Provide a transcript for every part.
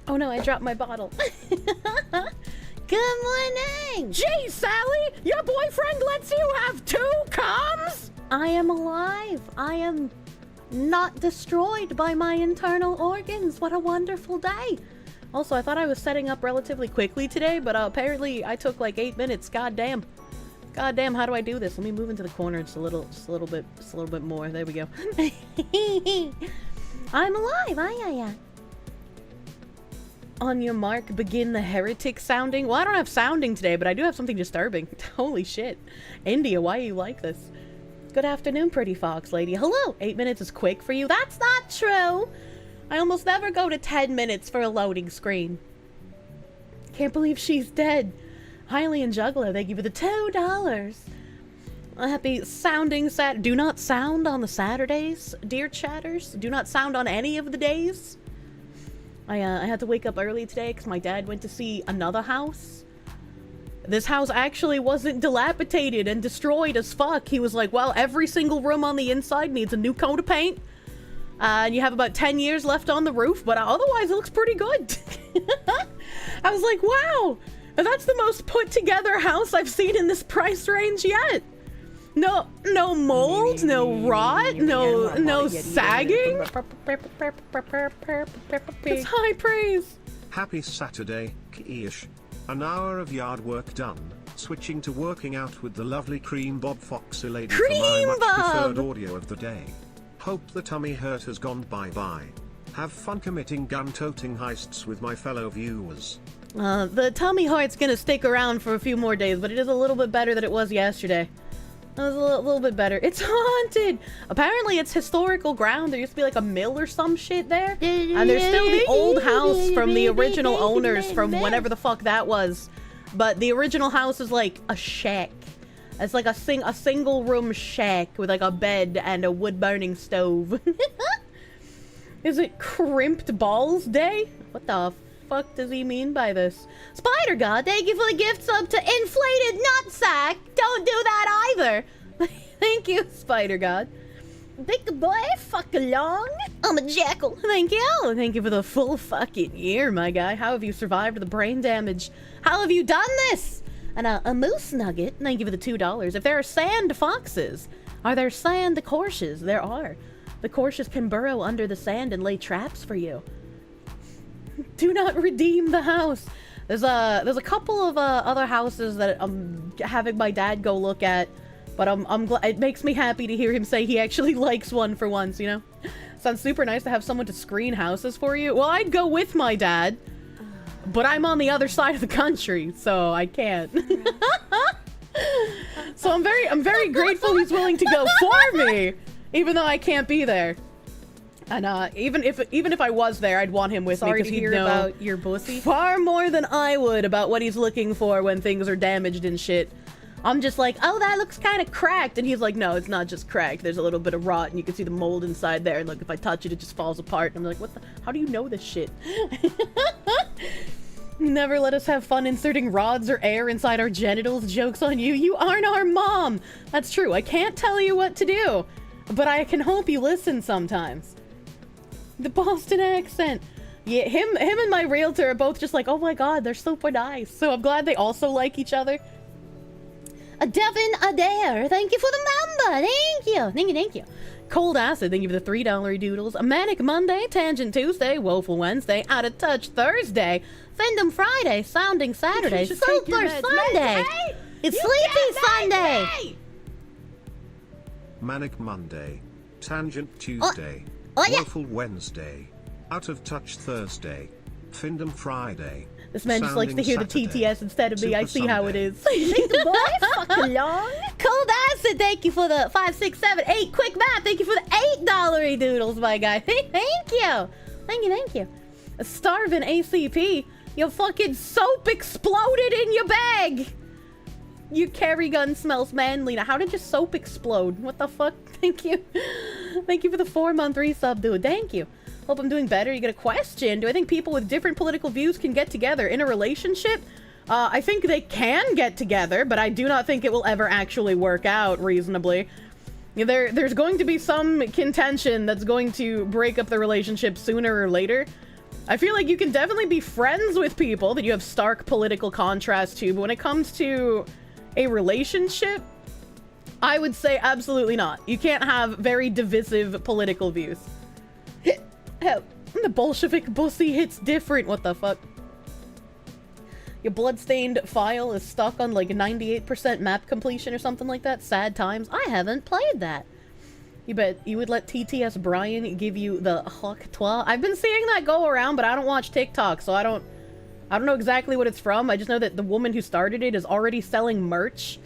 Oh no, I dropped my bottle. Good morning! Gee, Sally! Your boyfriend lets you have 2 comms? I am alive. I am not destroyed by my internal organs. What a wonderful day. Also, I thought I was setting up relatively quickly today, but apparently I took like 8 minutes. Goddamn. Goddamn, how do I do this? Let me move into the corner just a little bit more. There we go. I'm alive. Aye. On your mark, begin the heretic sounding. Well, I don't have sounding today, but I do have something disturbing. Holy shit. India, why are you like this? Good afternoon, pretty fox lady. Hello! 8 minutes is quick for you. That's not true! I almost never go to 10 minutes for a loading screen. Can't believe she's dead. Hylian Juggler, thank you for the $2. Happy sounding do not sound on the Saturdays, dear chatters. Do not sound on any of the days. I had to wake up early today because my dad went to see another house. This house actually wasn't dilapidated and destroyed as fuck. He was like, well, every single room on the inside needs a new coat of paint. And you have about 10 years left on the roof, but otherwise it looks pretty good. I was like, wow, that's the most put together house I've seen in this price range yet. No mold, no rot, no sagging. It's high praise. Happy Saturday, Kirsche. An hour of yard work done. Switching to working out with the lovely Cream Bob Foxy lady for my much preferred audio of the day. Hope the tummy hurt has gone bye-bye. Have fun committing gun-toting heists with my fellow viewers. The tummy heart's gonna stick around for a few more days, but it is a little bit better than it was yesterday. It was a little bit better. It's haunted! Apparently it's historical ground. There used to be like a mill or some shit there. And there's still the old house from the original owners from whenever the fuck that was. But the original house is like a shack. It's like a single room shack with like a bed and a wood burning stove. Is it Crimped Balls Day? What the fuck does he mean by this? Spider God, thank you for the gift sub to Inflated Nutsack. Don't do that either. Thank you, Spider God. Big boy, fuck along. I'm a jackal. Thank you. Thank you for the full fucking year, my guy. How have you survived the brain damage? How have you done this? And a moose nugget. Thank you for the $2. If there are sand foxes, are there sand Kirsches? There are. The Kirsches can burrow under the sand and lay traps for you. Do not redeem the house. There's a couple of other houses that I'm having my dad go look at, but I'm glad. It makes me happy to hear him say he actually likes one for once, you know? Sounds super nice to have someone to screen houses for you. Well, I'd go with my dad, but I'm on the other side of the country, so I can't. So I'm very grateful he's willing to go for me, even though I can't be there. And even if I was there, I'd want him with me because he'd know about your pussy far more than I would about what he's looking for when things are damaged and shit. I'm just like, oh, that looks kind of cracked, and he's like, no, it's not just cracked. There's a little bit of rot, and you can see the mold inside there. And look, if I touch it, it just falls apart. And I'm like, what the? How do you know this shit? Never let us have fun inserting rods or air inside our genitals. Joke's on you. You aren't our mom. That's true. I can't tell you what to do, but I can hope you listen sometimes. The Boston accent. Yeah, him and my realtor are both just like, oh my god, they're super nice. So I'm glad they also like each other. A Devin Adair, thank you for the member. Thank you. Cold Acid, thank you for the $3 doodles. A Manic Monday, Tangent Tuesday, Woeful Wednesday, Out of Touch Thursday, Findom Friday, Sounding Saturday, Super Sunday. It's Sleepy Sunday. Manic Monday, Tangent Tuesday. Woeful Wednesday, Out of Touch Thursday, Findom Friday. This man just likes to hear the TTS instead of me. I see how it is. Big boy, fuck along. Cold Acid, thank you for the 5, 6, 7, 8. Quick math, thank you for the $8 doodles, my guy. Thank you. A Starving ACP, your fucking soap exploded in your bag. Your carry gun smells manly. Now, how did your soap explode? What the fuck? Thank you. Thank you for the 4-month resub, dude. Thank you. Hope I'm doing better. You get a question. Do I think people with different political views can get together in a relationship? I think they can get together, but I do not think it will ever actually work out reasonably. There's going to be some contention that's going to break up the relationship sooner or later. I feel like you can definitely be friends with people that you have stark political contrast to, but when it comes to a relationship, I would say absolutely not. You can't have very divisive political views. The Bolshevik bussy hits different. What the fuck? Your bloodstained file is stuck on like 98% map completion or something like that. Sad times. I haven't played that. You bet you would let TTS Brian give you the Hawk Twa? I've been seeing that go around, but I don't watch TikTok, so I don't know exactly what it's from. I just know that the woman who started it is already selling merch.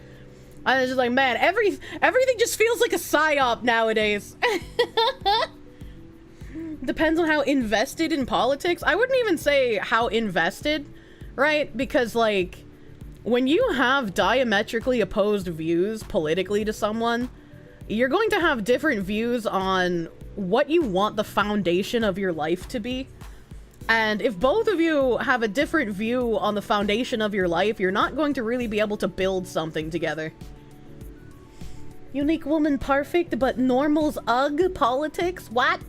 I was just like, man, everything just feels like a psyop nowadays. Depends on how invested in politics. I wouldn't even say how invested, right? Because, like, when you have diametrically opposed views politically to someone, you're going to have different views on what you want the foundation of your life to be. And if both of you have a different view on the foundation of your life, you're not going to really be able to build something together. Unique woman perfect, but normal's ugh politics? What?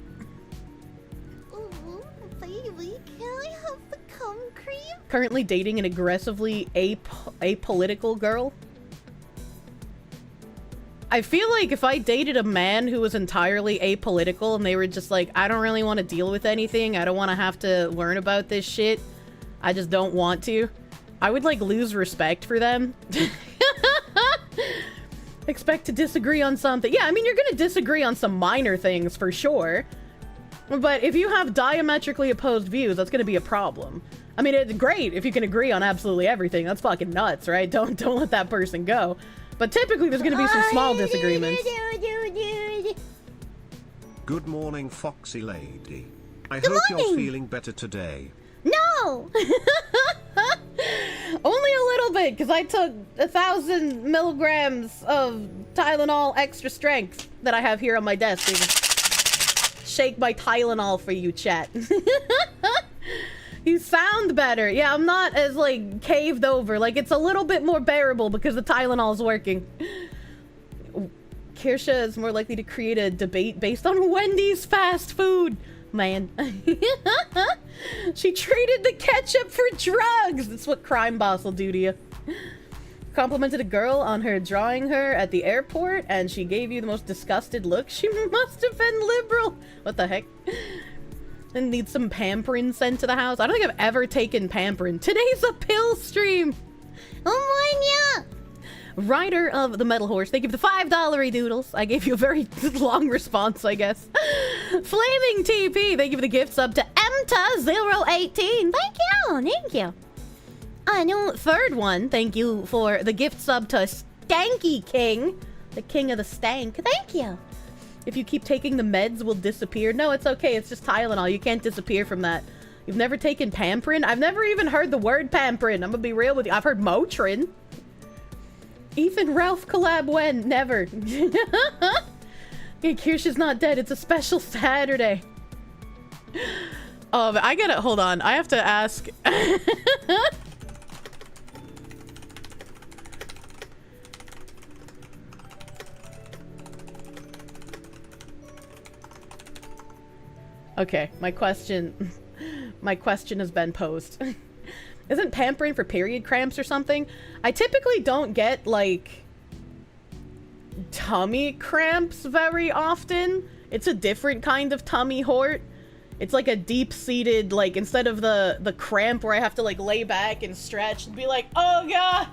Ooh, baby, can I have the cum cream? Currently dating an aggressively apolitical girl? I feel like if I dated a man who was entirely apolitical and they were just like, I don't really want to deal with anything, I don't want to have to learn about this shit, I just don't want to, I would like lose respect for them. Expect to disagree on something. Yeah, I mean, you're gonna disagree on some minor things for sure, but if you have diametrically opposed views, that's gonna be a problem. I mean, it's great if you can agree on absolutely everything. That's fucking nuts, right? Don't let that person go. But typically, there's going to be some small disagreements. Good morning, Foxy Lady. I hope you're feeling better today. No! Only a little bit, because I took 1,000 milligrams of Tylenol extra strength that I have here on my desk. Shake my Tylenol for you, chat. You sound better. Yeah, I'm not as, like, caved over. Like, it's a little bit more bearable because the Tylenol's working. Kirsche is more likely to create a debate based on Wendy's fast food. Man. She traded the ketchup for drugs. That's what Crime Boss will do to you. Complimented a girl on her drawing her at the airport, and she gave you the most disgusted look. She must have been liberal. What the heck? And need some pampering sent to the house. I don't think I've ever taken pampering. Today's a pill stream. Oh my god. Rider of the Metal Horse, thank you for the $5 doodles. I gave you a very long response, I guess. Flaming TP, thank you for the gift sub to Emta018. Thank you. I know, third one, thank you for the gift sub to Stanky King, the king of the stank. Thank you. If you keep taking the meds, will disappear. No, it's okay. It's just Tylenol. You can't disappear from that. You've never taken Pamprin? I've never even heard the word Pamprin. I'm gonna be real with you. I've heard Motrin. Ethan Ralph collab when? Never. Yeah, Kirsche not dead. It's a special Saturday. Oh, I gotta... Hold on. I have to ask... Okay, my question has been posed. Isn't pampering for period cramps or something? I typically don't get, like, tummy cramps very often. It's a different kind of tummy hort. It's like a deep-seated, like, instead of the cramp where I have to, like, lay back and stretch and be like, oh god!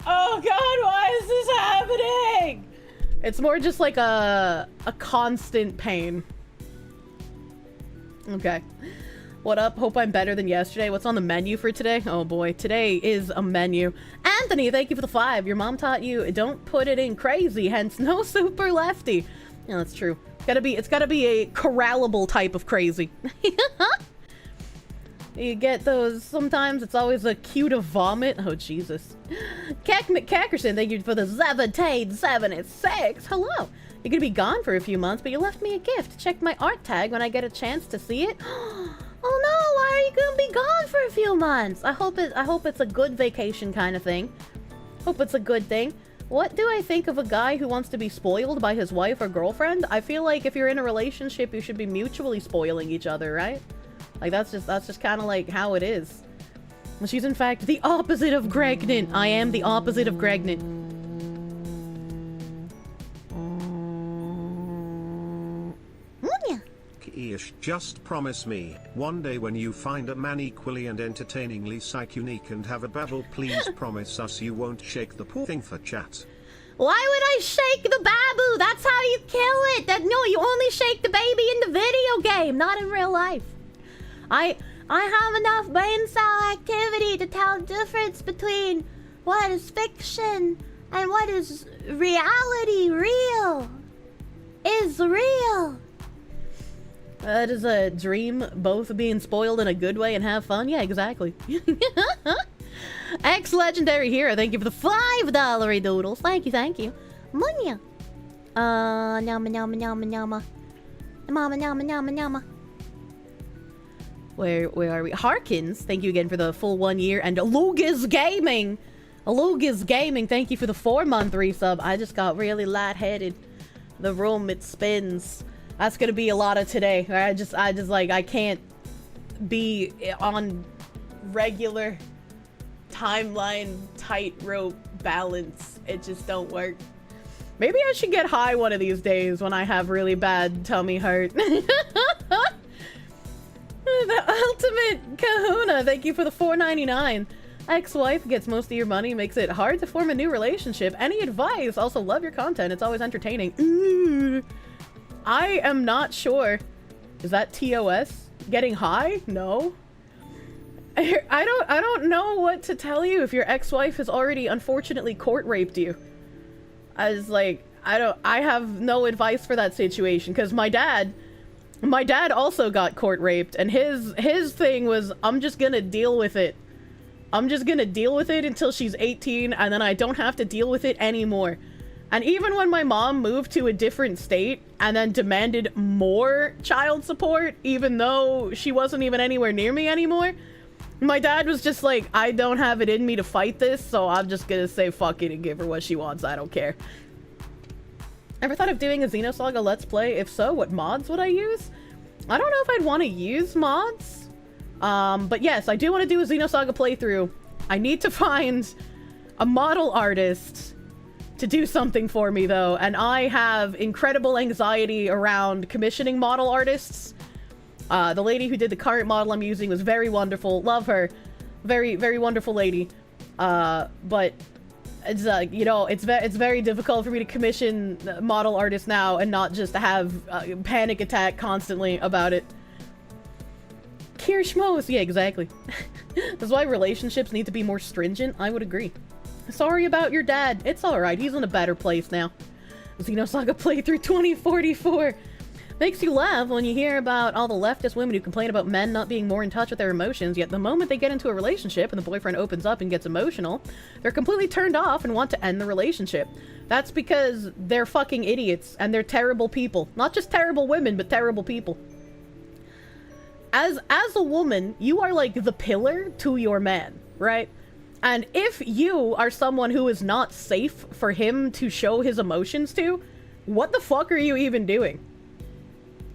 Oh god, why is this happening? It's more just like a constant pain. Okay. What up? Hope I'm better than yesterday. What's on the menu for today? Oh boy, today is a menu. Anthony, thank you for the 5. Your mom taught you don't put it in crazy, hence no super lefty. Yeah, that's true. It's gotta be a corrallable type of crazy. You get those sometimes. It's always a cue to vomit. Oh Jesus. Cackerson, thank you for the 76. Hello. You're gonna be gone for a few months, but you left me a gift. Check my art tag when I get a chance to see it. Oh no, why are you gonna be gone for a few months? I hope it's a good vacation kind of thing. Hope it's a good thing. What do I think of a guy who wants to be spoiled by his wife or girlfriend? I feel like if you're in a relationship, you should be mutually spoiling each other, right? Like, that's just kind of like how it is. She's in fact the opposite of pregnant. I am the opposite of pregnant. Kish, just promise me, one day when you find a man equally and entertainingly unique and have a babble, please promise us you won't shake the poor thing for chat. Why would I shake the babu? That's how you kill it. No, you only shake the baby in the video game, not in real life. I have enough brain cell activity to tell the difference between what is fiction and what is reality. Real is real. Does a dream both being spoiled in a good way and have fun? Yeah, exactly. Ex-legendary hero, thank you for the $5 doodles. Thank you. Munya. Nyama nyama nyama nyama. Mama nyama nyama nyama. Where are we? Harkins, thank you again for the full 1 year. And Alugas Gaming, thank you for the 4-month resub. I just got really lightheaded. The room, it spins. That's gonna be a lot of today. I just like, I can't be on regular timeline tightrope balance. It just don't work. Maybe I should get high one of these days when I have really bad tummy hurt. The ultimate kahuna, thank you for the $4.99. Ex-wife gets most of your money, makes it hard to form a new relationship. Any advice? Also love your content, it's always entertaining. Ooh. I am not sure. Is that TOS? Getting high? No. I don't know what to tell you if your ex-wife has already unfortunately court raped you. I was like, I have no advice for that situation, because my dad also got court raped, and his thing was, I'm just gonna deal with it. I'm just gonna deal with it until she's 18, and then I don't have to deal with it anymore. And even when my mom moved to a different state and then demanded more child support, even though she wasn't even anywhere near me anymore, my dad was just like, I don't have it in me to fight this, so I'm just gonna say fuck it and give her what she wants. I don't care. Ever thought of doing a Xenosaga Let's Play? If so, what mods would I use? I don't know if I'd want to use mods. But yes, I do want to do a Xenosaga playthrough. I need to find a model artist to do something for me, though, and I have incredible anxiety around commissioning model artists. The lady who did the current model I'm using was very wonderful. Love her. Very, very wonderful lady. But it's you know, it's very difficult for me to commission model artists now and not just have a panic attack constantly about it. Kirsche, yeah, exactly. That's why relationships need to be more stringent. I would agree. Sorry about your dad. It's alright. He's in a better place now. Xenosaga playthrough 2044. Makes you laugh when you hear about all the leftist women who complain about men not being more in touch with their emotions, yet the moment they get into a relationship and the boyfriend opens up and gets emotional, they're completely turned off and want to end the relationship. That's because they're fucking idiots and they're terrible people. Not just terrible women, but terrible people. As a woman, you are like the pillar to your man, right? And if you are someone who is not safe for him to show his emotions to, what the fuck are you even doing?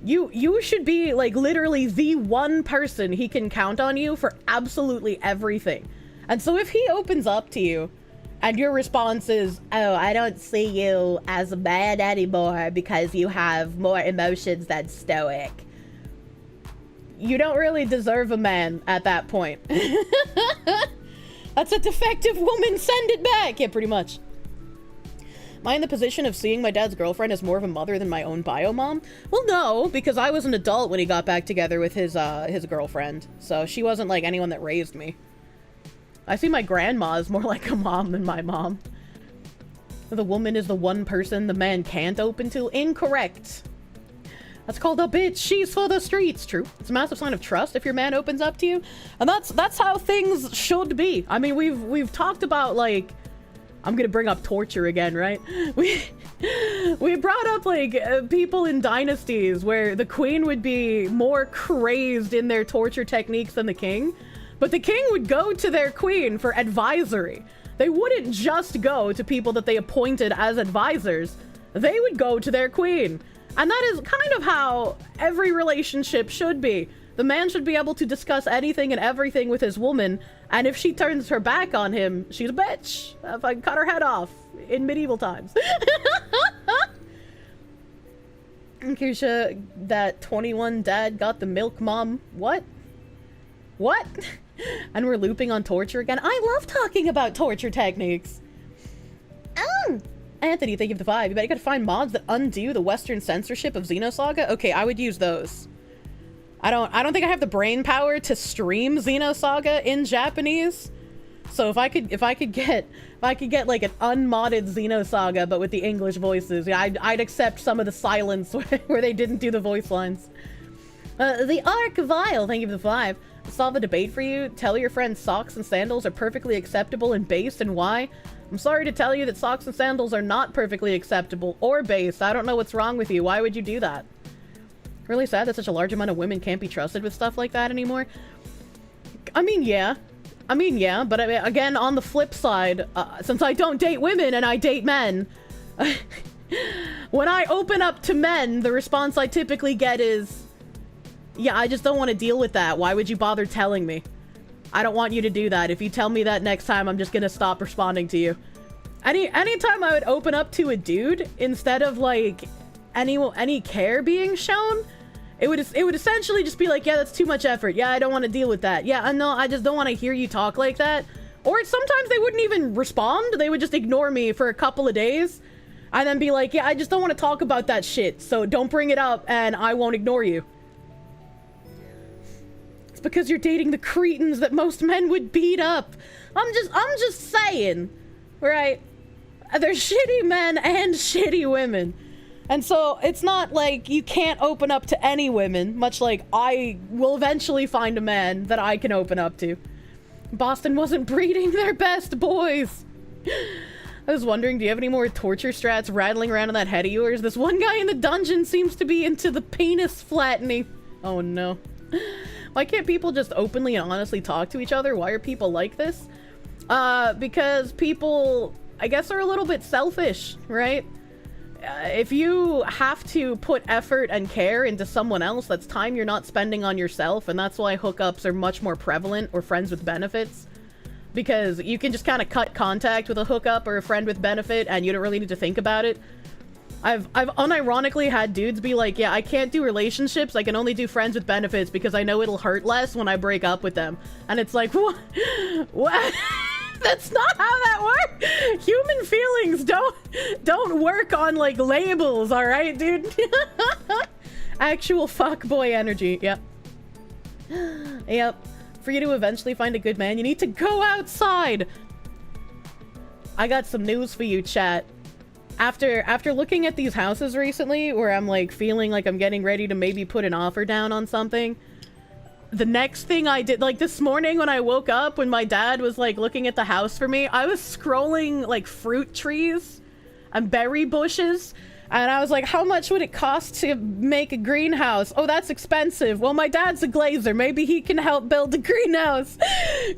You should be, like, literally the one person he can count on you for absolutely everything. And so if he opens up to you, and your response is, oh, I don't see you as a man anymore because you have more emotions than stoic, you don't really deserve a man at that point. That's a defective woman, send it back! Yeah, pretty much. Am I in the position of seeing my dad's girlfriend as more of a mother than my own bio mom? Well, no, because I was an adult when he got back together with his girlfriend. So she wasn't like anyone that raised me. I see my grandma as more like a mom than my mom. The woman is the one person the man can't open to. Incorrect. That's called a bitch. She's for the streets. True. It's a massive sign of trust if your man opens up to you. And that's how things should be. I mean, we've talked about, like, I'm gonna bring up torture again, right? We brought up, like, people in dynasties where the queen would be more crazed in their torture techniques than the king. But the king would go to their queen for advisory. They wouldn't just go to people that they appointed as advisors. They would go to their queen. And that is kind of how every relationship should be. The man should be able to discuss anything and everything with his woman, and if she turns her back on him, she's a bitch. If I can cut her head off in medieval times. Kirsche, that 21 dad got the milk mom. What? What? And we're looping on torture again. I love talking about torture techniques. Anthony, thank you for the 5. You bet you gotta find mods that undo the Western censorship of Xenosaga. Okay, I would use those. I don't think I have the brain power to stream Xenosaga in Japanese. So if I could get like an unmodded Xenosaga but with the English voices, yeah, I'd accept some of the silence where they didn't do the voice lines. The Arc Vile, thank you for the 5. Solve a debate for you. Tell your friends socks and sandals are perfectly acceptable and based, and why? I'm sorry to tell you that socks and sandals are not perfectly acceptable or based. I don't know what's wrong with you. Why would you do that? Really sad that such a large amount of women can't be trusted with stuff like that anymore. I mean, yeah, but I mean, again, on the flip side, since I don't date women and I date men, when I open up to men, the response I typically get is, yeah, I just don't want to deal with that. Why would you bother telling me? I don't want you to do that. If you tell me that next time, I'm just gonna stop responding to you. Anytime I would open up to a dude, instead of like any care being shown, it would essentially just be like, yeah, that's too much effort. Yeah, I don't want to deal with that. Yeah, no, I just don't want to hear you talk like that. Or sometimes they wouldn't even respond. They would just ignore me for a couple of days and then be like, yeah, I just don't want to talk about that shit. So don't bring it up and I won't ignore you. It's because you're dating the cretins that most men would beat up. I'm just saying, right? There's shitty men and shitty women. And so it's not like you can't open up to any women, much like I will eventually find a man that I can open up to. Boston wasn't breeding their best boys. I was wondering, do you have any more torture strats rattling around in that head of yours? This one guy in the dungeon seems to be into the penis flattening. Oh no. Why can't people just openly and honestly talk to each other? Why are people like this? Because people, I guess, are a little bit selfish, right? If you have to put effort and care into someone else, that's time you're not spending on yourself, and that's why hookups are much more prevalent, or friends with benefits. Because you can just kind of cut contact with a hookup or a friend with benefit, and you don't really need to think about it. I've unironically had dudes be like, yeah, I can't do relationships, I can only do friends with benefits because I know it'll hurt less when I break up with them. And it's like, what? What? That's not how that works. Human feelings don't work on like labels, all right, dude? Actual fuckboy energy. Yep. Yep. For you to eventually find a good man, you need to go outside. I got some news for you, chat. After looking at these houses recently, where I'm like feeling like I'm getting ready to maybe put an offer down on something, the next thing I did, like this morning when I woke up, when my dad was like looking at the house for me, I was scrolling like fruit trees and berry bushes, and I was like, how much would it cost to make a greenhouse? Oh, that's expensive. Well, my dad's a glazer. Maybe he can help build a greenhouse.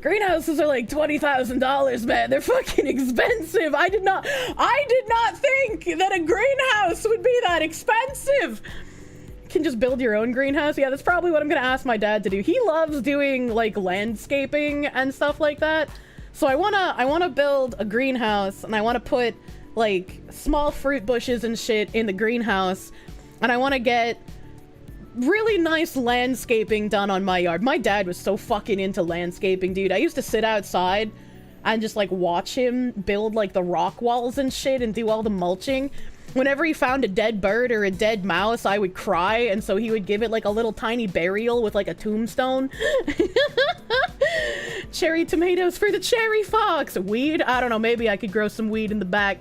Greenhouses are like $20,000, man. They're fucking expensive. I did not think that a greenhouse would be that expensive. Can just build your own greenhouse. Yeah, that's probably what I'm gonna ask my dad to do. He loves doing like landscaping and stuff like that. So I wanna build a greenhouse, and I wanna put like small fruit bushes and shit in the greenhouse, and I wanna get really nice landscaping done on my yard. My dad was so fucking into landscaping, dude. I used to sit outside and just like watch him build like the rock walls and shit and do all the mulching. Whenever he found a dead bird or a dead mouse, I would cry, and so he would give it like a little tiny burial with like a tombstone. Cherry tomatoes for the cherry fox. Weed? I don't know, maybe I could grow some weed in the back.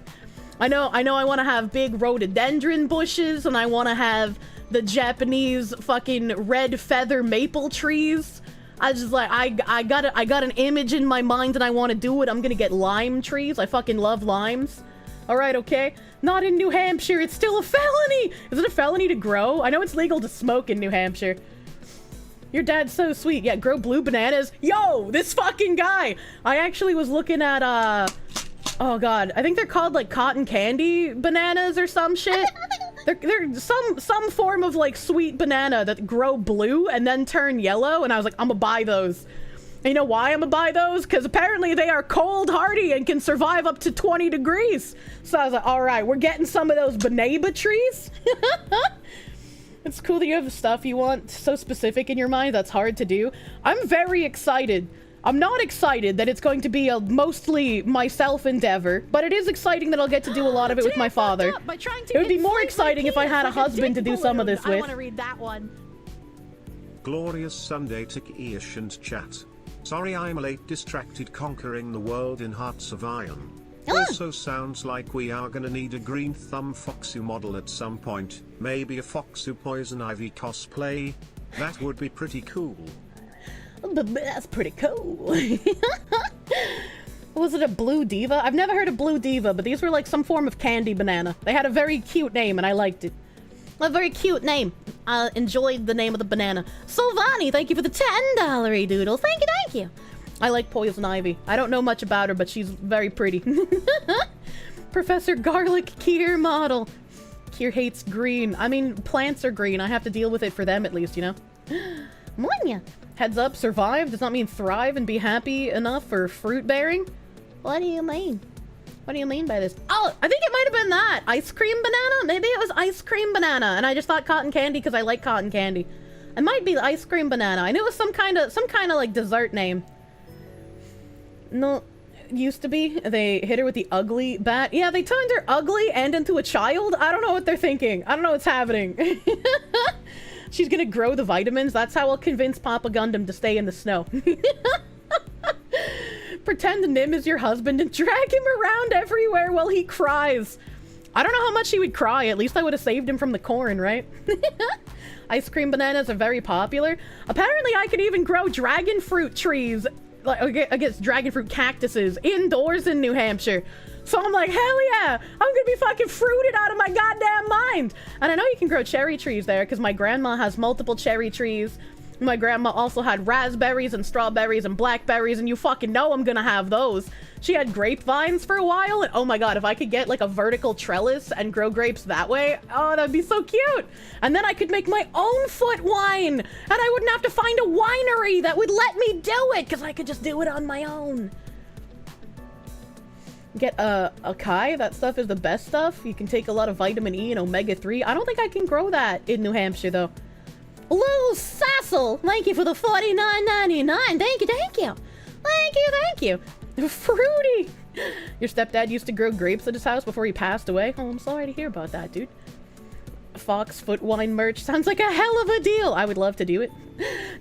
I know I want to have big rhododendron bushes, and I want to have the Japanese fucking red feather maple trees. I just like, I got an image in my mind and I want to do it. I'm gonna get lime trees. I fucking love limes. Alright, okay. Not in New Hampshire. It's still a felony. Is it a felony to grow? I know it's legal to smoke in New Hampshire. Your dad's so sweet. Yeah, grow blue bananas. Yo, this fucking guy. I actually was looking at, oh god, I think they're called like cotton candy bananas or some shit. They're some form of like sweet banana that grow blue and then turn yellow, and I was like, I'm gonna buy those. And you know why I'm gonna buy those? Because apparently they are cold hardy and can survive up to 20 degrees. So I was like, all right, we're getting some of those banana trees. It's cool that you have stuff you want so specific in your mind. That's hard to do. I'm very excited. I'm not excited that it's going to be a mostly myself endeavor, but it is exciting that I'll get to do a lot of it with my father. It would be more exciting if I had a husband to do some of this with. I want to read that one. Glorious Sunday to Kish and chat. Sorry I'm late, distracted conquering the world in Hearts of Iron. Also sounds like we are gonna need a green thumb Foxu model at some point. Maybe a Foxu Poison Ivy cosplay. That would be pretty cool. That's pretty cool. Was it a Blue Diva? I've never heard of Blue Diva, but these were like some form of candy banana. They had a very cute name and I liked it. A very cute name. I enjoyed the name of the banana. Sylvani, thank you for the $10 doodle. Thank you, thank you. I like Poison Ivy. I don't know much about her, but she's very pretty. Professor Garlic Kier model. Kier hates green. I mean, plants are green. I have to deal with it for them at least, you know? Monya. Heads up, survive does not mean thrive and be happy enough for fruit bearing. What do you mean? What do you mean by this? Oh, I think it might have been that. Ice cream banana? Maybe it was ice cream banana. And I just thought cotton candy because I like cotton candy. It might be the ice cream banana. I knew it was some kind of like dessert name. No, it used to be. They hit her with the ugly bat. Yeah, they turned her ugly and into a child. I don't know what they're thinking. I don't know what's happening. She's gonna grow the vitamins. That's how I'll convince Papa Gundam to stay in the snow. Pretend Nim is your husband and drag him around everywhere while he cries. I don't know how much he would cry. At least I would have saved him from the corn, right? Ice cream bananas are very popular. Apparently I can even grow dragon fruit trees, like against dragon fruit cactuses, indoors in New Hampshire. So I'm like, hell yeah, I'm gonna be fucking fruited out of my goddamn mind. And I know you can grow cherry trees there because my grandma has multiple cherry trees. My grandma also had raspberries and strawberries and blackberries, and you fucking know I'm gonna have those. She had grapevines for a while, and oh my god, if I could get like a vertical trellis and grow grapes that way, oh, that'd be so cute. And then I could make my own foot wine, and I wouldn't have to find a winery that would let me do it, because I could just do it on my own. Get a Kai, that stuff is the best stuff. You can take a lot of vitamin E and omega-3. I don't think I can grow that in New Hampshire, though. Lou Sassel, thank you for the $49.99. Thank you, thank you. Thank you, thank you. Fruity! Your stepdad used to grow grapes at his house before he passed away. Oh, I'm sorry to hear about that, dude. Fox foot wine merch sounds like a hell of a deal. I would love to do it.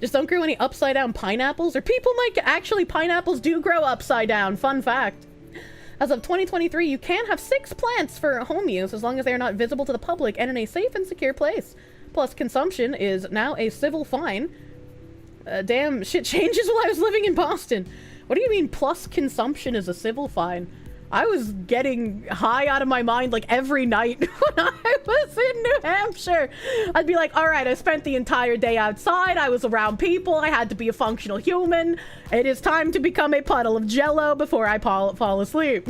Just don't grow any upside down pineapples, or people might actually, pineapples do grow upside down. Fun fact. As of 2023, you can have 6 plants for home use as long as they are not visible to the public and in a safe and secure place. Plus, consumption is now a civil fine. Damn, shit changes while I was living in Boston. What do you mean, plus consumption is a civil fine? I was getting high out of my mind like every night when I was in New Hampshire. I'd be like, all right, I spent the entire day outside. I was around people. I had to be a functional human. It is time to become a puddle of jello before I fall asleep.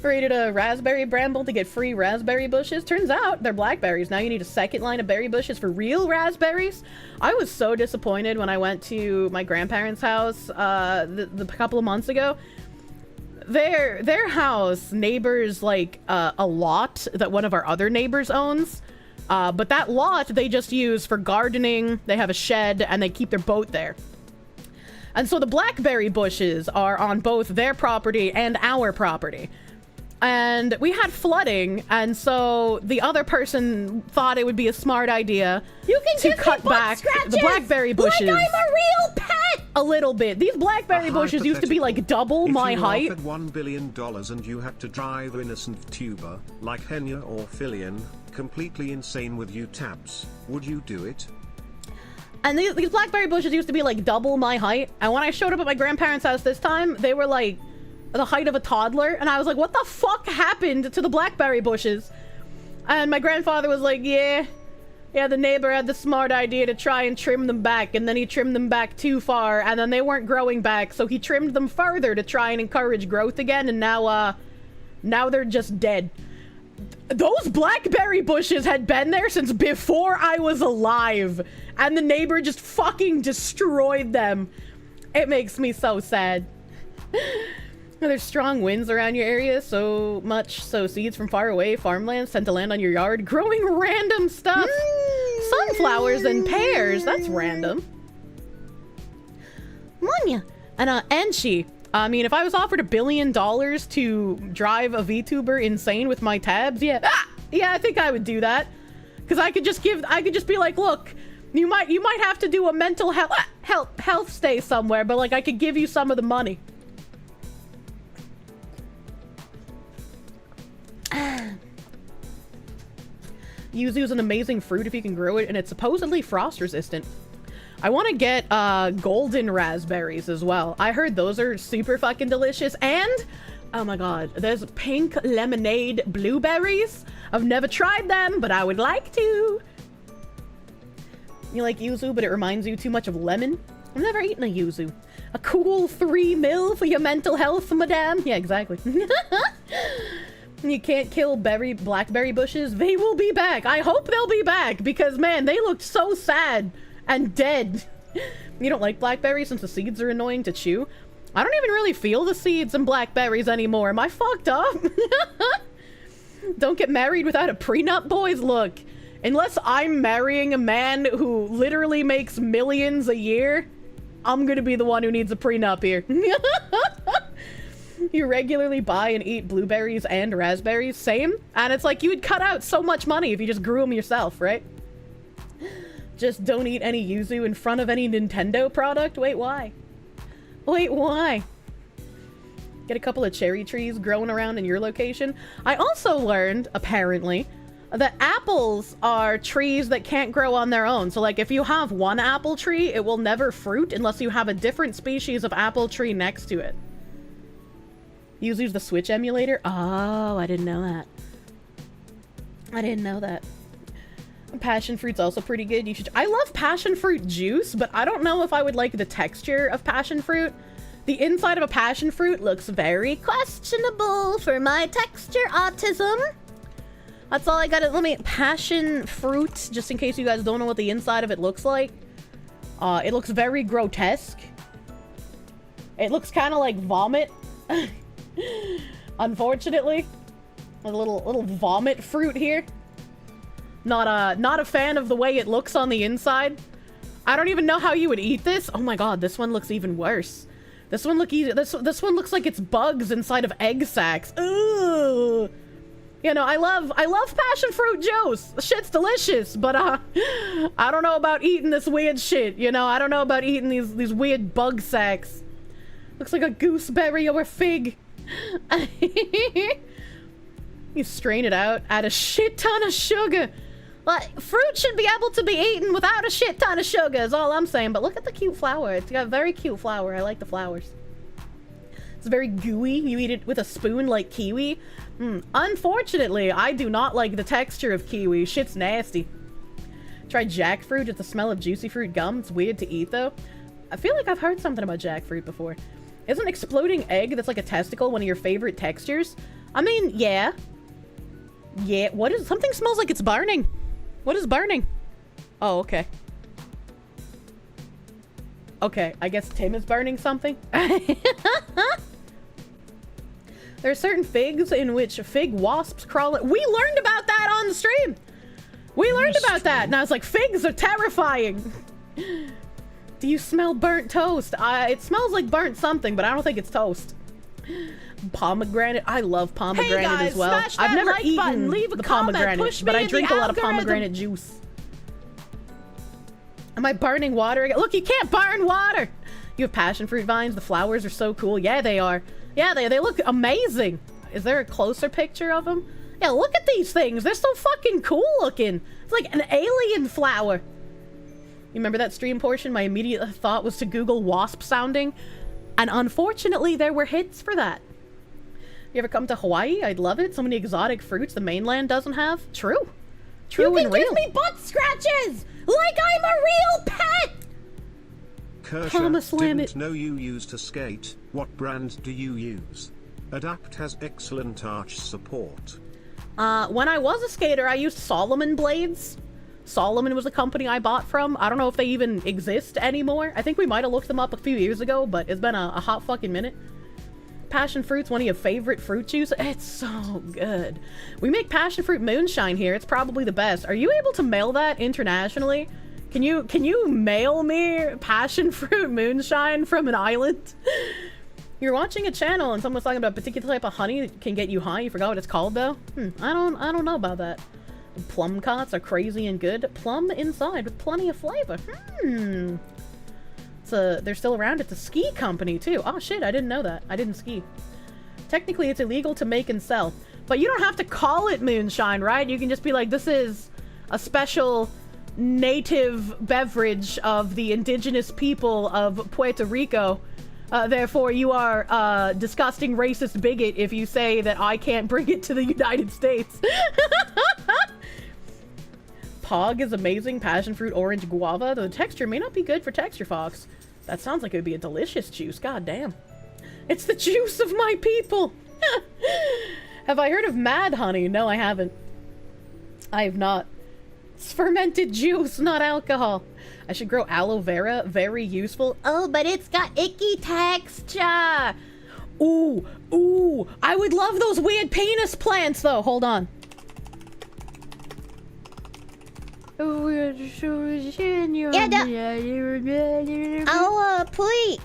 Raided a raspberry bramble to get free raspberry bushes. Turns out they're blackberries. Now you need a second line of berry bushes for real raspberries. I was so disappointed when I went to my grandparents' house the couple of months ago. Their house neighbors like a lot that one of our other neighbors owns. But that lot they just use for gardening. They have a shed and they keep their boat there. And so the blackberry bushes are on both their property and our property. And we had flooding, and so the other person thought it would be a smart idea to cut back the blackberry bushes. Like I'm a real pet! A little bit. These blackberry bushes used to be like double my height. If you offered $1 billion and you had to drive innocent tuber, like Henya or Filian, completely insane with you tabs, would you do it? And these blackberry bushes used to be like double my height. And when I showed up at my grandparents' house this time, they were like the height of a toddler, and I was like, what the fuck happened to the blackberry bushes? And my grandfather was like, yeah, the neighbor had the smart idea to try and trim them back, and then he trimmed them back too far, and then they weren't growing back, so he trimmed them further to try and encourage growth again, and now they're just dead. Those blackberry bushes had been there since before I was alive, and the neighbor just fucking destroyed them. It makes me so sad. There's strong winds around your area, so much so seeds from far away farmlands tend to land on your yard, growing random stuff. Sunflowers and pears, that's random. Monya. And she. I mean, if I was offered $1 billion to drive a VTuber insane with my tabs, yeah, I think I would do that. Because I could just be like, look, you might have to do a mental health stay somewhere, but like I could give you some of the money. Yuzu's an amazing fruit if you can grow it, and it's supposedly frost resistant. I want to get golden raspberries as well. I heard those are super fucking delicious. And, oh my god, there's pink lemonade blueberries. I've never tried them, but I would like to. You like yuzu, but it reminds you too much of lemon? I've never eaten a yuzu. A cool 3 mil for your mental health, madame. Yeah, exactly. You can't kill blackberry bushes. They will be back. I hope they'll be back because, man, they looked so sad and dead. You don't like blackberries since the seeds are annoying to chew? I don't even really feel the seeds in blackberries anymore. Am I fucked up? Don't get married without a prenup, boys. Look, unless I'm marrying a man who literally makes millions a year, I'm gonna be the one who needs a prenup here. You regularly buy and eat blueberries and raspberries, same? And it's like you would cut out so much money if you just grew them yourself, right? Just don't eat any yuzu in front of any Nintendo product? Wait, why? Wait, why? Get a couple of cherry trees growing around in your location. I also learned, apparently, that apples are trees that can't grow on their own. So, like, if you have one apple tree, it will never fruit unless you have a different species of apple tree next to it. Yuzu's the Switch emulator? Oh, I didn't know that. I didn't know that. Passion fruit's also pretty good. I love passion fruit juice, but I don't know if I would like the texture of passion fruit. The inside of a passion fruit looks very questionable for my texture autism. That's all I got. Let me passion fruit, just in case you guys don't know what the inside of it looks like. It looks very grotesque. It looks kind of like vomit. Unfortunately, a little vomit fruit here. Not a fan of the way it looks on the inside. I don't even know how you would eat this. Oh my god, this one looks even worse. This one this one looks like it's bugs inside of egg sacs. Ooh. You know, I love passion fruit juice. The shit's delicious, but I don't know about eating this weird shit. You know, I don't know about eating these weird bug sacs. Looks like a gooseberry or a fig. You strain it out, add a shit ton of sugar. Like, fruit should be able to be eaten without a shit ton of sugar is all I'm saying. But look at the cute flower. It's got a very cute flower. I like the flowers. It's very gooey. You eat it with a spoon like kiwi. Unfortunately, I do not like the texture of kiwi. Shit's nasty. Try jackfruit. It's the smell of juicy fruit gum. It's weird to eat though. I feel like I've heard something about jackfruit before. Isn't exploding egg that's like a testicle one of your favorite textures? I mean, yeah. Yeah, what is... Something smells like it's burning. What is burning? Oh, okay. Okay, I guess Tim is burning something. There are certain figs in which fig wasps crawl... We learned about that on the stream! We learned about that! And I was like, figs are terrifying! Do you smell burnt toast? It smells like burnt something, but I don't think it's toast. Pomegranate. I love pomegranate as well. I've never eaten the pomegranate, but I drink a lot of pomegranate juice. Am I burning water again? Look, you can't burn water! You have passion fruit vines. The flowers are so cool. Yeah, they are. Yeah, they look amazing. Is there a closer picture of them? Yeah, look at these things. They're so fucking cool looking. It's like an alien flower. You remember that stream portion? My immediate thought was to Google wasp sounding. And unfortunately, there were hits for that. You ever come to Hawaii? I'd love it. So many exotic fruits the mainland doesn't have. True. True and real. You can give me butt scratches! Like I'm a real pet! Kirsche, didn't know you used to skate. What brand do you use? Adapt has excellent arch support. When I was a skater, I used Solomon blades. Solomon was the company I bought from. I don't know if they even exist anymore. I think we might have looked them up a few years ago, but it's been a hot fucking minute. Passion fruit's one of your favorite fruit juice. It's so good. We make passion fruit moonshine here. It's probably the best. Are you able to mail that internationally? Can you mail me passion fruit moonshine from an island? You're watching a channel and someone's talking about a particular type of honey that can get you high. You forgot what it's called though? I don't know about that. Plum cots are crazy and good. Plum inside with plenty of flavor. They're still around. It's a ski company too. Oh shit, I didn't know that. I didn't ski. Technically it's illegal to make and sell, but you don't have to call it moonshine, right? You can just be like, this is a special native beverage of the indigenous people of Puerto Rico. Therefore you are a disgusting racist bigot if you say that I can't bring it to the United States. Pog is amazing. Passion fruit, orange, guava. The texture may not be good for Texture Fox. That sounds like it would be a delicious juice. God damn. It's the juice of my people. Have I heard of mad honey? No, I haven't. I have not. It's fermented juice, not alcohol. I should grow aloe vera. Very useful. Oh, but it's got icky texture. Ooh. I would love those weird penis plants, though. Hold on. Please.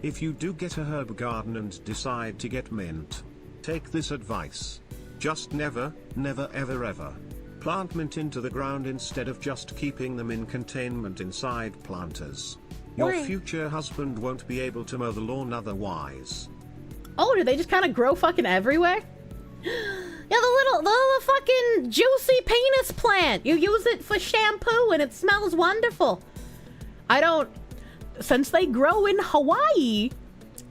If you do get a herb garden and decide to get mint, take this advice. Just never ever plant mint into the ground instead of just keeping them in containment inside planters. Your future husband won't be able to mow the lawn otherwise. Oh, do they just kind of grow fucking everywhere? Yeah, the little fucking juicy penis plant. You use it for shampoo and it smells wonderful. Since they grow in Hawaii,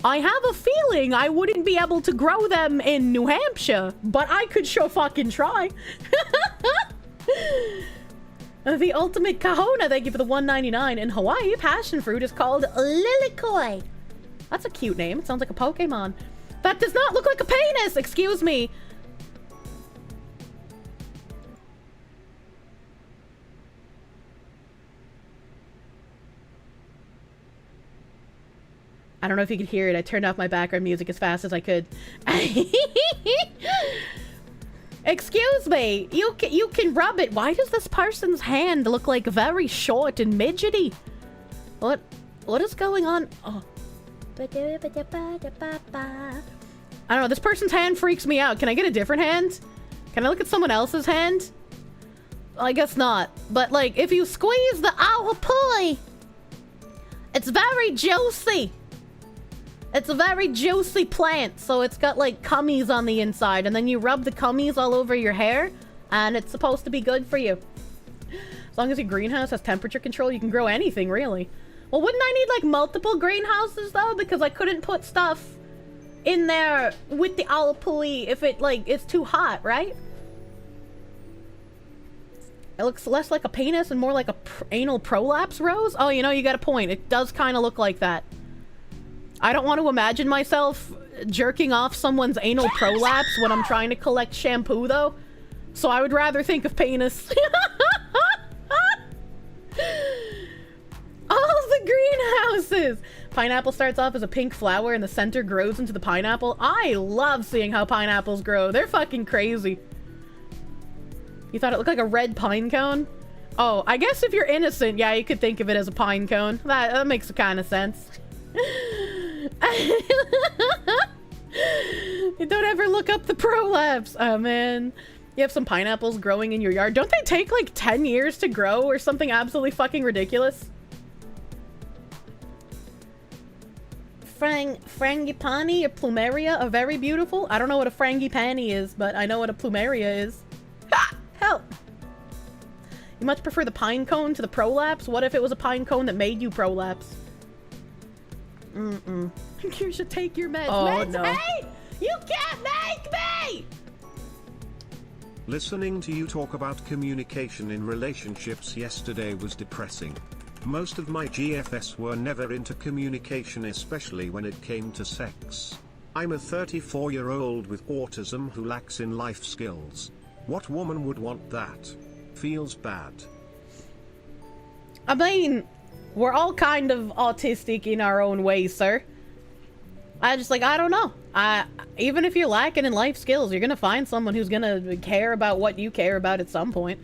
I have a feeling I wouldn't be able to grow them in New Hampshire, but I could sure fucking try. The ultimate kahuna, thank you for the $1.99. In Hawaii, passion fruit is called lilikoi. That's a cute name. It sounds like a Pokemon. That does not look like a penis! Excuse me. I don't know if you could hear it. I turned off my background music as fast as I could. Excuse me. You can rub it. Why does this person's hand look like very short and midgety? What is going on? Oh. I don't know. This person's hand freaks me out. Can I get a different hand? Can I look at someone else's hand? Well, I guess not. But like, if you squeeze the awapui, it's very juicy. It's a very juicy plant, so it's got like cummies on the inside, and then you rub the cummies all over your hair, and it's supposed to be good for you. As long as your greenhouse has temperature control, you can grow anything, really. Well, wouldn't I need like multiple greenhouses though? Because I couldn't put stuff in there with the awapui if it like it's too hot, right? It looks less like a penis and more like a anal prolapse rose. Oh, you know, you got a point. It does kind of look like that. I don't want to imagine myself jerking off someone's anal prolapse when I'm trying to collect shampoo, though. So I would rather think of penis. All the greenhouses! Pineapple starts off as a pink flower and the center grows into the pineapple. I love seeing how pineapples grow. They're fucking crazy. You thought it looked like a red pine cone? Oh, I guess if you're innocent, yeah, you could think of it as a pine cone. That makes kind of sense. You don't ever look up the prolapse. Oh man, you have some pineapples growing in your yard. Don't they take like 10 years to grow or something absolutely fucking ridiculous? Frangipani or plumeria are very beautiful. I don't know what a frangipani is, but I know what a plumeria is. Ha! Help! You much prefer the pine cone to the prolapse? What if it was a pine cone that made you prolapse? Kirsche, take your meds. Oh, meds? No. Hey! You can't make me! Listening to you talk about communication in relationships yesterday was depressing. Most of my GFs were never into communication, especially when it came to sex. I'm a 34-year-old with autism who lacks in life skills. What woman would want that? Feels bad. I mean, we're all kind of autistic in our own way, sir. I don't know. Even if you're lacking in life skills, you're gonna find someone who's gonna care about what you care about at some point.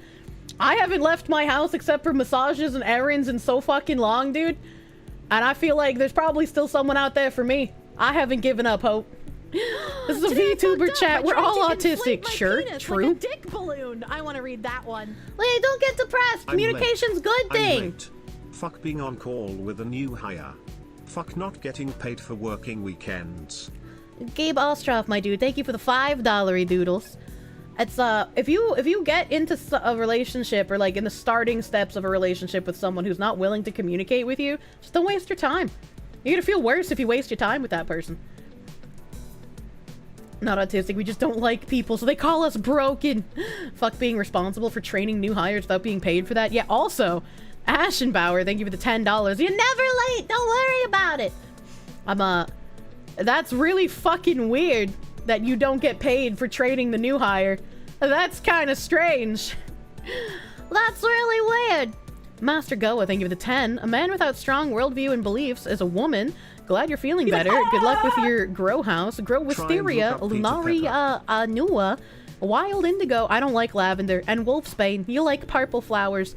I haven't left my house except for massages and errands in so fucking long, dude. And I feel like there's probably still someone out there for me. I haven't given up hope. This is a VTuber chat. We're all autistic. Sure, true. Like a dick balloon. I want to read that one. Wait, don't get depressed. Communication's good thing. Fuck being on call with a new hire. Fuck not getting paid for working weekends. Gabe Ostroff, my dude, thank you for the $5 doodles. It's if you get into a relationship, or like in the starting steps of a relationship with someone who's not willing to communicate with you, just don't waste your time. You're gonna feel worse if you waste your time with that person. Not autistic, we just don't like people, so they call us broken. Fuck being responsible for training new hires without being paid for that. Yeah, also, Ashenbauer, thank you for the $10. You're never late, don't worry about it. That's really fucking weird that you don't get paid for training the new hire. That's kind of strange. That's really weird. Master Goa, thank you for the 10. A man without strong worldview and beliefs is a woman. Glad you're feeling better. Good luck with your grow house. Grow wisteria, lunaria, nua, wild indigo. I don't like lavender. And wolfsbane. You like purple flowers.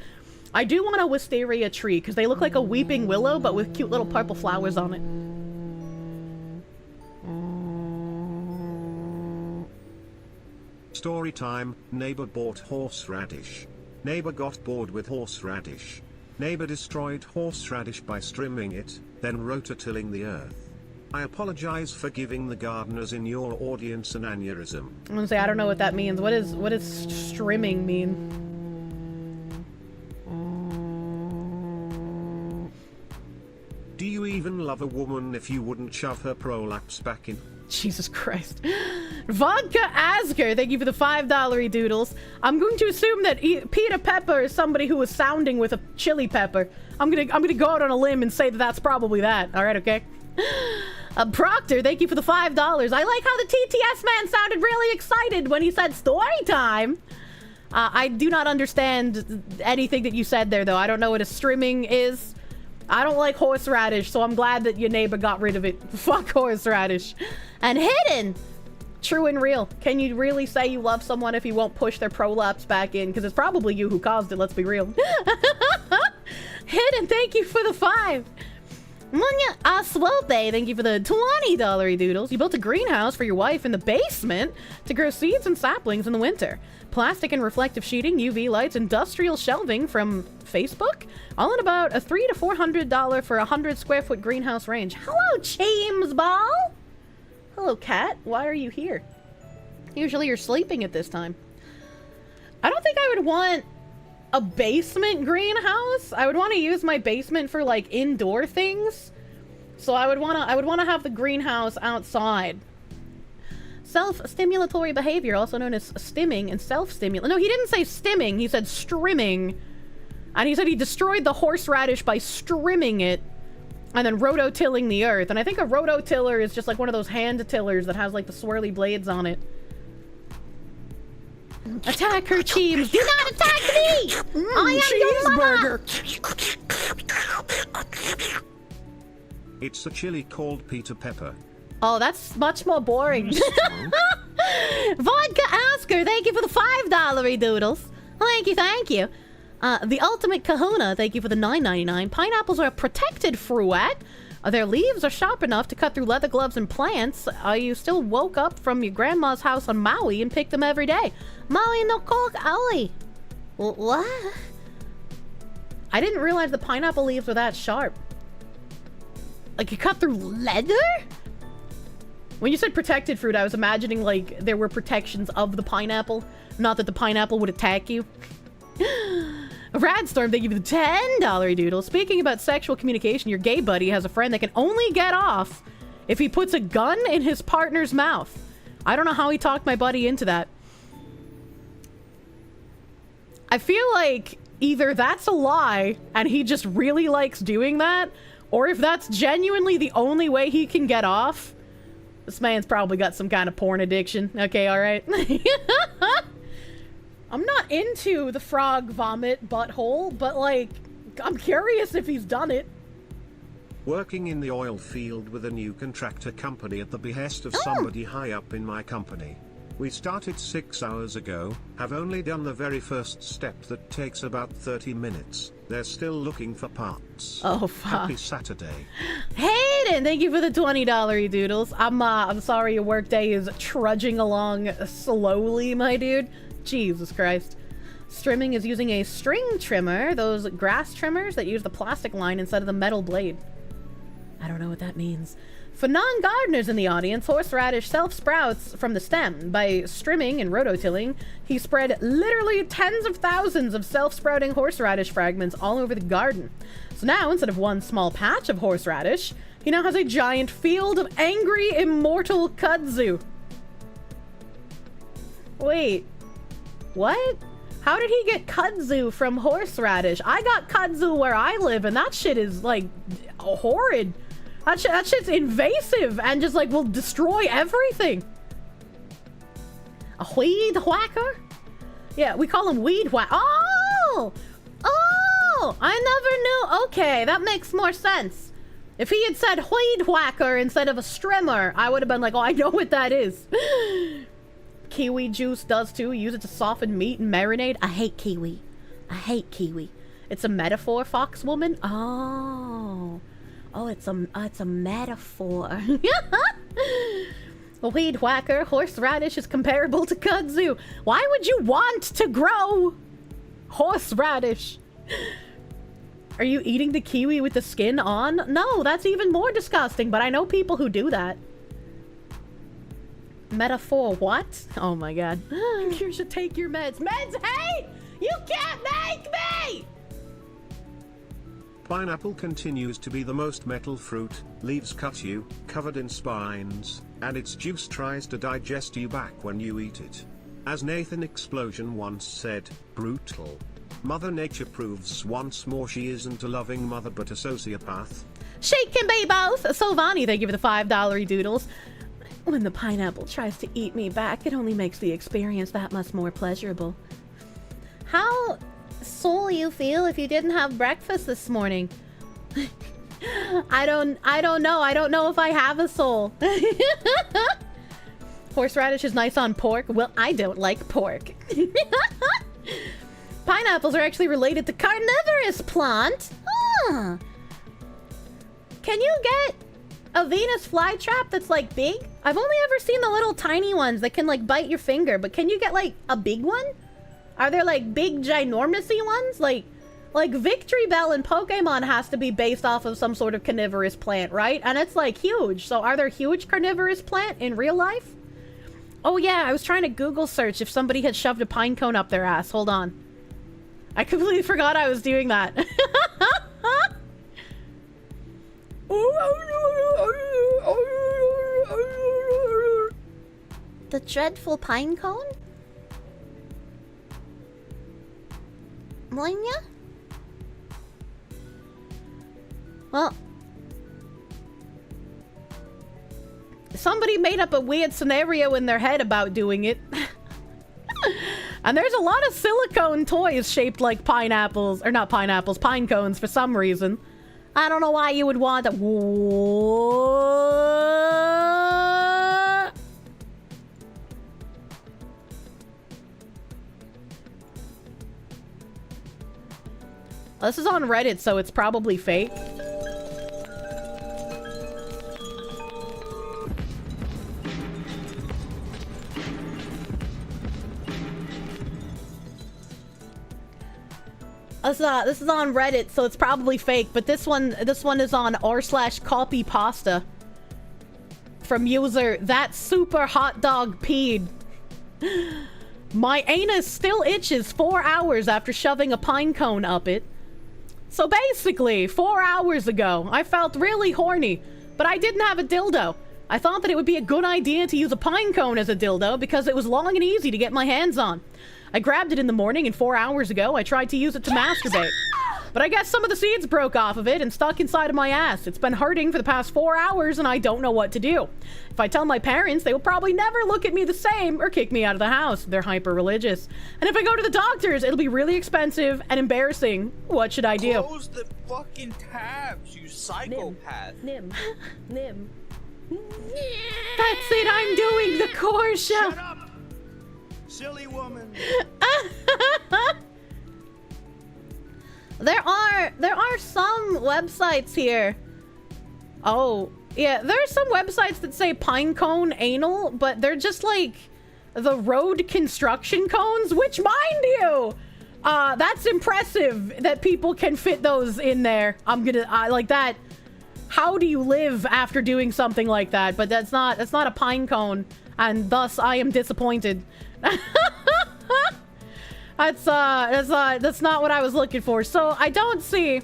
I do want a wisteria tree because they look like a weeping willow, but with cute little purple flowers on it. Story time. Neighbor bought horseradish. Neighbor got bored with horseradish. Neighbor destroyed horseradish by strimming it, then rototilling the earth. I apologize for giving the gardeners in your audience an aneurysm. I'm gonna say I don't know what that means. What does strimming mean? Do you even love a woman if you wouldn't shove her prolapse back in? Jesus Christ. Vodka Asger, thank you for the $5 doodles. I'm going to assume that Peter Pepper is somebody who was sounding with a chili pepper. I'm gonna go out on a limb and say that that's probably that. All right, okay? Proctor, thank you for the $5. I like how the TTS man sounded really excited when he said story time. I do not understand anything that you said there, though. I don't know what a strimming is. I don't like horseradish, so I'm glad that your neighbor got rid of it. Fuck horseradish. And hidden! True and real. Can you really say you love someone if you won't push their prolapse back in? Because it's probably you who caused it, let's be real. Hidden, thank you for the 5. Munya Aswope, thank you for the $20 doodles. You built a greenhouse for your wife in the basement to grow seeds and saplings in the winter. Plastic and reflective sheeting, UV lights, industrial shelving from Facebook. All in about a $300 to $400 for a 100 square foot greenhouse range. Hello, James Ball. Hello, Cat. Why are you here? Usually you're sleeping at this time. I don't think I would want a basement greenhouse. I would want to use my basement for like indoor things. So I would want to have the greenhouse outside. Self-stimulatory behavior, also known as stimming and self-stimulant. No, he didn't say stimming. He said strimming. And he said he destroyed the horseradish by strimming it and then rototilling the earth. And I think a rototiller is just like one of those hand tillers that has like the swirly blades on it. Attack her teams. Do not attack me! I am your mother! It's a chili called Peter Pepper. Oh, that's much more boring. Vodka Asker, thank you for the $5 doodles. Thank you. The Ultimate Kahuna, thank you for the $9.99. Pineapples are a protected fruit. Their leaves are sharp enough to cut through leather gloves and plants. You still woke up from your grandma's house on Maui and picked them every day. Maui no kok aoi. What? I didn't realize the pineapple leaves were that sharp. Like you cut through leather? When you said protected fruit, I was imagining like there were protections of the pineapple, not that the pineapple would attack you. Radstorm, thank you for the $10 doodle. Speaking about sexual communication, your gay buddy has a friend that can only get off if he puts a gun in his partner's mouth. I don't know how he talked my buddy into that. I feel like either that's a lie and he just really likes doing that, or if that's genuinely the only way he can get off, this man's probably got some kind of porn addiction. Okay, all right. I'm not into the frog vomit butthole, but like, I'm curious if he's done it. Working in the oil field with a new contractor company at the behest of somebody high up in my company. We started 6 hours ago, have only done the very first step that takes about 30 minutes. They're still looking for parts. Oh, fuck. Happy Saturday. Hayden, thank you for the $20 doodles. I'm sorry your workday is trudging along slowly, my dude. Jesus Christ. Strimming is using a string trimmer, those grass trimmers that use the plastic line instead of the metal blade. I don't know what that means. For non-gardeners in the audience, horseradish self-sprouts from the stem. By strimming and rototilling, he spread literally tens of thousands of self-sprouting horseradish fragments all over the garden. So now, instead of one small patch of horseradish, he now has a giant field of angry, immortal kudzu. Wait, what? How did he get kudzu from horseradish? I got kudzu where I live, and that shit is, like, horrid. That shit's invasive and just, like, will destroy everything. A weed whacker? Yeah, we call him weed whack. Oh! Oh! I never knew. Okay, that makes more sense. If he had said weed whacker instead of a strimmer, I would have been like, oh, I know what that is. Kiwi juice does too. Use it to soften meat and marinade. I hate kiwi. I hate kiwi. It's a metaphor, Foxwoman? Oh. Oh, it's a metaphor. A weed whacker, horseradish is comparable to kudzu. Why would you want to grow horseradish? Are you eating the kiwi with the skin on? No, that's even more disgusting, but I know people who do that. Metaphor what? Oh my god. You should take your meds. Meds, hey! You can't make me! Pineapple continues to be the most metal fruit, leaves cut you, covered in spines, and its juice tries to digest you back when you eat it. As Nathan Explosion once said, brutal. Mother Nature proves once more she isn't a loving mother but a sociopath. She can be both! Sylvani, thank you for the $5 doodles. When the pineapple tries to eat me back, it only makes the experience that much more pleasurable. How soul you feel if you didn't have breakfast this morning? I don't know. I don't know if I have a soul. Horseradish is nice on pork. Well, I don't like pork. Pineapples are actually related to carnivorous plant. Huh. Can you get a Venus flytrap that's like big? I've only ever seen the little tiny ones that can like bite your finger, but can you get like a big one? Are there like big ginormousy ones? Like Victory Bell in Pokemon has to be based off of some sort of carnivorous plant, right? And it's like huge. So are there huge carnivorous plant in real life? Oh yeah, I was trying to Google search if somebody had shoved a pine cone up their ass. Hold on. I completely forgot I was doing that. The dreadful pine cone? Moinya? Well, somebody made up a weird scenario in their head about doing it. And there's a lot of silicone toys shaped like pineapples, or not pineapples, pine cones for some reason. I don't know why you would want to. This is on Reddit, so it's probably fake. This is on Reddit, so it's probably fake. But this one is on r/copypasta from user that super hot dog peed. My anus still itches 4 hours after shoving a pine cone up it. So basically, 4 hours ago, I felt really horny, but I didn't have a dildo. I thought that it would be a good idea to use a pine cone as a dildo because it was long and easy to get my hands on. I grabbed it in the morning, and 4 hours ago, I tried to use it to masturbate. But I guess some of the seeds broke off of it and stuck inside of my ass. It's been hurting for the past 4 hours and I don't know what to do. If I tell my parents, they will probably never look at me the same or kick me out of the house. They're hyper-religious. And if I go to the doctors, it'll be really expensive and embarrassing. What should I do? Close the fucking tabs, you psychopath. Nim. That's it, I'm doing the Kirsche. Shut up! Silly woman. There are some websites here. Oh, yeah, there are some websites that say pinecone anal, but they're just like the road construction cones, which, mind you, that's impressive that people can fit those in there. I like that. How do you live after doing something like that? But that's not a pine cone, and thus I am disappointed. That's not what I was looking for. So I don't see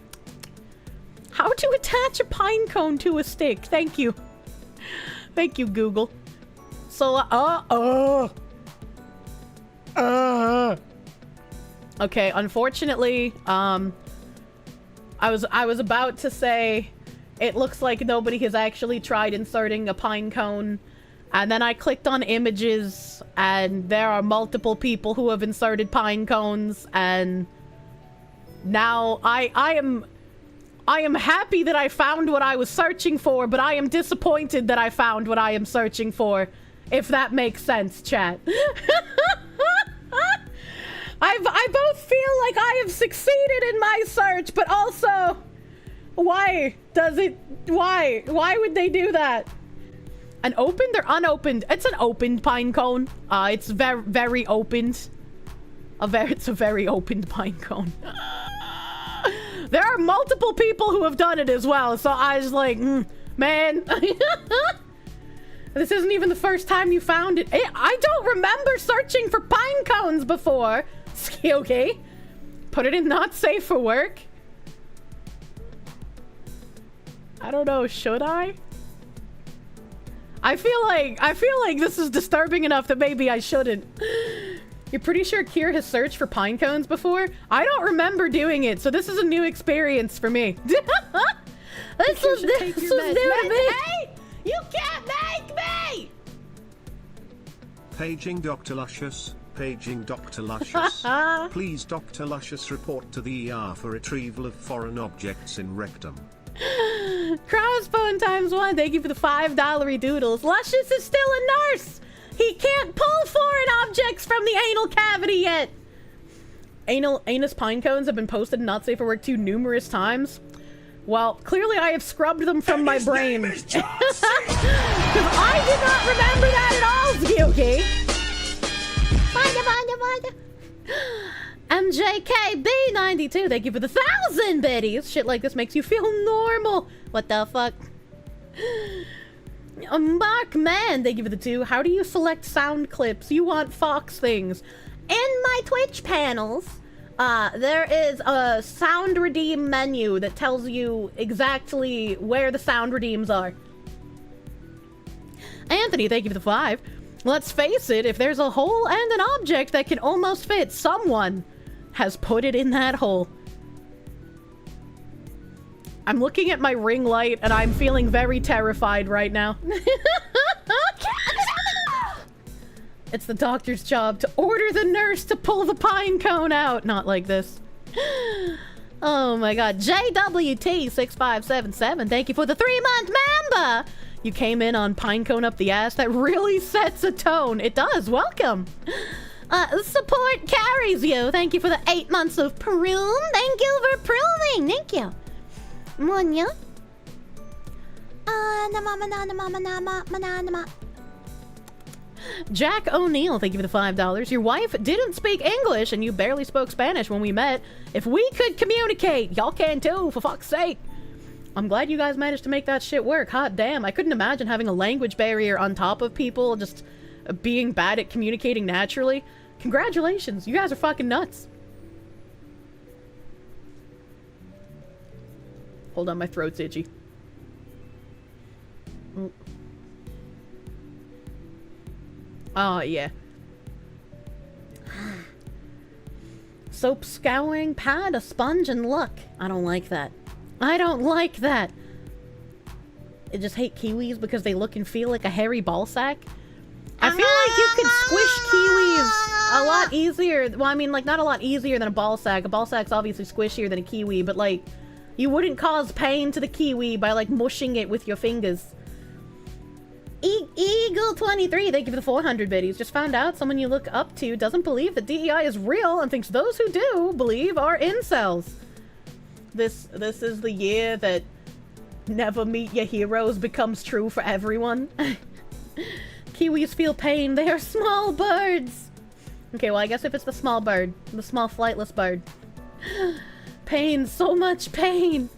how to attach a pine cone to a stick. Thank you. Thank you, Google. So, okay, unfortunately, I was about to say it looks like nobody has actually tried inserting a pine cone. And then I clicked on images, and there are multiple people who have inserted pine cones, and now I am happy that I found what I was searching for, but I am disappointed that I found what I am searching for, if that makes sense, chat. I both feel like I have succeeded in my search, but also, why would they do that? An opened or unopened? It's an opened pine cone. It's very opened. It's a very opened pine cone. There are multiple people who have done it as well, so I was like, man. This isn't even the first time you found it. I don't remember searching for pine cones before. Okay. Put it in not safe for work. I don't know, should I? I feel like this is disturbing enough that maybe I shouldn't. You're pretty sure Kier has searched for pine cones before? I don't remember doing it, so this is a new experience for me. This was new to me. Hey! You can't make me! Paging Dr. Luscious. Paging Dr. Luscious. Please, Dr. Luscious, report to the ER for retrieval of foreign objects in rectum. Crossbone ×1, thank you for the $5 doodles. Luscious is still a nurse! He can't pull foreign objects from the anal cavity yet! Anus pine cones have been posted in Not Safe for Work 2 numerous times. Well, clearly I have scrubbed them from my brain. Because I did not remember that at all, Ski. MJKB92, thank you for the 1,000 biddies. Shit like this makes you feel normal. What the fuck? Mark Man, thank you for the 2. How do you select sound clips? You want Fox things. In my Twitch panels, there is a sound redeem menu that tells you exactly where the sound redeems are. Anthony, thank you for the 5. Let's face it, if there's a hole and an object that can almost fit, someone has put it in that hole. I'm looking at my ring light and I'm feeling very terrified right now. It's the doctor's job to order the nurse to pull the pine cone out. Not like this. Oh my god. JWT6577, thank you for the 3-month member. You came in on pine cone up the ass. That really sets a tone. It does. Welcome. Support carries you. Thank you for the 8 months of prune. Thank you for pruning. Thank you. Munya. Jack O'Neill, thank you for the $5. Your wife didn't speak English and you barely spoke Spanish when we met. If we could communicate, y'all can too, for fuck's sake. I'm glad you guys managed to make that shit work. Hot damn, I couldn't imagine having a language barrier on top of people just being bad at communicating naturally. Congratulations, you guys are fucking nuts. Hold on, my throat's itchy. Oh, yeah. Soap scouring pad, a sponge, and look. I don't like that. I don't like that. I just hate kiwis because they look and feel like a hairy ball sack. I feel like you could squish kiwis a lot easier. Well, I mean, like, not a lot easier than a ball sack. A ball sack's obviously squishier than a kiwi, but, like, you wouldn't cause pain to the kiwi by, like, mushing it with your fingers. Eagle23, thank you for the 400 biddies. Just found out someone you look up to doesn't believe that DEI is real and thinks those who do believe are incels. This is the year that never meet your heroes becomes true for everyone. Kiwis feel pain. They are small birds. Okay, well, I guess if it's the small bird, the small flightless bird. Pain, so much pain.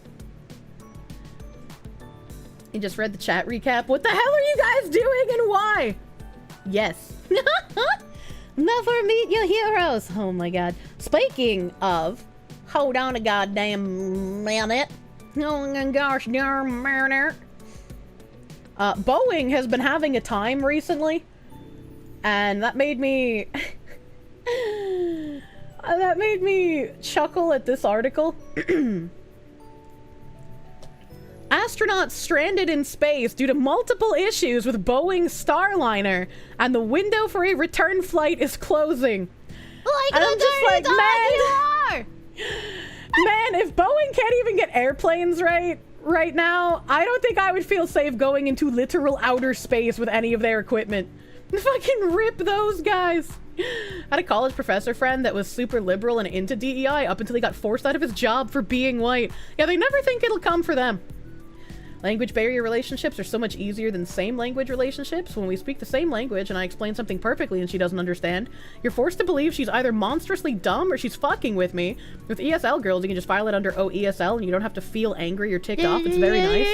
You just read the chat recap. What the hell are you guys doing and why? Yes. Never meet your heroes. Oh my god. Speaking of, hold on a goddamn minute. Oh gosh darn minute. Boeing has been having a time recently, and that made me that made me chuckle at this article. Astronauts stranded in space due to multiple issues with Boeing's Starliner, and the window for a return flight is closing. Like and I'm just like, man, you are. Man, if Boeing can't even get airplanes right now, I don't think I would feel safe going into literal outer space with any of their equipment. Fucking rip those guys. I had a college professor friend that was super liberal and into DEI up until he got forced out of his job for being white. Yeah, they never think it'll come for them. Language barrier relationships are so much easier than same language relationships. When we speak the same language and I explain something perfectly and she doesn't understand, you're forced to believe she's either monstrously dumb or she's fucking with me. With ESL girls, you can just file it under OESL and you don't have to feel angry or ticked off. It's very nice.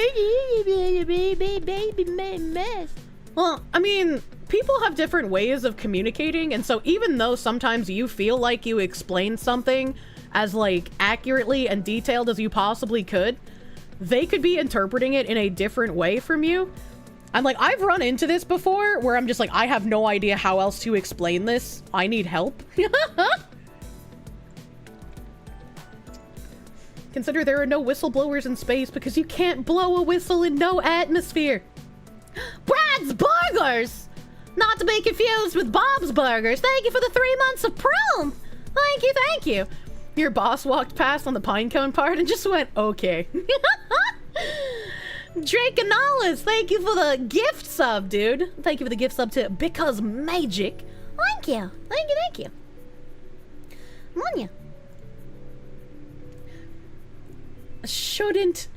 Well, I mean, people have different ways of communicating, and so even though sometimes you feel like you explained something as, like, accurately and detailed as you possibly could, they could be interpreting it in a different way from you. And, like, I've run into this before where I'm just like, I have no idea how else to explain this. I need help. Consider there are no whistleblowers in space because you can't blow a whistle in no atmosphere. Brad's Burgers! Not to be confused with Bob's Burgers. Thank you for the 3 months of Prome. Thank you, thank you. Your boss walked past on the pinecone part and just went, okay. Drake Annalis, thank you for the gift sub, dude. Thank you for the gift sub to Because Magic. Thank you. Thank you, thank you. Monya. Shouldn't.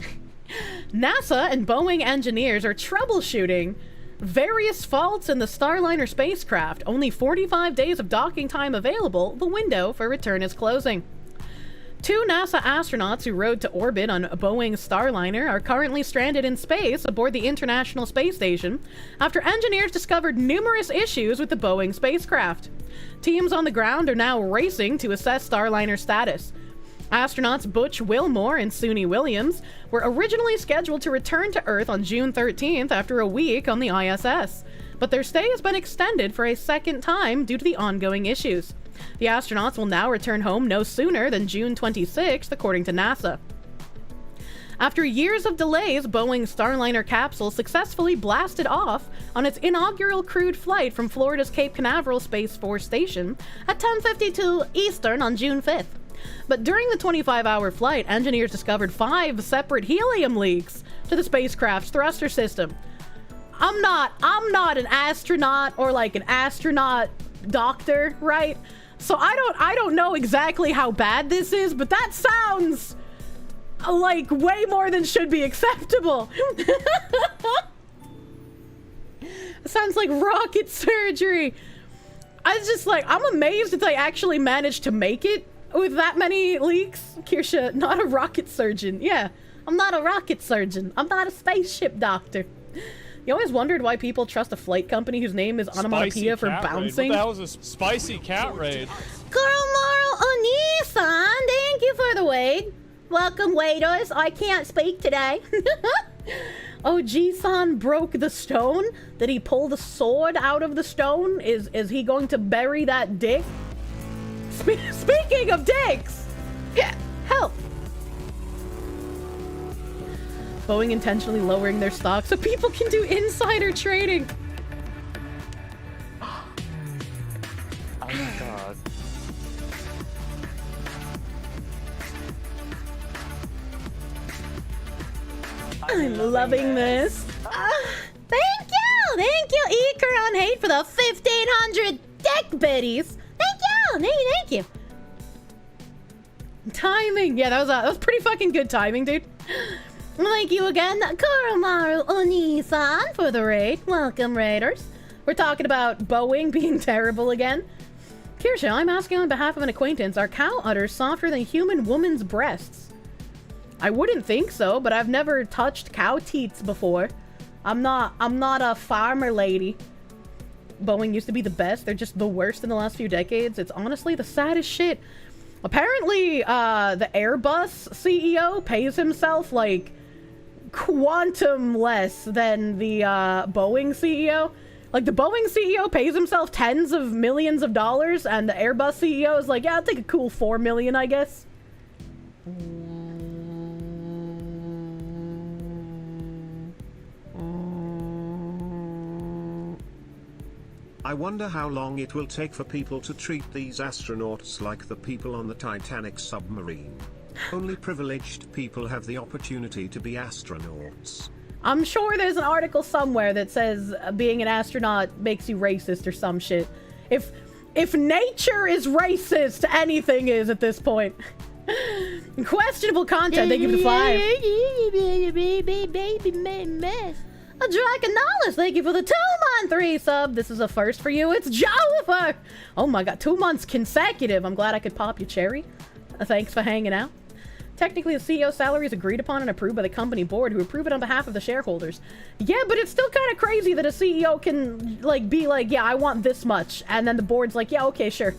NASA and Boeing engineers are troubleshooting various faults in the Starliner spacecraft. Only 45 days of docking time available. The window for return is closing. 2 NASA astronauts who rode to orbit on Boeing's Starliner are currently stranded in space aboard the International Space Station after engineers discovered numerous issues with the Boeing spacecraft. Teams on the ground are now racing to assess Starliner status. Astronauts Butch Wilmore and Suni Williams were originally scheduled to return to Earth on June 13th after a week on the ISS, but their stay has been extended for a second time due to the ongoing issues. The astronauts will now return home no sooner than June 26th, according to NASA. After years of delays, Boeing's Starliner capsule successfully blasted off on its inaugural crewed flight from Florida's Cape Canaveral Space Force Station at 10:52 Eastern on June 5th. But during the 25-hour flight, engineers discovered 5 separate helium leaks to the spacecraft's thruster system. I'm not an astronaut or like an astronaut doctor, right? So I don't know exactly how bad this is, but that sounds like way more than should be acceptable. It sounds like rocket surgery. I was just like, I'm amazed that they actually managed to make it with that many leaks. Kirsche, not a rocket surgeon. Yeah, I'm not a rocket surgeon. I'm not a spaceship doctor. You always wondered why people trust a flight company whose name is onomatopoeia for bouncing. What the hell is a spicy cat raid? Kuromaro Oni-san, thank you for the wade. Welcome, waiters. I can't speak today. OG-san broke the stone? Did he pull the sword out of the stone? Is he going to bury that dick? Speaking of dicks! Yeah, help! Boeing intentionally lowering their stock so people can do insider trading. Oh my god. I'm loving this. Thank you, Eker on Hate for the 1,500 dick biddies. Thank you. Timing. Yeah, that was pretty fucking good timing, dude. Thank you again, Kuromaru Oni-san, for the raid. Welcome, raiders. We're talking about Boeing being terrible again. Kirsche, I'm asking on behalf of an acquaintance, are cow udders softer than human woman's breasts? I wouldn't think so, but I've never touched cow teats before. I'm not a farmer lady. Boeing used to be the best. They're just the worst in the last few decades. It's honestly the saddest shit. Apparently, the Airbus CEO pays himself, like, quantum less than the, Boeing CEO. Like, the Boeing CEO pays himself tens of millions of dollars, and the Airbus CEO is like, yeah, I'll take a cool 4 million, I guess. I wonder how long it will take for people to treat these astronauts like the people on the Titanic submarine. Only privileged people have the opportunity to be astronauts. I'm sure there's an article somewhere that says being an astronaut makes you racist or some shit. If nature is racist, anything is at this point. Questionable content, they give it a 5. A Draconalis, thank you for the 2-month resub. This is a first for you. It's Jova! Oh my god, 2 months consecutive. I'm glad I could pop you cherry. Thanks for hanging out. Technically, the CEO's salary is agreed upon and approved by the company board, who approve it on behalf of the shareholders. Yeah, but it's still kind of crazy that a CEO can, like, be like, yeah, I want this much. And then the board's like, yeah, okay, sure.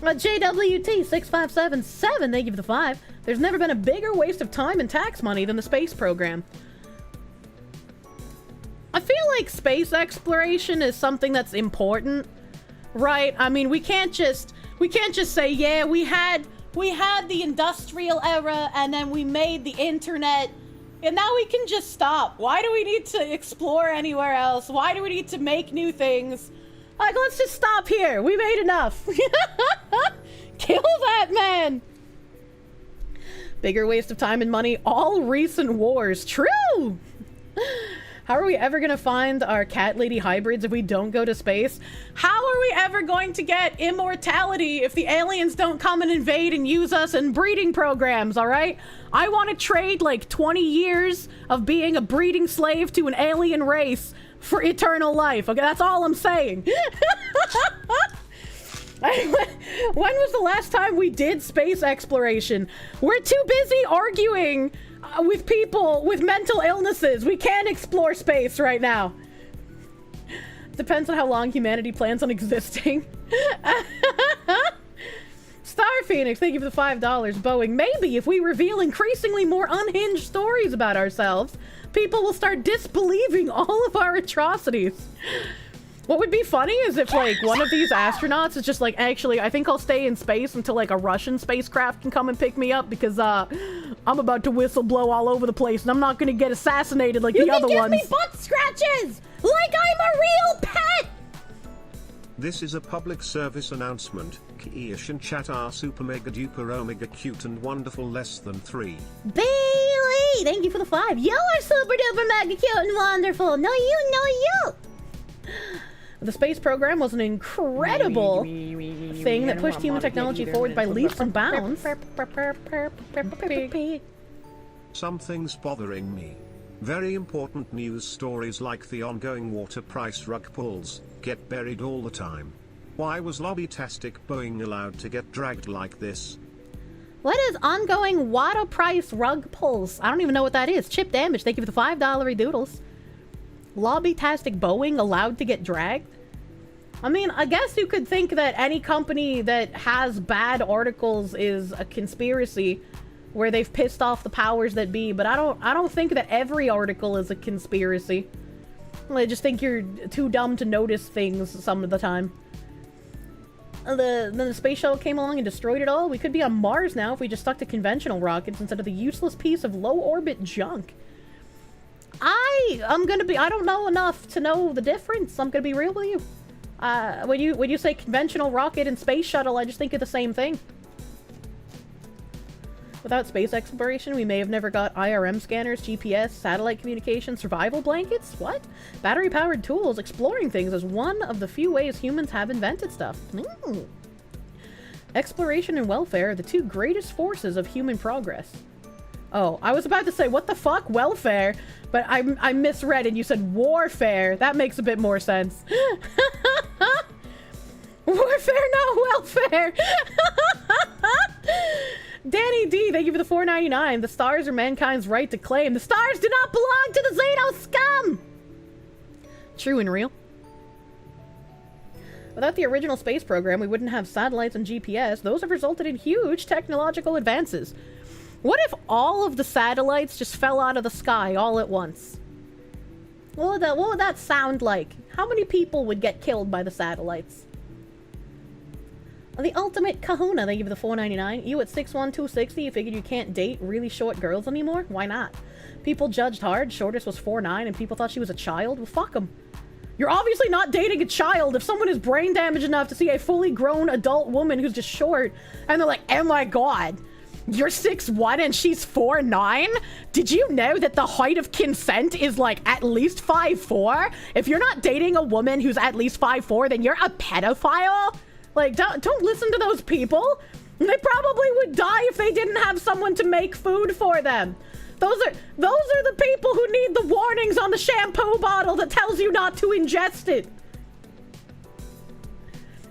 JWT6577, thank you for the 5. There's never been a bigger waste of time and tax money than the space program. I feel like space exploration is something that's important, right? I mean, we can't just say, yeah, we had the industrial era and then we made the internet and now we can just stop. Why do we need to explore anywhere else? Why do we need to make new things? Like, let's just stop here. We made enough. Kill that man. Bigger waste of time and money. All recent wars. True. How are we ever gonna find our cat lady hybrids if we don't go to space? How are we ever going to get immortality if the aliens don't come and invade and use us in breeding programs, alright? I want to trade like 20 years of being a breeding slave to an alien race for eternal life, okay? That's all I'm saying. When was the last time we did space exploration? We're too busy arguing with people with mental illnesses. We can't explore space right now. Depends on how long humanity plans on existing. Star Phoenix, thank you for the $5. Boeing, maybe if we reveal increasingly more unhinged stories about ourselves, people will start disbelieving all of our atrocities. What would be funny is if, like, one of these astronauts is just like, actually, I think I'll stay in space until, like, a Russian spacecraft can come and pick me up because, I'm about to whistle blow all over the place and I'm not gonna get assassinated like the other ones. You can give me butt scratches! Like I'm a real pet! This is a public service announcement. Kirsche and chat are super mega duper omega cute and wonderful less than 3. Bailey! Thank you for the 5. You're super duper mega cute and wonderful. No, you. The space program was an incredible thing that pushed human technology forward by leaps and bounds. Something's bothering me. Very important news stories like the ongoing water price rug pulls get buried all the time. Why was lobby-tastic Boeing allowed to get dragged like this? What is ongoing water price rug pulls? I don't even know what that is. Chip Damage, thank you for the $5 doodles. Lobby-tastic Boeing allowed to get dragged? I mean, I guess you could think that any company that has bad articles is a conspiracy where they've pissed off the powers that be, but I don't think that every article is a conspiracy. I just think you're too dumb to notice things some of the time. Then the space shuttle came along and destroyed it all. We could be on Mars now if we just stuck to conventional rockets instead of the useless piece of low-orbit junk. I don't know enough to know the difference. I'm gonna be real with you. When you say conventional rocket and space shuttle, I just think of the same thing. Without space exploration, we may have never got IRM scanners, GPS, satellite communication, survival blankets? What? Battery-powered tools. Exploring things is one of the few ways humans have invented stuff. Exploration and welfare are the two greatest forces of human progress. Oh, I was about to say, what the fuck? Welfare? But I misread and you said warfare. That makes a bit more sense. Warfare, not welfare! Danny D, thank you for the $4.99. The stars are mankind's right to claim. The stars do not belong to the Xeno scum! True and real. Without the original space program, we wouldn't have satellites and GPS. Those have resulted in huge technological advances. What if all of the satellites just fell out of the sky all at once? What would that sound like? How many people would get killed by the satellites? The ultimate kahuna, thank you for the $4.99. You at 6'1", 260, you figured you can't date really short girls anymore? Why not? People judged hard, shortest was 4'9", and people thought she was a child? Well, fuck them. You're obviously not dating a child if someone is brain damaged enough to see a fully grown adult woman who's just short, and they're like, oh my god, you're 6'1" and she's 4'9"? Did you know that the height of consent is like at least 5'4"? If you're not dating a woman who's at least 5'4", then you're a pedophile? Like, don't listen to those people. They probably would die if they didn't have someone to make food for them. Those are the people who need the warnings on the shampoo bottle that tells you not to ingest it.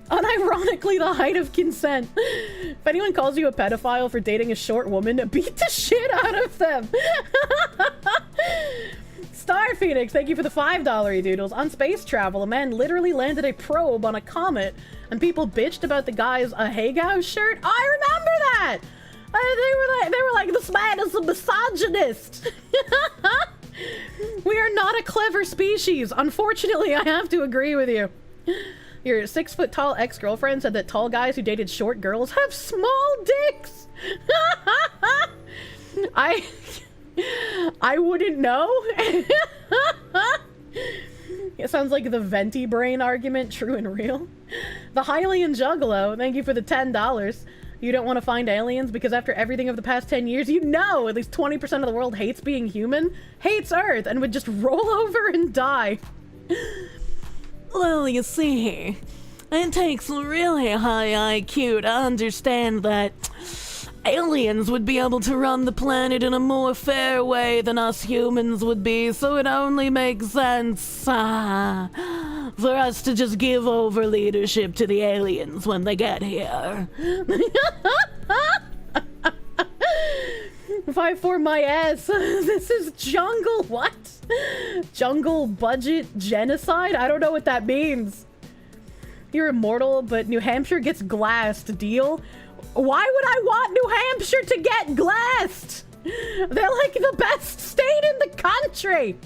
Unironically, the height of consent. If anyone calls you a pedophile for dating a short woman, beat the shit out of them. Star Phoenix, thank you for the $5 doodles. On space travel, a man literally landed a probe on a comet, and people bitched about the guy's Ahegao shirt. I remember that! They were like, this man is a misogynist. We are not a clever species. Unfortunately, I have to agree with you. Your 6-foot-tall ex-girlfriend said that tall guys who dated short girls have small dicks. I wouldn't know. It sounds like the venti brain argument, true and real. The Hylian Juggalo, thank you for the $10. You don't want to find aliens because after everything of the past 10 years, you know at least 20% of the world hates being human, hates Earth, and would just roll over and die. Well, you see, it takes a really high IQ to understand that aliens would be able to run the planet in a more fair way than us humans would be, so it only makes sense for us to just give over leadership to the aliens when they get here. 5'4" my ass. This is jungle what? Jungle budget genocide? I don't know what that means. You're immortal, but New Hampshire gets glassed. Deal? Why would I want New Hampshire to get glassed? They're like the best state in the country.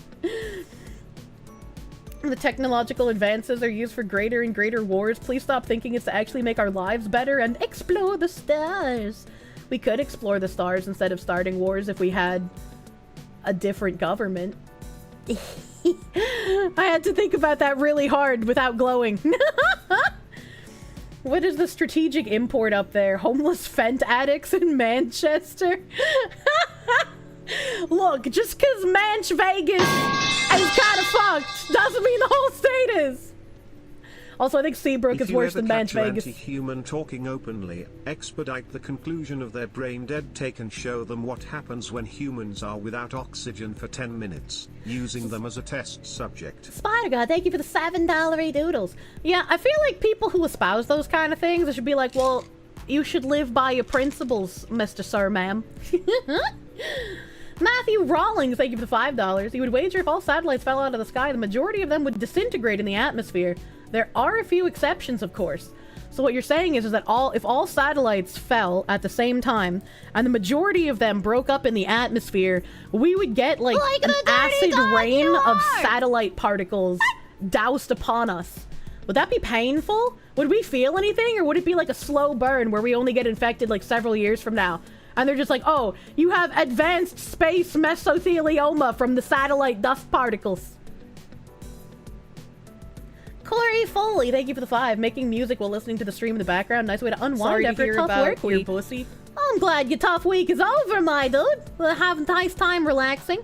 The technological advances are used for greater and greater wars. Please stop thinking it's to actually make our lives better and explore the stars. We could explore the stars instead of starting wars if we had a different government. I had to think about that really hard without glowing. What is the strategic import up there? Homeless Fent addicts in Manchester? Look, just because Manch Vegas is kind of fucked doesn't mean the whole state is. Also, I think Seabrook is worse than Manch Vegas. If you ever catch an anti-human talking openly, expedite the conclusion of their brain-dead take and show them what happens when humans are without oxygen for 10 minutes, using them as a test subject. Spider-God, thank you for the $7 doodles. Yeah, I feel like people who espouse those kind of things, they should be like, well, you should live by your principles, Mr. Sir, ma'am. Matthew Rawlings, thank you for the $5. He would wager if all satellites fell out of the sky, the majority of them would disintegrate in the atmosphere. There are a few exceptions, of course. So what you're saying is that if all satellites fell at the same time, and the majority of them broke up in the atmosphere, we would get like an acid rain of satellite particles doused upon us. would that be painful? Would we feel anything, or would it be like a slow burn where we only get infected like several years from now? And they're just like, oh, you have advanced space mesothelioma from the satellite dust particles. Corey Foley, thank you for the 5. Making music while listening to the stream in the background. Nice way to unwind after a tough work week. Pussy. I'm glad your tough week is over, my dude. We'll have a nice time relaxing.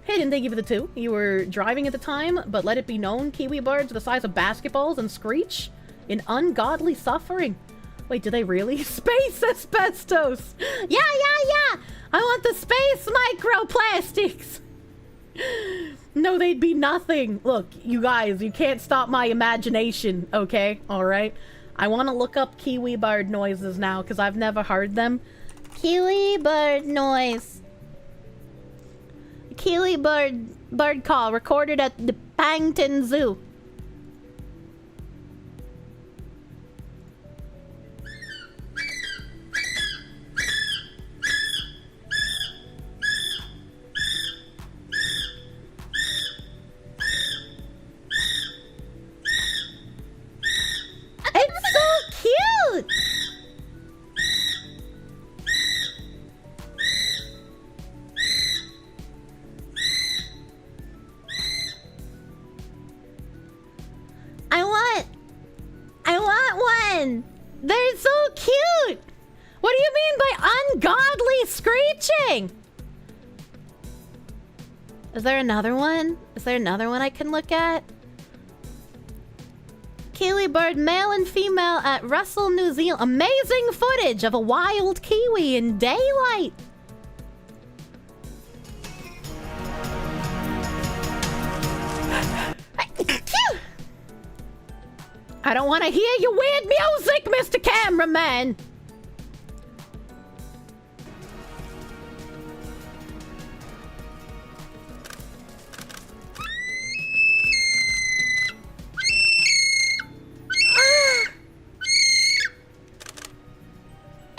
Hidden, thank you for the 2. You were driving at the time, but let it be known, kiwi birds are the size of basketballs and screech in ungodly suffering. Wait, do they really? Space asbestos! Yeah! I want the space microplastics! No, they'd be nothing. Look, you guys, you can't stop my imagination, okay? Alright? I want to look up kiwi bird noises now, because I've never heard them. Kiwi bird noise. Kiwi bird call recorded at the Pangton Zoo. It's so cute! I want one! They're so cute! What do you mean by ungodly screeching? Is there another one? Is there another one I can look at? Kiwi bird male and female at Russell, New Zealand. Amazing footage of a wild kiwi in daylight. I don't want to hear your weird music, Mr. Cameraman.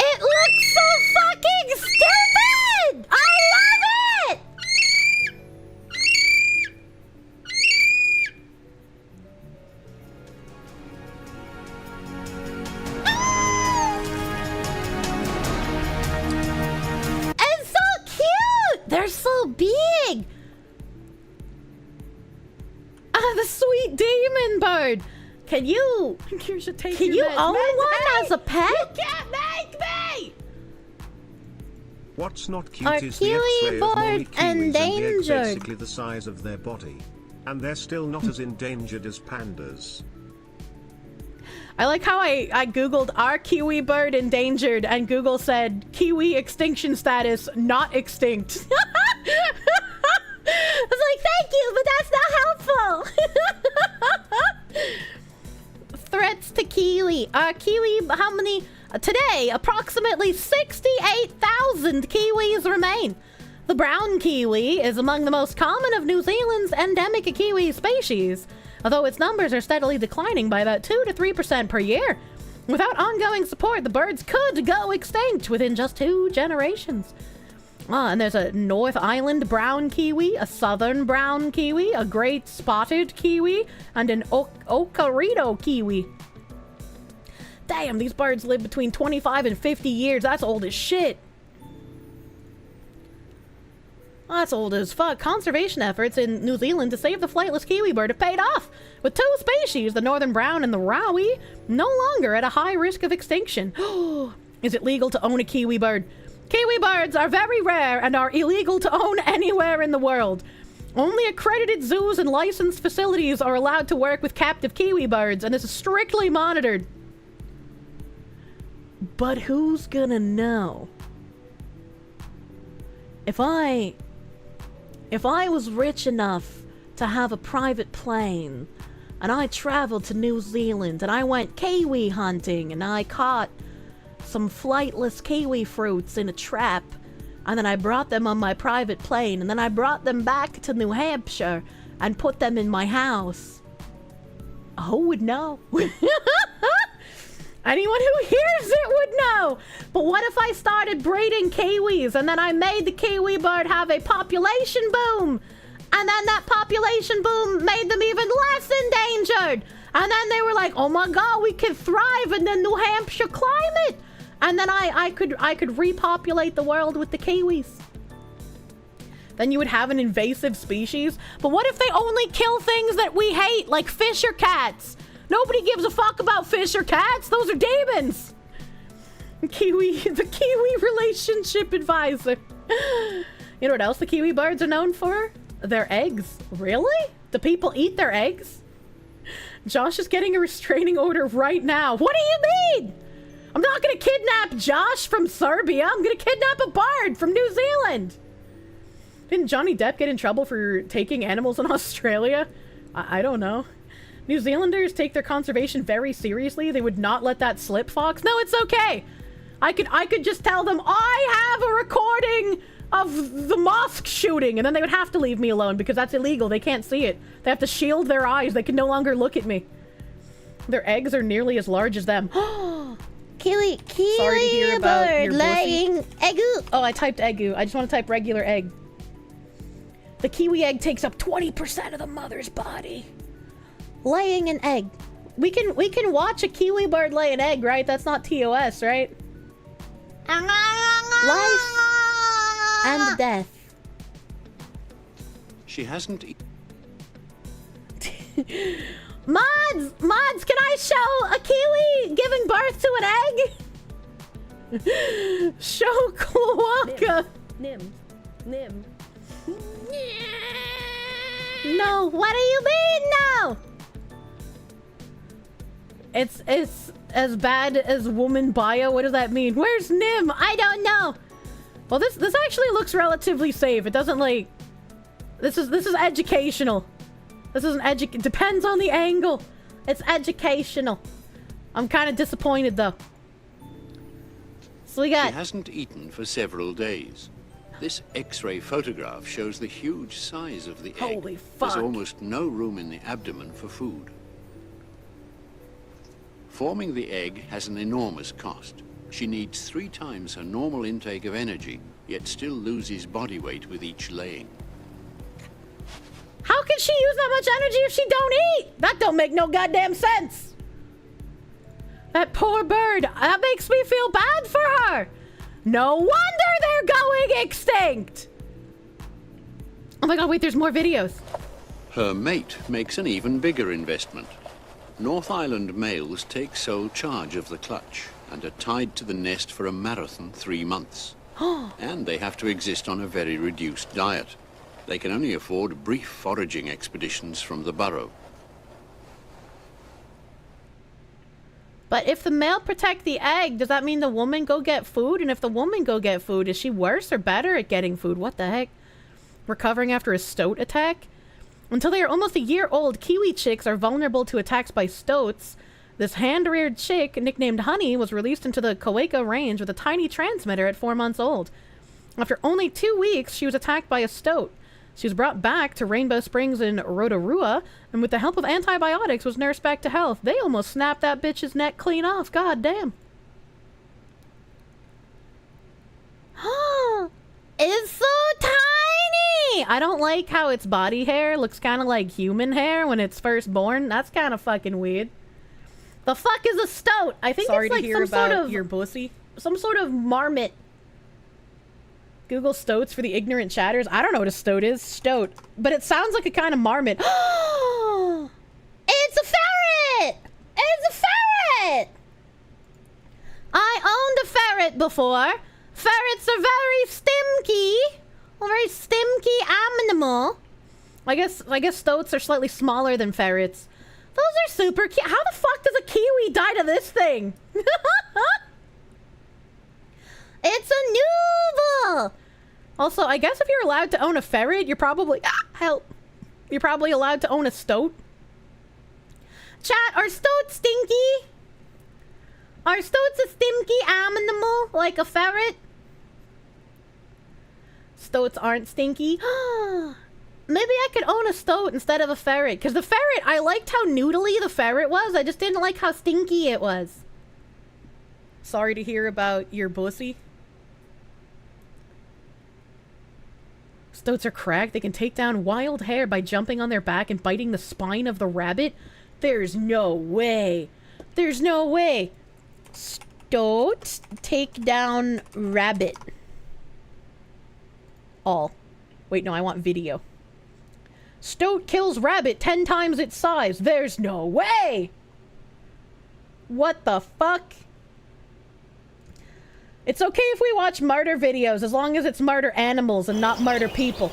It looks so fucking stupid! I love it! It's so cute! They're so big! Ah, the sweet demon bird! Can you... Kirsche, take Can you own one as a pet? You can't make me! What's not cute Are is the kiwi X-ray of molly bird kiwis and the egg endangered? basically the size of their body. And they're still not as endangered as pandas. I like how I googled, are kiwi bird endangered? And Google said, kiwi extinction status, not extinct. I was like, thank you, but that's not helpful. Threats to kiwi. Kiwi, how many? Today, approximately 68,000 kiwis remain. The brown kiwi is among the most common of New Zealand's endemic kiwi species, although its numbers are steadily declining by about 2 to 3% per year. Without ongoing support, the birds could go extinct within just 2 generations. And there's a North Island brown kiwi, a southern brown kiwi, a great spotted kiwi, and an ocarito kiwi. Damn, these birds live between 25 and 50 years. That's old as shit. That's old as fuck. Conservation efforts in New Zealand to save the flightless kiwi bird have paid off, with 2 species, the northern brown and the rowie, no longer at a high risk of extinction. Is it legal to own a kiwi bird? Kiwi birds are very rare and are illegal to own anywhere in the world. Only accredited zoos and licensed facilities are allowed to work with captive kiwi birds, and this is strictly monitored. But who's gonna know? If I was rich enough to have a private plane, and I traveled to New Zealand, and I went kiwi hunting, and I caught some flightless kiwi fruits in a trap, and then I brought them on my private plane, and then I brought them back to New Hampshire and put them in my house, who would know? Anyone who hears it would know. But what if I started breeding kiwis and then I made the kiwi bird have a population boom? And then that population boom made them even less endangered. And then they were like, oh my god, we can thrive in the New Hampshire climate. And then I could repopulate the world with the Kiwis. Then you would have an invasive species. But what if they only kill things that we hate, like fish or cats? Nobody gives a fuck about fish or cats. Those are demons. The Kiwi relationship advisor. You know what else the Kiwi birds are known for? Their eggs. Really? Do people eat their eggs? Josh is getting a restraining order right now. What do you mean? I'm not gonna kidnap Josh from Serbia. I'm gonna kidnap a bird from New Zealand. Didn't Johnny Depp get in trouble for taking animals in Australia? I don't know. New Zealanders take their conservation very seriously. They would not let that slip, Fox. No, it's okay. I could just tell them I have a recording of the mosque shooting, and then they would have to leave me alone because that's illegal. They can't see it. They have to shield their eyes. They can no longer look at me. Their eggs are nearly as large as them. Kiwi Sorry to hear about bird your laying eggu. Oh, I typed eggu. I just want to type regular egg. The Kiwi egg takes up 20% of the mother's body. Laying an egg. We can watch a Kiwi bird lay an egg, right? That's not TOS, right? Life and death. She hasn't Mods, can I show a Kiwi giving birth to an egg? Show cloaca. Nim. No, what do you mean no? It's as bad as woman bio. What does that mean? Where's Nim? I don't know. Well, this actually looks relatively safe. It doesn't like. This is educational. This is depends on the angle. It's educational. I'm kind of disappointed though. So we got. She hasn't eaten for several days. This X-ray photograph shows the huge size of the egg. Holy fuck. There's almost no room in the abdomen for food. Forming the egg has an enormous cost. She needs 3 times her normal intake of energy, yet still loses body weight with each laying. How can she use that much energy if she don't eat? That don't make no goddamn sense. That poor bird. That makes me feel bad for her. No wonder they're going extinct. Oh my god, wait, there's more videos. Her mate makes an even bigger investment. North Island males take sole charge of the clutch and are tied to the nest for a marathon 3 months. And they have to exist on a very reduced diet. They can only afford brief foraging expeditions from the burrow. But if the male protect the egg, does that mean the woman go get food? And if the woman go get food, is she worse or better at getting food? What the heck? Recovering after a stoat attack? Until they are almost a year old, Kiwi chicks are vulnerable to attacks by stoats. This hand-reared chick, nicknamed Honey, was released into the Kaweka Range with a tiny transmitter at 4 months old. After only 2 weeks, she was attacked by a stoat. She was brought back to Rainbow Springs in Rotorua, and with the help of antibiotics was nursed back to health. They almost snapped that bitch's neck clean off. God damn. It's so tiny! I don't like how its body hair looks kind of like human hair when it's first born. That's kind of fucking weird. The fuck is a stoat? I think Sorry it's like to hear some sort about of your pussy. Some sort of marmot. Google stoats for the ignorant chatters. I don't know what a stoat is. Stoat. But it sounds like a kind of marmot. It's a ferret! It's a ferret! I owned a ferret before. Ferrets are very stinky. A very stinky animal. I guess stoats are slightly smaller than ferrets. Those are super cute. How the fuck does a kiwi die to this thing? It's a noodle! Also, I guess if you're allowed to own a ferret, you're probably... help. You're probably allowed to own a stoat. Chat, are stoats stinky? Are stoats a stinky animal like a ferret? Stoats aren't stinky. Maybe I could own a stoat instead of a ferret. Because the ferret, I liked how noodly the ferret was. I just didn't like how stinky it was. Sorry to hear about your pussy. Stoats are cracked. They can take down wild hare by jumping on their back and biting the spine of the rabbit. There's no way. There's no way. Stoat, take down rabbit. All. Wait, no, I want video. Stoat kills rabbit 10 times its size. There's no way! What the fuck? It's okay if we watch murder videos as long as it's murder animals and not murder people.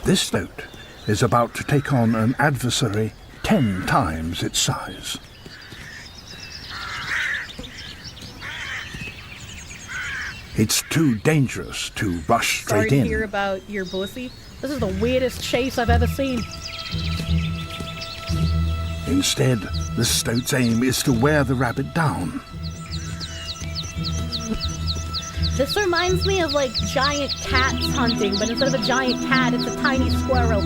This stoat is about to take on an adversary 10 times its size. It's too dangerous to rush straight Sorry to in. hear about your pussy. This is the weirdest chase I've ever seen. Instead, the stoat's aim is to wear the rabbit down. This reminds me of like giant cats hunting, but instead of a giant cat, it's a tiny squirrel.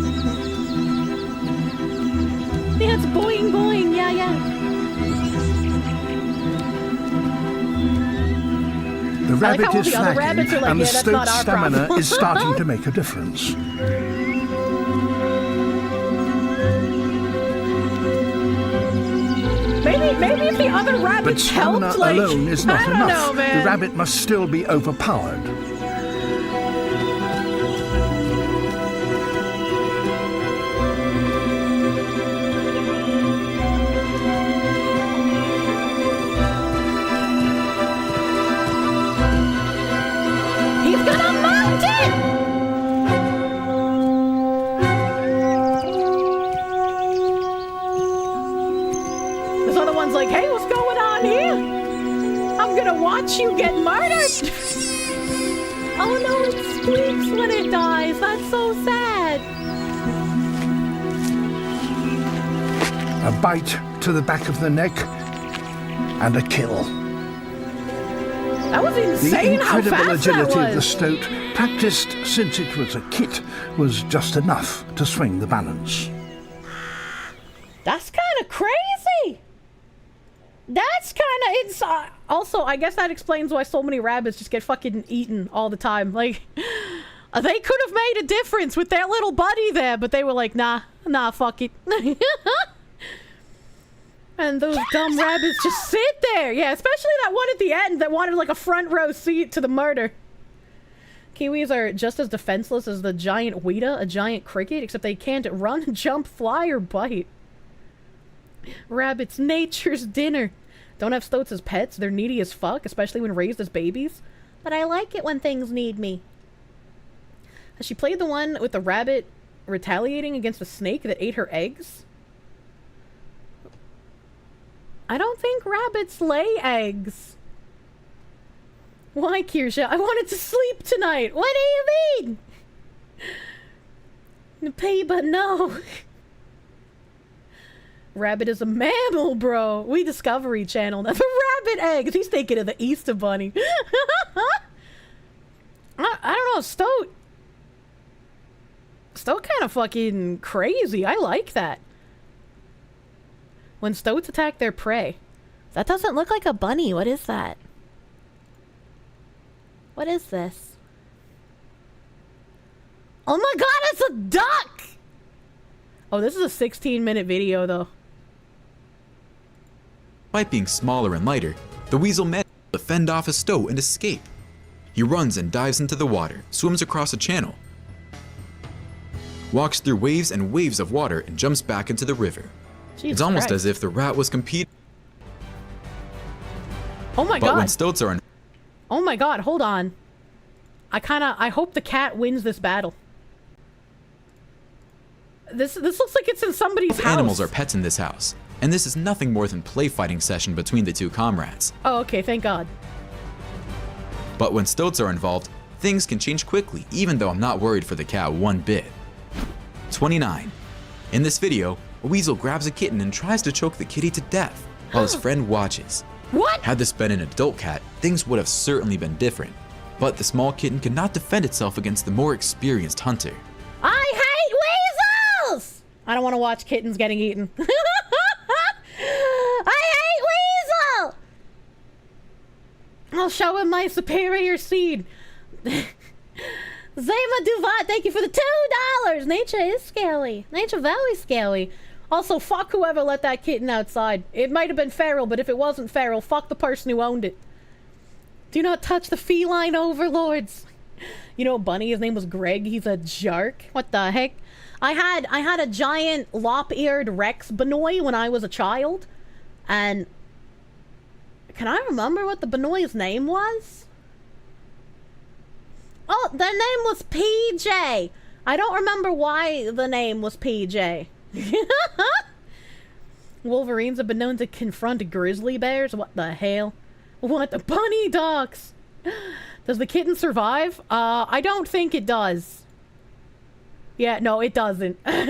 Yeah, it's boing boing, yeah, yeah. The rabbit all is the other flagging, rabbits are like, and the yeah, that's not stoat's our stamina problem. is starting to make a difference. Maybe if the other But rabbits stamina helped, like, alone is not I don't enough. know, man. The rabbit must still be overpowered. He's gonna mount it! This other one's like, hey, what's going on here? I'm gonna watch you get murdered! Oh no, it squeaks when it dies. That's so sad. A bite to the back of the neck, and a kill. That was The insane how incredible fast that agility of the was. stoat, practiced since it was a kit, was just enough to swing the balance. That's kind of crazy. That's kind of insane. Also, I guess that explains why so many rabbits just get fucking eaten all the time. Like, they could have made a difference with their little buddy there, but they were like, nah, fuck it. And those dumb rabbits just sit there. Yeah, especially that one at the end that wanted like a front row seat to the murder. Kiwis are just as defenseless as the giant weta, a giant cricket, except they can't run, jump, fly, or bite. Rabbits, nature's dinner. Don't have stoats as pets. They're needy as fuck, especially when raised as babies. But I like it when things need me. Has she played the one with the rabbit retaliating against a snake that ate her eggs? I don't think rabbits lay eggs. Why, Kirsche? I wanted to sleep tonight. What do you mean? Pay, but no. Rabbit is a mammal, bro. We Discovery Channel. That's a rabbit eggs. He's thinking of the Easter Bunny. I don't know. Stoat kind of fucking crazy. I like that. When stoats attack their prey. That doesn't look like a bunny. What is that? What is this? Oh my god, it's a duck! Oh, this is a 16-minute video, though. Despite being smaller and lighter, the weasel manages to fend off a stoat and escape. He runs and dives into the water, swims across a channel, walks through waves and waves of water, and jumps back into the river. Jesus It's almost Christ. as if the rat was competing. Oh my But when god. stoats are Oh my god, hold on. I hope the cat wins this battle. This looks like it's in somebody's both house. animals are pets in this house, and this is nothing more than play fighting session between the two comrades. Oh, okay, thank god. But when stoats are involved, things can change quickly, even though I'm not worried for the cat one bit. 29. In this video, a weasel grabs a kitten and tries to choke the kitty to death, while his friend watches. What? Had this been an adult cat, things would have certainly been different. But the small kitten could not defend itself against the more experienced hunter. I hate weasels! I don't want to watch kittens getting eaten. I hate weasel! I'll show him my superior seed. Zema Duvat, thank you for the $2. Nature is scary. Nature very scary. Also, fuck whoever let that kitten outside. It might have been feral, but if it wasn't feral, fuck the person who owned it. Do not touch the feline overlords. You know, Bunny, his name was Greg. He's a jerk. What the heck? I had a giant lop-eared Rex Benoy when I was a child. And can I remember what the Benoy's name was? Oh, their name was PJ. I don't remember why the name was PJ. Wolverines have been known to confront grizzly bears. What the hell? What the bunny dogs? Does the kitten survive? I don't think it does. Yeah, no, it doesn't. I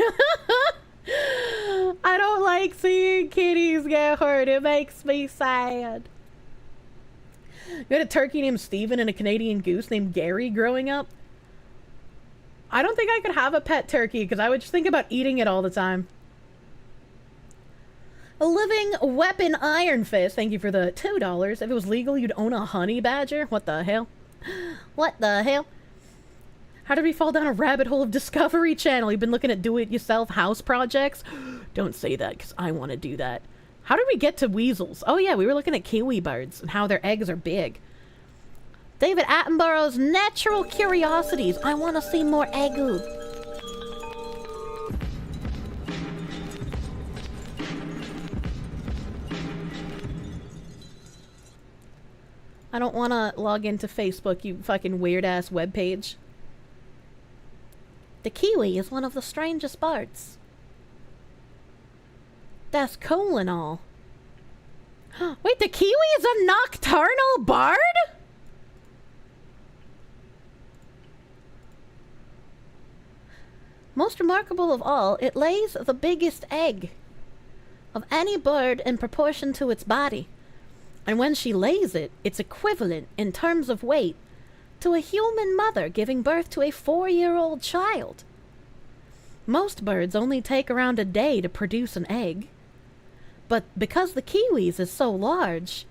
don't like seeing kitties get hurt. It makes me sad. You had a turkey named Steven and a Canadian goose named Gary growing up. I don't think I could have a pet turkey because I would just think about eating it all the time. A living weapon Iron Fist. Thank you for the $2. If it was legal, you'd own a honey badger. What the hell? What the hell? How did we fall down a rabbit hole of Discovery Channel? You've been looking at do-it-yourself house projects? Don't say that because I want to do that. How did we get to weasels? Oh yeah, we were looking at kiwi birds and how their eggs are big. David Attenborough's Natural Curiosities. I want to see more egg-oo. I don't want to log into Facebook, you fucking weird-ass webpage. The kiwi is one of the strangest birds. That's cool and all. Wait, the kiwi is a nocturnal bird? Most remarkable of all, it lays the biggest egg of any bird in proportion to its body. And when she lays it, it's equivalent in terms of weight to a human mother giving birth to a 4-year-old child. Most birds only take around a day to produce an egg. But because the kiwi's is so large,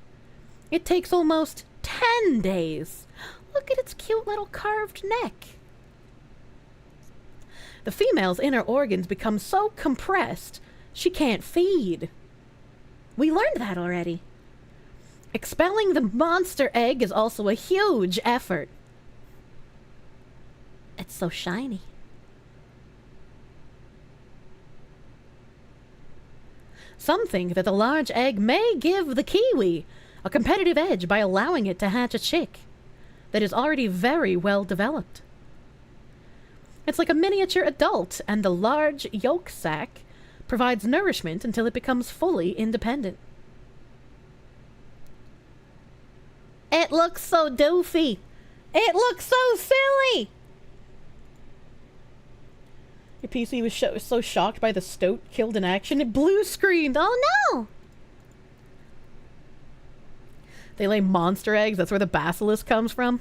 it takes almost 10 days. Look at its cute little curved neck. The female's inner organs become so compressed, she can't feed. We learned that already. Expelling the monster egg is also a huge effort. It's so shiny. Some think that the large egg may give the kiwi a competitive edge by allowing it to hatch a chick that is already very well developed. It's like a miniature adult, and the large yolk sac provides nourishment until it becomes fully independent. It looks so doofy. It looks so silly. Your PC was so shocked by the stoat killed in action, it blue screened. Oh no! They lay monster eggs. That's where the basilisk comes from.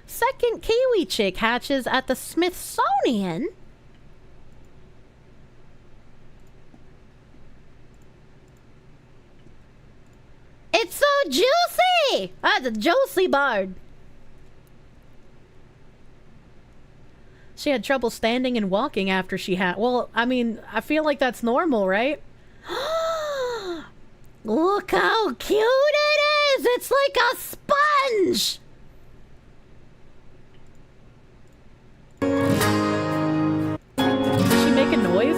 Second kiwi chick hatches at the Smithsonian. It's so juicy! That's a juicy bird. She had trouble standing and walking after she had... Well, I mean, I feel like that's normal, right? Look how cute it is! It's like a sponge! Did she make a noise?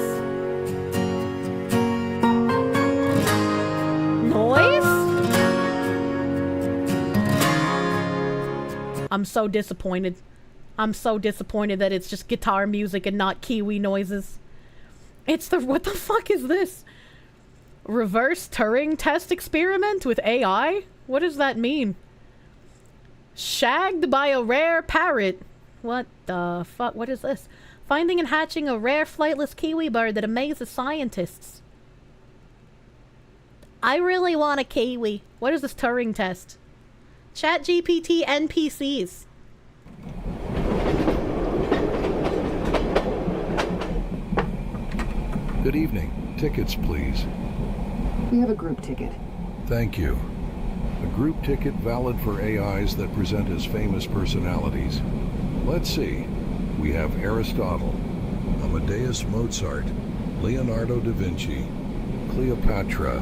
Noise? I'm so disappointed. I'm so disappointed that it's just guitar music and not kiwi noises. It's the... What the fuck is this? Reverse Turing test experiment with AI? What does that mean? Shagged by a rare parrot. What the fuck? What is this? Finding and hatching a rare flightless kiwi bird that amazes scientists. I really want a kiwi. What is this Turing test? ChatGPT NPCs. Good evening. Tickets, please. We have a group ticket. Thank you. A group ticket valid for AIs that present as famous personalities. Let's see. We have Aristotle, Amadeus Mozart, Leonardo da Vinci, Cleopatra,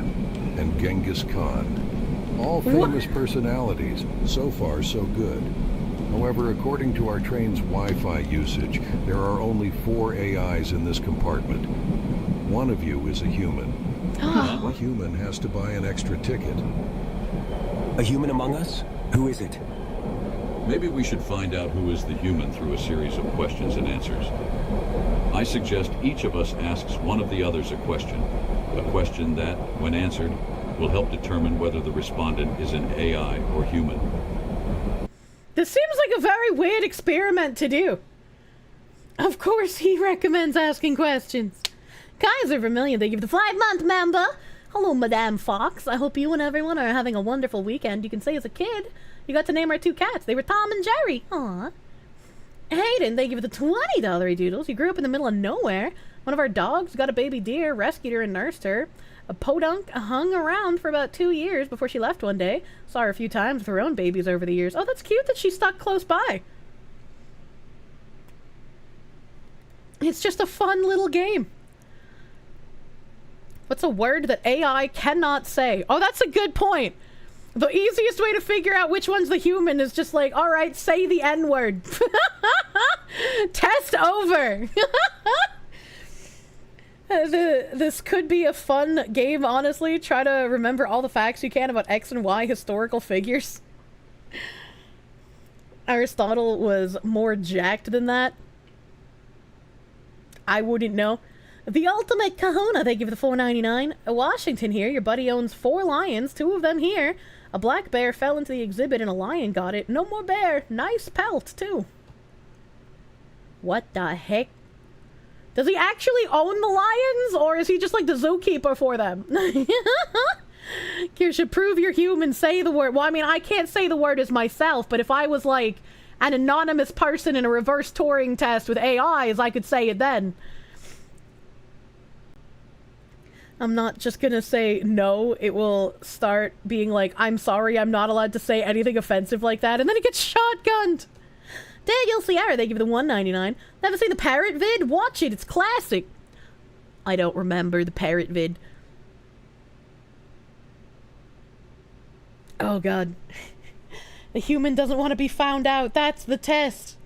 and Genghis Khan. All famous personalities. So far, so good. However, according to our train's Wi-Fi usage, there are only 4 AIs in this compartment. One of you is a human. A human has to buy an extra ticket. A human among us? Who is it? Maybe we should find out who is the human through a series of questions and answers. I suggest each of us asks one of the others a question that, when answered, will help determine whether the respondent is an AI or human. This seems like a very weird experiment to do. Of course he recommends asking questions. Kaiser Vermillion, thank you for the 5-month member. Hello, Madame Fox. I hope you and everyone are having a wonderful weekend. You can say as a kid, you got to name our 2 cats. They were Tom and Jerry. Aww. Hayden, thank you for the $20 doodles. You grew up in the middle of nowhere. One of our dogs got a baby deer, rescued her and nursed her. A podunk hung around for about 2 years before she left one day. Saw her a few times with her own babies over the years. Oh, that's cute that she stuck close by. It's just a fun little game. What's a word that AI cannot say? Oh, that's a good point. The easiest way to figure out which one's the human is just like, all right, say the N-word. Test over. This could be a fun game, honestly. Try to remember all the facts you can about X and Y historical figures. Aristotle was more jacked than that. I wouldn't know. The Ultimate Kahuna, thank you for the $4.99. Washington here, your buddy owns 4 lions, 2 of them here. A black bear fell into the exhibit and a lion got it. No more bear. Nice pelt, too. What the heck? Does he actually own the lions, or is he just like the zookeeper for them? Kirsche, prove you're human, say the word. Well, I mean, I can't say the word as myself, but if I was like an anonymous person in a reverse Turing test with AIs, I could say it then. I'm not just gonna say no. It will start being like, I'm sorry, I'm not allowed to say anything offensive like that, and then it gets shotgunned. Daniel Sierra, thank you for the $1.99. Never seen the Parrot vid? Watch it, it's classic. I don't remember the Parrot vid. Oh god. The human doesn't want to be found out. That's the test.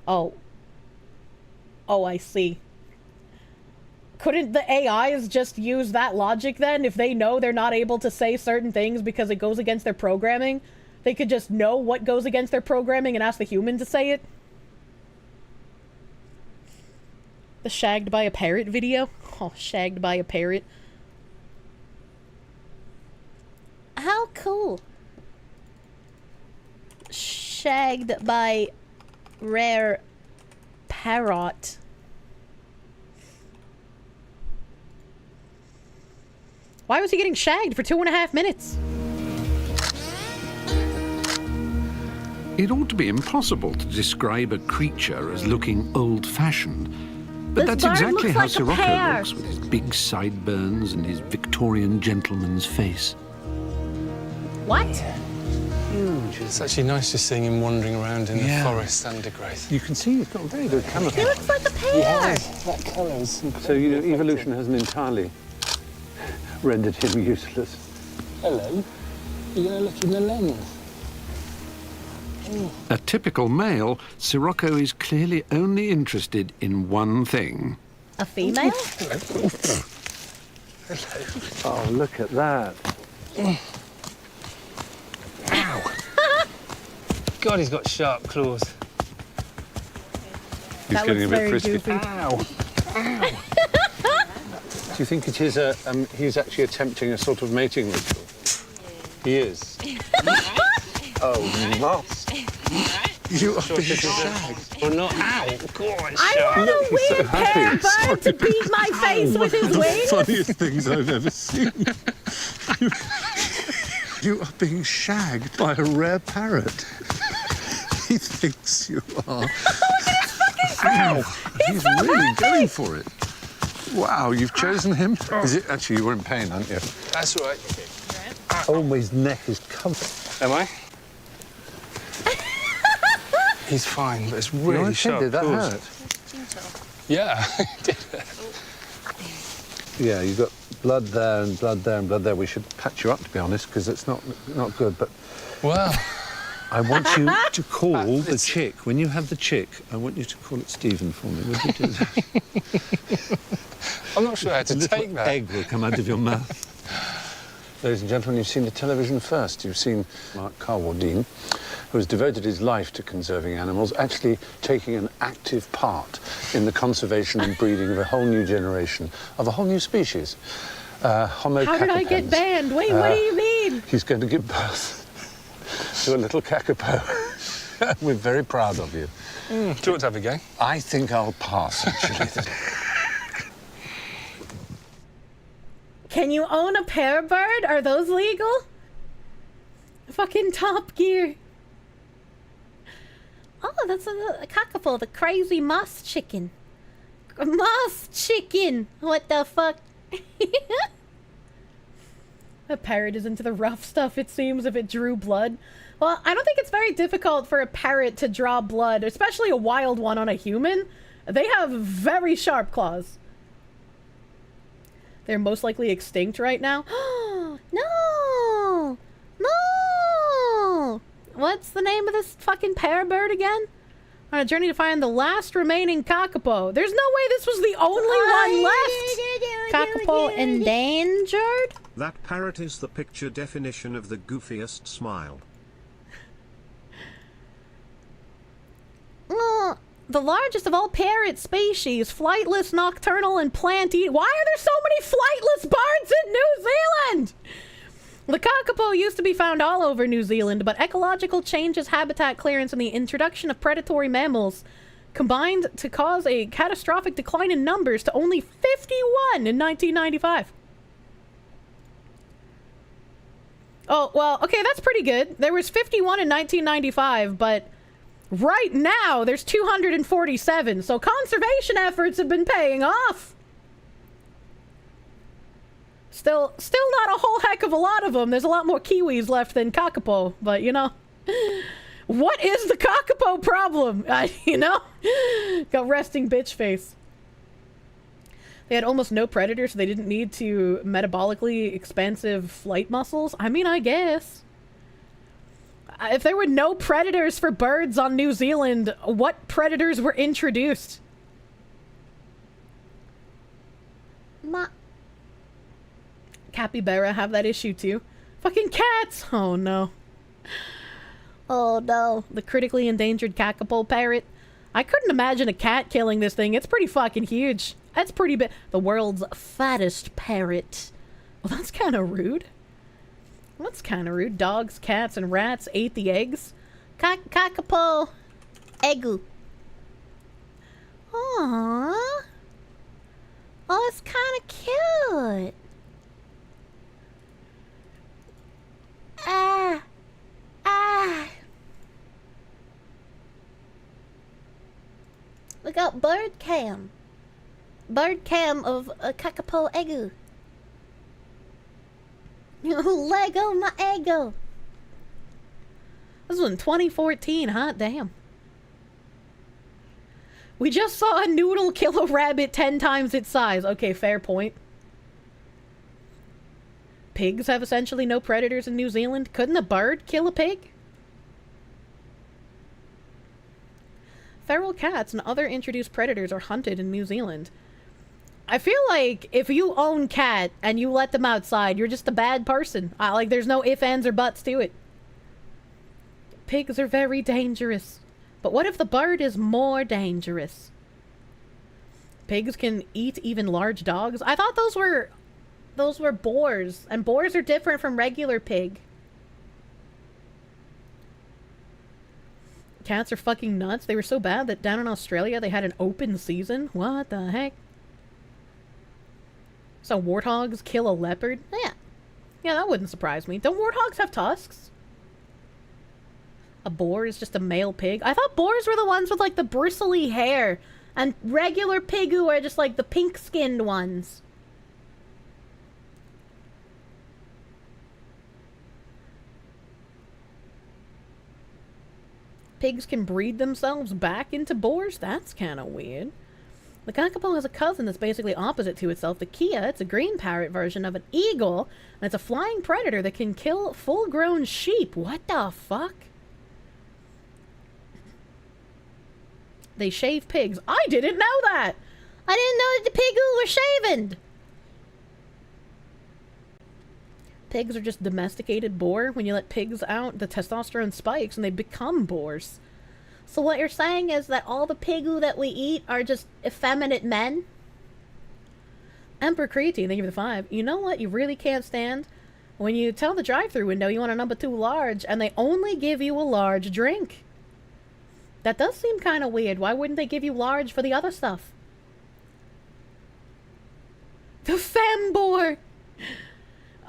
Oh. Oh, I see. Couldn't the AIs just use that logic then? If they know they're not able to say certain things because it goes against their programming, they could just know what goes against their programming and ask the human to say it? The shagged by a parrot video? Oh, shagged by a parrot. How cool. Shagged by rare parrot. Why was he getting shagged for 2.5 minutes? It ought to be impossible to describe a creature as looking old-fashioned. But This that's bird exactly looks how like a Sirocco pear. looks, with his big sideburns and his Victorian gentleman's face. What? Huge. It's actually nice just seeing him wandering around in the forest undergrowth. You can see he's got very good camouflage. He looks like a pear. That colour's So, you know, evolution hasn't entirely rendered him useless. Hello. You're going to look in the lens. A typical male, Sirocco is clearly only interested in one thing. A female? Oh, look at that. Ow. God, he's got sharp claws. He's That getting a looks bit very frisky. goofy. Ow. Ow. Do you think it is he's actually attempting a sort of mating ritual? He is. Oh, nuts. You are being shagged. Or not. Ow. God, I want a weird pear bird to beat my face with his wings. funniest things I've ever seen. You are being shagged by a rare parrot. He thinks you are. Look at his fucking Ow! face. He's so really happy. going for it. Wow, you've chosen him? Is it actually you were in pain, aren't you? That's right. Oh, his neck is covered. Am I? He's fine, but it's really Okay, sharp did that claws. hurt? Yeah, it did. Yeah, you've got blood there and blood there and blood there. We should patch you up, to be honest, because it's not good. But well, I want you to call the chick when you have the chick. I want you to call it Stephen for me. Would you do that? I'm not sure how to take that. Egg will come out of your mouth. Ladies and gentlemen, you've seen the television first. You've seen Mark Carwardine, who has devoted his life to conserving animals, actually taking an active part in the conservation and breeding of a whole new generation, of a whole new species. Homo How did I get cacapens. banned? Wait, what do you mean? He's going to give birth to a little kakapo. We're very proud of you. Do you want to have a go? I think I'll pass, actually. Can you own a pair bird? Are those legal? Fucking Top Gear. Oh, that's a cockapoo, the crazy moss chicken. Moss chicken! What the fuck? A parrot is into the rough stuff, it seems, if it drew blood. Well, I don't think it's very difficult for a parrot to draw blood, especially a wild one on a human. They have very sharp claws. They're most likely extinct right now. No! No! What's the name of this fucking pair bird again? On a journey to find the last remaining kakapo. There's no way this was the only one left. Kakapo endangered? That parrot is the picture definition of the goofiest smile. The largest of all parrot species, flightless, nocturnal, and plant-eating. Why are there so many flightless birds in New Zealand? The kakapo used to be found all over New Zealand, but ecological changes, habitat clearance, and the introduction of predatory mammals combined to cause a catastrophic decline in numbers to only 51 in 1995. Oh, well, okay, that's pretty good. There was 51 in 1995, but right now there's 247, so conservation efforts have been paying off. Still not a whole heck of a lot of them. There's a lot more Kiwis left than kakapo, but you know, what is the kakapo problem? You know, got resting bitch face. They had almost no predators, so they didn't need to metabolically expansive flight muscles. I mean, I guess. If there were no predators for birds on New Zealand, what predators were introduced? Capybara have that issue too. Fucking cats! Oh no. Oh no. The critically endangered kakapo parrot. I couldn't imagine a cat killing this thing. It's pretty fucking huge. That's pretty big. The world's fattest parrot. Well, that's kind of rude. That's kind of rude. Dogs, cats, and rats ate the eggs. Kakapo. Egu. Aww. Oh, it's kind of cute. We got bird cam. Bird cam of a kakapo egu. Lego my ego. This was in 2014, hot damn. We just saw a noodle kill a rabbit 10 times its size. Okay, fair point. Pigs have essentially no predators in New Zealand. Couldn't a bird kill a pig? Feral cats and other introduced predators are hunted in New Zealand. I feel like if you own cat and you let them outside, you're just a bad person. Like, there's no ifs, ands, or buts to it. Pigs are very dangerous. But what if the bird is more dangerous? Pigs can eat even large dogs? I thought those were boars, and boars are different from regular pig. Cats are fucking nuts. They were so bad that down in Australia they had an open season. What the heck? So warthogs kill a leopard? Yeah. Yeah, that wouldn't surprise me. Don't warthogs have tusks? A boar is just a male pig? I thought boars were the ones with like the bristly hair, and regular pigu are just like the pink-skinned ones. Pigs can breed themselves back into boars? That's kind of weird. The kakapo has a cousin that's basically opposite to itself. The Kia, it's a green parrot version of an eagle, and it's a flying predator that can kill full-grown sheep. What the fuck? They shave pigs. I didn't know that! I didn't know that the pigu were shaven! Pigs are just domesticated boar. When you let pigs out, the testosterone spikes and they become boars. So what you're saying is that all the pigu that we eat are just effeminate men? Emperor Kriti, thank you for the 5. You know what you really can't stand? When you tell the drive-thru window you want a number 2 large and they only give you a large drink. That does seem kind of weird. Why wouldn't they give you large for the other stuff? The femboar!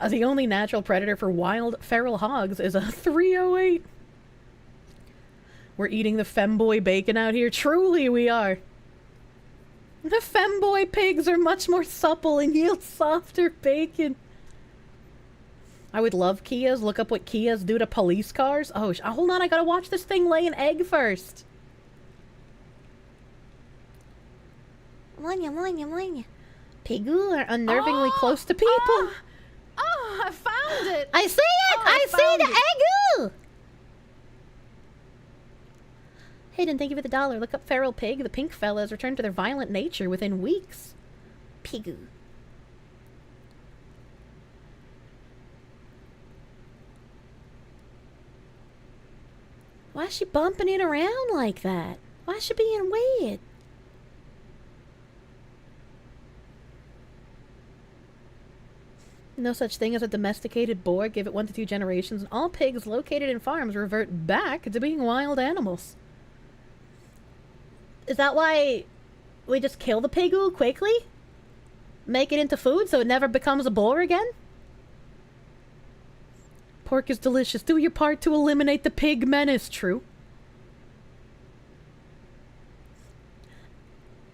The only natural predator for wild feral hogs is a 308. We're eating the femboy bacon out here. Truly we are. The femboy pigs are much more supple and yield softer bacon. I would love Kias. Look up what Kias do to police cars. Oh, hold on. I gotta watch this thing lay an egg first. Pigu are unnervingly close to people. Oh, I found it! I see it! I see the eggu! Hayden, thank you for the $1. Look up feral pig. The pink fellas return to their violent nature within weeks. Pigu. Why is she bumping it around like that? Why is she being weird? No such thing as a domesticated boar. Give it 1 to 2 generations, and all pigs located in farms revert back to being wild animals. Is that why we just kill the pigu quickly? Make it into food so it never becomes a boar again? Pork is delicious. Do your part to eliminate the pig menace. True.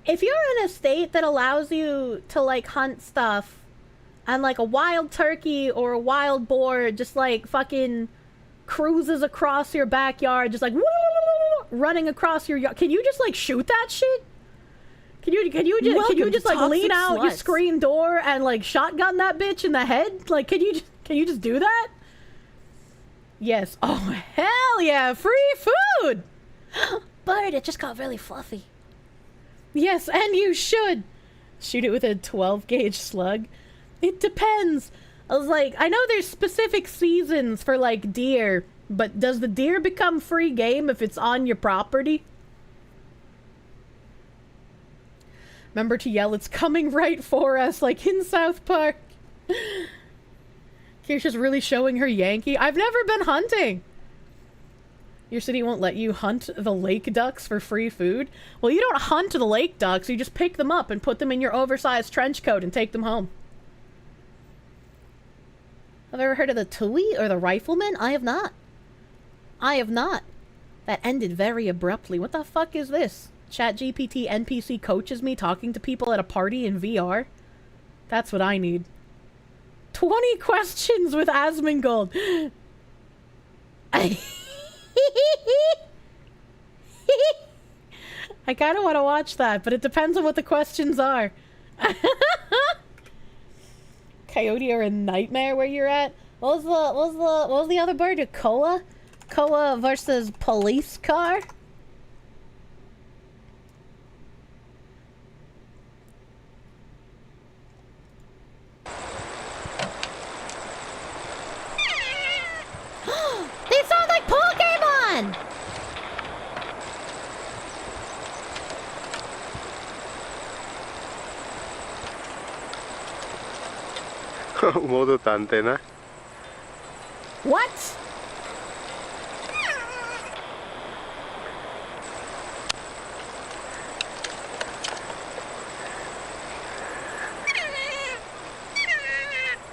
If you're in a state that allows you to, like, hunt stuff, and, like, a wild turkey or a wild boar just, like, fucking cruises across your backyard, just, like, running across your yard, can you just, like, shoot that shit? Can you just like, lean out your screen door and, like, shotgun that bitch in the head? Like, can you just do that? Yes. Oh, hell yeah! Free food! Bird, it just got really fluffy. Yes, and you should! Shoot it with a 12-gauge slug. It depends. I was like, I know there's specific seasons for, like, deer, but does the deer become free game if it's on your property? Remember to yell, it's coming right for us, like in South Park. Kirsche's really showing her Yankee. I've never been hunting. Your city won't let you hunt the lake ducks for free food? Well, you don't hunt the lake ducks. You just pick them up and put them in your oversized trench coat and take them home. Have you ever heard of the Tui or the Rifleman? I have not. I have not. That ended very abruptly. What the fuck is this? ChatGPT NPC coaches me talking to people at a party in VR? That's what I need. 20 questions with Asmongold. I kind of want to watch that, but it depends on what the questions are. Coyote or a nightmare where you're at? What was the other bird? A koa? Koa versus police car? They sound like Pokemon! 모두 안 되나? What?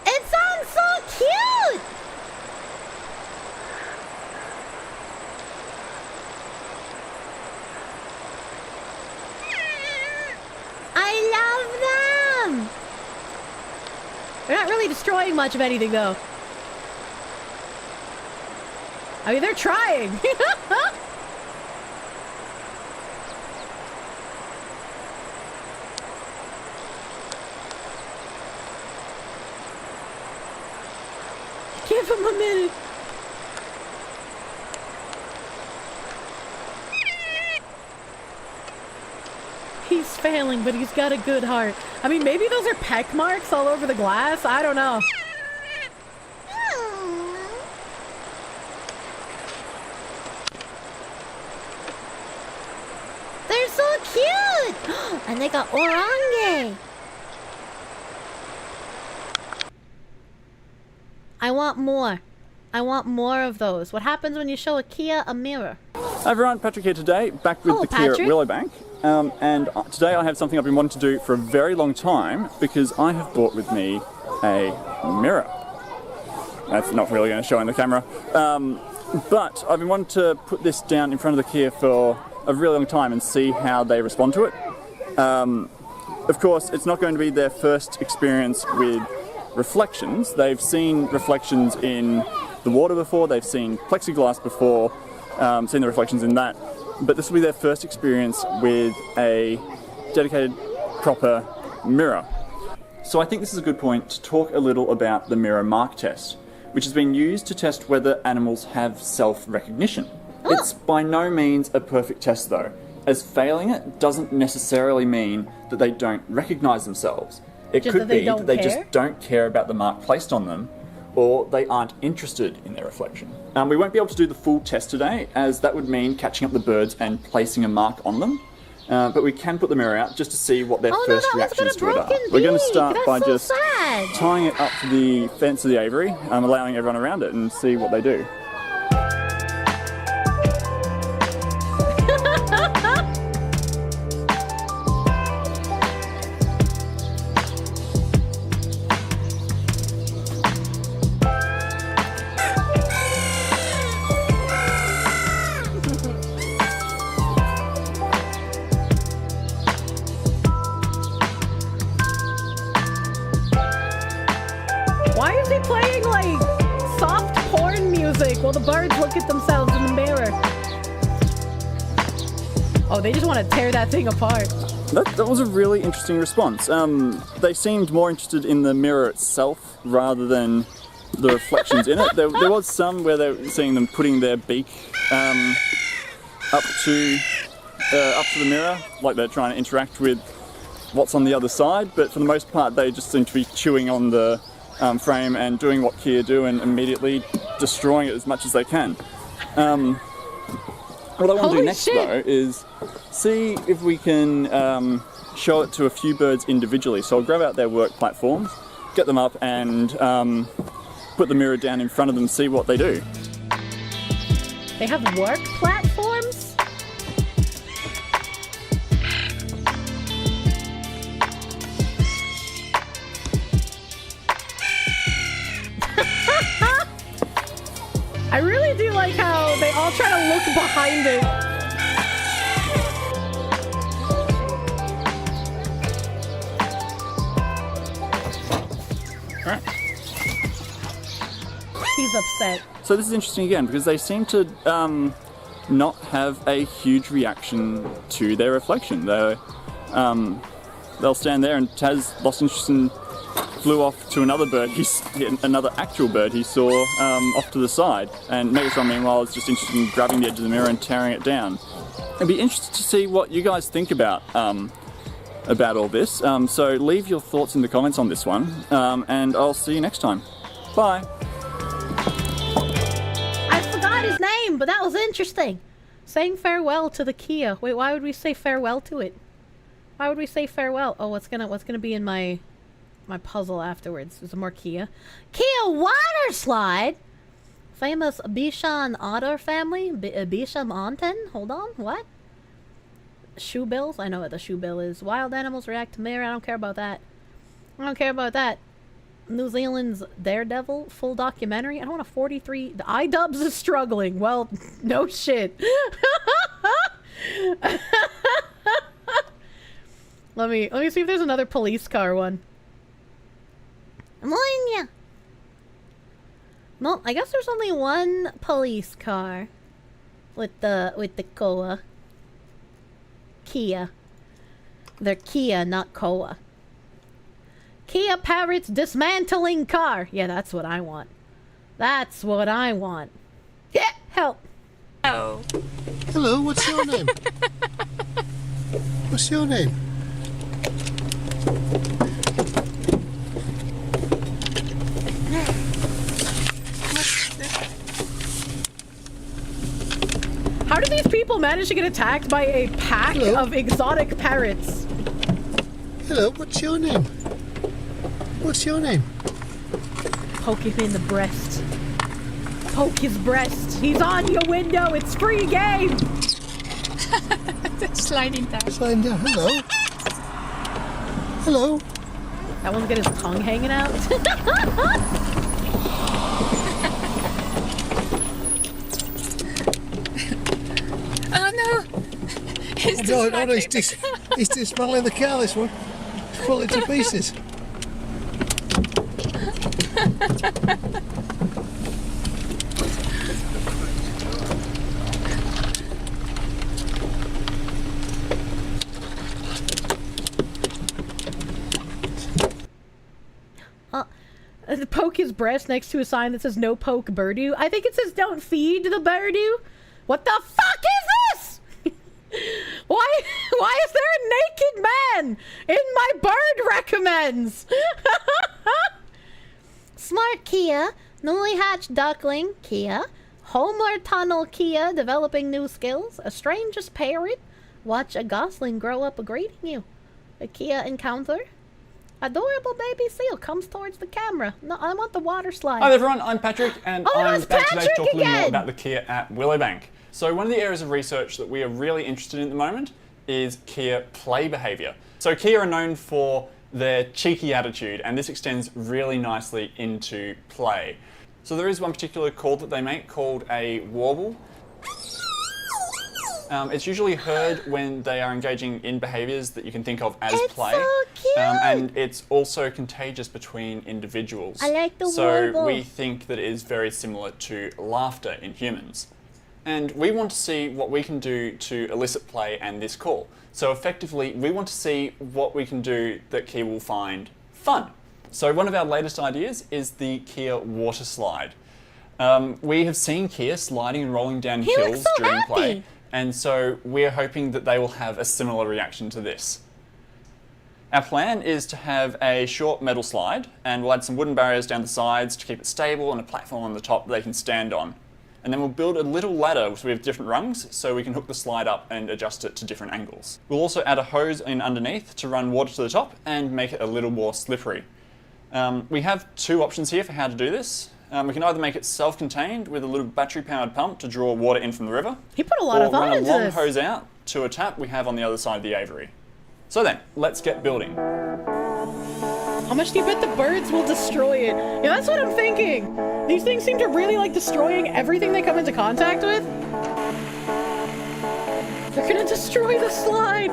It sounds so cute! I love them! They're not really destroying much of anything, though. I mean, they're trying. Give him a minute. He's failing, but he's got a good heart. I mean, maybe those are peck marks all over the glass. I don't know. They're so cute! And they got orange. I want more. I want more of those. What happens when you show a Kia a mirror? Hi everyone, Patrick here today, back with Hello, the Kia at Patrick. Willowbank. And today I have something I've been wanting to do for a very long time because I have brought with me a mirror. That's not really going to show in the camera. But I've been wanting to put this down in front of the Kia for a really long time and see how they respond to it. Of course, it's not going to be their first experience with reflections. They've seen reflections in the water before, they've seen plexiglass before, seen the reflections in that. But this will be their first experience with a dedicated, proper mirror. So I think this is a good point to talk a little about the mirror mark test, which has been used to test whether animals have self-recognition. It's by no means a perfect test though, as failing it doesn't necessarily mean that they don't recognise themselves. It could be that they just don't care about the mark placed on them, or they aren't interested in their reflection. We won't be able to do the full test today, as that would mean catching up the birds and placing a mark on them. But we can put the mirror out just to see what their first reactions to it are. We're going to start by just tying it up to the fence of the aviary, allowing everyone around it, and see what they do. Why is he playing, like, soft porn music while the birds look at themselves in the mirror? Oh, they just want to tear that thing apart. That was a really interesting response. They seemed more interested in the mirror itself rather than the reflections in it. There was some where they were seeing them putting their beak up to the mirror, like they're trying to interact with what's on the other side, but for the most part they just seem to be chewing on the frame and doing what Kia do and immediately destroying it as much as they can. What I want to do next though is see if we can show it to a few birds individually. So I'll grab out their work platforms, get them up and put the mirror down in front of them, see what they do. They have work platforms? I really do like how they all try to look behind it. Alright. He's upset. So this is interesting again because they seem to not have a huge reaction to their reflection. They'll stand there, and Taz lost interest and flew off to another bird, another actual bird he saw off to the side. And Megatron, meanwhile, is just interested in grabbing the edge of the mirror and tearing it down. I'd be interested to see what you guys think about all this. So leave your thoughts in the comments on this one, and I'll see you next time. Bye. I forgot his name, but that was interesting. Saying farewell to the Kia. Wait, why would we say farewell to it? Why would we say farewell? Oh, what's gonna be in my puzzle afterwards? There's more Kia. Kia water slide? Famous Bichon otter family? Bichon Mountain? Hold on, what? Shoe bills? I know what the shoe bill is. Wild animals react to mirror. I don't care about that. I don't care about that. New Zealand's Daredevil full documentary. I don't want a 43. The iDubbbz is struggling. Well, no shit. Let me see if there's another police car one. Moinya. No, I guess there's only one police car with the Koa. Kia. They're Kia, not Koa. Kia Parrot's dismantling car. Yeah, that's what I want. That's what I want. Yeah, help. Oh. Hello, what's your name? What's your name? How do these people manage to get attacked by a pack of exotic parrots? Hello, what's your name? What's your name? Poke him in the breast. Poke his breast. He's on your window. It's free game. Sliding down. Sliding down. Hello. Hello. That one's got his tongue hanging out. Oh no! He's dismantling the car, this one. He's pulling it to pieces. Poke his breast next to a sign that says no poke birdoo. I think it says don't feed the birdoo. What the fuck is this? Why is there a naked man in my bird recommends? Smart Kia, newly hatched duckling, Kia, Homer Tunnel Kia, developing new skills, a strangest parrot, watch a gosling grow up greeting you, a Kia encounter, adorable baby seal comes towards the camera. No, I want the water slide. Hi everyone, I'm Patrick, and I'm that's back today to Patrick talk a little more again. about the Kia at Willowbank. So one of the areas of research that we are really interested in at the moment is Kia play behaviour. So Kia are known for their cheeky attitude, and this extends really nicely into play. So there is one particular call that they make called a warble. It's usually heard when they are engaging in behaviours that you can think of as play. So cute. And it's also contagious between individuals. I like the So warble. we think that it is very similar to laughter in humans. And we want to see what we can do to elicit play and this call. So effectively, we want to see what we can do that Kia will find fun. So one of our latest ideas is the Kia water slide. We have seen Kia sliding and rolling down hills during play. And so we're hoping that they will have a similar reaction to this. Our plan is to have a short metal slide, and we'll add some wooden barriers down the sides to keep it stable and a platform on the top that they can stand on. And then we'll build a little ladder so we have different rungs so we can hook the slide up and adjust it to different angles. We'll also add a hose in underneath to run water to the top and make it a little more slippery. We have two options here for how to do this. We can either make it self-contained with a little battery-powered pump to draw water in from the river. He put a lot of thought into or run a long this. hose out to a tap we have on the other side of the aviary. So then, let's get building. How much do you bet the birds will destroy it? Yeah, that's what I'm thinking. These things seem to really like destroying everything they come into contact with. They're gonna destroy the slide.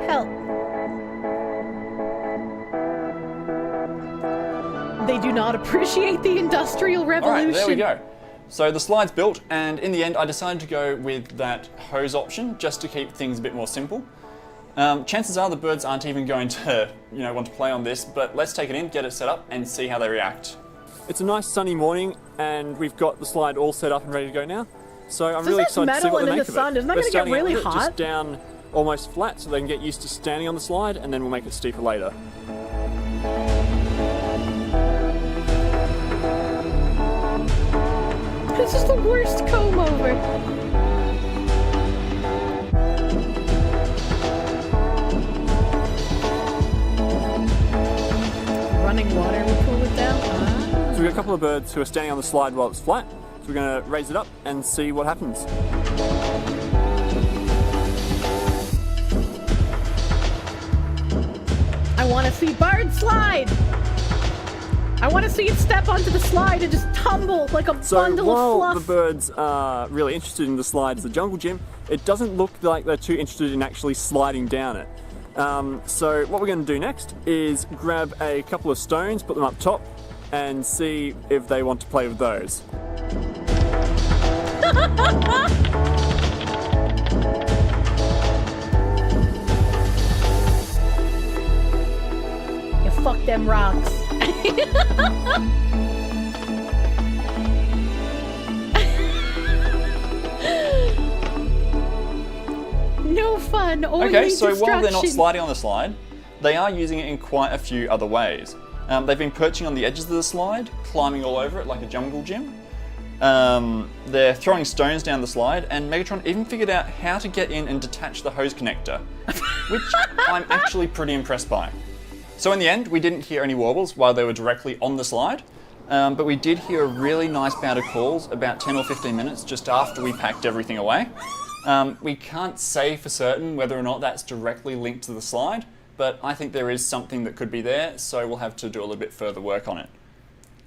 Help. They do not appreciate the Industrial Revolution. Alright, there we go. So the slide's built, and in the end I decided to go with that hose option just to keep things a bit more simple. Chances are the birds aren't even going to want to play on this, but let's take it in, get it set up, and see how they react. It's a nice sunny morning, and we've got the slide all set up and ready to go now. So I'm really excited to see what they make of it. Isn't that going to get really hot? Just down almost flat so they can get used to standing on the slide, and then we'll make it steeper later. This is the worst comb over. Running water will cool it down. So we've got a couple of birds who are standing on the slide while it's flat. So we're going to raise it up and see what happens. I want to see bird slide. I want to see it step onto the slide and just tumble like a bundle of While fluff. the birds are really interested in the slide as a jungle gym, it doesn't look like they're too interested in actually sliding down it. So what we're going to do next is grab a couple of stones, put them up top, and see if they want to play with those. fuck them rocks. No fun, only Okay, so while they're not destruction. sliding on the slide, they are using it in quite a few other ways. They've been perching on the edges of the slide, climbing all over it like a jungle gym. They're throwing stones down the slide, and Megatron even figured out how to get in and detach the hose connector, which I'm actually pretty impressed by. So in the end, we didn't hear any warbles while they were directly on the slide, but we did hear a really nice bout of calls about 10 or 15 minutes just after we packed everything away. We can't say for certain whether or not that's directly linked to the slide, but I think there is something that could be there, so we'll have to do a little bit further work on it.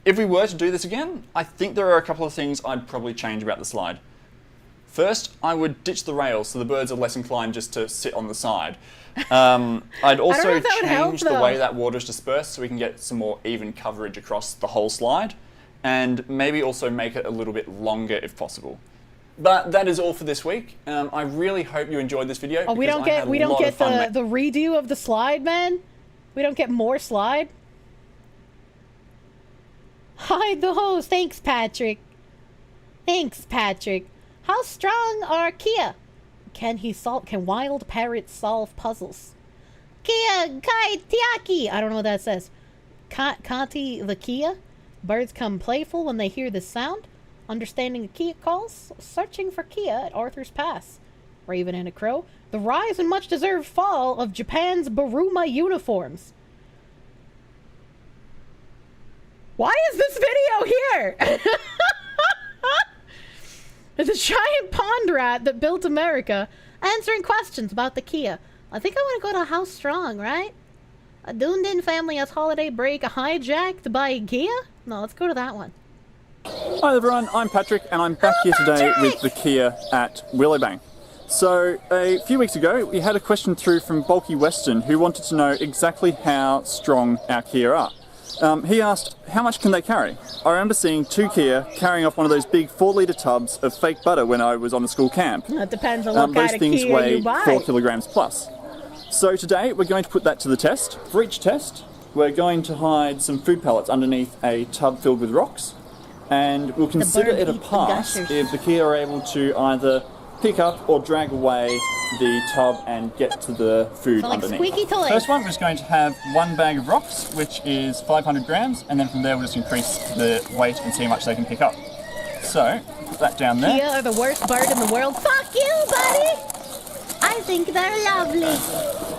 If we were to do this again, I think there are a couple of things I'd probably change about the slide. First, I would ditch the rails so the birds are less inclined just to sit on the side. I'd also change the way that water is dispersed so we can get some more even coverage across the whole slide, and maybe also make it a little bit longer if possible. But that is all for this week. I really hope you enjoyed this video. Oh, we don't get the redo of the slide, man. We don't get more slide. Hide the hose. Thanks, Patrick. Thanks, Patrick. How strong are Kia? Can wild parrots solve puzzles? Kia kai tiaki. I don't know what that says. Kanti the Kia. Birds come playful when they hear this sound. Understanding the Kia calls. Searching for Kia at Arthur's Pass. Raven and a crow. The rise and much deserved fall of Japan's Buruma uniforms. Why is this video here? There's a giant pond rat that built America answering questions about the Kia. I think I want to go to How Strong, right? A Dunedin family has holiday break hijacked by Kia? No, let's go to that one. Hi everyone, I'm Patrick and I'm back here today with the Kia at Willowbank. So a few weeks ago we had a question through from Bulky Western who wanted to know exactly how strong our Kia are. He asked, how much can they carry? I remember seeing two Kia carrying off one of those big 4-litre tubs of fake butter when I was on a school camp. That depends on what kind those of things Kia weigh you buy. 4 kilograms plus. So today we're going to put that to the test. For each test, we're going to hide some food pellets underneath a tub filled with rocks, and we'll consider it a pass if the Kia are able to either pick up or drag away the tub and get to the food underneath. Squeaky toys. First one, we're just going to have one bag of rocks, which is 500 grams, and then from there we'll just increase the weight and see how much they can pick up. So, put that down there. Kia are the worst bird in the world. Fuck you, buddy! I think they're lovely.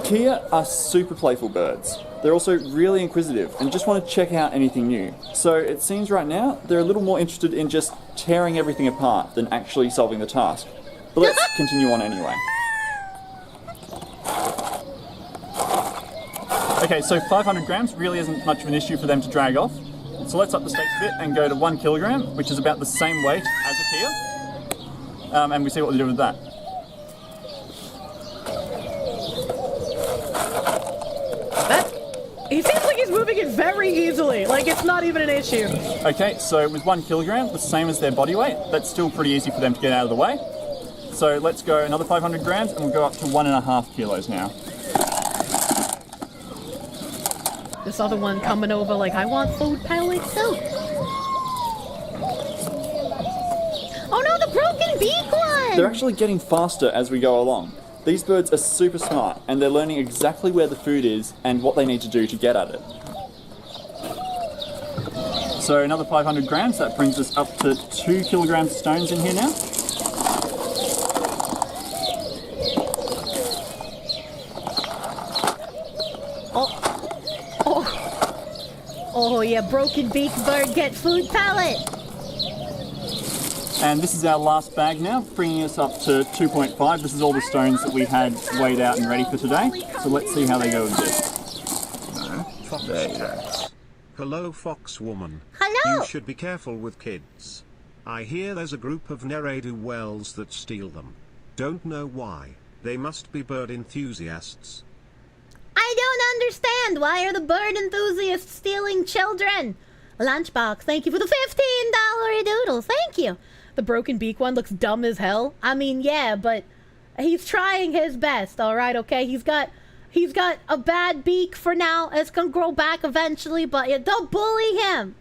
Kia are super playful birds. They're also really inquisitive and just want to check out anything new. So it seems right now they're a little more interested in just tearing everything apart than actually solving the task. But let's continue on anyway. Okay, so 500 grams really isn't much of an issue for them to drag off. So let's up the stakes a bit and go to 1 kilogram, which is about the same weight as a Kia. And we see what they do with that. He seems like he's moving it very easily. Like, it's not even an issue. Okay, so with 1 kilogram, the same as their body weight, that's still pretty easy for them to get out of the way. So let's go another 500 grams and we'll go up to 1.5 kilos now. This other one coming over like, I want food pellets too. Oh no, the broken beak one! They're actually getting faster as we go along. These birds are super smart and they're learning exactly where the food is and what they need to do to get at it. So another 500 grams, that brings us up to 2 kilograms of stones in here now. Oh yeah, broken beak bird get food pellet. And this is our last bag now, bringing us up to 2.5. This is all the stones that we had weighed out and ready for today. So let's see how they go with this. Hello, Fox Woman. Hello. You should be careful with kids. I hear there's a group of ne'er-do-wells that steal them. Don't know why. They must be bird enthusiasts. I don't understand. Why are the bird enthusiasts stealing children? Lunchbox, thank you for the $15 doodle. Thank you. The broken beak one looks dumb as hell. I mean, yeah, but he's trying his best, all right, okay? He's got He's got a bad beak for now. It's gonna grow back eventually, but yeah, don't bully him.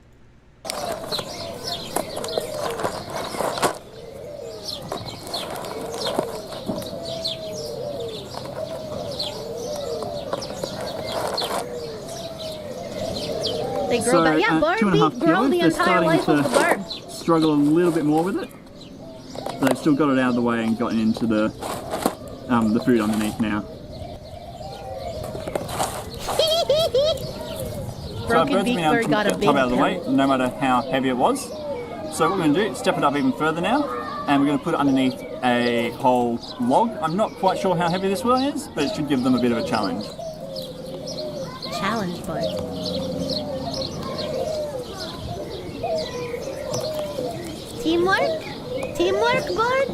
They grow back. Yeah, bird beak grow the entire life of the bird. Struggle a little bit more with it. So they've still got it out of the way and gotten into the food underneath now. Broken beak bird got a big top out of the way, no matter how heavy it was. So what we're going to do is step it up even further now, and we're going to put it underneath a whole log. I'm not quite sure how heavy this one is, but it should give them a bit of a challenge. Challenge, bud. Teamwork? Teamwork, bud?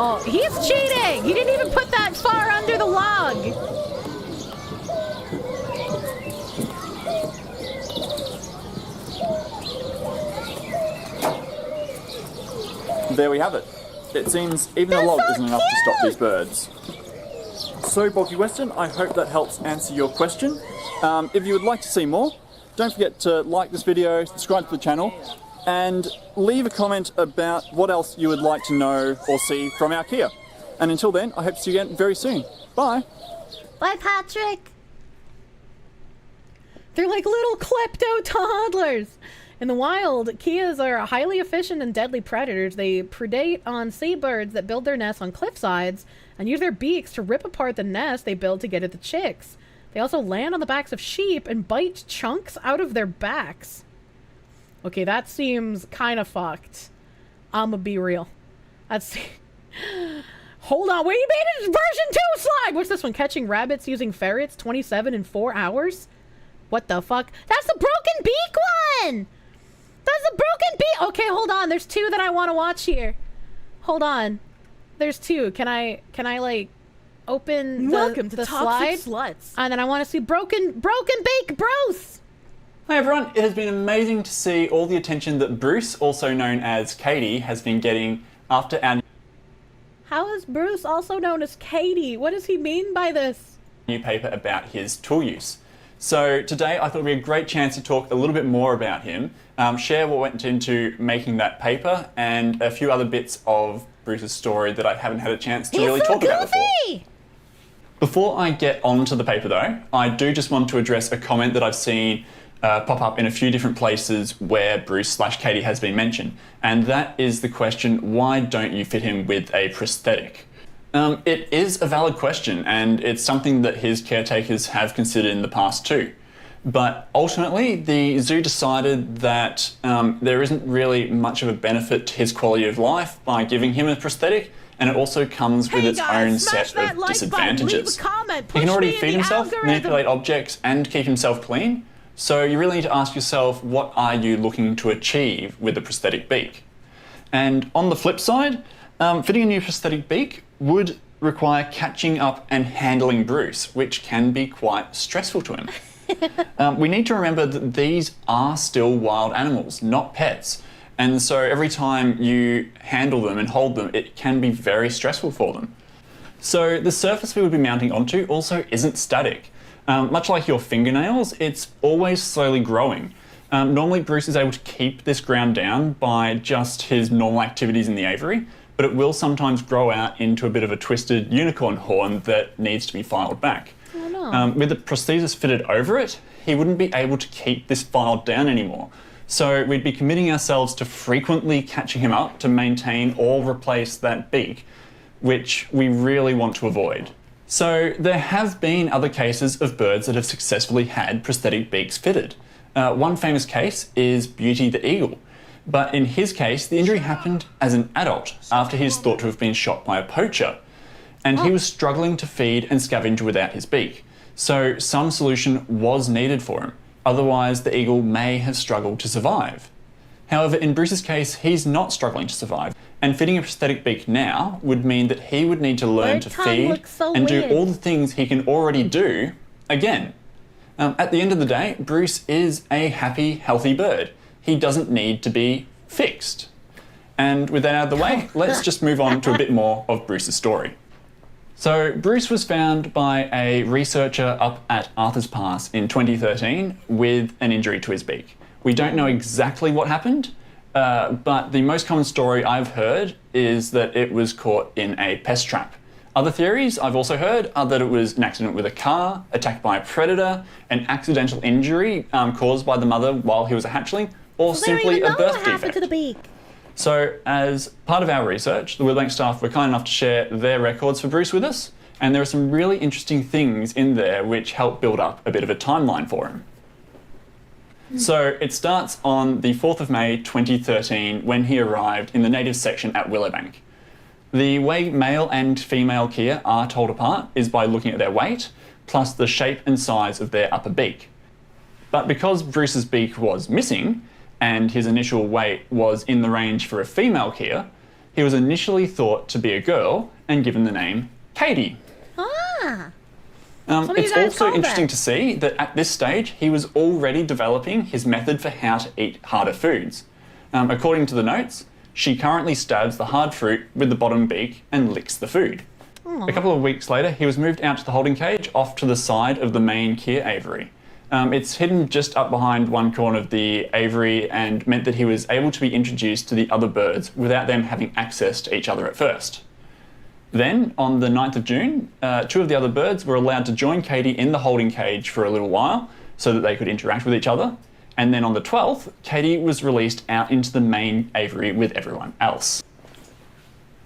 Oh, he's cheating! He didn't even put that far under the log! There we have it. It seems even a log isn't enough to stop these birds. So, Boggy Western, I hope that helps answer your question. If you would like to see more, don't forget to like this video, subscribe to the channel, and leave a comment about what else you would like to know or see from our Kia. And until then, I hope to see you again very soon. Bye. Bye, Patrick. They're like little klepto toddlers. In the wild, Kias are highly efficient and deadly predators. They predate on seabirds that build their nests on cliff sides and use their beaks to rip apart the nest they build to get at the chicks. They also land on the backs of sheep and bite chunks out of their backs. Okay, that seems kind of fucked. I'ma be real. That's... Hold on, wait, you made it version 2 slide! What's this one? Catching rabbits using ferrets, 27 in 4 hours? What the fuck? That's the broken beak one! That's the broken beak! Okay, hold on, there's 2 that I want to watch here. Hold on. There's 2. Can I like, open the slide? Sluts. And then I want to see broken beak Bruce! Hi everyone, it has been amazing to see all the attention that Bruce, also known as Katie, has been getting after our How is Bruce also known as Katie? What does he mean by this? new paper about his tool use. So today I thought it would be a great chance to talk a little bit more about him, share what went into making that paper, and a few other bits of Bruce's story that I haven't had a chance to really talk about before. Before I get on to the paper though, I do just want to address a comment that I've seen pop up in a few different places where Bruce/Katie has been mentioned, and that is the question, why don't you fit him with a prosthetic? It is a valid question, and it's something that his caretakers have considered in the past too. But ultimately, the zoo decided that there isn't really much of a benefit to his quality of life by giving him a prosthetic, and it also comes with its own set of disadvantages. He can already feed himself, manipulate objects, and keep himself clean. So you really need to ask yourself, what are you looking to achieve with a prosthetic beak? And on the flip side, fitting a new prosthetic beak would require catching up and handling Bruce, which can be quite stressful to him. We need to remember that these are still wild animals, not pets. And so every time you handle them and hold them, it can be very stressful for them. So the surface we would be mounting onto also isn't static. Much like your fingernails, it's always slowly growing. Normally Bruce is able to keep this ground down by just his normal activities in the aviary, but it will sometimes grow out into a bit of a twisted unicorn horn that needs to be filed back. Oh, no. With the prosthesis fitted over it, he wouldn't be able to keep this filed down anymore. So we'd be committing ourselves to frequently catching him up to maintain or replace that beak, which we really want to avoid. So there have been other cases of birds that have successfully had prosthetic beaks fitted. One famous case is Beauty the Eagle. But in his case, the injury happened as an adult after he is thought to have been shot by a poacher. And he was struggling to feed and scavenge without his beak. So some solution was needed for him. Otherwise, the eagle may have struggled to survive. However, in Bruce's case, he's not struggling to survive. And fitting a prosthetic beak now would mean that he would need to learn to feed and do all the things he can already do again. At the end of the day, Bruce is a happy, healthy bird. He doesn't need to be fixed. And with that out of the way, let's just move on to a bit more of Bruce's story. So Bruce was found by a researcher up at Arthur's Pass in 2013 with an injury to his beak. We don't know exactly what happened, but the most common story I've heard is that it was caught in a pest trap. Other theories I've also heard are that it was an accident with a car, attacked by a predator, an accidental injury caused by the mother while he was a hatchling, or simply a birth defect. To the beak. So as part of our research, the Wheelbank staff were kind enough to share their records for Bruce with us, and there are some really interesting things in there which help build up a bit of a timeline for him. So it starts on the 4th of May 2013 when he arrived in the native section at Willowbank. The way male and female Kia are told apart is by looking at their weight, plus the shape and size of their upper beak. But because Bruce's beak was missing, and his initial weight was in the range for a female Kia, he was initially thought to be a girl and given the name Katie. Ah! It's also interesting to see that at this stage, he was already developing his method for how to eat harder foods. According to the notes, she currently stabs the hard fruit with the bottom beak and licks the food. Aww. A couple of weeks later, he was moved out to the holding cage off to the side of the main Kia aviary. It's hidden just up behind one corner of the aviary and meant that he was able to be introduced to the other birds without them having access to each other at first. Then, on the 9th of June, 2 of the other birds were allowed to join Katie in the holding cage for a little while so that they could interact with each other. And then on the 12th, Katie was released out into the main aviary with everyone else.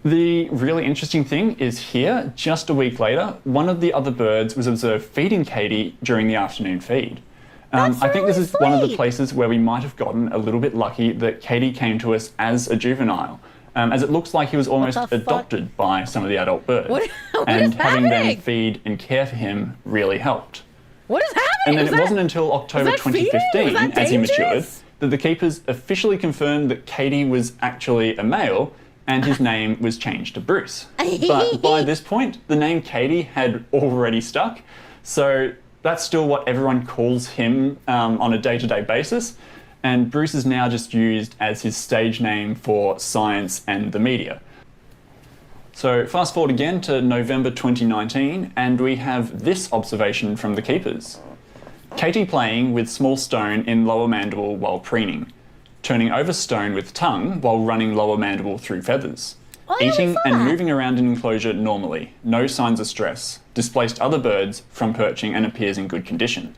The really interesting thing is here, just a week later, one of the other birds was observed feeding Katie during the afternoon feed. I think this is one of the places where we might have gotten a little bit lucky that Katie came to us as a juvenile, as it looks like he was almost adopted by some of the adult birds. What and is having happening? them feed and care for him really helped. What is happening? And then Is it that- wasn't until October is that feeding? 2015, Is that as he matured, dangerous? that the keepers officially confirmed that Katie was actually a male and his name was changed to Bruce. But by this point, the name Katie had already stuck, so that's still what everyone calls him on a day-to-day basis, and Bruce is now just used as his stage name for science and the media. So fast forward again to November 2019, and we have this observation from the keepers. Katie playing with small stone in lower mandible while preening, turning over stone with tongue while running lower mandible through feathers, eating and moving around in enclosure normally, no signs of stress, displaced other birds from perching and appears in good condition.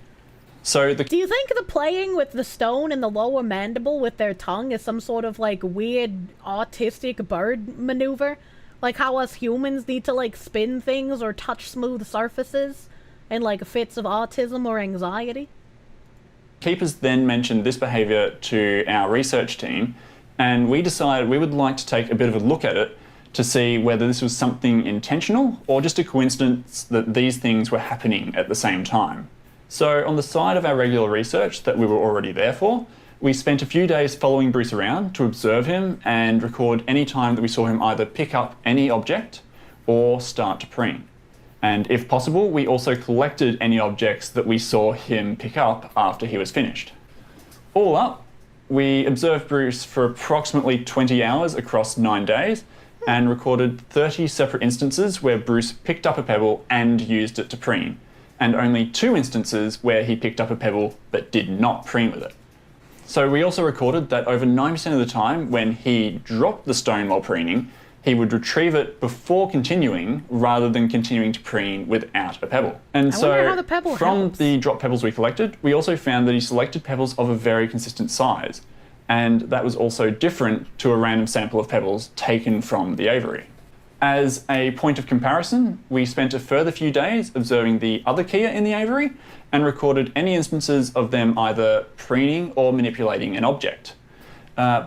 So Do you think the playing with the stone in the lower mandible with their tongue is some sort of like weird autistic bird maneuver? Like how us humans need to like spin things or touch smooth surfaces in like fits of autism or anxiety? Keepers then mentioned this behaviour to our research team, and we decided we would like to take a bit of a look at it to see whether this was something intentional or just a coincidence that these things were happening at the same time. So on the side of our regular research that we were already there for, we spent a few days following Bruce around to observe him and record any time that we saw him either pick up any object or start to preen. And if possible, we also collected any objects that we saw him pick up after he was finished. All up, we observed Bruce for approximately 20 hours across 9 days and recorded 30 separate instances where Bruce picked up a pebble and used it to preen, and only 2 instances where he picked up a pebble but did not preen with it. So we also recorded that over 9% of the time when he dropped the stone while preening, he would retrieve it before continuing rather than continuing to preen without a pebble. And I wonder how so the pebble from helps. the drop pebbles we collected, we also found that he selected pebbles of a very consistent size, and that was also different to a random sample of pebbles taken from the aviary. As a point of comparison, we spent a further few days observing the other Kia in the aviary and recorded any instances of them either preening or manipulating an object.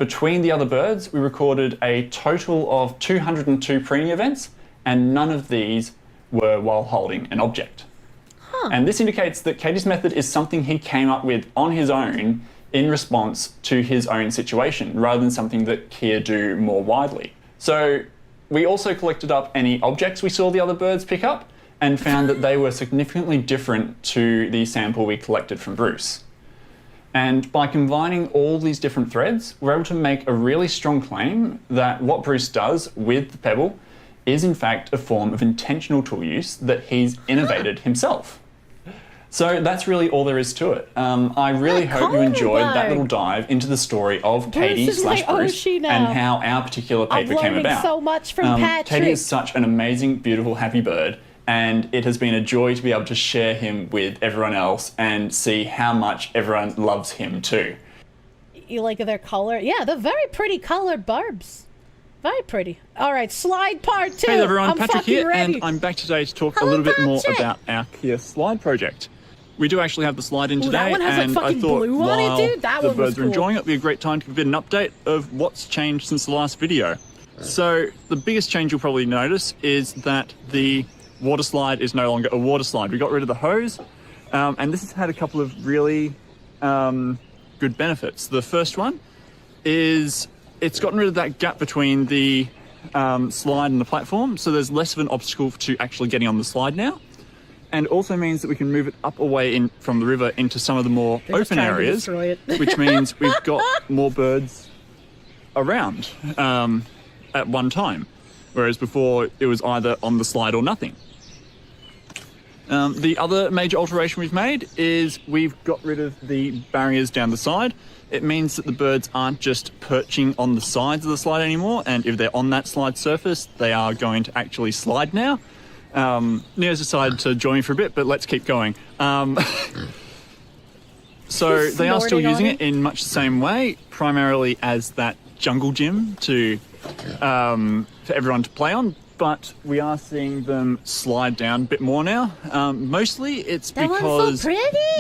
Between the other birds, we recorded a total of 202 preening events, and none of these were while holding an object. And this indicates that Katie's method is something he came up with on his own in response to his own situation, rather than something that Kia do more widely. So we also collected up any objects we saw the other birds pick up and found that they were significantly different to the sample we collected from Bruce. And by combining all these different threads, we're able to make a really strong claim that what Bruce does with the pebble is in fact a form of intentional tool use that he's innovated himself. So that's really all there is to it. I really hope you enjoyed that little dive into the story of Katie slash Bruce and how our particular paper came about. So much from Patrick. Katie is such an amazing, beautiful, happy bird, and it has been a joy to be able to share him with everyone else and see how much everyone loves him too. You like their color? Yeah, they're very pretty colored barbs. Very pretty. All right, slide part 2. Hey everyone, I'm Patrick here, ready. and I'm back today to talk a little bit more about our Kia slide project. We do actually have the slide in today, that one has, like, and I fucking thought blue on it, while dude. That the one was birds are cool. enjoying it, it'd be a great time to give a bit an update of what's changed since the last video. So the biggest change you'll probably notice is that the water slide is no longer a water slide. We got rid of the hose, and this has had a couple of really good benefits. The first one is it's gotten rid of that gap between the slide and the platform, so there's less of an obstacle to actually getting on the slide now. And also means that we can move it up away from the river into some of the more open areas, which means we've got more birds around at one time, whereas before it was either on the slide or nothing. The other major alteration we've made is we've got rid of the barriers down the side. It means that the birds aren't just perching on the sides of the slide anymore, and if they're on that slide surface, they are going to actually slide now. Neo's decided to join me for a bit, but let's keep going. So they are still using it in much the same way, primarily as that jungle gym for everyone to play on, but we are seeing them slide down a bit more now. Mostly it's because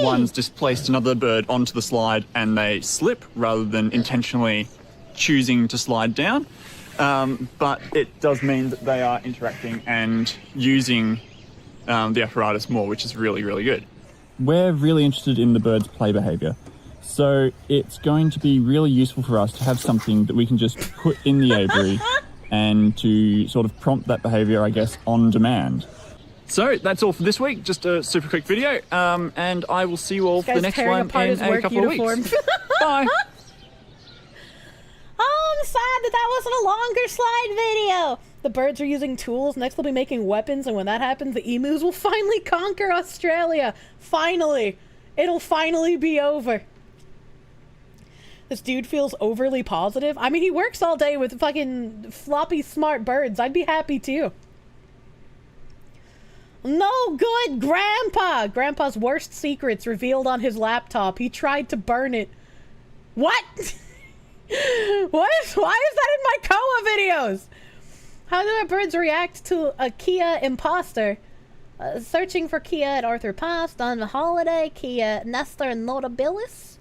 one's displaced another bird onto the slide and they slip rather than intentionally choosing to slide down. But it does mean that they are interacting and using the apparatus more, which is really, really good. We're really interested in the bird's play behaviour. So it's going to be really useful for us to have something that we can just put in the aviary and to sort of prompt that behaviour, I guess, on demand. So that's all for this week, just a super quick video, and I will see you all for the next one in a couple of weeks. Bye! Oh, I'm sad that wasn't a longer slide video. The birds are using tools. Next they'll be making weapons, and when that happens, the emus will finally conquer Australia. Finally. It'll finally be over. This dude feels overly positive. I mean, he works all day with fucking floppy smart birds. I'd be happy too. No good, Grandpa! Grandpa's worst secrets revealed on his laptop. He tried to burn it. What? Why is that in my Koa videos? How do our birds react to a Kia imposter? Searching for Kia at Arthur Pass, on holiday, Kia Nestor Notabilis.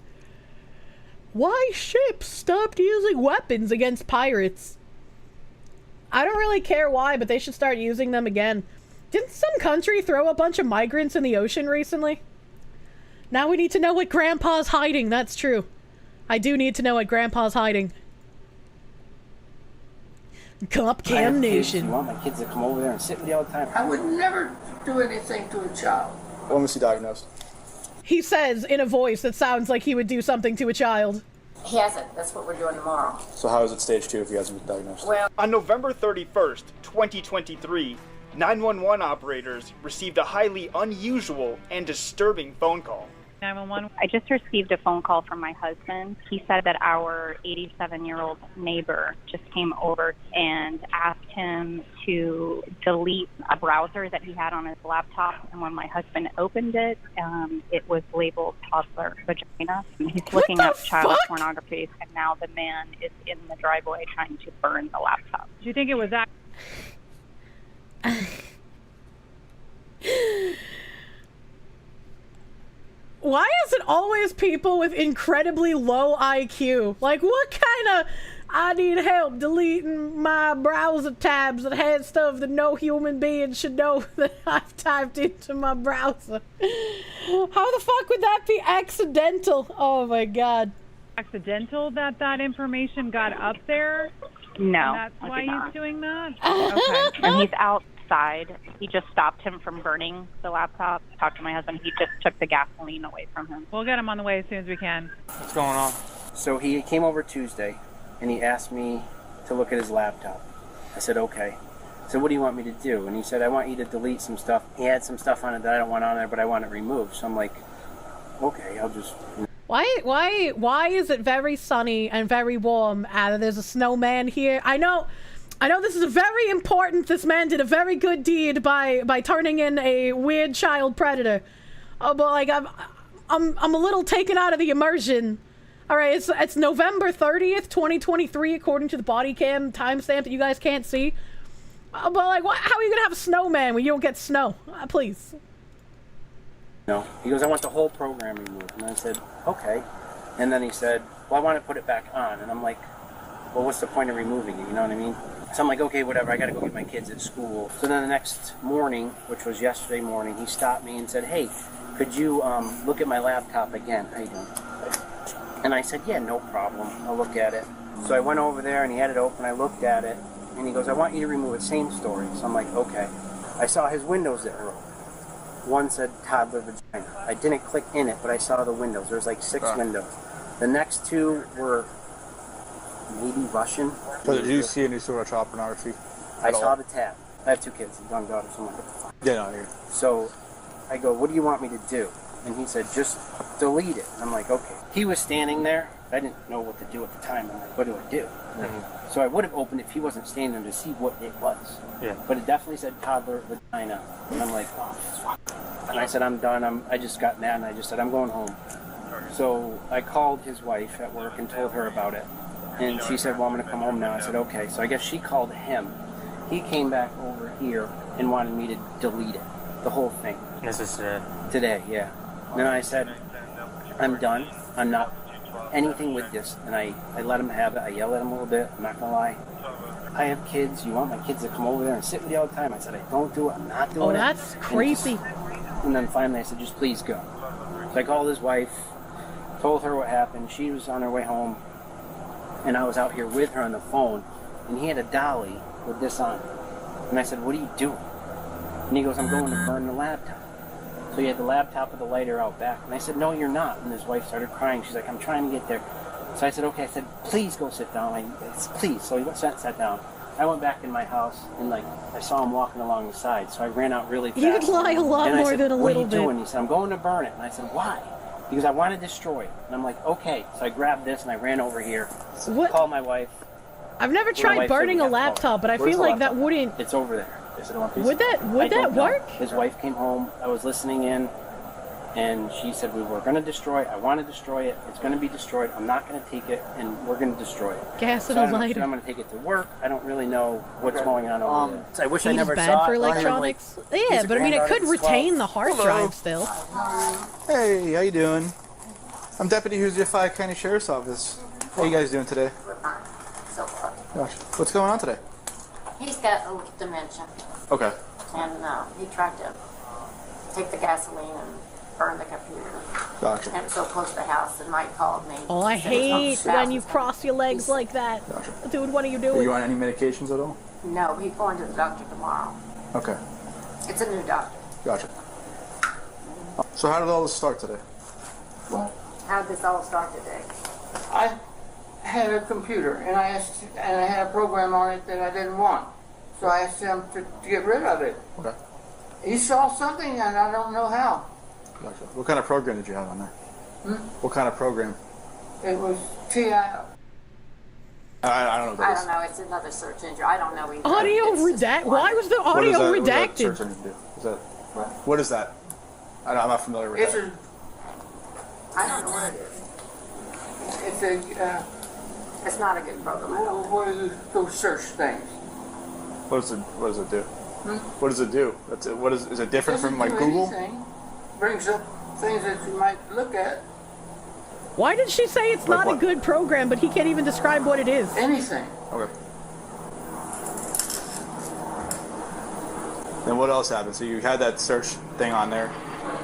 Why ships stopped using weapons against pirates? I don't really care why, but they should start using them again. Didn't some country throw a bunch of migrants in the ocean recently? Now we need to know what Grandpa's hiding, that's true. I do need to know what Grandpa's hiding. Cop Cam Nation. I want my kids to come over there and sit with you all the time. I would never do anything to a child. When was he diagnosed? He says in a voice that sounds like he would do something to a child. He hasn't. That's what we're doing tomorrow. So how is it stage 2 if he hasn't been diagnosed? Well, on November 31st, 2023, 911 operators received a highly unusual and disturbing phone call. 911. I just received a phone call from my husband. He said that our 87-year-old neighbor just came over and asked him to delete a browser that he had on his laptop. And when my husband opened it, it was labeled toddler vagina. And he's looking up child pornography, and now the man is in the driveway trying to burn the laptop. Do you think it was that? Why is it always people with incredibly low IQ? Like, what kind of, I need help deleting my browser tabs that has stuff that no human being should know that I've typed into my browser? How the fuck would that be accidental? Oh my god. Accidental that information got up there? No. And that's why he's doing that? Okay. And he's outside. He just stopped him from burning the laptop. Talked to my husband. He just took the gasoline away from him. We'll get him on the way as soon as we can. What's going on? So he came over Tuesday, and he asked me to look at his laptop. I said, okay. said, what do you want me to do? And he said, I want you to delete some stuff. He had some stuff on it that I don't want on there, but I want it removed. So I'm like, okay, I'll just... Why is it very sunny and very warm and there's a snowman here? I know this is very important. This man did a very good deed by turning in a weird child predator. But like I'm a little taken out of the immersion. All right, it's November 30th, 2023, according to the body cam timestamp that you guys can't see. But like, how are you gonna have a snowman when you don't get snow? Please. No. He goes, I want the whole program removed. And I said, okay. And then he said, well, I want to put it back on. And I'm like, well, what's the point of removing it? You know what I mean? So I'm like, okay, whatever. I got to go get my kids at school. So then the next morning, which was yesterday morning, he stopped me and said, hey, could you look at my laptop again? How you doing? And I said, yeah, no problem. I'll look at it. So I went over there and he had it open. I looked at it. And he goes, I want you to remove it. Same story. So I'm like, okay. I saw his windows that were open. One said toddler vagina. I didn't click in it, but I saw the windows. There's like 6 windows. The next 2 were maybe Russian. So did you see any sort of child pornography? I saw the tab. I have 2 kids, a young daughter, someone. Yeah, no, here. So I go, what do you want me to do? And he said, just delete it. And I'm like, okay. He was standing there. I didn't know what to do at the time. I'm like, what do I do? So I would have opened it if he wasn't standing there to see what it was. Yeah. But it definitely said toddler vagina. And I'm like, oh, fuck. And I said, I'm done. I just got mad and I just said, I'm going home. So I called his wife at work and told her about it. And she said, well, I'm going to come home now. I said, okay. So I guess she called him. He came back over here and wanted me to delete it. The whole thing. This is today? Today, yeah. And then I said, I'm done. I'm not anything with this. And I let him have it. I yelled at him a little bit. I'm not going to lie. I have kids. You want my kids to come over there and sit with you all the time? I said, I don't do it. I'm not doing it. Oh, that's creepy. And then finally I said, just please go. So I called his wife, told her what happened. She was on her way home. And I was out here with her on the phone. And he had a dolly with this on it. And I said, what are you doing? And he goes, I'm going to burn the laptop. So he had the laptop with the lighter out back. And I said, no, you're not. And his wife started crying. She's like, I'm trying to get there. So I said, okay. I said, please go sit down. Please. So he sat down. I went back in my house, and I saw him walking along the side. So I ran out really fast. You could lie a lot more than a little bit. What are you doing? He said, I'm going to burn it. And I said, why? Because I want to destroy it. And I'm like, okay. So I grabbed this, and I ran over here. Called my wife. I've never tried burning a laptop, but I feel like that wouldn't... It's over there. Would that work? His wife came home. I was listening in, and she said, we were going to destroy it. I want to destroy it. It's going to be destroyed. I'm not going to take it, and we're going to destroy it. Gas and a lighter. I'm going to take it to work. I don't really know what's going on over there. So I wish I never bad saw for it. electronics. Yeah, but I mean, it could retain the hard drive still. Hey, how you doing? I'm Deputy Hoosier 5 County Sheriff's Office. How you guys doing today? So far. Gosh, what's going on today? He's got dementia. Okay. And he tried to take the gasoline and burn the computer. Gotcha. And it was so close to the house, and Mike called me. Oh, I hate when you cross your legs like that. Gotcha. Dude, what are you doing? Are you on any medications at all? No, he's going to the doctor tomorrow. Okay. It's a new doctor. Gotcha. So how did all this start today? How did this all start today? I had a computer, and I had a program on it that I didn't want. So I asked him to get rid of it. Okay. He saw something, and I don't know how. Gotcha. What kind of program did you have on there? What kind of program? It was TI. I don't know what that I is. don't know. It's another search engine. I don't know either. Audio redact. Why was the audio What does that redacted? search engine do? What is that? I'm not familiar with that. I don't know what it is. It's It's not a good program. I don't what is it? Those search things. What does it do? What does it do? Is it different from like Google? Anything. Brings up things that you might look at. Why did she say it's not a good program, but he can't even describe what it is? Anything. Okay. Then what else happened? So you had that search thing on there.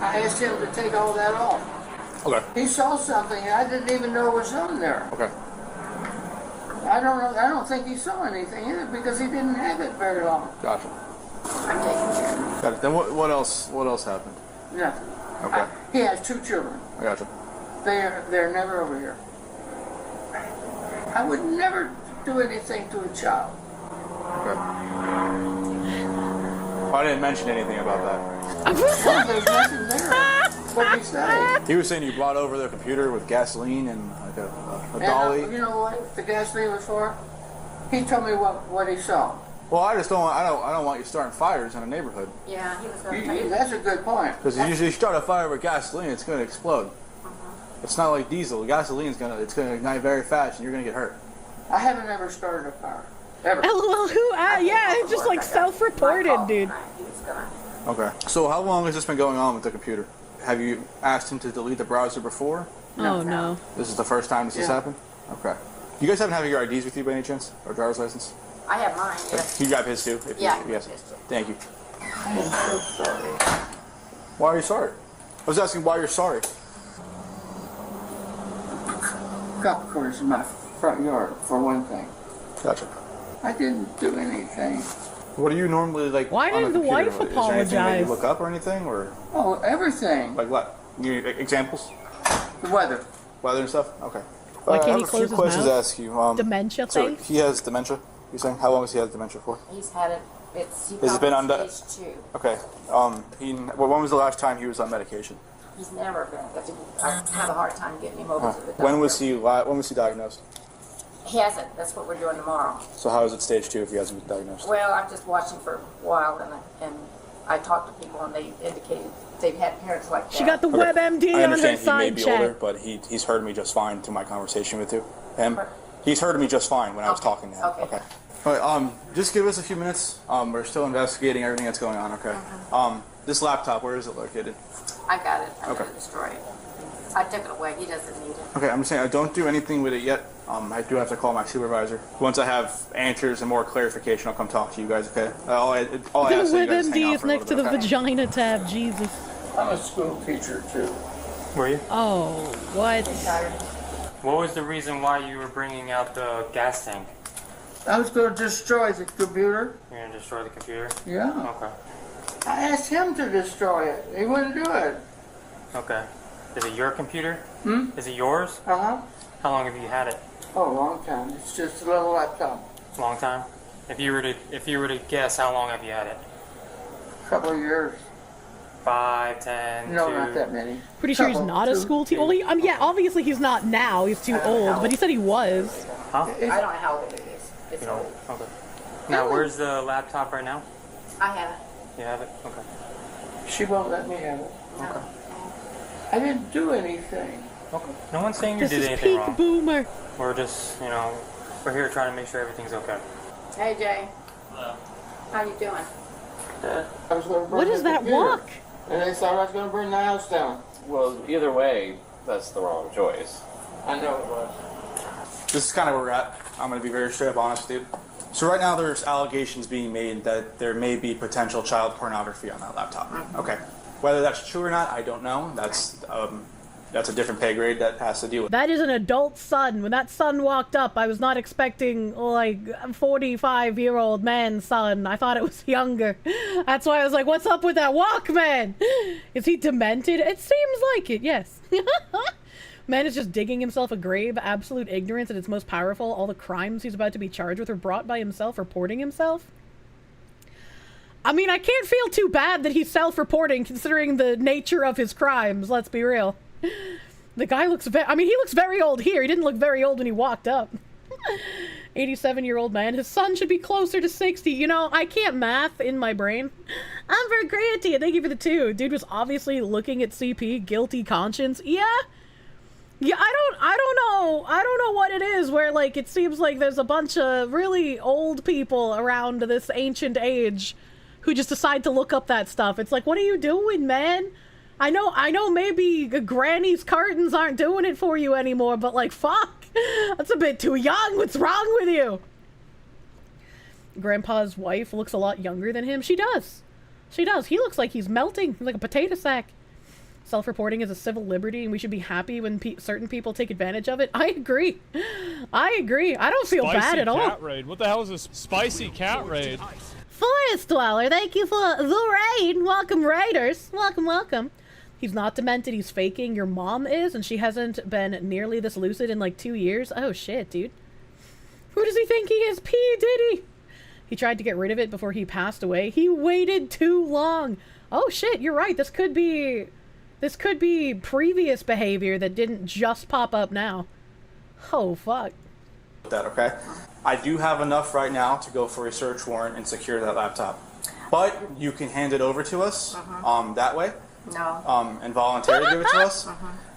I asked him to take all that off. Okay. He saw something I didn't even know was on there. Okay. I don't know. I don't think he saw anything either because he didn't have it very long. Gotcha. I'm taking care of it. Got it. Then what else? What else happened? Nothing. Okay. He has 2 children. I gotcha. They're never over here. I would never do anything to a child. Okay. I didn't mention anything about that. There's nothing there. What did he say? He was saying you brought over their computer with gasoline and like a And, dolly. you know what the gasoline was for? He told me what he saw. Well, I just don't want. I don't want you starting fires in a neighborhood. Yeah, he was going to That's a good point. Because usually you start a fire with gasoline, it's going to explode. It's not like diesel. Gasoline's it's going to ignite very fast, and you're going to get hurt. I haven't ever started a fire. Ever. LOL, who? Yeah, it's just like self-reported, dude. Okay. So how long has this been going on with the computer? Have you asked him to delete the browser before? Oh no. This is the first time this has happened? Okay. You guys haven't have your IDs with you by any chance? Or driver's license? I have mine, yes. Can you grab his too? Yeah. Yes. Thank you. I'm so sorry. Why are you sorry? I was asking why you're sorry. Golf course in my front yard, for one thing. Gotcha. I didn't do anything. What do you normally like? Why on did the the computer? wife Is there anything that apologize? you look up or anything, or Oh, everything. like what? You examples? The weather. Weather and stuff. Okay. Why can't I he have close a few his questions to mouth? ask you. Dementia So thing? he has dementia. You're saying how long has he had dementia for? He's had it. Has it been on the? stage 2. Okay. When was the last time he was on medication? He's never been. I have a hard time getting him over to the doctor. When was he diagnosed? He hasn't. That's what we're doing tomorrow. So how is it stage 2 if he hasn't been diagnosed? Well, I've just watched him for a while, and I talked to people, and they indicated they've had parents like that. She got the WebMD I on her understand he may side be chat. older, but he's heard me just fine through my conversation with him. He's heard me just fine when I was talking to him. Okay. All right, just give us a few minutes. We're still investigating everything that's going on, okay? This laptop, where is it located? I got it. I'm Okay. going to destroy it. I took it away. He doesn't need it. Okay, I'm just saying I don't do anything with it yet. I do have to call my supervisor. Once I have answers and more clarification, I'll come talk to you guys, okay? All I The ask is you guys hang WebMD out is for a next to little the bit, okay? vagina tab, Jesus. I'm a school teacher too. Were you? Oh, what? What was the reason why you were bringing out the gas tank? I was going to destroy the computer. You're gonna destroy the computer? Yeah. Okay. I asked him to destroy it. He wouldn't do it. Okay. Is it your computer? Hmm? Is it yours? Uh-huh. How long have you had it? Oh, a long time. It's just a little laptop. Long time? If you were to guess, how long have you had it? A couple of years. 5, 10, No, 2. not that many. Pretty sure he's not a school teacher. Well, yeah, obviously he's not now. He's too old, but he said he was. Huh? I don't know how old it is. It's You know, old. okay. Now, where's the laptop right now? I have it. You have it? Okay. She won't let me have it. Okay. I didn't do anything. Okay. No one's saying you This did is anything peak wrong. boomer. We're just, we're here trying to make sure everything's okay. Hey, Jay. Hello. How you doing? I was going to burn What is the that computer. walk? And they thought I was going to burn the house down. Well, either way, that's the wrong choice. I know it was. This is kind of where we're at. I'm going to be very straight up honest with you. So right now there's allegations being made that there may be potential child pornography on that laptop. Okay. Whether that's true or not, I don't know. That's a different pay grade that has to deal with. That is an adult son. When that son walked up, I was not expecting, like, a 45-year-old man's son. I thought it was younger. That's why I was like, what's up with that walk, man? Is he demented? It seems like it, yes. Man is just digging himself a grave. Absolute ignorance at its most powerful. All the crimes he's about to be charged with are brought by himself, reporting himself. I mean, I can't feel too bad that he's self-reporting, considering the nature of his crimes, let's be real. The guy looks he looks very old here. He didn't look very old when he walked up. 87-year-old man. His son should be closer to 60. You know, I can't math in my brain. I'm very creative. Thank you for the 2. Dude was obviously looking at CP, guilty conscience. Yeah, I don't know what it is where, like, it seems like there's a bunch of really old people around this ancient age who just decide to look up that stuff. It's like, what are you doing, man? I know maybe Granny's cartons aren't doing it for you anymore, but, like, fuck. That's a bit too young. What's wrong with you? Grandpa's wife looks a lot younger than him. She does. She does. He looks like he's melting. He's like a potato sack. Self-reporting is a civil liberty, and we should be happy when certain people take advantage of it. I agree. I don't feel bad at all. Cat raid. What the hell is this spicy cat raid? Forest Dweller, thank you for the raid. Welcome, raiders. Welcome. He's not demented. He's faking. Your mom is, and she hasn't been nearly this lucid in like 2 years. Oh, shit, dude. Who does he think he is? P. Diddy. He tried to get rid of it before he passed away. He waited too long. Oh shit, you're right. This could be previous behavior that didn't just pop up now. Oh fuck. That okay? I do have enough right now to go for a search warrant and secure that laptop. But you can hand it over to us that way. No. And voluntarily give it to us.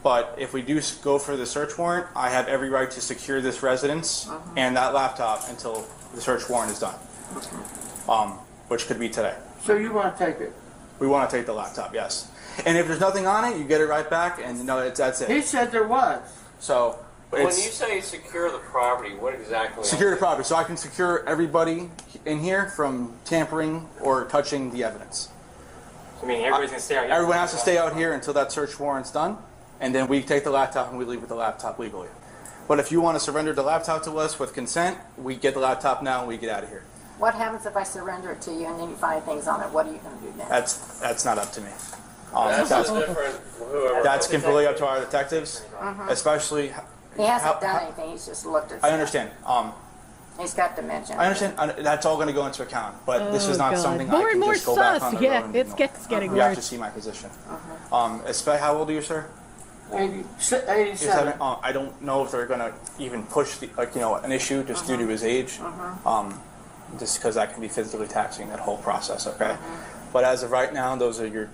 But if we do go for the search warrant, I have every right to secure this residence and that laptop until the search warrant is done. Which could be today. So you want to take it? We want to take the laptop, yes. And if there's nothing on it, you get it right back, and that's it. He said there was. So When you say secure the property, what exactly? secure the property, so I can secure everybody in here from tampering or touching the evidence. I mean, everybody's gonna stay out here. Everyone has to stay out here until that search warrant's done, and then we take the laptop and we leave with the laptop legally. But if you want to surrender the laptop to us with consent, we get the laptop now and we get out of here. What happens if I surrender it to you and then you find things on it? What are you going to do then? That's not up to me. Whoever That's completely up to our detectives, especially. He hasn't done anything. He's just looked at. I understand. He's got dementia. I understand. That's all going to go into account, but this is not something More I can and more just go back on sus. the road Yeah, and it's ignore. getting You have to worse. see my position. How old are you, sir? 87. I don't know if they're going to even push an issue just due to his age, just because that can be physically taxing, that whole process. Okay. But as of right now, those are your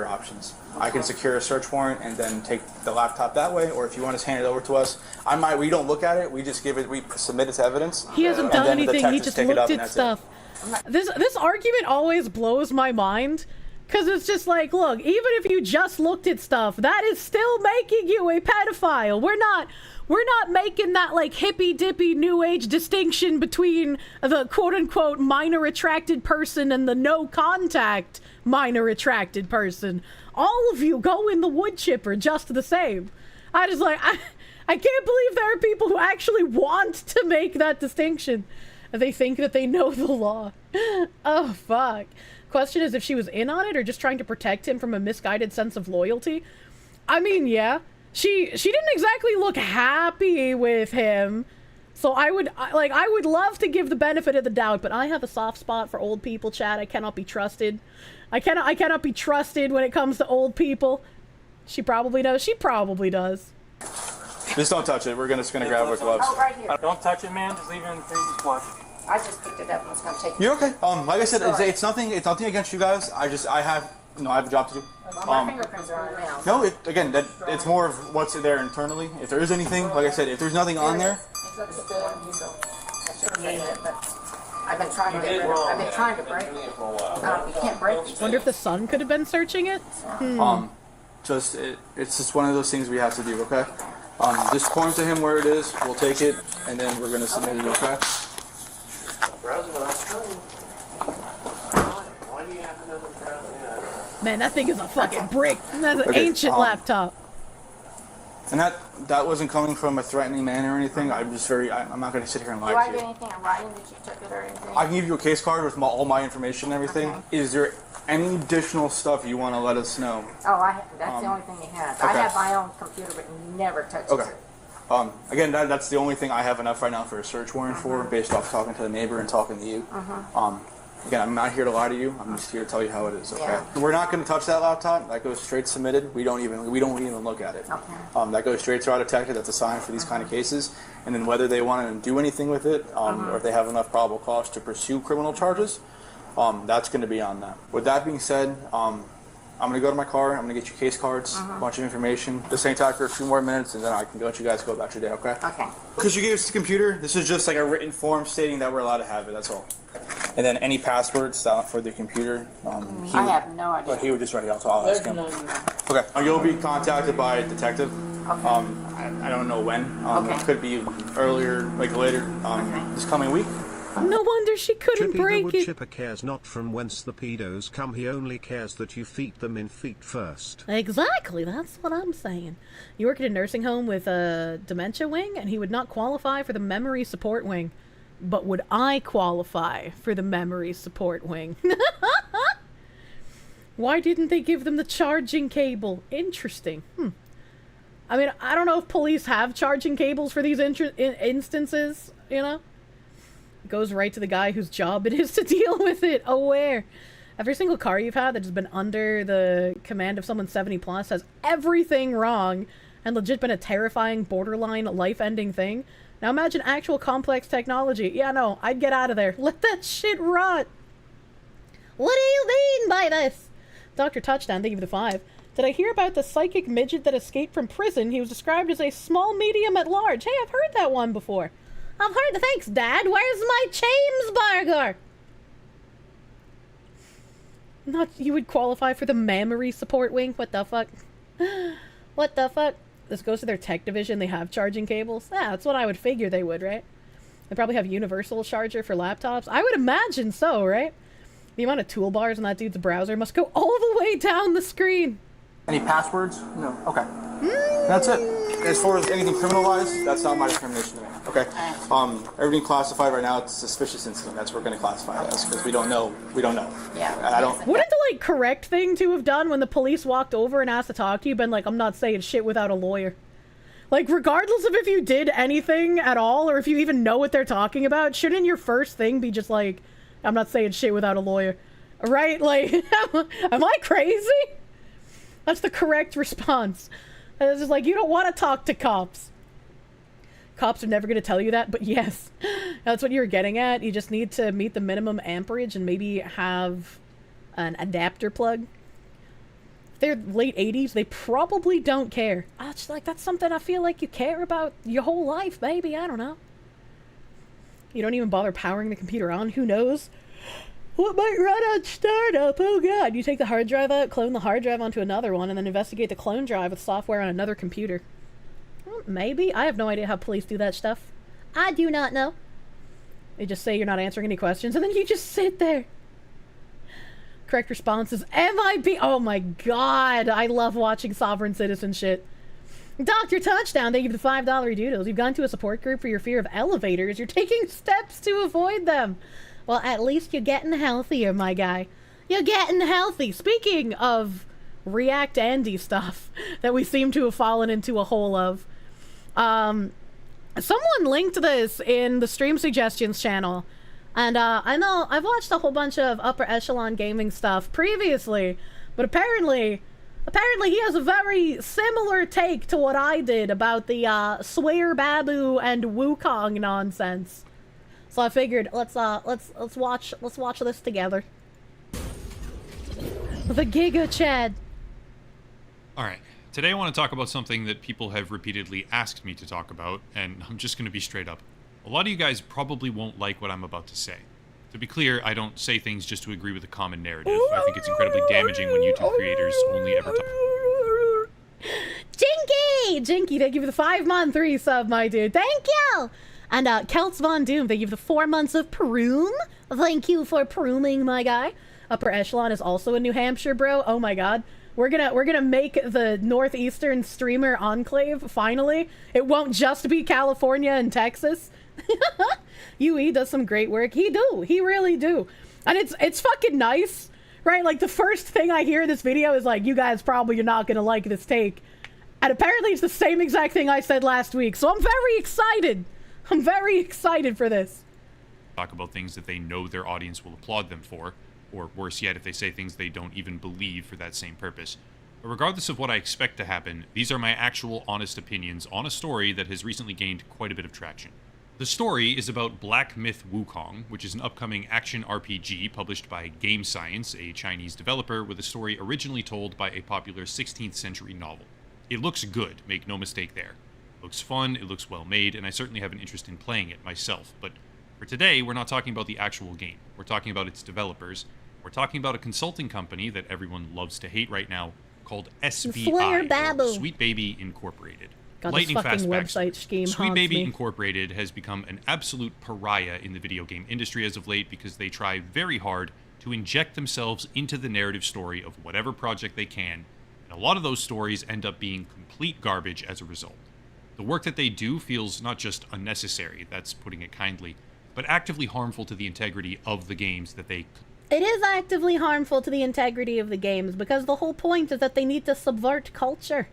options. I can secure a search warrant and then take the laptop that way, or if you want to hand it over to us, we don't look at it. We just we submit it to evidence. He hasn't done anything. He just looked at stuff. This argument always blows my mind, because it's just like, look, even if you just looked at stuff, that is still making you a pedophile. We're not making that like hippy dippy new age distinction between the quote unquote minor attracted person and the no contact minor attracted person. All of you go in the wood chipper just the same. I can't believe there are people who actually want to make that distinction. They think that they know the law. Oh fuck. Question is if she was in on it or just trying to protect him from a misguided sense of loyalty. I mean, yeah. She didn't exactly look happy with him, so I would love to give the benefit of the doubt, but I have a soft spot for old people, Chad. I cannot be trusted. I cannot be trusted when it comes to old people. She probably knows. She probably does. Just don't touch it. We're just gonna grab it with gloves. Oh, right here. Don't touch it, man. Just leave it in the thing. Just watch it. I just picked it up and was going to take it. You're okay. Like I said, it's nothing against you guys. I have a job to do. My fingerprints are on it now. No, it's more of what's there internally. If there is anything, like I said, if there's nothing on there. It looks good, so I should have taken it, but I've been trying to get rid of it. I've been trying to break it. You can't break these. Wonder if the son could have been searching it? It's just one of those things we have to do, okay? Just point to him where it is, we'll take it, and then we're gonna submit it, okay? Man, that thing is a fucking brick. That's an ancient laptop. And that wasn't coming from a threatening manner or anything. I'm not going to sit here and lie Do I to get you. anything in writing that you took it or anything? I can give you a case card with all my information and everything. Okay. Is there any additional stuff you want to let us know? Oh, that's the only thing he has. Okay. I have my own computer, but he never touches it. Again, that's the only thing I have enough right now for a search warrant for, based off talking to the neighbor and talking to you. Again, I'm not here to lie to you. I'm just here to tell you how it is. Okay. Yeah. We're not going to touch that laptop. That goes straight submitted. We don't even look at it. Okay. That goes straight to our detective. That's assigned for these kind of cases. And then whether they want to do anything with it, or if they have enough probable cause to pursue criminal charges, that's going to be on them. With that being said, I'm going to go to my car. I'm going to get you case cards, a bunch of information. This ain't talk for a few more minutes, and then I can let you guys go about your day. Okay. Okay. Because you gave us the computer, this is just like a written form stating that we're allowed to have it. That's all. And then any passwords for the computer. I have no idea. But he would just write it out, so I'll ask him. Okay. You'll be contacted by a detective. Okay. I don't know when. It could be earlier, like later, this coming week. No wonder she couldn't break the it. wood chipper cares not from whence the pedos come. He only cares that you feed them in feet first. Exactly, that's what I'm saying. You work at a nursing home with a dementia wing, and he would not qualify for the memory support wing. But would I qualify for the memory support wing? Why didn't they give them the charging cable? Interesting. I mean, I don't know if police have charging cables for these instances, you know? goes right to the guy whose job it is to deal with it. Aware. Every single car you've had that has been under the command of someone 70 plus has everything wrong and legit been a terrifying, borderline, life-ending thing. Now imagine actual complex technology. Yeah, no, I'd get out of there. Let that shit rot. What do you mean by this? Dr. Touchdown, thank you for the 5. Did I hear about the psychic midget that escaped from prison? He was described as a small medium at large. Hey, I've heard that one before. I've heard the thanks, Dad. Where's my James burger? Not you would qualify for the memory support wing? What the fuck? What the fuck? This goes to their tech division. They have charging cables. Yeah, that's what I would figure they would, right? They probably have universal charger for laptops. I would imagine so, right? The amount of toolbars in that dude's browser must go all the way down the screen. Any passwords? No. Okay. That's it. As far as anything criminal-wise, that's not my determination to make. Okay. Everything classified right now, it's a suspicious incident. That's what we're going to classify it as because we don't know. We don't know. Yeah. I don't. Wouldn't the like correct thing to have done when the police walked over and asked to talk to you been like, I'm not saying shit without a lawyer? Like, regardless of if you did anything at all or if you even know what they're talking about, shouldn't your first thing be just like, I'm not saying shit without a lawyer? Right? Like, am I crazy? That's the correct response. It's just like, you don't want to talk to cops. Cops are never going to tell you that, but yes. That's what you're getting at. You just need to meet the minimum amperage and maybe have an adapter plug. If they're late 80s, they probably don't care. It's just like, that's something I feel like you care about your whole life, baby. I don't know. You don't even bother powering the computer on. Who knows? What might run on startup? Oh god. You take the hard drive out, clone the hard drive onto another one, and then investigate the clone drive with software on another computer. Well, maybe. I have no idea how police do that stuff. I do not know. They just say you're not answering any questions, and then you just sit there. Correct response is MIB. Oh my god. I love watching sovereign citizen shit. Dr. Touchdown, thank you for the $5 doodles. You've gone to a support group for your fear of elevators. You're taking steps to avoid them. Well, at least you're getting healthier, my guy. You're getting healthy. Speaking of React Andy stuff that we seem to have fallen into a hole of, someone linked this in the stream suggestions channel, and I know I've watched a whole bunch of upper echelon gaming stuff previously, but apparently he has a very similar take to what I did about the Swear Babu and Wukong nonsense. So I figured let's watch this together. The Giga Chad. Alright, today I want to talk about something that people have repeatedly asked me to talk about, and I'm just going to be straight up. A lot of you guys probably won't like what I'm about to say. To be clear, I don't say things just to agree with a common narrative. I think it's incredibly damaging when YouTube creators only ever talk. Jinky, thank you for the 5-month resub, my dude. Thank you. And Celts Von Doom, thank you for the 4 months of Proom. Thank you for prooming, my guy. Upper Echelon is also in New Hampshire, bro. Oh my god. We're gonna make the Northeastern Streamer Enclave, finally. It won't just be California and Texas. UE does some great work. He really do. And it's fucking nice, right? Like, the first thing I hear in this video is like, you guys probably are not gonna like this take. And apparently it's the same exact thing I said last week, so I'm very excited. I'm very excited for this. Talk about things that they know their audience will applaud them for, or worse yet, if they say things they don't even believe for that same purpose. But regardless of what I expect to happen, these are my actual honest opinions on a story that has recently gained quite a bit of traction. The story is about Black Myth Wukong, which is an upcoming action RPG published by Game Science, a Chinese developer, with a story originally told by a popular 16th century novel. It looks good, make no mistake there. It looks fun, it looks well made, and I certainly have an interest in playing it myself, but for today, we're not talking about the actual game. We're talking about its developers. We're talking about a consulting company that everyone loves to hate right now called SBI, or Sweet Baby Incorporated. God, this fucking website scheme Sweet Baby me. Incorporated has become an absolute pariah in the video game industry as of late because they try very hard to inject themselves into the narrative story of whatever project they can, and a lot of those stories end up being complete garbage as a result. The work that they do feels not just unnecessary, that's putting it kindly, but actively harmful to the integrity of the games that they... It is actively harmful to the integrity of the games, because the whole point is that they need to subvert culture.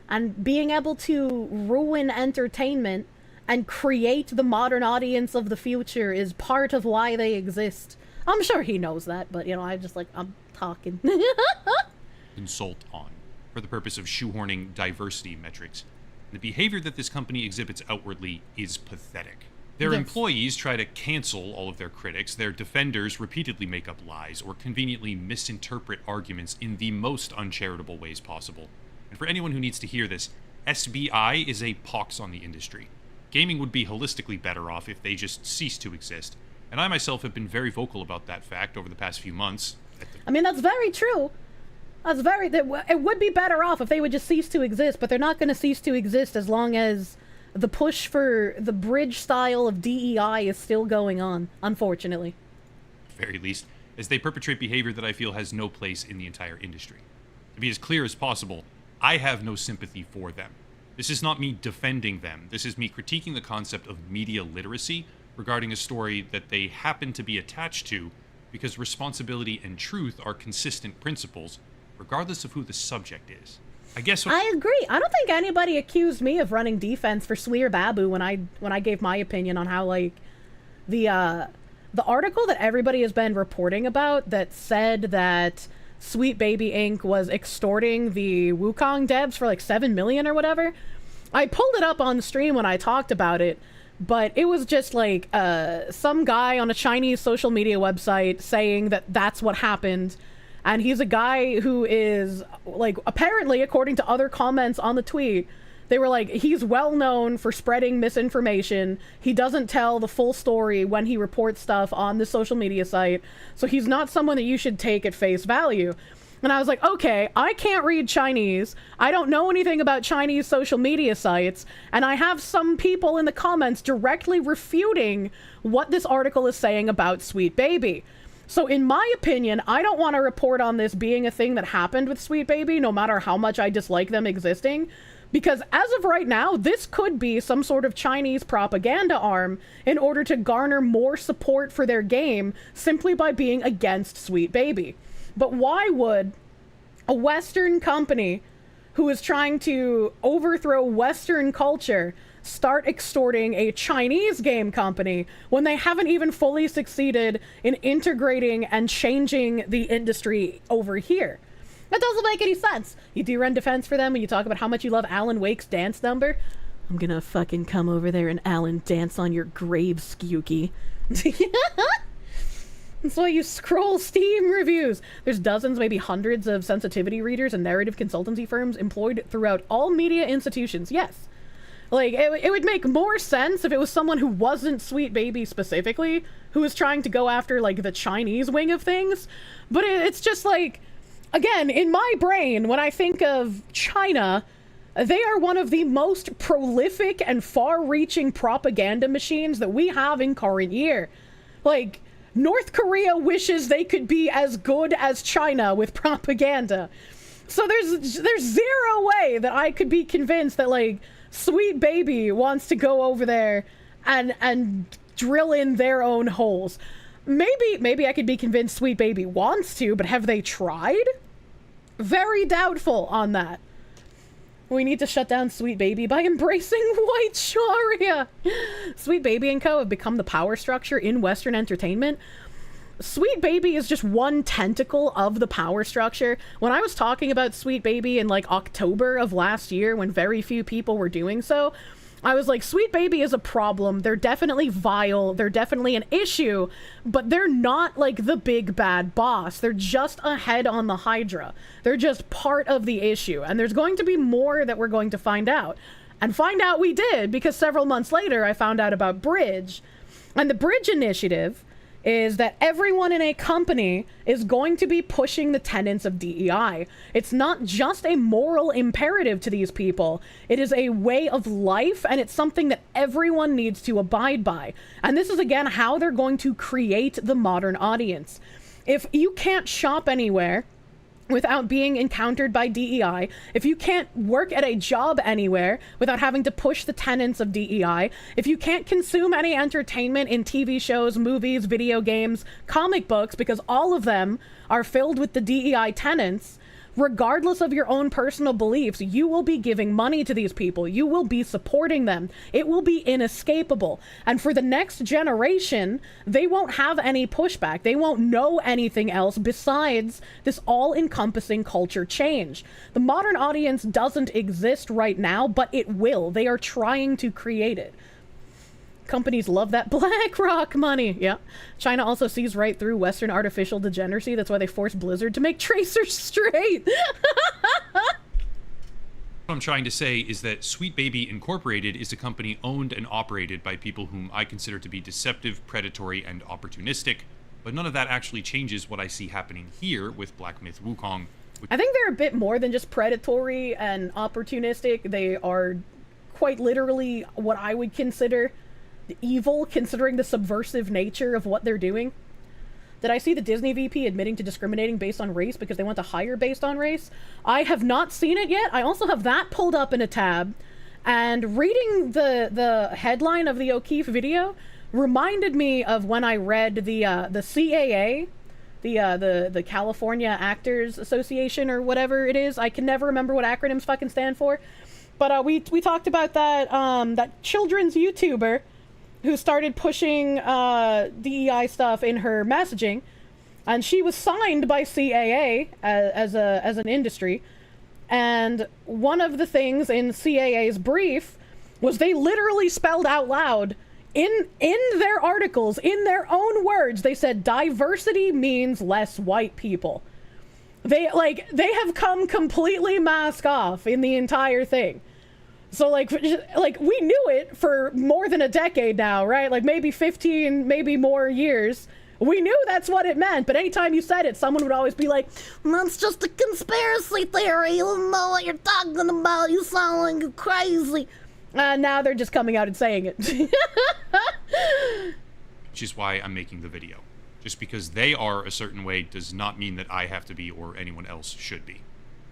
And being able to ruin entertainment and create the modern audience of the future is part of why they exist. I'm sure he knows that, but, you know, I'm talking. Consult on, for the purpose of shoehorning diversity metrics. The behavior that this company exhibits outwardly is pathetic. Their employees try to cancel all of their critics, their defenders repeatedly make up lies or conveniently misinterpret arguments in the most uncharitable ways possible. And for anyone who needs to hear this, SBI is a pox on the industry. Gaming would be holistically better off if they just ceased to exist. And I myself have been very vocal about that fact over the past few months. I mean, that's very true. It would be better off if they would just cease to exist, but they're not going to cease to exist as long as the push for the bridge style of DEI is still going on, unfortunately. At the very least, as they perpetrate behavior that I feel has no place in the entire industry. To be as clear as possible, I have no sympathy for them. This is not me defending them. This is me critiquing the concept of media literacy regarding a story that they happen to be attached to because responsibility and truth are consistent principles, regardless of who the subject is. I agree. I don't think anybody accused me of running defense for Sweer Babu when I gave my opinion on how, like, the article that everybody has been reporting about that said that Sweet Baby Inc. was extorting the Wukong devs for like $7 million or whatever. I pulled it up on stream when I talked about it, but it was just like some guy on a Chinese social media website saying that that's what happened. And he's a guy who is, like, apparently, according to other comments on the tweet, they were like, he's well known for spreading misinformation. He doesn't tell the full story when he reports stuff on the social media site. So he's not someone that you should take at face value. And I was like, okay, I can't read Chinese. I don't know anything about Chinese social media sites. And I have some people in the comments directly refuting what this article is saying about Sweet Baby. So in my opinion, I don't want to report on this being a thing that happened with Sweet Baby, no matter how much I dislike them existing. Because as of right now, this could be some sort of Chinese propaganda arm in order to garner more support for their game simply by being against Sweet Baby. But why would a Western company who is trying to overthrow Western culture start extorting a Chinese game company when they haven't even fully succeeded in integrating and changing the industry over here? That doesn't make any sense. You do run defense for them when you talk about how much you love Alan Wake's dance number. I'm gonna fucking come over there and Alan dance on your grave, Skewky. That's why you scroll Steam reviews. There's dozens, maybe hundreds of sensitivity readers and narrative consultancy firms employed throughout all media institutions. Yes. Like, it would make more sense if it was someone who wasn't Sweet Baby specifically, who was trying to go after, like, the Chinese wing of things. But it's just like, again, in my brain, when I think of China, they are one of the most prolific and far-reaching propaganda machines that we have in current year. Like, North Korea wishes they could be as good as China with propaganda. So there's zero way that I could be convinced that, like, Sweet Baby wants to go over there and drill in their own holes. Maybe I could be convinced Sweet Baby wants to, but have they tried? Very doubtful on that. We need to shut down Sweet Baby by embracing white Sharia. Sweet Baby and Co. have become the power structure in Western entertainment. Sweet Baby is just one tentacle of the power structure. When I was talking about Sweet Baby in like October of last year, when very few people were doing so, I was like, Sweet Baby is a problem. They're definitely vile. They're definitely an issue, but they're not like the big bad boss. They're just a head on the Hydra. They're just part of the issue. And there's going to be more that we're going to find out. And find out we did, because several months later, I found out about Bridge. And the Bridge Initiative is that everyone in a company is going to be pushing the tenets of DEI. It's not just a moral imperative to these people. It is a way of life, and it's something that everyone needs to abide by. And this is, again, how they're going to create the modern audience. If you can't shop anywhere without being encountered by DEI, if you can't work at a job anywhere without having to push the tenets of DEI, if you can't consume any entertainment in TV shows, movies, video games, comic books, because all of them are filled with the DEI tenets, regardless of your own personal beliefs, you will be giving money to these people. You will be supporting them. It will be inescapable. And for the next generation, they won't have any pushback. They won't know anything else besides this all-encompassing culture change. The modern audience doesn't exist right now, but it will. They are trying to create it. Companies love that BlackRock money. Yeah. China also sees right through Western artificial degeneracy. That's why they forced Blizzard to make tracers straight. What I'm trying to say is that Sweet Baby Incorporated is a company owned and operated by people whom I consider to be deceptive, predatory, and opportunistic, but none of that actually changes what I see happening here with Black Myth Wukong. I think they're a bit more than just predatory and opportunistic. They are quite literally what I would consider evil, considering the subversive nature of what they're doing. Did I see the Disney VP admitting to discriminating based on race because they want to hire based on race? I have not seen it yet. I also have that pulled up in a tab, and reading the headline of the O'Keefe video reminded me of when I read the CAA, the California Actors Association or whatever it is. I can never remember what acronyms fucking stand for. But we talked about that children's YouTuber who started pushing DEI stuff in her messaging, and she was signed by CAA as an industry. And one of the things in CAA's brief was they literally spelled out loud in their articles, in their own words, they said diversity means less white people. They have come completely mask off in the entire thing. So like we knew it for more than a decade now, right? Like maybe 15, maybe more years. We knew that's what it meant, but anytime you said it, someone would always be like, That's just a conspiracy theory. You don't know what you're talking about. You sound like you're crazy. Now they're just coming out and saying it. Which is why I'm making the video. Just because they are a certain way does not mean that I have to be or anyone else should be.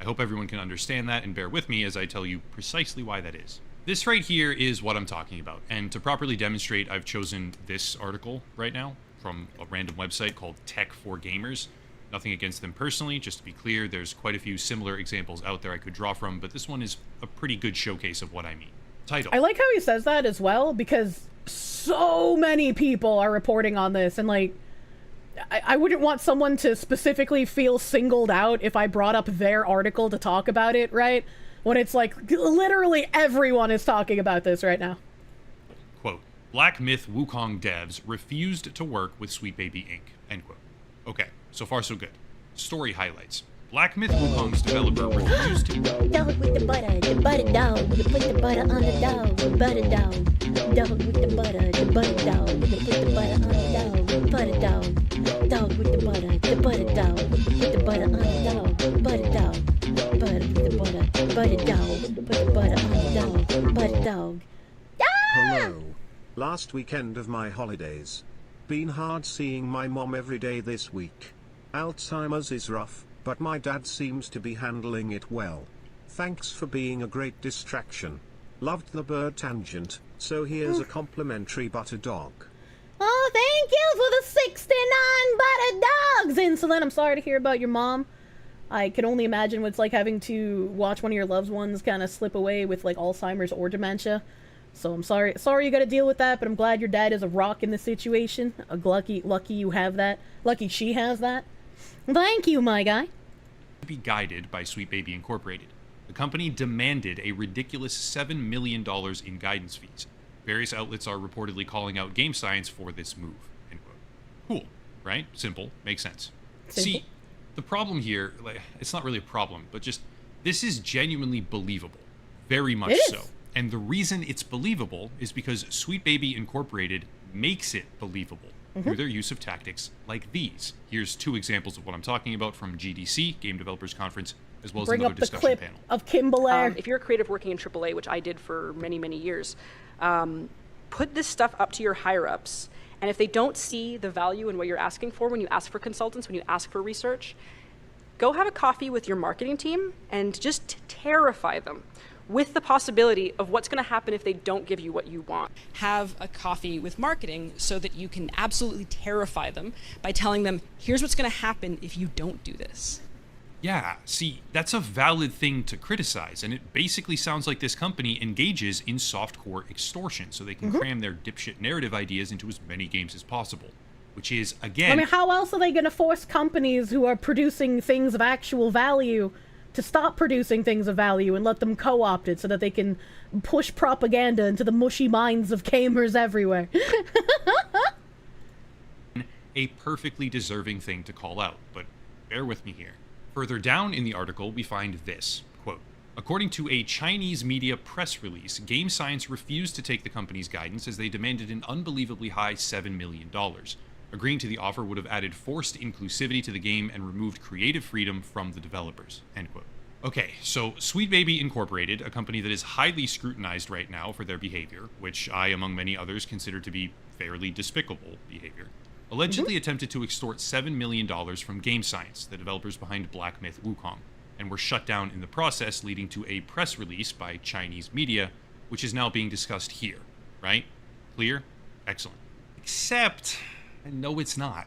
I hope everyone can understand that and bear with me as I tell you precisely why that is. This right here is what I'm talking about, and to properly demonstrate, I've chosen this article right now from a random website called Tech for Gamers. Nothing against them personally, just to be clear, there's quite a few similar examples out there I could draw from, but this one is a pretty good showcase of what I mean. Title. I like how he says that as well, because so many people are reporting on this, and like, I wouldn't want someone to specifically feel singled out if I brought up their article to talk about it, right? When it's like, literally everyone is talking about this right now. Quote, Black Myth Wukong devs refused to work with Sweet Baby Inc., end quote. Okay, so far so good. Story highlights. Black Myth Wukong's developer refused to... Dog with the butter dog. You put the butter on the dog, the butter dog. Dog with the butter dog. You put the butter on the dog, the butter dog. Dog with the butter dog. You put the butter on the dog, butter dog. Butter with the butter dog. Put the butter on the dog, butter dog. Hello. Last weekend of my holidays. Been hard seeing my mom every day this week. Alzheimer's is rough, but my dad seems to be handling it well. Thanks for being a great distraction. Loved the bird tangent, so here's a complimentary butter dog. Oh, thank you for the 69 butter dogs, Insulin. I'm sorry to hear about your mom. I can only imagine what it's like having to watch one of your loved ones kind of slip away with like Alzheimer's or dementia. So I'm sorry you got to deal with that, but I'm glad your dad is a rock in this situation. Lucky you have that. Lucky she has that. Thank you, my guy. To be guided by Sweet Baby Incorporated. The company demanded a ridiculous $7 million in guidance fees. Various outlets are reportedly calling out Game Science for this move. End quote. Cool, right? Simple, makes sense. Simple. See, the problem here, it's not really a problem, but just this is genuinely believable. Very much so. And the reason it's believable is because Sweet Baby Incorporated makes it believable through their use of tactics like these. Here's two examples of what I'm talking about from GDC, Game Developers Conference, as well as another discussion panel. Of Kimberly. If you're a creative working in AAA, which I did for many, many years, put this stuff up to your higher-ups, and if they don't see the value in what you're asking for when you ask for consultants, when you ask for research, go have a coffee with your marketing team and just terrify them with the possibility of what's going to happen if they don't give you what you want. Have a coffee with marketing so that you can absolutely terrify them by telling them, here's what's going to happen if you don't do this. Yeah, see, that's a valid thing to criticize, and it basically sounds like this company engages in softcore extortion so they can cram their dipshit narrative ideas into as many games as possible. Which is, again... I mean, how else are they going to force companies who are producing things of actual value to stop producing things of value and let them co-opt it so that they can push propaganda into the mushy minds of gamers everywhere? A perfectly deserving thing to call out, but bear with me here. Further down in the article, we find this, quote, according to a Chinese media press release, Game Science refused to take the company's guidance as they demanded an unbelievably high $7 million. Agreeing to the offer would have added forced inclusivity to the game and removed creative freedom from the developers, end quote. Okay, so Sweet Baby Incorporated, a company that is highly scrutinized right now for their behavior, which I, among many others, consider to be fairly despicable behavior, allegedly attempted to extort $7 million from Game Science, the developers behind Black Myth Wukong, and were shut down in the process, leading to a press release by Chinese media, which is now being discussed here, right? Clear? Excellent. Except... no, it's not.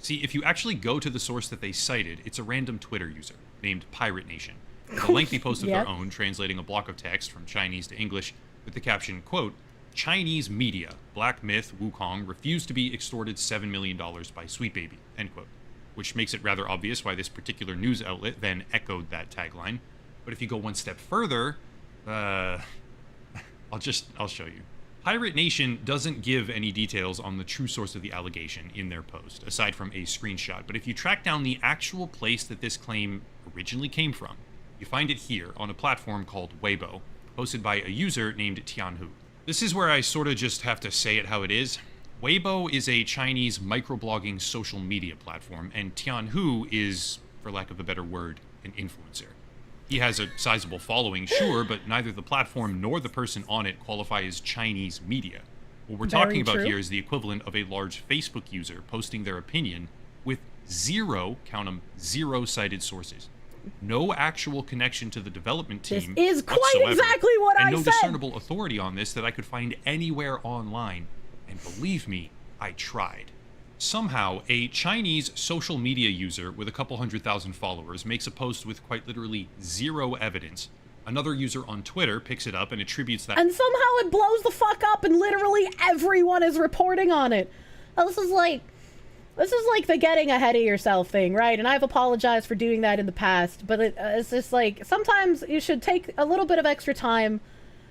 See, if you actually go to the source that they cited, it's a random Twitter user named Pirate Nation, with a lengthy post of their own translating a block of text from Chinese to English with the caption, quote, Chinese media, Black Myth, Wukong, refused to be extorted $7 million by Sweet Baby, end quote. Which makes it rather obvious why this particular news outlet then echoed that tagline. But if you go one step further, I'll show you. Pirate Nation doesn't give any details on the true source of the allegation in their post, aside from a screenshot. But if you track down the actual place that this claim originally came from, you find it here on a platform called Weibo, posted by a user named Tianhu. This is where I sort of just have to say it how it is. Weibo is a Chinese microblogging social media platform, and Tianhu is, for lack of a better word, an influencer. He has a sizable following, sure, but neither the platform nor the person on it qualify as Chinese media. What we're talking about here is the equivalent of a large Facebook user posting their opinion with zero, count them, zero-cited sources. No actual connection to the development team This is quite exactly what I said! And no said! discernible authority on this that I could find anywhere online. And believe me, I tried. Somehow, a Chinese social media user with a couple 100,000 followers makes a post with quite literally zero evidence. Another user on Twitter picks it up and attributes that— and somehow it blows the fuck up and literally everyone is reporting on it. This is like the getting ahead of yourself thing, right? And I've apologized for doing that in the past, but it's just like, sometimes you should take a little bit of extra time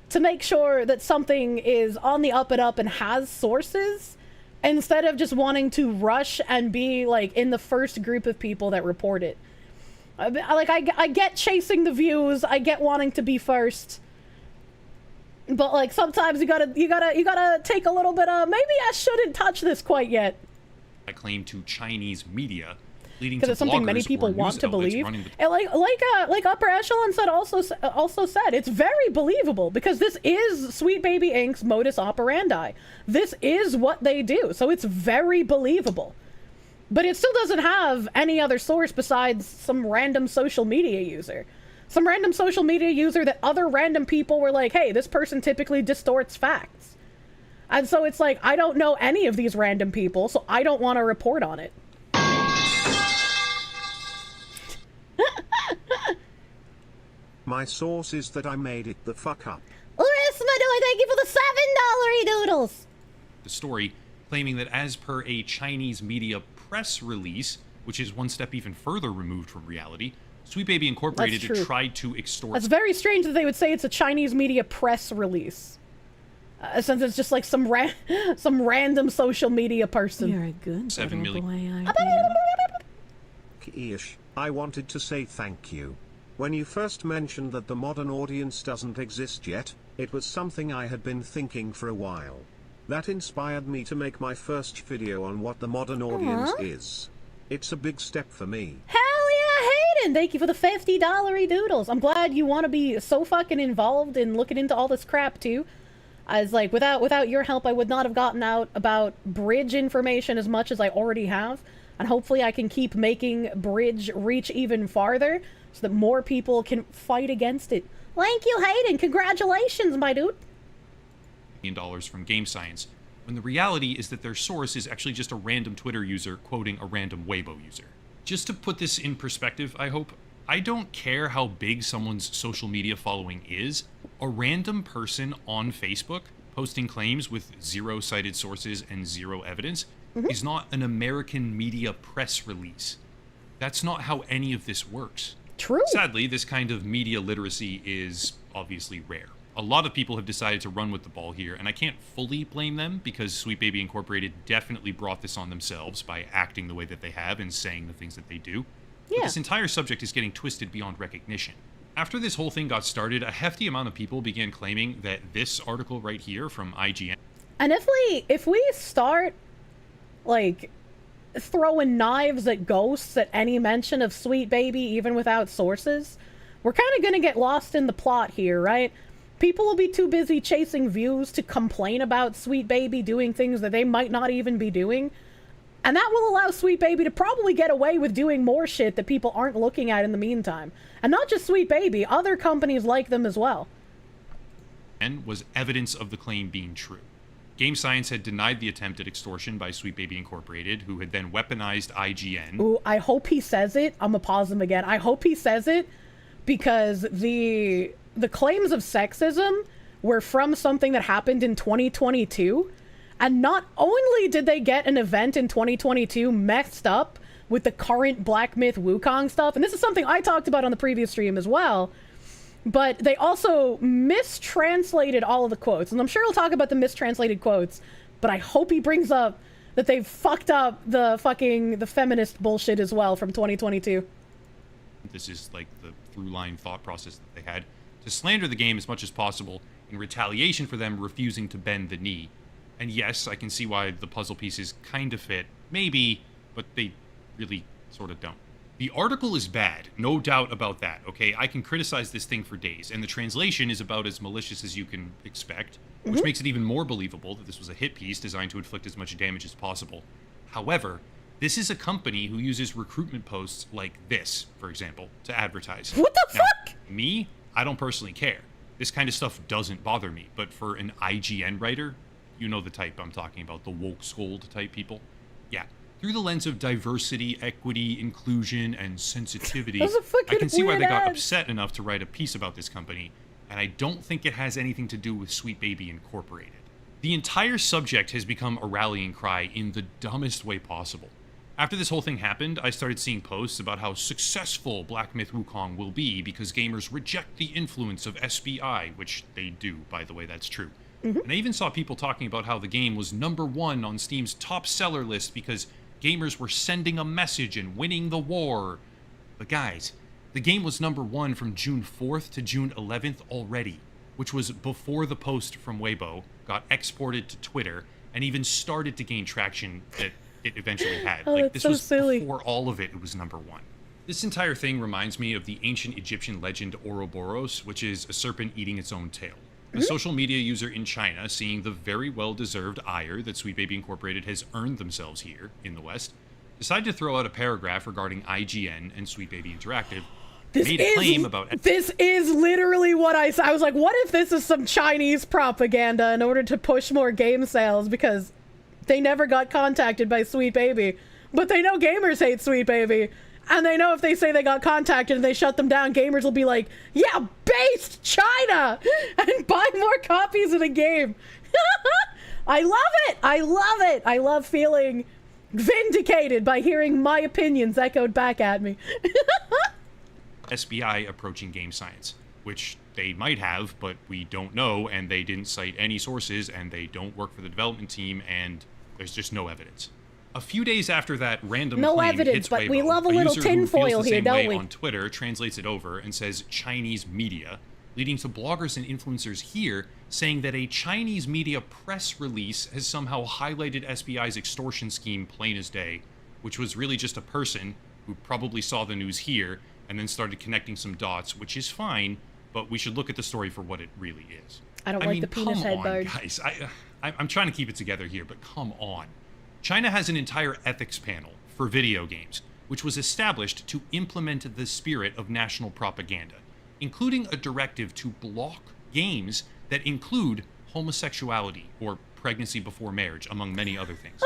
to make sure that something is on the up and up and has sources, instead of just wanting to rush and be like in the first group of people that report it. I get chasing the views, I get wanting to be first, but like sometimes you gotta take a little bit of, maybe I shouldn't touch this quite yet. I claim to Chinese media, leading because to it's something many people want to believe. And like Upper Echelon said, also said, it's very believable because this is Sweet Baby Inc.'s modus operandi. This is what they do, so it's very believable. But it still doesn't have any other source besides some random social media user. Some random social media user that other random people were like, hey, this person typically distorts facts. And so it's like, I don't know any of these random people, so I don't want to report on it. My source is that I made it the fuck up. Urismadoy, thank you for the $7 doodles. The story claiming that as per a Chinese media press release, which is one step even further removed from reality, Sweet Baby Incorporated tried to extort— That's very strange that they would say it's a Chinese media press release. Since it's just like some random social media person. You're a good $7 million. Kirsche, I wanted to say thank you. When you first mentioned that the modern audience doesn't exist yet, it was something I had been thinking for a while. That inspired me to make my first video on what the modern audience is. It's a big step for me. Hell yeah, Hayden! Thank you for the $50 doodles. I'm glad you want to be so fucking involved in looking into all this crap too. I was like, without your help, I would not have gotten out about Bridge information as much as I already have. And hopefully I can keep making Bridge reach even farther so that more people can fight against it. Thank you, Hayden. Congratulations, my dude. $1 from Game Science, when the reality is that their source is actually just a random Twitter user quoting a random Weibo user. Just to put this in perspective, I hope, I don't care how big someone's social media following is, a random person on Facebook posting claims with 0 cited sources and 0 evidence is not an American media press release. That's not how any of this works. True. Sadly, this kind of media literacy is obviously rare. A lot of people have decided to run with the ball here, and I can't fully blame them because Sweet Baby Incorporated definitely brought this on themselves by acting the way that they have and saying the things that they do. Yeah. But this entire subject is getting twisted beyond recognition. After this whole thing got started, a hefty amount of people began claiming that this article right here from IGN... And if we start, like, throwing knives at ghosts at any mention of Sweet Baby, even without sources, we're kind of going to get lost in the plot here, right? People will be too busy chasing views to complain about Sweet Baby doing things that they might not even be doing. And that will allow Sweet Baby to probably get away with doing more shit that people aren't looking at in the meantime. And not just Sweet Baby, other companies like them as well. And was evidence of the claim being true. Game Science had denied the attempt at extortion by Sweet Baby Incorporated, who had then weaponized IGN. Ooh, I hope he says it. I'm gonna pause him again. I hope he says it, because the claims of sexism were from something that happened in 2022. And not only did they get an event in 2022 messed up with the current Black Myth Wukong stuff, and this is something I talked about on the previous stream as well, but they also mistranslated all of the quotes. And I'm sure he'll talk about the mistranslated quotes, but I hope he brings up that they've fucked up the feminist bullshit as well from 2022. This is like the through-line thought process that they had to slander the game as much as possible in retaliation for them refusing to bend the knee. And yes, I can see why the puzzle pieces kind of fit, maybe, but they really sort of don't. The article is bad, no doubt about that, okay? I can criticize this thing for days, and the translation is about as malicious as you can expect, which makes it even more believable that this was a hit piece designed to inflict as much damage as possible. However, this is a company who uses recruitment posts like this, for example, to advertise. What the fuck? Me, I don't personally care. This kind of stuff doesn't bother me, but for an IGN writer, you know the type I'm talking about, the woke scold type people. Yeah, through the lens of diversity, equity, inclusion, and sensitivity, I can see why they got upset enough to write a piece about this company, and I don't think it has anything to do with Sweet Baby Incorporated. The entire subject has become a rallying cry in the dumbest way possible. After this whole thing happened, I started seeing posts about how successful Black Myth Wukong will be because gamers reject the influence of SBI, which they do, by the way, that's true. And I even saw people talking about how the game was #1 on Steam's top seller list because gamers were sending a message and winning the war. But guys, the game was #1 from June 4th to June 11th already, which was before the post from Weibo got exported to Twitter and even started to gain traction that it eventually had. Like, this was silly. Before all of it, it was #1. This entire thing reminds me of the ancient Egyptian legend Ouroboros, which is a serpent eating its own tail. A social media user in China, seeing the very well-deserved ire that Sweet Baby Incorporated has earned themselves here in the West, decided to throw out a paragraph regarding IGN and Sweet Baby Interactive. Made a claim about... This is literally what I was like, what if this is some Chinese propaganda in order to push more game sales, because they never got contacted by Sweet Baby, but they know gamers hate Sweet Baby. And they know if they say they got contacted and they shut them down, gamers will be like, yeah, based China! And buy more copies of the game. I love it! I love it! I love feeling vindicated by hearing my opinions echoed back at me. SBI approaching Game Science, which they might have, but we don't know, and they didn't cite any sources, and they don't work for the development team, and there's just no evidence. A few days after that random claim hits Weibo, we love a little tinfoil here, don't we? On Twitter translates it over and says Chinese media, leading to bloggers and influencers here saying that a Chinese media press release has somehow highlighted SBI's extortion scheme plain as day, which was really just a person who probably saw the news here and then started connecting some dots, which is fine, but we should look at the story for what it really is. I mean, the penis head bird. Guys, I'm trying to keep it together here, but come on. China has an entire ethics panel for video games, which was established to implement the spirit of national propaganda, including a directive to block games that include homosexuality or pregnancy before marriage, among many other things.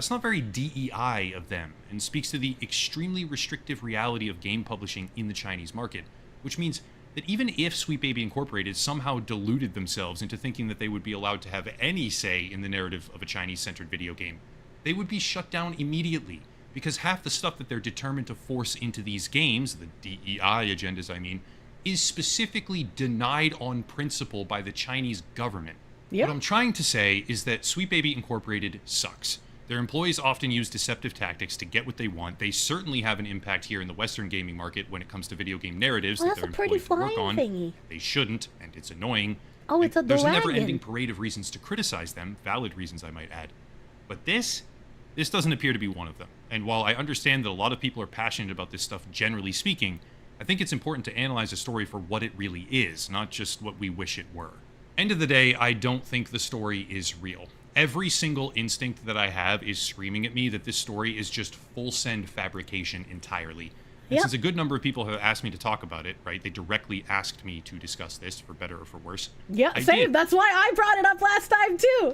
That's not very DEI of them, and speaks to the extremely restrictive reality of game publishing in the Chinese market, which means that even if Sweet Baby Incorporated somehow deluded themselves into thinking that they would be allowed to have any say in the narrative of a Chinese-centered video game, they would be shut down immediately, because half the stuff that they're determined to force into these games, the DEI agendas I mean, is specifically denied on principle by the Chinese government. Yep. What I'm trying to say is that Sweet Baby Incorporated sucks. Their employees often use deceptive tactics to get what they want. They certainly have an impact here in the Western gaming market when it comes to video game narratives that they're employed to work on. Thingy. They shouldn't, and it's annoying. Oh, it's a There's a dragon. never-ending parade of reasons to criticize them, valid reasons I might add. But this doesn't appear to be one of them. And while I understand that a lot of people are passionate about this stuff generally speaking, I think it's important to analyze a story for what it really is, not just what we wish it were. End of the day, I don't think the story is real. Every single instinct that I have is screaming at me that this story is just full send fabrication entirely. And since a good number of people have asked me to talk about it, right, they directly asked me to discuss this, for better or for worse. Yeah, I same. did. That's why I brought it up last time, too.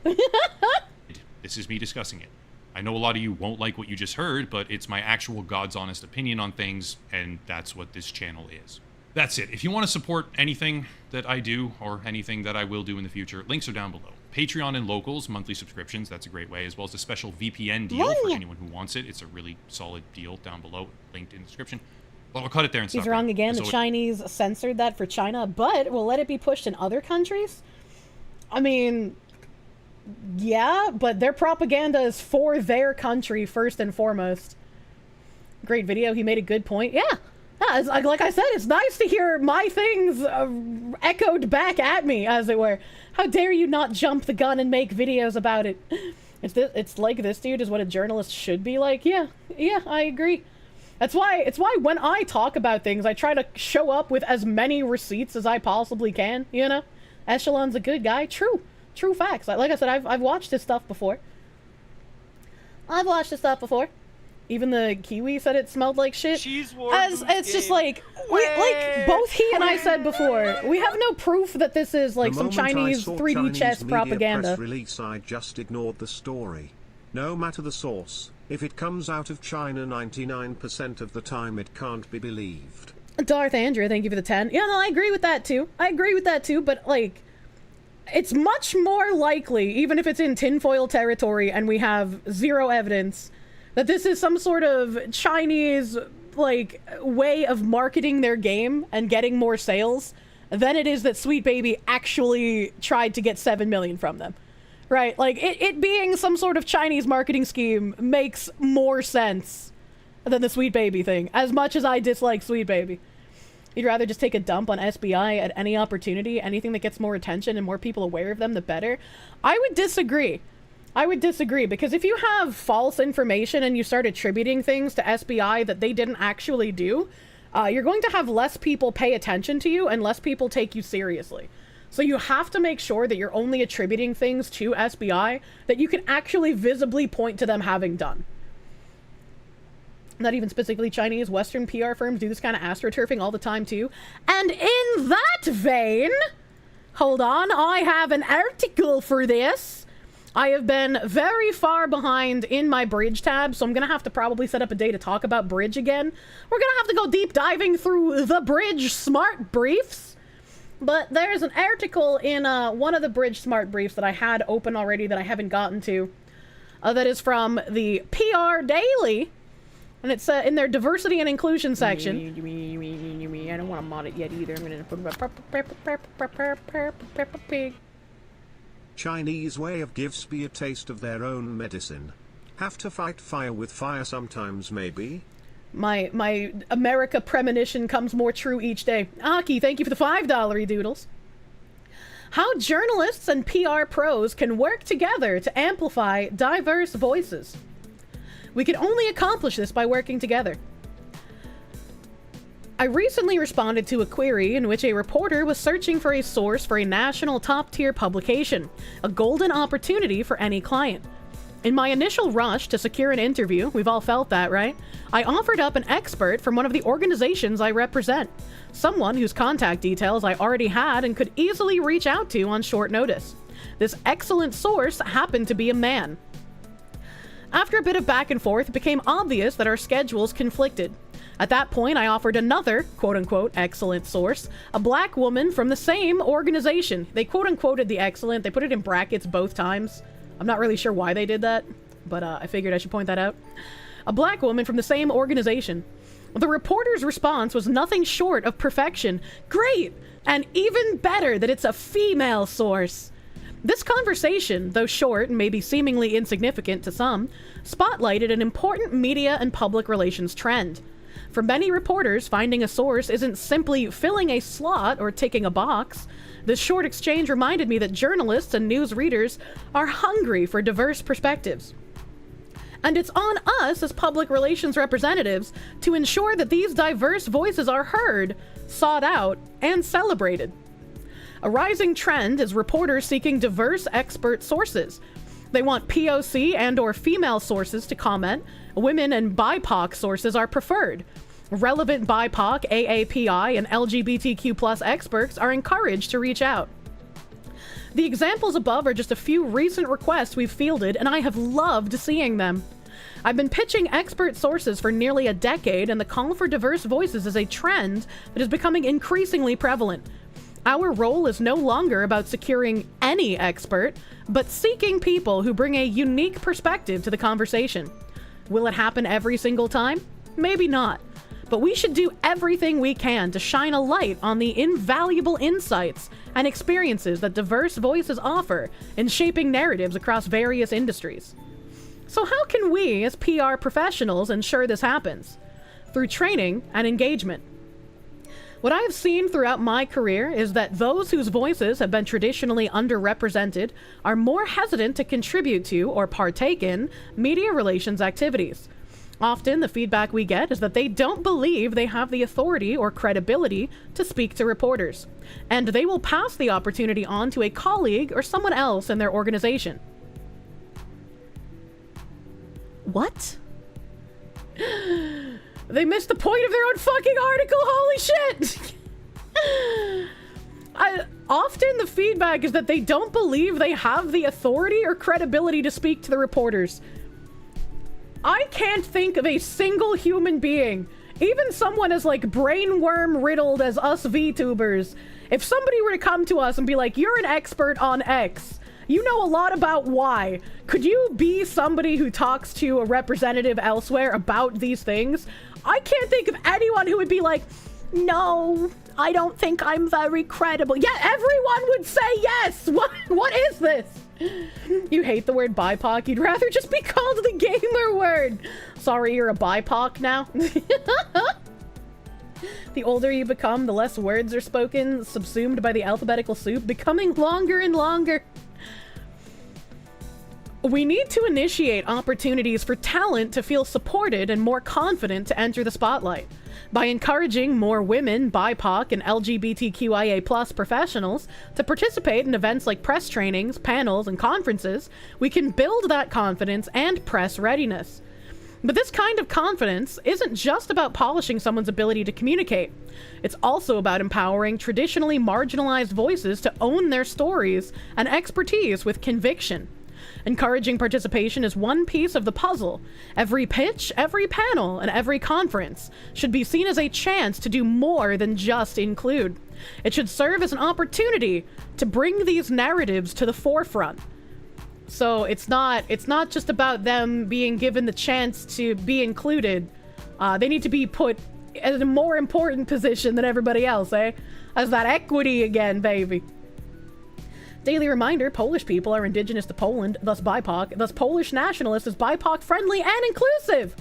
This is me discussing it. I know a lot of you won't like what you just heard, but it's my actual God's honest opinion on things, and that's what this channel is. That's it. If you want to support anything that I do, or anything that I will do in the future, links are down below. Patreon and Locals, monthly subscriptions, that's a great way, as well as a special VPN deal for anyone who wants it. It's a really solid deal down below, linked in the description. But I'll cut it there and stop. He's wrong again. The Chinese censored that for China, but will let it be pushed in other countries? I mean, yeah, but their propaganda is for their country first and foremost. Great video. He made a good point. Yeah. Like I said, it's nice to hear my things echoed back at me, as it were. How dare you not jump the gun and make videos about it? It's like this dude is what a journalist should be like. Yeah, I agree. It's why when I talk about things, I try to show up with as many receipts as I possibly can, you know? Echelon's a good guy. True facts. Like I said, I've watched his stuff before. Even the Kiwi said it smelled like shit. As it's just like both he and I said before, we have no proof that this is like some Chinese 3D chess propaganda. Press release, I just ignored the story. No matter the source, if it comes out of China 99% of the time it can't be believed. Darth Andrew, thank you for the 10. Yeah, no, I agree with that too. But like, it's much more likely, even if it's in tinfoil territory and we have zero evidence, that this is some sort of Chinese, like, way of marketing their game and getting more sales than it is that Sweet Baby actually tried to get 7 million from them. Right? Like, it being some sort of Chinese marketing scheme makes more sense than the Sweet Baby thing, as much as I dislike Sweet Baby. You'd rather just take a dump on SBI at any opportunity, anything that gets more attention and more people aware of them, the better. I would disagree, because if you have false information and you start attributing things to SBI that they didn't actually do, you're going to have less people pay attention to you and less people take you seriously. So you have to make sure that you're only attributing things to SBI that you can actually visibly point to them having done. Not even specifically Chinese, Western PR firms do this kind of astroturfing all the time too. And in that vein, hold on, I have an article for this. I have been very far behind in my Bridge tab, so I'm going to have to probably set up a day to talk about Bridge again. We're going to have to go deep diving through the Bridge Smart Briefs. But there's an article in one of the Bridge Smart Briefs that I had open already that I haven't gotten to. That is from the PR Daily. And it's in their diversity and inclusion section. I don't want to mod it yet either. I'm going to put Chinese way of gives be a taste of their own medicine. Have to fight fire with fire sometimes, maybe. My America premonition comes more true each day. Aki, thank you for the $5 doodles. How journalists and PR pros can work together to amplify diverse voices. We can only accomplish this by working together. I recently responded to a query in which a reporter was searching for a source for a national top-tier publication, a golden opportunity for any client. In my initial rush to secure an interview, we've all felt that, right? I offered up an expert from one of the organizations I represent, someone whose contact details I already had and could easily reach out to on short notice. This excellent source happened to be a man. After a bit of back and forth, it became obvious that our schedules conflicted. At that point, I offered another, quote-unquote, excellent source, a black woman from the same organization. They quote-unquoted the excellent, they put it in brackets both times. I'm not really sure why they did that, but I figured I should point that out. A black woman from the same organization. The reporter's response was nothing short of perfection. Great! And even better that it's a female source. This conversation, though short and maybe seemingly insignificant to some, spotlighted an important media and public relations trend. For many reporters, finding a source isn't simply filling a slot or ticking a box. This short exchange reminded me that journalists and news readers are hungry for diverse perspectives. And it's on us as public relations representatives to ensure that these diverse voices are heard, sought out, and celebrated. A rising trend is reporters seeking diverse expert sources. They want POC and/or female sources to comment. Women and BIPOC sources are preferred. Relevant BIPOC, AAPI, and LGBTQ+ experts are encouraged to reach out. The examples above are just a few recent requests we've fielded, and I have loved seeing them. I've been pitching expert sources for nearly a decade, and the call for diverse voices is a trend that is becoming increasingly prevalent. Our role is no longer about securing any expert, but seeking people who bring a unique perspective to the conversation. Will it happen every single time? Maybe not. But we should do everything we can to shine a light on the invaluable insights and experiences that diverse voices offer in shaping narratives across various industries. So how can we, as PR professionals, ensure this happens? Through training and engagement. What I have seen throughout my career is that those whose voices have been traditionally underrepresented are more hesitant to contribute to or partake in media relations activities. Often, the feedback we get is that they don't believe they have the authority or credibility to speak to reporters, and they will pass the opportunity on to a colleague or someone else in their organization. What? They missed the point of their own fucking article, holy shit! Often the feedback is that they don't believe they have the authority or credibility to speak to the reporters. I can't think of a single human being, even someone as like brainworm riddled as us VTubers, if somebody were to come to us and be like, you're an expert on X, you know a lot about Y, could you be somebody who talks to a representative elsewhere about these things? I can't think of anyone who would be like, no, I don't think I'm very credible. Yeah, everyone would say yes. What is this? You hate the word BIPOC. You'd rather just be called the gamer word. Sorry, you're a BIPOC now. The older you become, the less words are spoken, subsumed by the alphabetical soup, becoming longer and longer. We need to initiate opportunities for talent to feel supported and more confident to enter the spotlight. By encouraging more women, BIPOC, and LGBTQIA+ professionals to participate in events like press trainings, panels, and conferences, we can build that confidence and press readiness. But this kind of confidence isn't just about polishing someone's ability to communicate. It's also about empowering traditionally marginalized voices to own their stories and expertise with conviction. Encouraging participation is one piece of the puzzle. Every pitch, every panel, and every conference should be seen as a chance to do more than just include. It should serve as an opportunity to bring these narratives to the forefront. So it's not just about them being given the chance to be included. They need to be put in a more important position than everybody else, eh? As that equity again, baby. Daily reminder, Polish people are indigenous to Poland, thus BIPOC, thus Polish nationalist is BIPOC friendly and inclusive.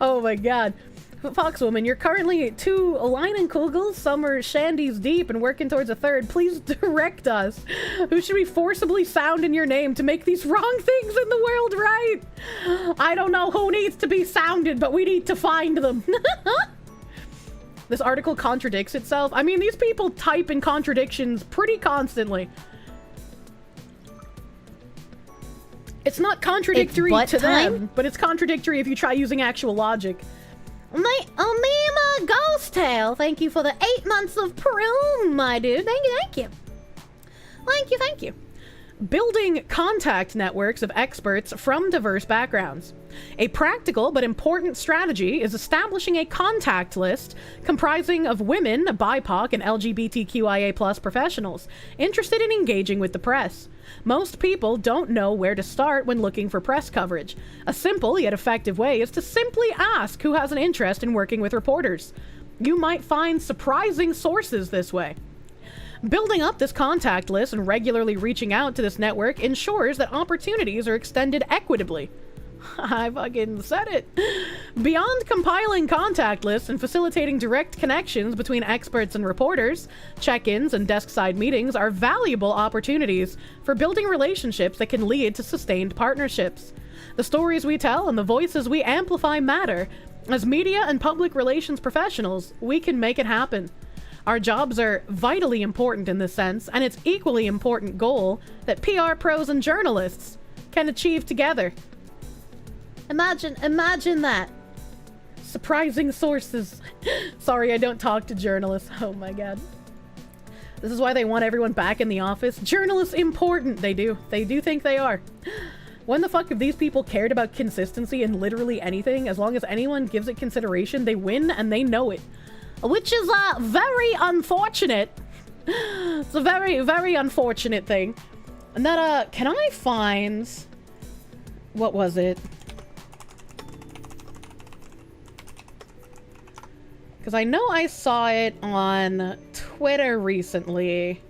Oh my god. Foxwoman, you're currently 2 Leinenkugels, some are shandies deep and working towards a 3rd. Please direct us. Who should we forcibly sound in your name to make these wrong things in the world right? I don't know who needs to be sounded, but we need to find them. This article contradicts itself. I mean, these people type in contradictions pretty constantly. It's not contradictory to them, but it's contradictory if you try using actual logic. Mima Ghost Tail, thank you for the 8 months of Prune, my dude. Thank you. Thank you. building contact networks of experts from diverse backgrounds. A practical but important strategy is establishing a contact list comprising of women, BIPOC, and LGBTQIA+ professionals interested in engaging with the press. Most people don't know where to start when looking for press coverage. A simple yet effective way is to simply ask who has an interest in working with reporters. You might find surprising sources this way. Building up this contact list and regularly reaching out to this network ensures that opportunities are extended equitably. I fucking said it. Beyond compiling contact lists and facilitating direct connections between experts and reporters, check-ins and desk-side meetings are valuable opportunities for building relationships that can lead to sustained partnerships. The stories we tell and the voices we amplify matter. As media and public relations professionals, we can make it happen. Our jobs are vitally important in this sense, and it's equally important goal that PR pros and journalists can achieve together. Imagine that. Surprising sources. Sorry, I don't talk to journalists. Oh my god. This is why they want everyone back in the office. Journalists important. They do. They do think they are. When the fuck have these people cared about consistency in literally anything? As long as anyone gives it consideration, they win and they know it. Which is very unfortunate. It's a very, very unfortunate thing. And that, can I find... What was it? Because I know I saw it on Twitter recently.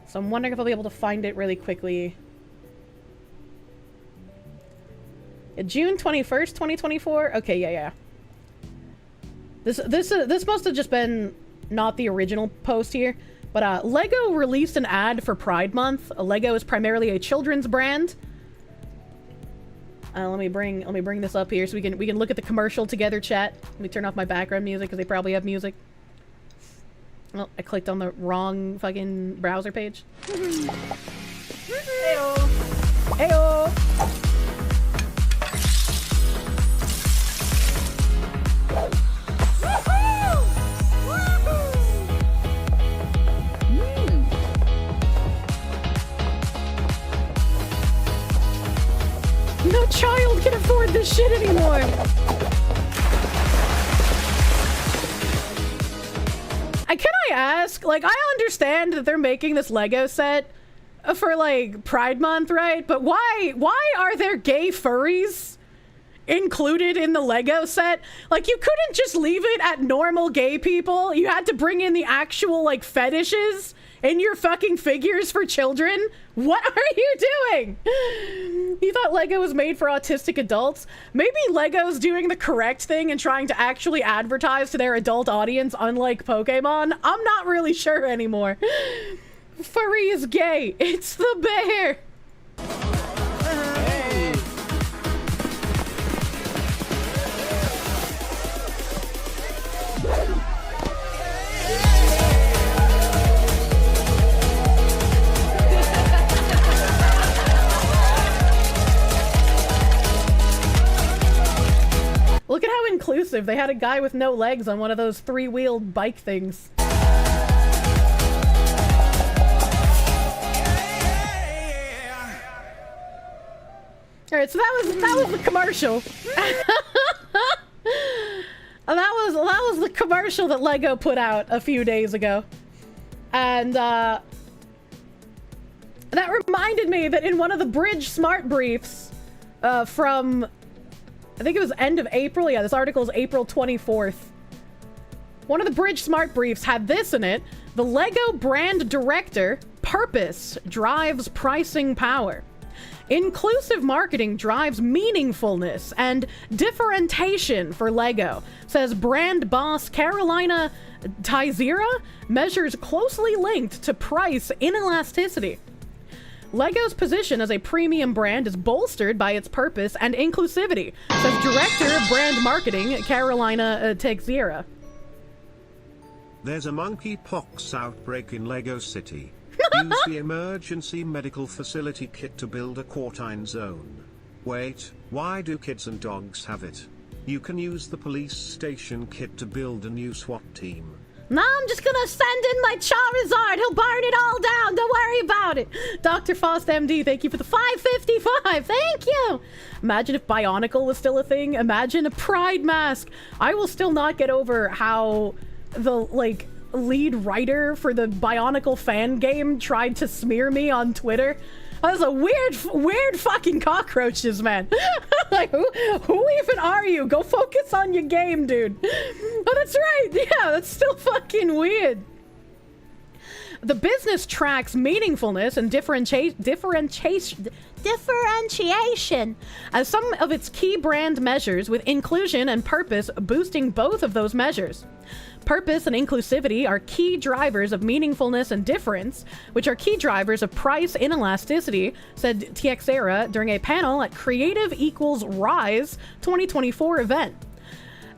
So I'm wondering if I'll be able to find it really quickly. June 21st, 2024? Okay, yeah. This must have just been not the original post here, but Lego released an ad for Pride Month. Lego is primarily a children's brand. Let me bring this up here so we can look at the commercial together, chat. Let me turn off my background music because they probably have music. Oh, I clicked on the wrong fucking browser page. Heyo. Heyo. No child can afford this shit anymore! Can I ask, like, I understand that they're making this Lego set for, like, Pride Month, right? But why are there gay furries included in the Lego set? Like, you couldn't just leave it at normal gay people. You had to bring in the actual, like, fetishes in your fucking figures for children? What are you doing? You thought Lego was made for autistic adults? Maybe Lego's doing the correct thing and trying to actually advertise to their adult audience, unlike Pokemon? I'm not really sure anymore. Furry is gay. It's the bear. Look at how inclusive. They had a guy with no legs on one of those three-wheeled bike things. Alright, so that was the commercial. that was the commercial that Lego put out a few days ago. And that reminded me that in one of the Bridge Smart Briefs from, I think it was end of April. Yeah, this article is April 24th. One of the Bridge Smart Briefs had this in it. The Lego brand director, purpose drives pricing power. Inclusive marketing drives meaningfulness and differentiation for Lego, says brand boss Carolina Tizera, measures closely linked to price inelasticity. Lego's position as a premium brand is bolstered by its purpose and inclusivity, says Director of Brand Marketing Carolina Teixeira. There's a monkeypox outbreak in Lego City. Use the emergency medical facility kit to build a quarantine zone. Wait, why do kids and dogs have it? You can use the police station kit to build a new SWAT team. Now I'm just gonna send in my Charizard. He'll burn it all down. Don't worry about it. Dr. Faust MD, thank you for the 555. Thank you. Imagine if Bionicle was still a thing. Imagine a Pride mask. I will still not get over how the, like, lead writer for the Bionicle fan game tried to smear me on Twitter. That was a weird fucking cockroaches, man. Like, who even are you? Go focus on your game, dude. Oh, that's right. Yeah, that's still fucking weird. The business tracks meaningfulness and differentiation as some of its key brand measures, with inclusion and purpose boosting both of those measures. Purpose and inclusivity are key drivers of meaningfulness and difference, which are key drivers of price inelasticity, said Txera during a panel at Creative Equals Rise 2024 event.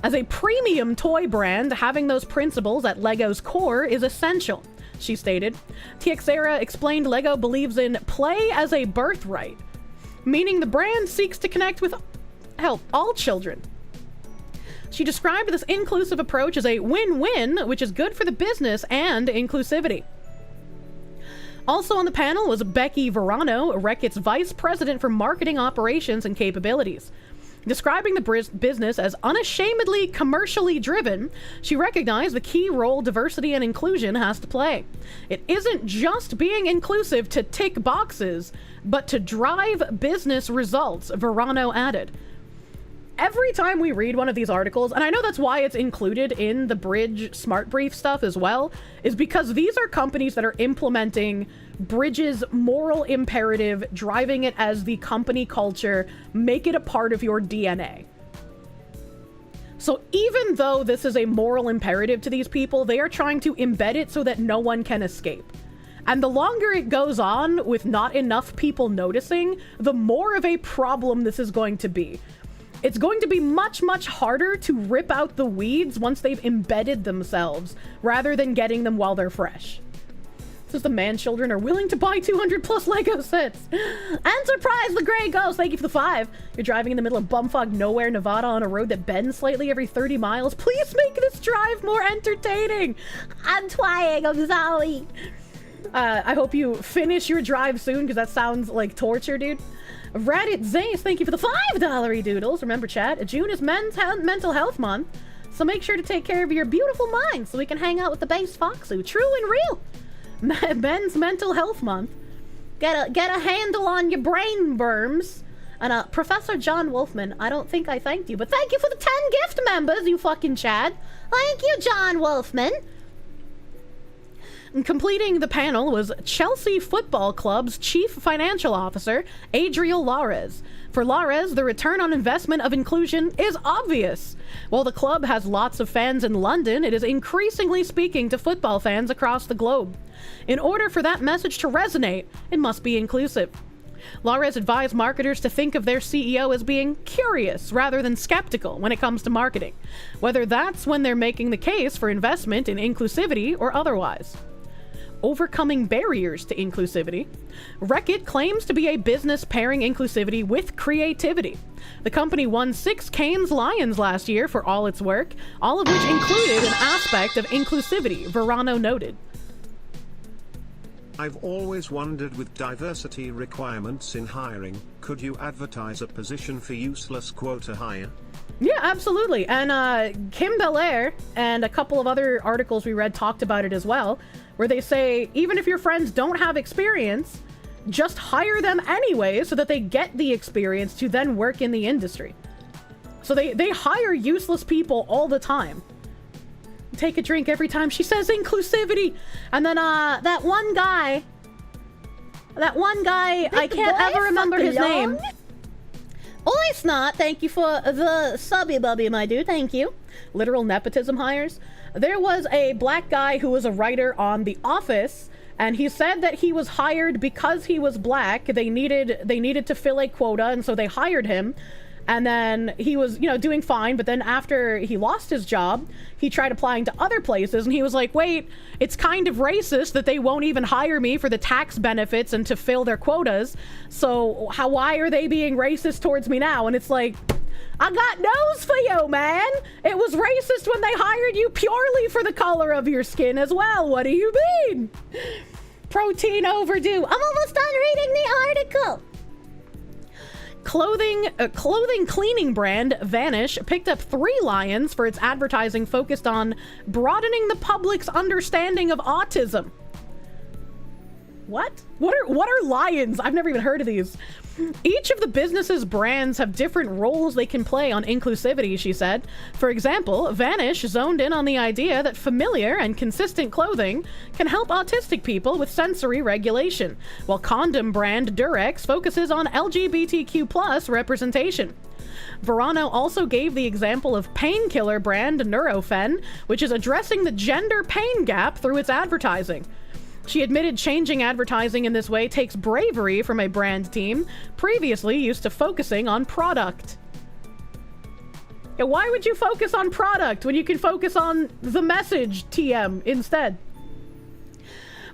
As a premium toy brand, having those principles at LEGO's core is essential, she stated. Txera explained LEGO believes in play as a birthright, meaning the brand seeks to connect with all children. She described this inclusive approach as a win-win, which is good for the business and inclusivity. Also on the panel was Becky Verano, Reckitt's Vice President for Marketing Operations and Capabilities. Describing the business as unashamedly commercially driven, she recognized the key role diversity and inclusion has to play. It isn't just being inclusive to tick boxes, but to drive business results, Verano added. Every time we read one of these articles, and I know that's why it's included in the Bridge Smart Brief stuff as well, is because these are companies that are implementing Bridge's moral imperative, driving it as the company culture, make it a part of your DNA. So even though this is a moral imperative to these people, they are trying to embed it so that no one can escape. And the longer it goes on with not enough people noticing, the more of a problem this is going to be. It's going to be much, much harder to rip out the weeds once they've embedded themselves, rather than getting them while they're fresh. Says the man children are willing to buy 200 plus Lego sets. Enterprise the Grey Ghost, thank you for the 5. You're driving in the middle of bumfuck nowhere, Nevada on a road that bends slightly every 30 miles. Please make this drive more entertaining. I'm trying, I'm sorry. I hope you finish your drive soon, because that sounds like torture, dude. Reddit Zace, thank you for the $5 doodles. Remember, chat, June is Mental Health Month, so make sure to take care of your beautiful mind so we can hang out with the base Foxu. True and real. Men's Mental Health Month. Get a handle on your brain berms. And Professor John Wolfman, I don't think I thanked you, but thank you for the 10 gift members, you fucking Chad. Thank you, John Wolfman. And completing the panel was Chelsea Football Club's Chief Financial Officer, Adriel Lares. For Lares, the return on investment of inclusion is obvious. While the club has lots of fans in London, it is increasingly speaking to football fans across the globe. In order for that message to resonate, it must be inclusive. Lares advised marketers to think of their CEO as being curious rather than skeptical when it comes to marketing, whether that's when they're making the case for investment in inclusivity or otherwise. Overcoming barriers to inclusivity. Reckitt claims to be a business pairing inclusivity with creativity. The company won 6 Cannes Lions last year for all its work, all of which included an aspect of inclusivity, Verano noted. I've always wondered, with diversity requirements in hiring, could you advertise a position for useless quota hire? Yeah, absolutely. And Kim Belair and a couple of other articles we read talked about it as well, where they say even if your friends don't have experience, just hire them anyway so that they get the experience to then work in the industry. So they hire useless people all the time. Take a drink every time she says inclusivity. And then that one guy, I can't ever remember his name. Oi, Snot, thank you for the subby bubby, my dude, thank you. Literal nepotism hires. There was a black guy who was a writer on The Office, and he said that he was hired because he was black. They needed to fill a quota, and so they hired him. And then he was, doing fine, but then after he lost his job, he tried applying to other places, and he was like, wait, it's kind of racist that they won't even hire me for the tax benefits and to fill their quotas, so why are they being racist towards me now? And it's like, I got news for you, man. It was racist when they hired you purely for the color of your skin as well. What do you mean? Protein overdue. I'm almost done reading the article. Clothing cleaning brand Vanish picked up 3 lions for its advertising focused on broadening the public's understanding of autism. What? What are lions? I've never even heard of these. Each of the business's brands have different roles they can play on inclusivity, she said. For example, Vanish zoned in on the idea that familiar and consistent clothing can help autistic people with sensory regulation, while condom brand Durex focuses on LGBTQ+ representation. Verano also gave the example of painkiller brand Nurofen, which is addressing the gender pain gap through its advertising. She admitted changing advertising in this way takes bravery from a brand team previously used to focusing on product. Yeah, why would you focus on product when you can focus on the message, TM, instead?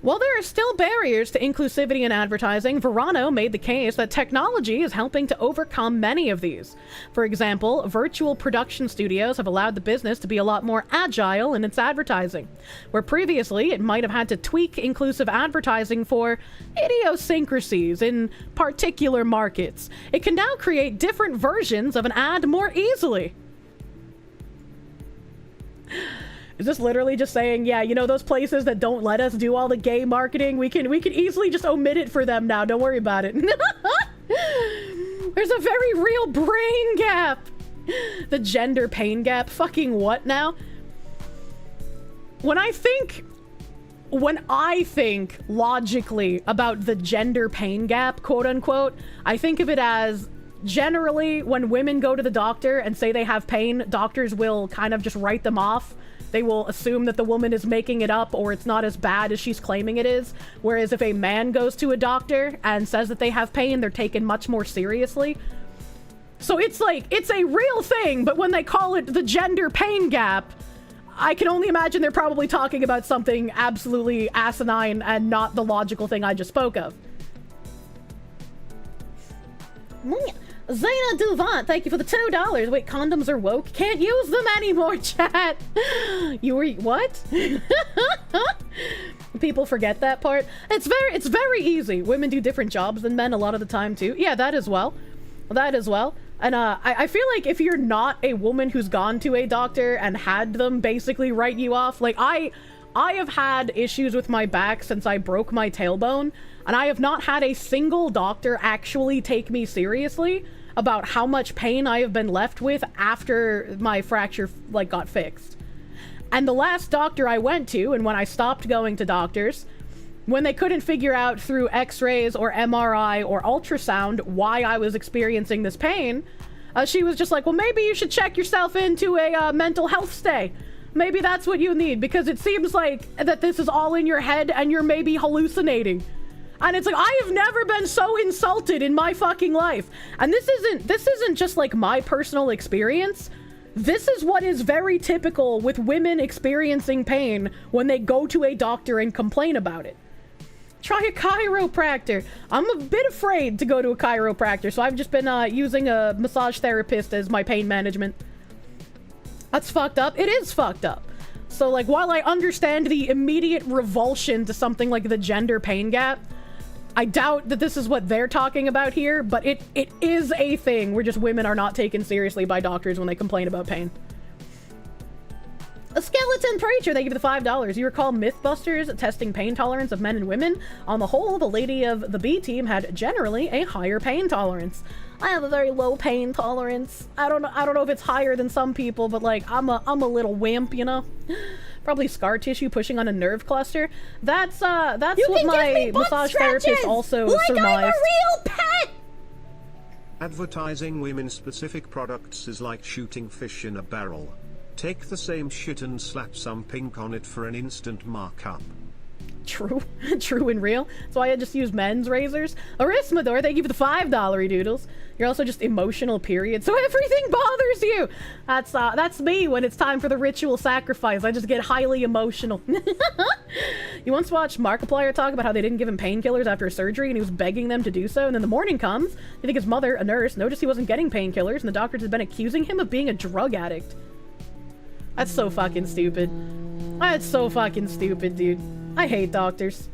While there are still barriers to inclusivity in advertising, Verano made the case that technology is helping to overcome many of these. For example, virtual production studios have allowed the business to be a lot more agile in its advertising, where previously it might have had to tweak inclusive advertising for idiosyncrasies in particular markets. It can now create different versions of an ad more easily. Is this literally just saying, yeah, you know, those places that don't let us do all the gay marketing, we can easily just omit it for them now. Don't worry about it. There's a very real brain gap. The gender pain gap. Fucking what now? When I think logically about the gender pain gap, quote unquote, I think of it as generally when women go to the doctor and say they have pain, doctors will kind of just write them off. They will assume that the woman is making it up or it's not as bad as she's claiming it is. Whereas if a man goes to a doctor and says that they have pain, they're taken much more seriously. So it's like, it's a real thing, but when they call it the gender pain gap, I can only imagine they're probably talking about something absolutely asinine and not the logical thing I just spoke of. Zayna Duvant, thank you for the $2. Wait, condoms are woke? Can't use them anymore, chat. You were, what? People forget that part. It's very easy. Women do different jobs than men a lot of the time too. Yeah, that as well. That as well. And I feel like if you're not a woman who's gone to a doctor and had them basically write you off, like I have had issues with my back since I broke my tailbone, and I have not had a single doctor actually take me seriously about how much pain I have been left with after my fracture like got fixed. And the last doctor I went to, and when I stopped going to doctors, when they couldn't figure out through x-rays or MRI or ultrasound why I was experiencing this pain, she was just like, well, maybe you should check yourself into a mental health stay. Maybe that's what you need, because it seems like that this is all in your head and you're maybe hallucinating. And it's like, I have never been so insulted in my fucking life. And this isn't just like my personal experience. This is what is very typical with women experiencing pain when they go to a doctor and complain about it. Try a chiropractor. I'm a bit afraid to go to a chiropractor, so I've just been using a massage therapist as my pain management. That's fucked up. It is fucked up. So like, while I understand the immediate revulsion to something like the gender pain gap, I doubt that this is what they're talking about here, but it is a thing where just women are not taken seriously by doctors when they complain about pain. A skeleton preacher, they give you the $5. You recall Mythbusters testing pain tolerance of men and women? On the whole, the lady of the B team had generally a higher pain tolerance. I have a very low pain tolerance. I don't know if it's higher than some people, but like I'm a little wimp, you know. Probably scar tissue pushing on a nerve cluster. That's what my massage therapist also surmised. I'm a real pet. Advertising women-specific products is like shooting fish in a barrel. Take the same shit and slap some pink on it for an instant markup. True. True and real. That's why I just use men's razors. Arismador, thank you for the $5 doodles. You're also just emotional, period. So everything bothers you. That's me when it's time for the ritual sacrifice. I just get highly emotional. You once watched Markiplier talk about how they didn't give him painkillers after a surgery and he was begging them to do so, and then the morning comes, you think his mother, a nurse, noticed he wasn't getting painkillers and the doctors had been accusing him of being a drug addict. That's so fucking stupid. That's so fucking stupid, dude. I hate doctors.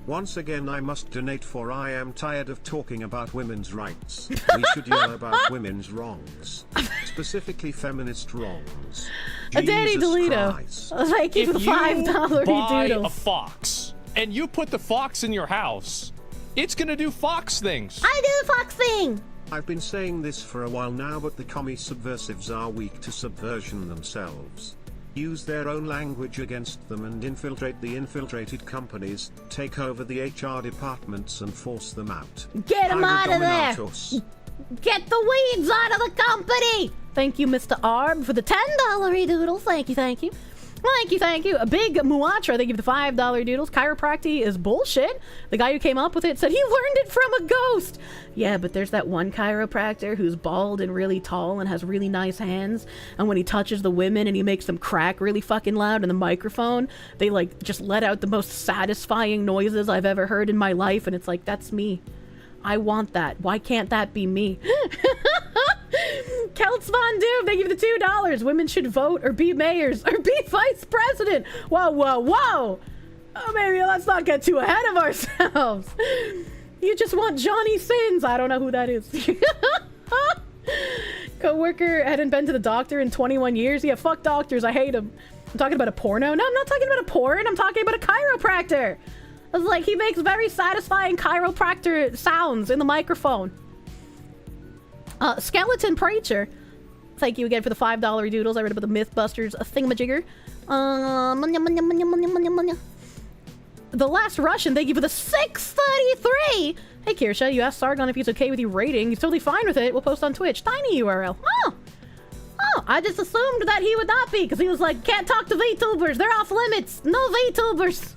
Once again I must donate, for I am tired of talking about women's rights. We should yell about women's wrongs. Specifically feminist wrongs. Danny DeLito. Thank you for the $5 buy doodles. a fox and you put the fox in your house, it's gonna do fox things. I do the fox thing. I've been saying this for a while now, but the commie subversives are weak to subversion themselves. Use their own language against them and infiltrate the infiltrated companies, take over the HR departments and force them out. Get them out of there! Get the weeds out of the company! Thank you, Mr. Arb, for the $10 doodles. Thank you, thank you. Thank you, thank you. A big Muatra, thank you for the $5 doodles. Chiropractic is bullshit. The guy who came up with it said he learned it from a ghost. Yeah, but there's that one chiropractor who's bald and really tall and has really nice hands. And when he touches the women and he makes them crack really fucking loud in the microphone, they like just let out the most satisfying noises I've ever heard in my life. And it's like, that's me. I want that. Why can't that be me? Celts Von Doom, thank you for the $2. Women should vote or be mayors or be vice president. Whoa, whoa, whoa. Oh, maybe let's not get too ahead of ourselves. You just want Johnny Sins. I don't know who that is. Coworker hadn't been to the doctor in 21 years. Yeah, fuck doctors. I hate them. I'm talking about a porno. No, I'm not talking about a porn. I'm talking about a chiropractor. I was like, he makes very satisfying chiropractor sounds in the microphone. Skeleton Preacher, thank you again for the $5 doodles. I read about the Mythbusters thingamajigger. The Last Russian, thank you for the $6.33. Hey Kirsche, you asked Sargon if he's okay with you rating. He's totally fine with it. We'll post on Twitch. Tiny URL. Oh, I just assumed that he would not be, because he was like, can't talk to VTubers. They're off limits. No VTubers.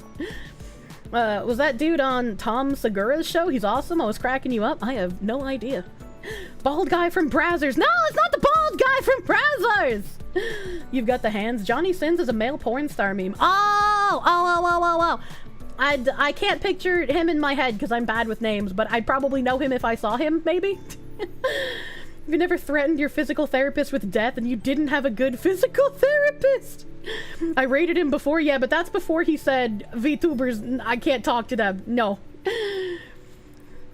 Was that dude on Tom Segura's show? He's awesome. I was cracking you up. I have no idea. Bald guy from Brazzers. No, it's not the bald guy from Brazzers. You've got the hands. Johnny Sins is a male porn star meme. Oh. I can't picture him in my head because I'm bad with names, but I'd probably know him if I saw him, maybe. You never threatened your physical therapist with death and you didn't have a good physical therapist. I rated him before, yeah, but that's before he said, VTubers, I can't talk to them. No.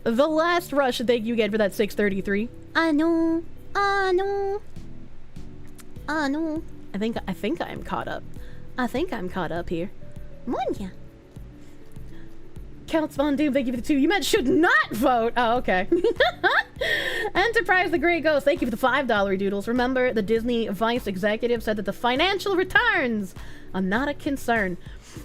The Last Rush, thank you again for that 633. I know. I think I'm caught up. I think I'm caught up here. Munya. Celts Von Doom, thank you for the 2. You meant should not vote. Oh, okay. Enterprise the Great Ghost, thank you for the $5 doodles. Remember, the Disney Vice executive said that the financial returns are not a concern.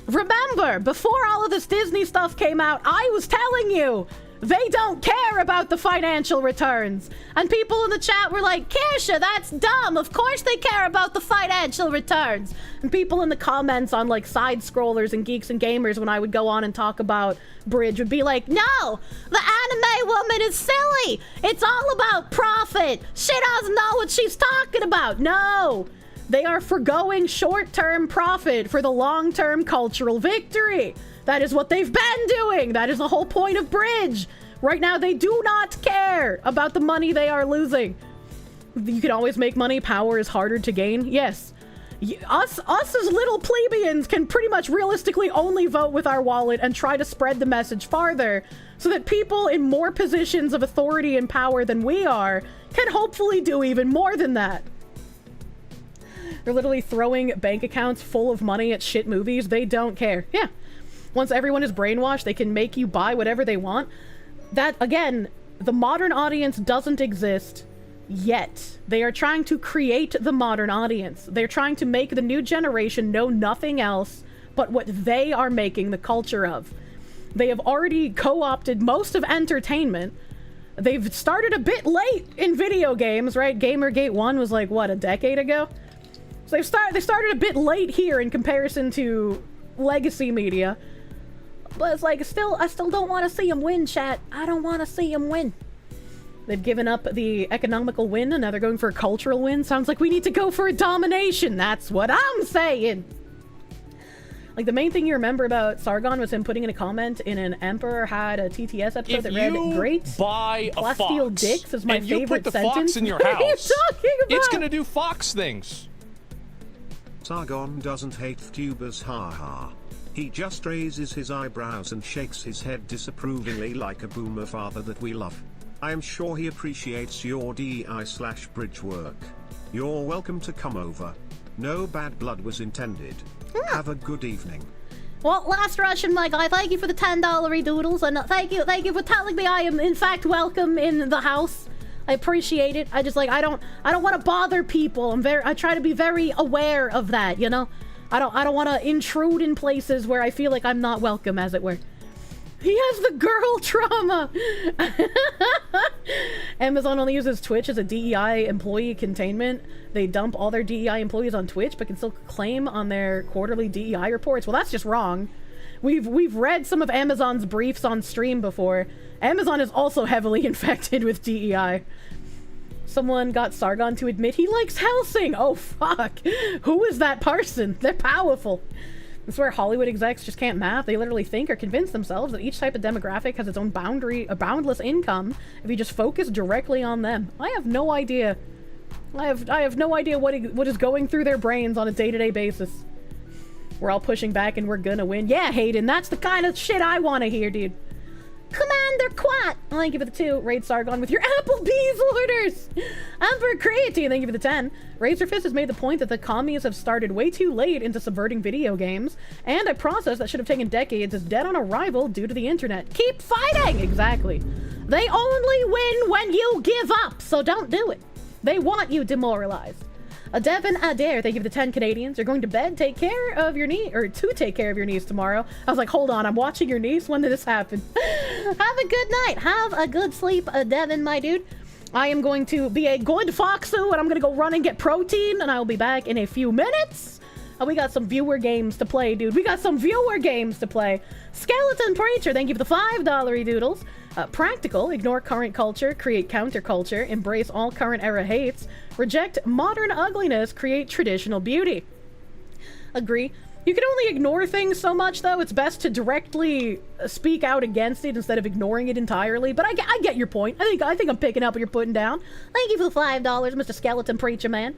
Remember, before all of this Disney stuff came out, I was telling you, they don't care about the financial returns. And people in the chat were like, Kirsche, that's dumb. Of course they care about the financial returns. And people in the comments on like side scrollers and Geeks and Gamers, when I would go on and talk about Bridge, would be like, no, the anime woman is silly. It's all about profit. She doesn't know what she's talking about. No, they are forgoing short-term profit for the long-term cultural victory. That is what they've been doing. That is the whole point of Bridge. Right now, they do not care about the money they are losing. You can always make money. Power is harder to gain. Yes. Us as little plebeians can pretty much realistically only vote with our wallet and try to spread the message farther so that people in more positions of authority and power than we are can hopefully do even more than that. They're literally throwing bank accounts full of money at shit movies. They don't care. Yeah. Once everyone is brainwashed, they can make you buy whatever they want. That, again, the modern audience doesn't exist yet. They are trying to create the modern audience. They're trying to make the new generation know nothing else but what they are making the culture of. They have already co-opted most of entertainment. They've started a bit late in video games, right? Gamergate 1 was like, what, a decade ago? So they started a bit late here in comparison to legacy media. But it's like, I still don't want to see them win, chat. I don't want to see them win. They've given up the economical win, and now they're going for a cultural win. Sounds like we need to go for a domination. That's what I'm saying. Like, the main thing you remember about Sargon was him putting in a comment in an Emperor had a TTS episode that read, "Great buy a Plasteel fox dicks is my and you favorite put the sentence." fox in your What are you house, talking about? it's gonna do fox things. Sargon doesn't hate tubers, haha. He just raises his eyebrows and shakes his head disapprovingly like a boomer father that we love. I am sure he appreciates your DEI/bridge work. You're welcome to come over. No bad blood was intended. Have a good evening. Well, last Russian, my guy, thank you for the $10 doodles, and thank you for telling me I am in fact welcome in the house. I appreciate it. I just like I don't want to bother people. I try to be very aware of that, you know? I don't want to intrude in places where I feel like I'm not welcome, as it were. He has the girl trauma. Amazon only uses Twitch as a DEI employee containment. They dump all their DEI employees on Twitch, but can still claim on their quarterly DEI reports. Well, that's just wrong. We've read some of Amazon's briefs on stream before. Amazon is also heavily infected with DEI. Someone got Sargon to admit he likes Helsing. Oh, fuck. Who is that person? They're powerful. I swear Hollywood execs just can't math. They literally think or convince themselves that each type of demographic has its own a boundless income if you just focus directly on them. I have no idea. I have no idea what is going through their brains on a day-to-day basis. We're all pushing back and we're gonna win. Yeah, Hayden, that's the kind of shit I want to hear, dude. Commander Quat, thank you for the 2. Raid Sargon with your Applebee's orders. Emperor Creatine, thank you for the 10. Razorfist has made the point that the commies have started way too late into subverting video games, and a process that should have taken decades is dead on arrival due to the internet. Keep fighting! Exactly. They only win when you give up, so don't do it. They want you demoralized. Devin Adair, thank you for the 10 Canadians. You're going to bed, take care of your niece, or to take care of your niece tomorrow. I was like, hold on, I'm watching your niece? When did this happen? Have a good night. Have a good sleep, Devin, my dude. I am going to be a good foxu, and I'm going to go run and get protein, and I will be back in a few minutes. We got some viewer games to play, dude. We got some viewer games to play. Skeleton Preacher, thank you for the $5 doodles. Practical, ignore current culture, create counterculture, embrace all current era hates, reject modern ugliness, create traditional beauty. Agree. You can only ignore things so much, though. It's best to directly speak out against it instead of ignoring it entirely. But I get your point. I think I'm picking up what you're putting down. Thank you for the $5, Mr. Skeleton Preacher Man.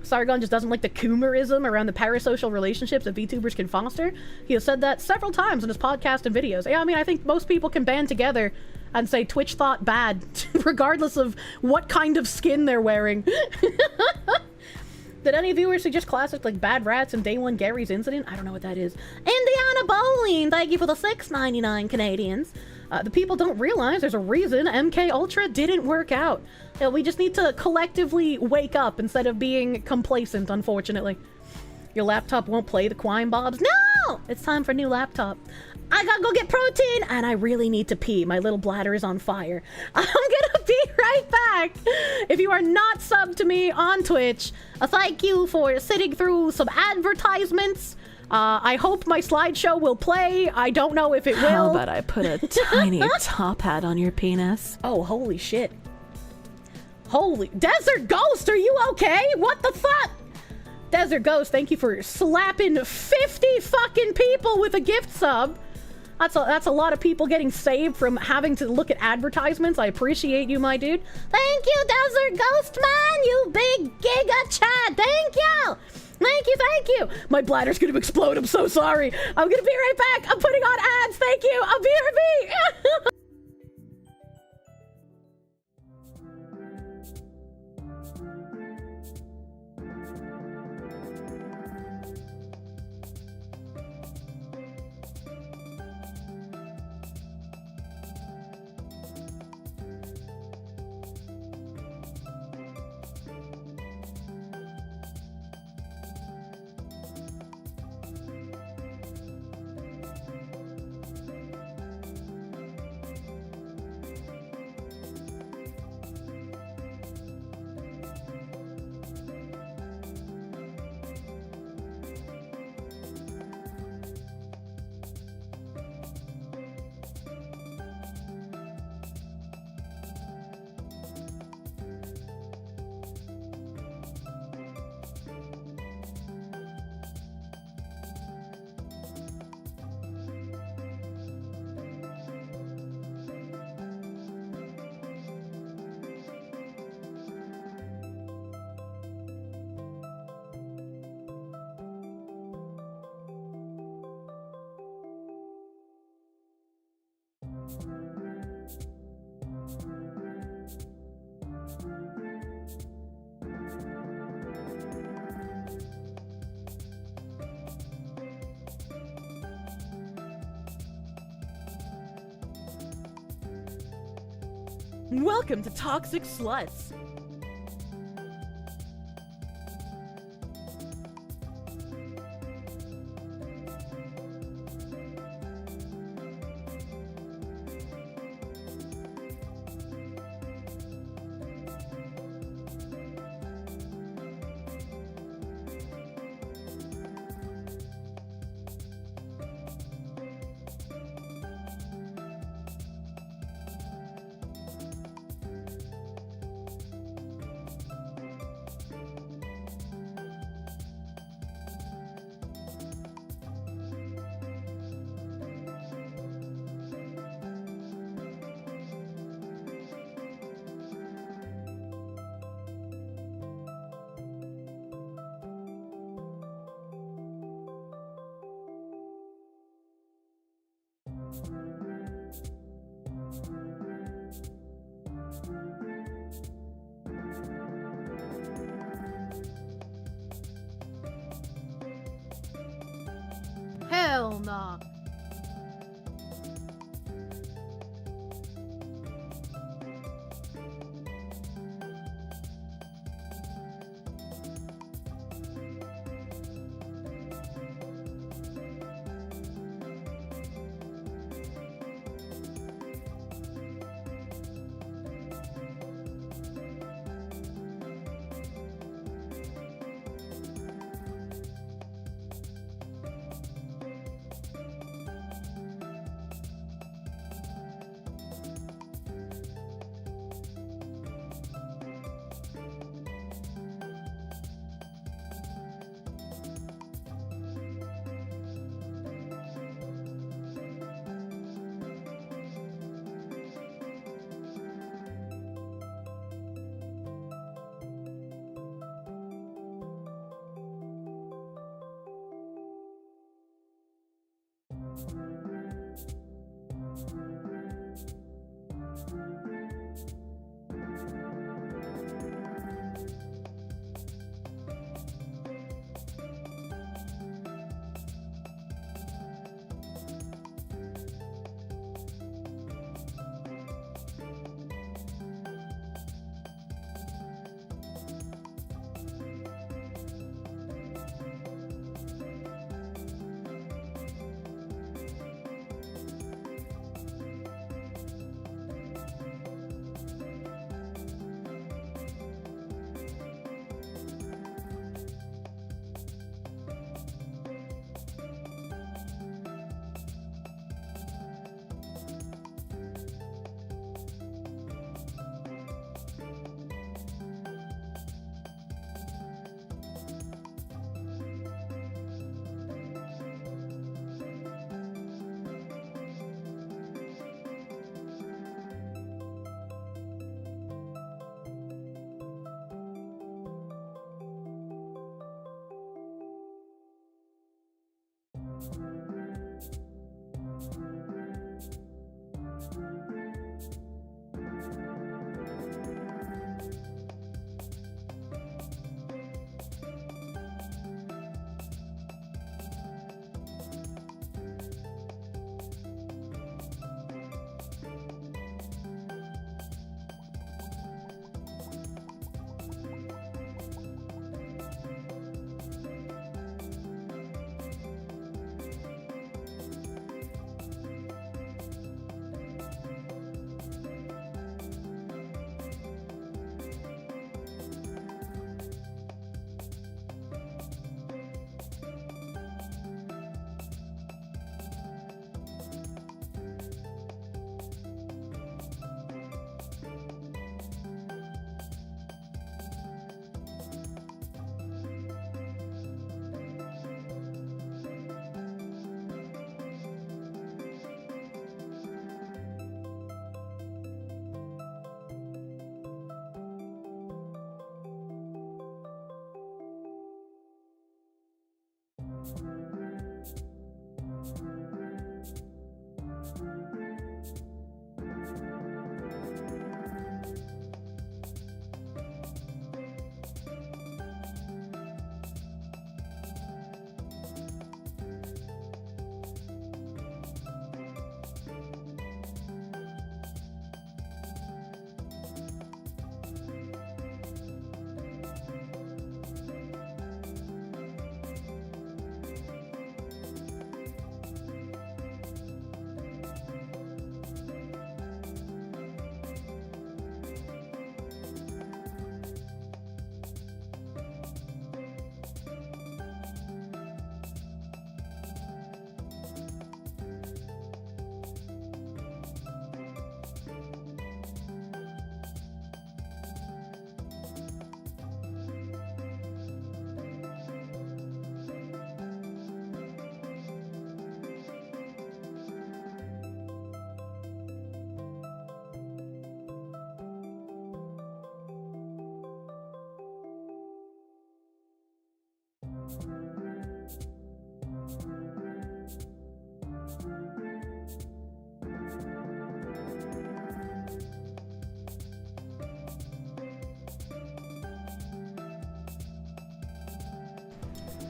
Sargon just doesn't like the coomerism around the parasocial relationships that VTubers can foster. He has said that several times in his podcast and videos. Yeah, I mean, I think most people can band together and say Twitch thought bad, regardless of what kind of skin they're wearing. Did any viewers suggest classics like Bad Rats and Day One Gary's Incident? I don't know what that is. Indiana Bowling, thank you for the $6.99 Canadians. The people don't realize there's a reason MK Ultra didn't work out. We just need to collectively wake up instead of being complacent, unfortunately. Your laptop won't play the Crime Bobs? No! It's time for a new laptop. I gotta go get protein, and I really need to pee. My little bladder is on fire. I'm gonna be right back. If you are not subbed to me on Twitch, thank you for sitting through some advertisements. I hope my slideshow will play. I don't know if it will. How about I put a tiny top hat on your penis? Oh, holy shit. Holy... Desert Ghost, are you okay? What the fuck? Desert Ghost, thank you for slapping 50 fucking people with a gift sub. That's a lot of people getting saved from having to look at advertisements. I appreciate you, my dude. Thank you, Desert Ghost Man, you big giga Chad. Thank you. Thank you, thank you. My bladder's gonna explode. I'm so sorry. I'm gonna be right back. I'm putting on ads. Thank you. I'll be right back. Welcome to Toxic Sluts.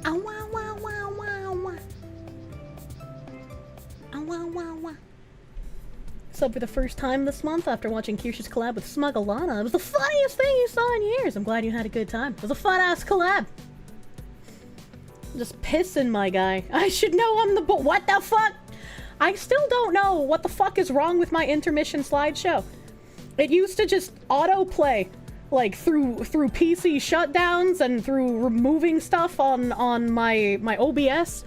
Oh, wow, wow, wow, wow, wow. Oh, wow, wow, wow. Sub for the first time this month after watching Kirsche's collab with Smuggalana. It was the funniest thing you saw in years. I'm glad you had a good time. It was a fun-ass collab. Just pissing, my guy. I should know I'm the what the fuck? I still don't know what the fuck is wrong with my intermission slideshow. It used to just autoplay, like through PC shutdowns and through removing stuff on my OBS.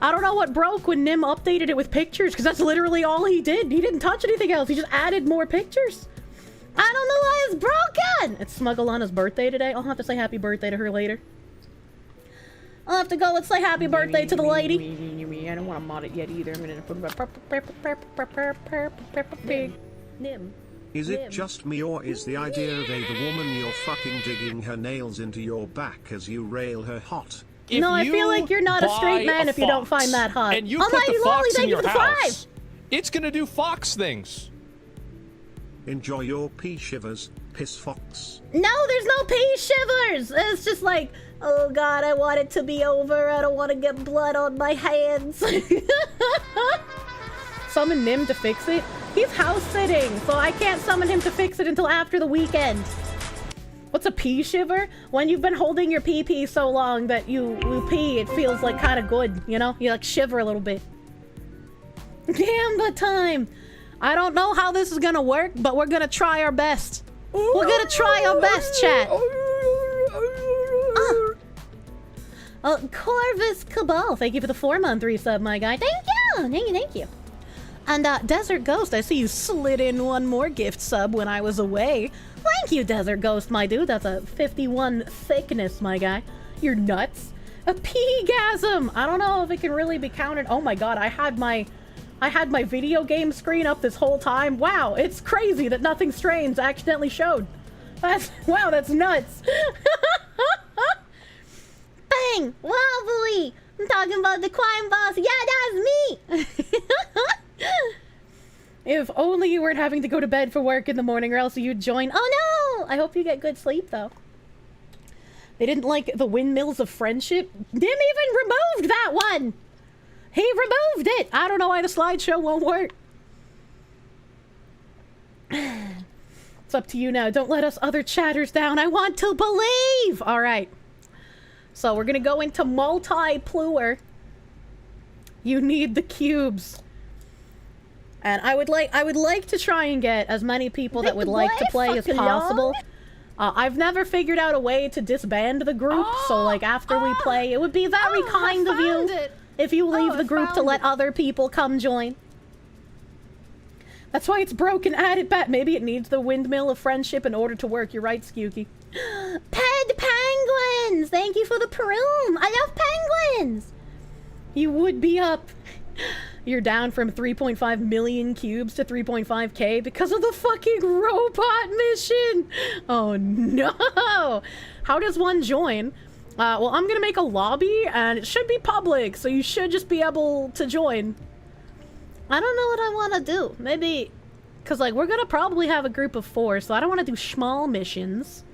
I don't know what broke when Nim updated it with pictures, because that's literally all he did. He didn't touch anything else. He just added more pictures. I don't know why it's broken. It's Smuggalana's birthday today. I'll have to say happy birthday to her later. I'll have to go and say happy birthday to the lady. I don't want to mod it yet either. I'm gonna Nim. Is it just me, or is the idea of the woman you're fucking digging her nails into your back as you rail her hot? No, I feel like you're not a straight man if you don't find that hot. And you put the fox in your house, it's gonna do fox things. Enjoy your pea shivers, piss fox. No, there's no pea shivers. It's just like, oh god, I want it to be over. I don't want to get blood on my hands. Summon Nim to fix it? He's house sitting, so I can't summon him to fix it until after the weekend. What's a pee shiver? When you've been holding your pee-pee so long that you pee, it feels like kind of good, you know? You like shiver a little bit. Gamba time! I don't know how this is gonna work, but we're gonna try our best. We're gonna try our best, chat. Corvus Cabal, thank you for the 4-month resub, my guy. Thank you! Thank you. And Desert Ghost, I see you slid in one more gift sub when I was away. Thank you, Desert Ghost, my dude. That's a 51 thickness, my guy. You're nuts. A pee-gasm! I don't know if it can really be counted. Oh my god, I had my video game screen up this whole time. Wow, it's crazy that nothing strange accidentally showed. Wow, that's nuts. Bang! Wobbly! I'm talking about the crime boss. Yeah, that's me! If only you weren't having to go to bed for work in the morning, or else you'd join. Oh no! I hope you get good sleep, though. They didn't like the windmills of friendship. Nim even removed that one! He removed it! I don't know why the slideshow won't work. It's up to you now. Don't let us other chatters down. I want to believe! Alright. So we're gonna go into multi-pluer. You need the cubes. And I would like to try and get as many people that would like to play as possible. I've never figured out a way to disband the group, so like after we play, it would be very kind of you if you leave the group to let other people come join. That's why it's broken. Add it back. Maybe it needs the windmill of friendship in order to work. You're right, Skewky. Ped penguins! Thank you for the paroom. I love penguins! You would be up. You're down from 3.5 million cubes to 3.5k because of the fucking robot mission! Oh no! How does one join? Well, I'm gonna make a lobby, and it should be public, so you should just be able to join. I don't know what I want to do. Maybe... Because, like, we're gonna probably have a group of 4, so I don't want to do small missions.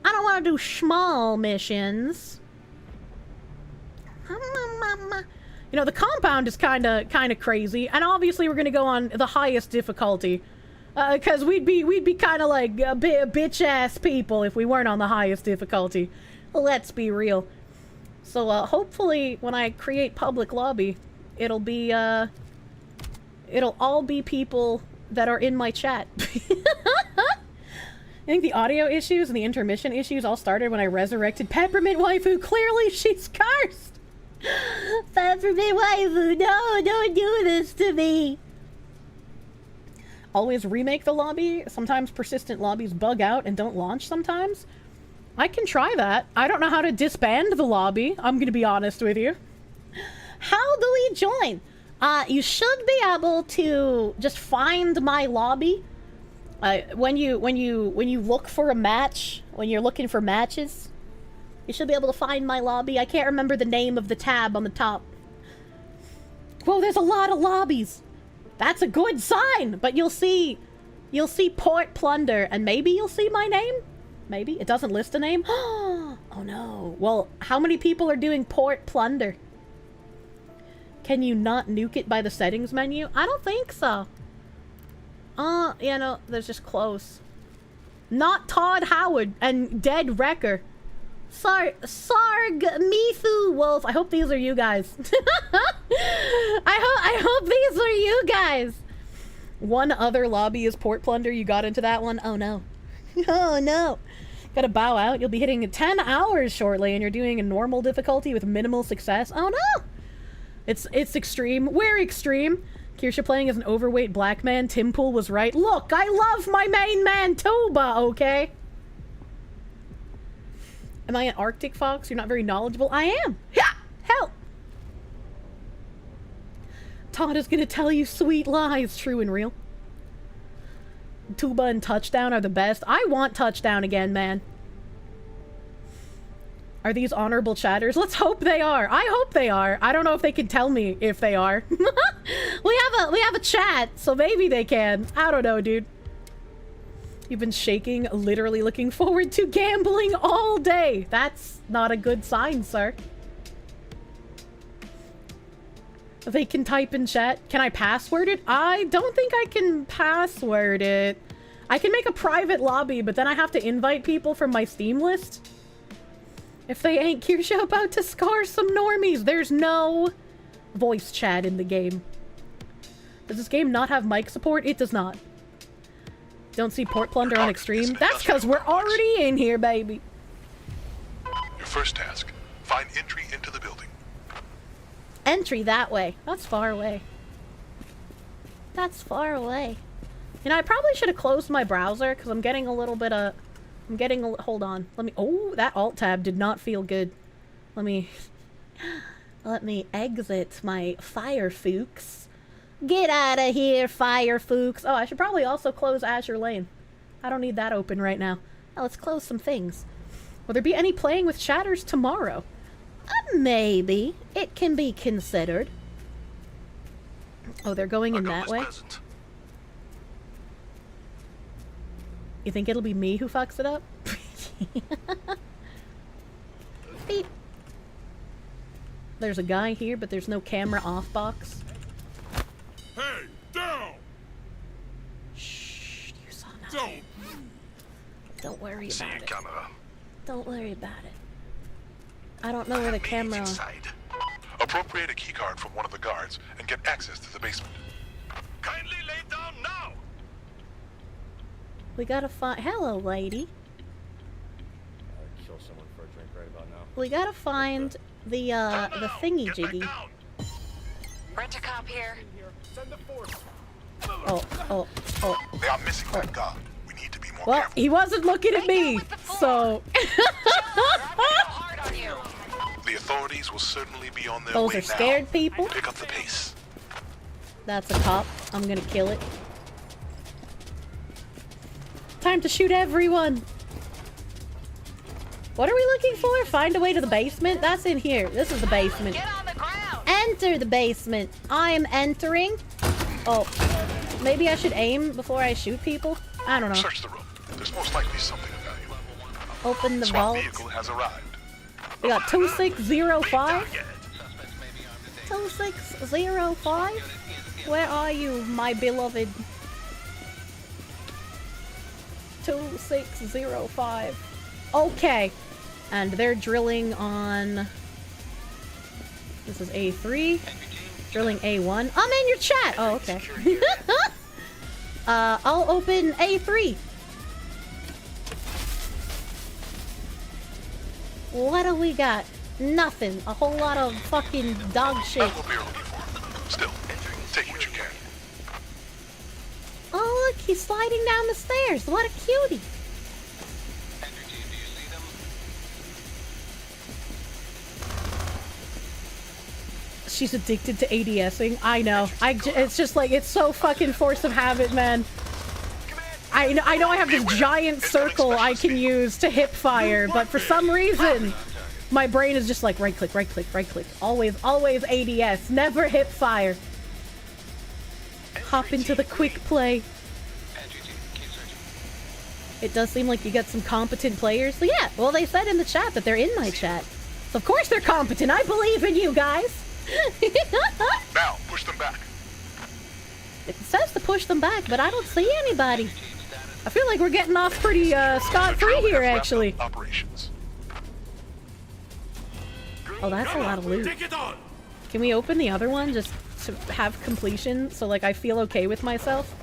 I don't want to do small missions. You know, the compound is kind of crazy, and obviously we're gonna go on the highest difficulty, because we'd be kind of like bitch ass people if we weren't on the highest difficulty. Let's be real. So hopefully when I create public lobby, it'll all be people that are in my chat. I think the audio issues and the intermission issues all started when I resurrected Peppermint Waifu. Clearly she's cursed. Peppermint Waifu, no, don't do this to me. Always remake the lobby. Sometimes persistent lobbies bug out and don't launch sometimes. I can try that. I don't know how to disband the lobby. I'm gonna be honest with you. How do we join? You should be able to just find my lobby. When you look for a match, when you're looking for matches, you should be able to find my lobby. I can't remember the name of the tab on the top. Whoa, there's a lot of lobbies. That's a good sign. But you'll see Port Plunder, and maybe you'll see my name. Maybe it doesn't list a name. Oh Oh no. Well, how many people are doing port plunder? Can you not nuke it by the settings menu? I don't think so. Yeah, no, there's just close. Not Todd Howard and Dead Wrecker. Sarg Mithu Wolf. I hope these are you guys. I hope these are you guys. One other lobby is port plunder. You got into that one? Oh no. Oh no. Gotta bow out. You'll be hitting 10 hours shortly and you're doing a normal difficulty with minimal success. Oh no. It's extreme. We're extreme. Kirsche playing as an overweight black man. Tim Pool was right. Look, I love my main man Tuba, okay? Am I an Arctic fox? You're not very knowledgeable. I am. Yeah, help. Todd is gonna tell you sweet lies, true and real. Tuba and Touchdown are the best. I want Touchdown again, man. Are these honorable chatters? Let's hope they are. I hope they are. I don't know if they can tell me if they are. we have a chat, so maybe they can. I don't know, dude. You've been shaking, literally looking forward to gambling all day. That's not a good sign, sir. They can type in chat. Can I password it? I don't think I can password it. I can make a private lobby, but then I have to invite people from my Steam list. If they ain't Kirsche about to scar some normies, there's no voice chat in the game. Does this game not have mic support? It does not. Don't see port plunder on extreme? That's because we're already in here, baby. Your first task, find entry into the building. Entry that way. That's far away. That's far away. You know, I probably should have closed my browser because I'm getting a little bit of... hold on. Let me... Oh, that alt tab did not feel good. Let me exit my Firefox. Get out of here, Firefox. Oh, I should probably also close Azure Lane. I don't need that open right now. Now let's close some things. Will there be any playing with chatters tomorrow? Maybe. It can be considered. Oh, they're going in that way? You think it'll be me who fucks it up? Beep. There's a guy here, but there's no camera off box. Hey, down! Shh, you saw nothing. Don't worry about it. Camera. Don't worry about it. I don't know where the camera... Appropriate a keycard from one of the guards and get access to the basement. Kindly lay down now! We gotta find... Hello, lady. I'd kill someone for a drink right about now. We gotta find the thingy-jiggy. Rent-a-cop here. Send the force. Oh. They are missing that guard. We need to be more Well, careful. he wasn't looking at me, so... The authorities will certainly be on their Those way are scared now. people. Pick up the pace. That's a cop. I'm gonna kill it. Time to shoot everyone! What are we looking for? Find a way to the basement? That's in here. This is the basement. Get on the ground. Enter the basement. I am entering. Oh, maybe I should aim before I shoot people? I don't know. Search the room. There's most likely something of value. Open the SWAT vault. vehicle has arrived. We got 2605. 2605? Where are you, my beloved? 2605. Okay. And they're drilling on... This is A3. Drilling A1. I'm in your chat! Oh, okay. I'll open A3. What do we got? Nothing. A whole lot of fucking dog shit. Still, take what you can. Oh, look, he's sliding down the stairs. What a cutie. She's addicted to ADSing. I know. It's just like, it's so fucking force of habit, man. I know I have this giant circle I can use to hip fire, but for some reason, my brain is just like right click, right click, right click. Always ADS, never hip fire. Hop into the quick play. it does seem like you get some competent players. So yeah, well, they said in the chat that they're in my chat. So of course they're competent. I believe in you guys. Now, push them back. It says to push them back, but I don't see anybody. I feel like we're getting off pretty scot-free here, actually. Operations. Oh, that's a lot of loot. Can we open the other one just to have completion so like I feel okay with myself?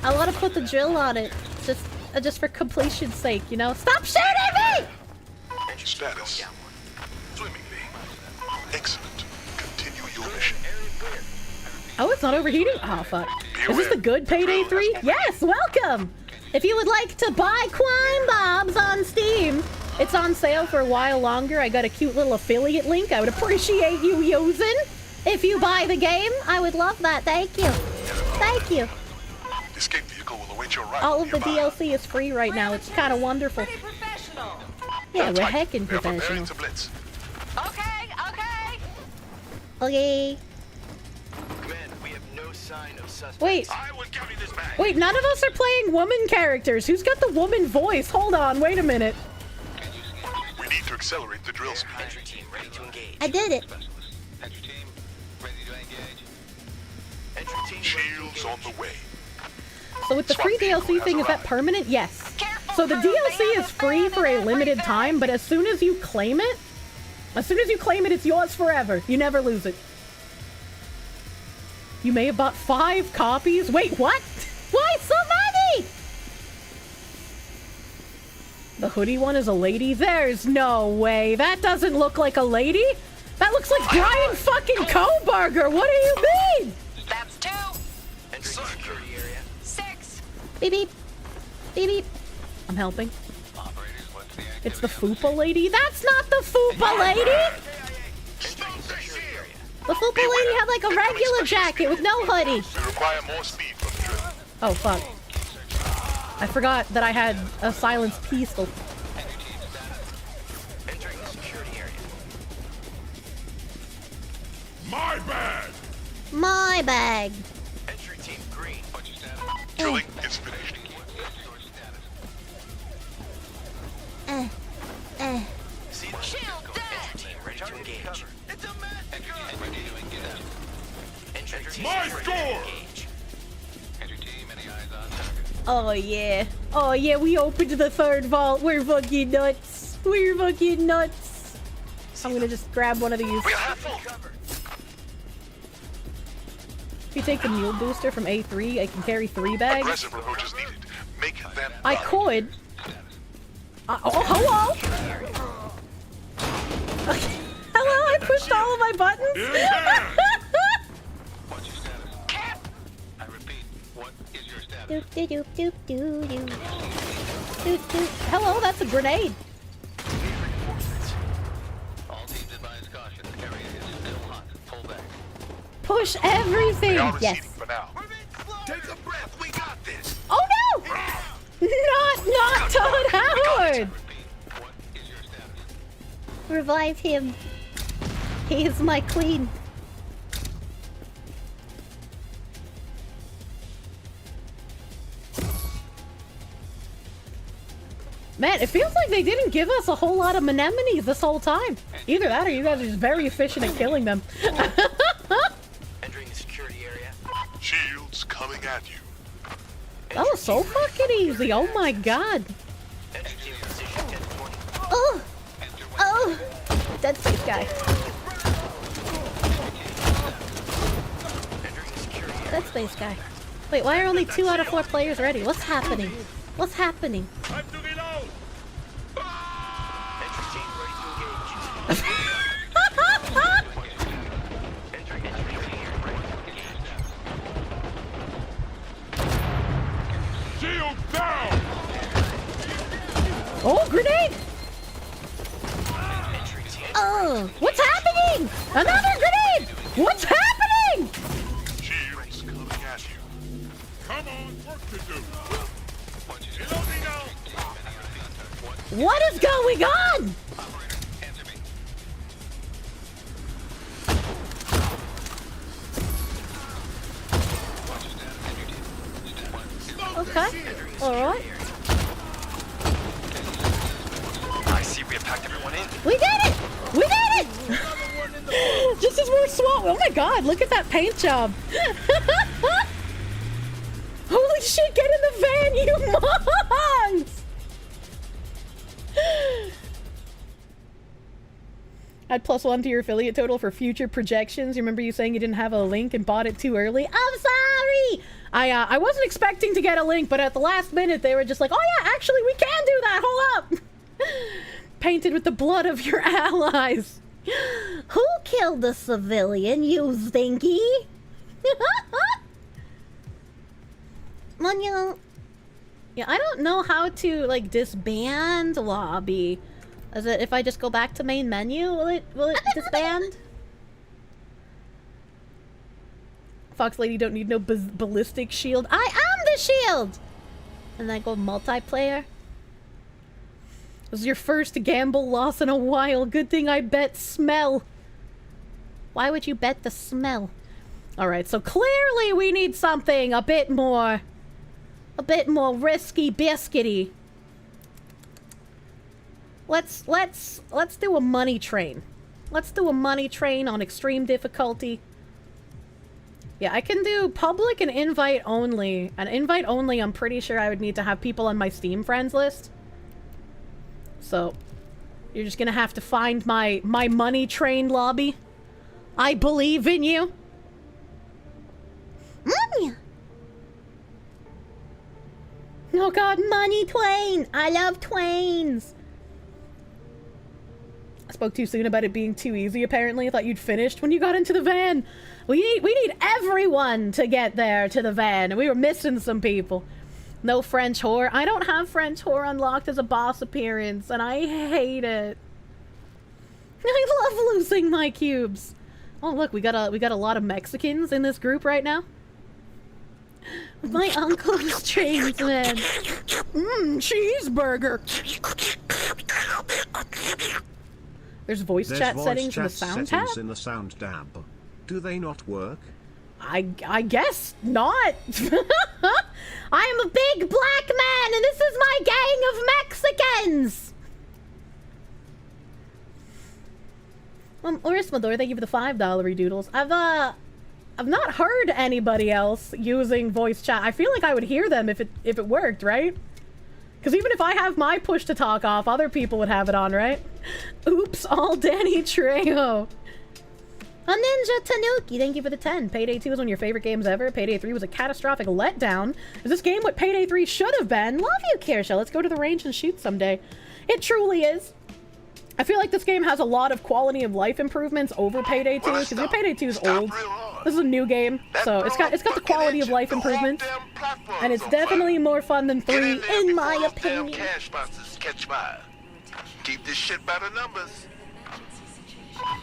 I want to put the drill on it just for completion's sake, you know? Stop shooting me! Status. Swimmingly. Excellent. Continue your mission. Oh, it's not overheating? Oh, fuck. Is this the good Payday 3? Yes, welcome! If you would like to buy Crime Bobs on Steam, it's on sale for a while longer. I got a cute little affiliate link I would appreciate you using. If you buy the game, I would love that. Thank you. Thank you. Escape vehicle will await your arrival. All of the DLC is free right now. It's kind of wonderful. Yeah, we're heckin' professional. Okay, okay. Okay. Wait. Wait, none of us are playing woman characters. Who's got the woman voice? Hold on, wait a minute. We need to accelerate the drill speed. I did it. Shields on the way. So with the free DLC thing, is that permanent? Yes. So the DLC is free for a limited time, but as soon as you claim it, it's yours forever. You never lose it. You may have bought 5 copies. Wait, what? Why so many? The hoodie one is a lady? There's no way. That doesn't look like a lady. That looks like Brian fucking Koberger. What do you mean? That's 2. Security area. 6. Beep beep. Beep beep. I'm helping. It's the Fupa lady? That's not the Fupa lady! The Fupa lady had like a regular jacket with no hoodie. We require more speed from the drill. Oh fuck. I forgot that I had a silenced pistol. Entering the security area. My bag! My bag. Entry team green. What's your status? Drilling is finished. Shield dead. Ready to engage. It's a massacre! My score! Oh yeah. Oh yeah, we opened the 3rd vault. We're fucking nuts. We're fucking nuts. I'm gonna just grab one of these. If you take the mule booster from A3, I can carry 3 bags. Aggressive approach is needed. Make them I could. Oh, hello! Hello, I pushed all of my buttons? Doop doop doop doop doop doop. Doop doop. Hello, that's a grenade. Push everything. Yes. Take a breath. We got this. Oh no! Not Todd Howard. Revive him. He is my queen. Man, it feels like they didn't give us a whole lot of anemones this whole time. Either that or you guys are just very efficient at killing them. Entering the security area. Shields coming at you. That was so fucking easy. Oh my god. Oh! Oh! Dead Space guy. Dead Space guy. Wait, why are only 2 out of 4 players ready? What's happening? What's happening? Shield down! Oh, grenade! Oh, what's happening? Another grenade! What's happening? Shields coming at you. Come on, work to do. What is going on? Okay. Alright. I see we have packed everyone in. We did it! We did it! Just as we're swap. Oh my god, look at that paint job. Holy shit, get in the van, you monks! Add +1 to your affiliate total for future projections. You remember you saying you didn't have a link and bought it too early? I'm sorry! I wasn't expecting to get a link, but at the last minute they were just like, oh yeah, actually we can do that, hold up! Painted with the blood of your allies. Who killed the civilian, you stinky? Yeah, I don't know how to like disband lobby. Is it if I just go back to main menu? Will it disband? Fox Lady don't need no ballistic shield. I am the shield. And then go multiplayer. This is your first gamble loss in a while. Good thing I bet smell. Why would you bet the smell? Alright, so clearly we need something a bit more risky biscuity. Let's do a money train. Let's do a money train on extreme difficulty. Yeah, I can do public and invite only. And invite only, I'm pretty sure I would need to have people on my Steam friends list. So, you're just gonna have to find my money train lobby. I believe in you. Money. Oh god, money twain! I love twains! I spoke too soon about it being too easy, apparently. I thought you'd finished when you got into the van. We need everyone to get there to the van, and we were missing some people. No French whore. I don't have French whore unlocked as a boss appearance, and I hate it. I love losing my cubes. Oh look, we got a lot of Mexicans in this group right now. My uncle's tradesman. Cheeseburger. There's voice chat settings in the sound tab? In the sound tab. Do they not work? I guess not. I am a big black man, and this is my gang of Mexicans. Orismador, thank you for the $5 doodles. I've not heard anybody else using voice chat. I feel like I would hear them if it worked, right? Because even if I have my push to talk off, other people would have it on, right? Oops, all Danny Trejo. A Ninja Tanuki, thank you for the 10. Payday 2 was one of your favorite games ever. Payday 3 was a catastrophic letdown. Is this game what Payday 3 should have been? Love you, Kirsche. Let's go to the range and shoot someday. It truly is. I feel like this game has a lot of quality of life improvements over Payday 2, because Payday 2 is old. This is a new game, so it's got the quality of life improvements, and it's definitely more fun than 3, in my opinion. Keep this shit by the numbers.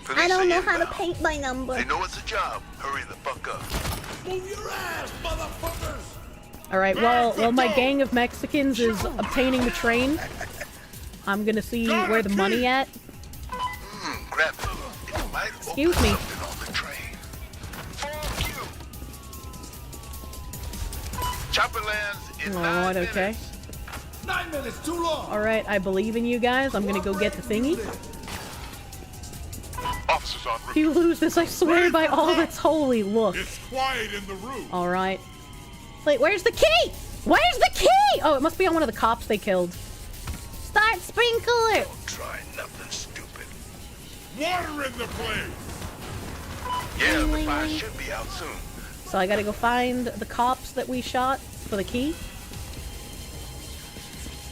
I don't know how to paint by number. They know it's a job. Hurry the fuck up. Move your ass, motherfuckers! Alright, while my gang of Mexicans is obtaining the train, I'm gonna see where the money at. Grab it. Excuse me. Chopper lands in Alright, okay. 9 minutes, too long. Alright, I believe in you guys. I'm gonna go get the thingy. Officers on If you lose this, I swear by all that's holy, look. It's quiet in the room. Alright. Wait, where's the key? Where's the key? Oh, it must be on one of the cops they killed. Start sprinkler. Don't try nothing stupid. Water in the place. Yeah, the fire should be out soon. So I gotta go find the cops that we shot for the key.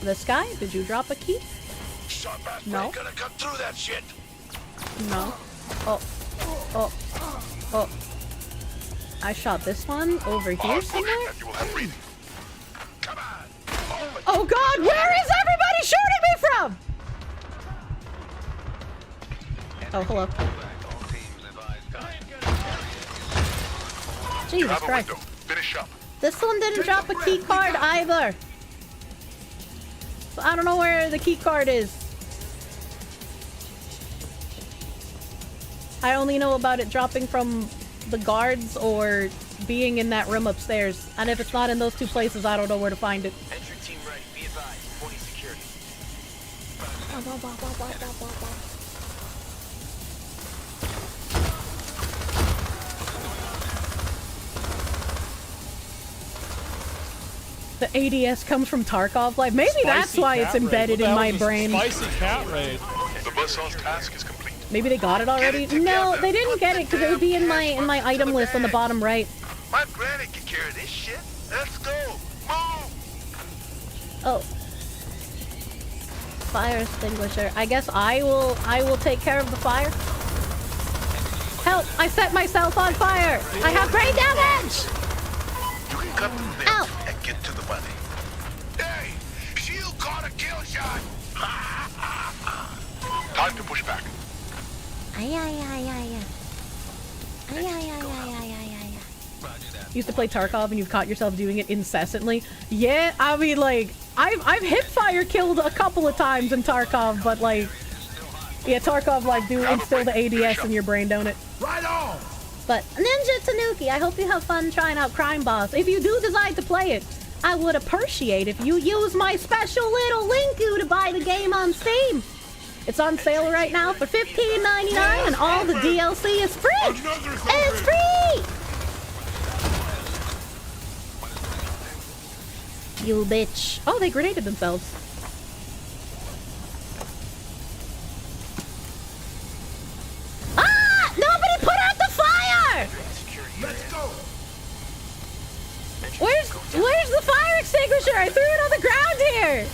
This guy, did you drop a key? No. Gonna cut through that shit. No. Oh. I shot this one over here somewhere. Oh god, where is everybody shooting me from? Oh, hello. Jesus Christ. This one didn't drop a key card either. So I don't know where the key card is. I only know about it dropping from the guards or being in that room upstairs. And if it's not in those two places, I don't know where to find it. Entry team ready. Be advised. 40 security. The ADS comes from Tarkov Life. Maybe that's Spicy why it's cat raid. embedded What the in hell my is a brain. Spicy cat raid. The buzzsaw's task is complete. Maybe they got it already? No, they didn't get it because it would be in my item list on the bottom right. My granny can carry this shit. Let's go. Move. Oh. Fire extinguisher. I guess I will take care of the fire. Help! I set myself on fire! I have brain damage! You can cut the belt and get to the money. Hey, shield caught a kill shot. Time to push back. Used to play Tarkov and you've caught yourself doing it incessantly. Yeah, I mean, like, I've hip fire killed a couple of times in Tarkov, but like, yeah, Tarkov Life do instill the ADS in your brain, don't it? Right on. But Ninja Tanuki, I hope you have fun trying out Crime Boss. If you do decide to play it, I would appreciate if you use my special little linku to buy the game on Steam. It's on sale right now for $15.99 and all the DLC is free! It's free! You bitch. Oh, they grenaded themselves. Ah! Nobody put out the fire! Let's go. Where's the fire extinguisher? I threw it on the ground here!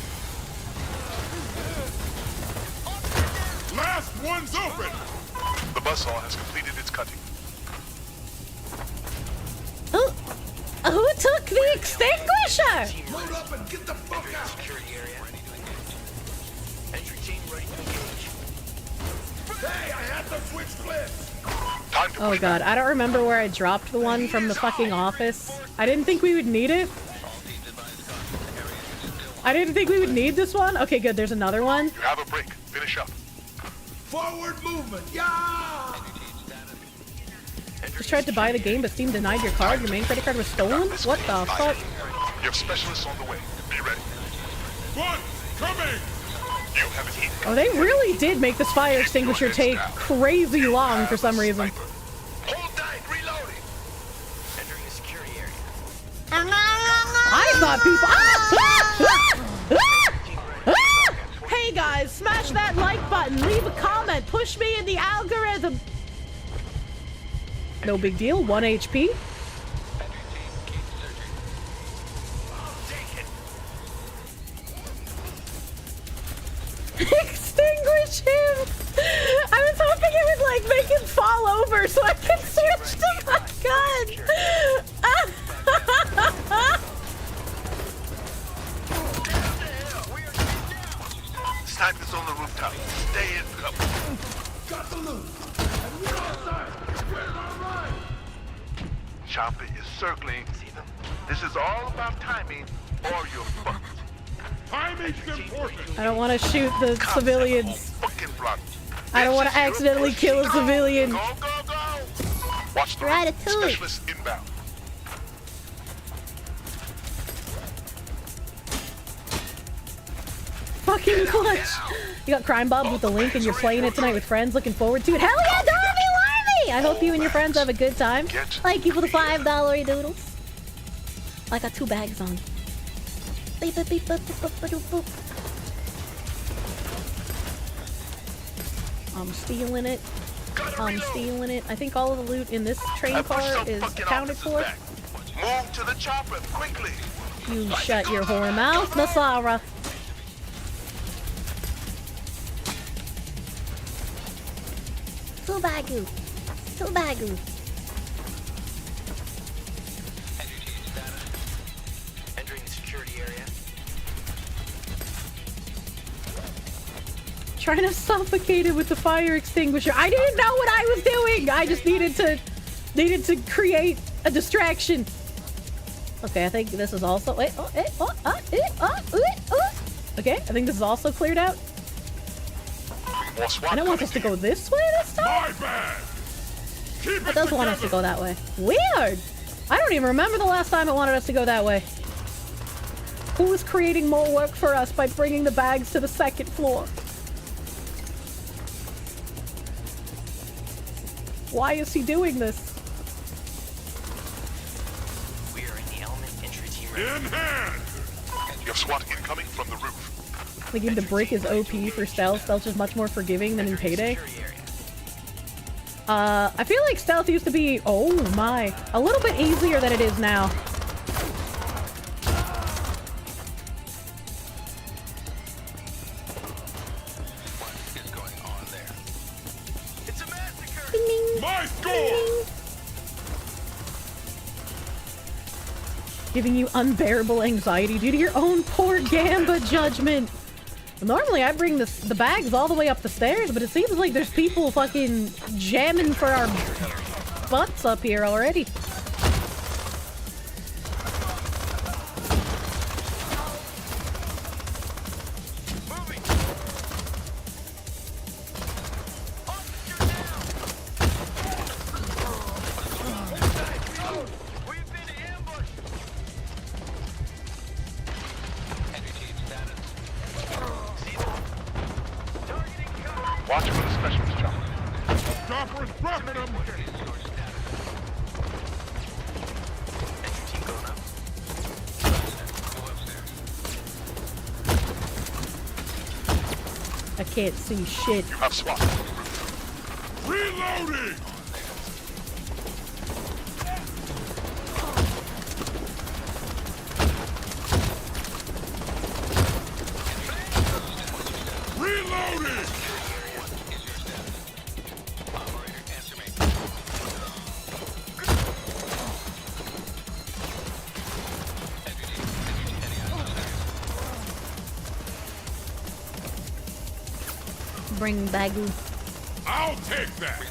Last one's open. The buzzsaw has completed its cutting. Who took the extinguisher? Load up and get the fuck out. Security area. Entry team ready to engage. Hey, I had to switch clips. Oh god, I don't remember where I dropped the one from the fucking office. I didn't think we would need it. I didn't think we would need this one. Okay, good, there's another one. You have a break. Finish up. Forward movement. Yeah. Just tried to buy the game, but Steam denied your card. Your main credit card was stolen? What the fuck? You have specialists on the way. Be ready. One coming. You have it here. Oh, they really did make this fire extinguisher take crazy long for some reason. Hold tight. Reloading. Entering the security area. I thought people. Hey guys, smash that like button, leave a comment, push me in the algorithm. No big deal, 1 HP. Extinguish him! I was hoping it would like make him fall over so I could switch to my gun! Snipers on the rooftop. Stay in cover. Got the loot. And we're outside. Where's our ride? Chopper is circling. See them? This is all about timing or you're fucked. Timing's important. I don't want to shoot the civilians. I don't want to accidentally kill a civilian. Go, go, go. Watch the road. Specialists inbound. Fucking clutch. You got Crime Bob with the link and you're playing it tonight with friends. Looking forward to it. Hell yeah, Darby Larmy! I hope you and your friends have a good time. Thank you for the $5 doodles. I got 2 bags on. Beep, beep, beep, beep, beep, beep, beep, beep. I'm stealing it. I'm stealing it. I think all of the loot in this train car is accounted for. Move to the chopper quickly. You shut your whore mouth, Nasara. Tubagu. Tubagu. Entering the security area. Trying to suffocate it with the fire extinguisher. I didn't know what I was doing. I just needed to create a distraction. Okay, I think this is also. Wait, okay, I think this is also cleared out. I don't want us to go this way this time. My bad. It does want us to go that way. Weird. I don't even remember the last time it wanted us to go that way. Who is creating more work for us by bringing the bags to the second floor? Why is he doing this? We are in the element entry team. In hand! You have SWAT incoming from the roof. Like, even the brick is OP for stealth. Stealth is much more forgiving than in Payday. I feel like stealth used to be, oh my, a little bit easier than it is now. My score! Giving you unbearable anxiety due to your own poor Gamba judgment. Normally I bring the bags all the way up the stairs, but it seems like there's people fucking jamming for our butts up here already. Watch for the specialist chopper. Chopper is dropping him! I can't see shit. You have SWAT. Reloading! Reloading! Bring Bagu. I'll take that!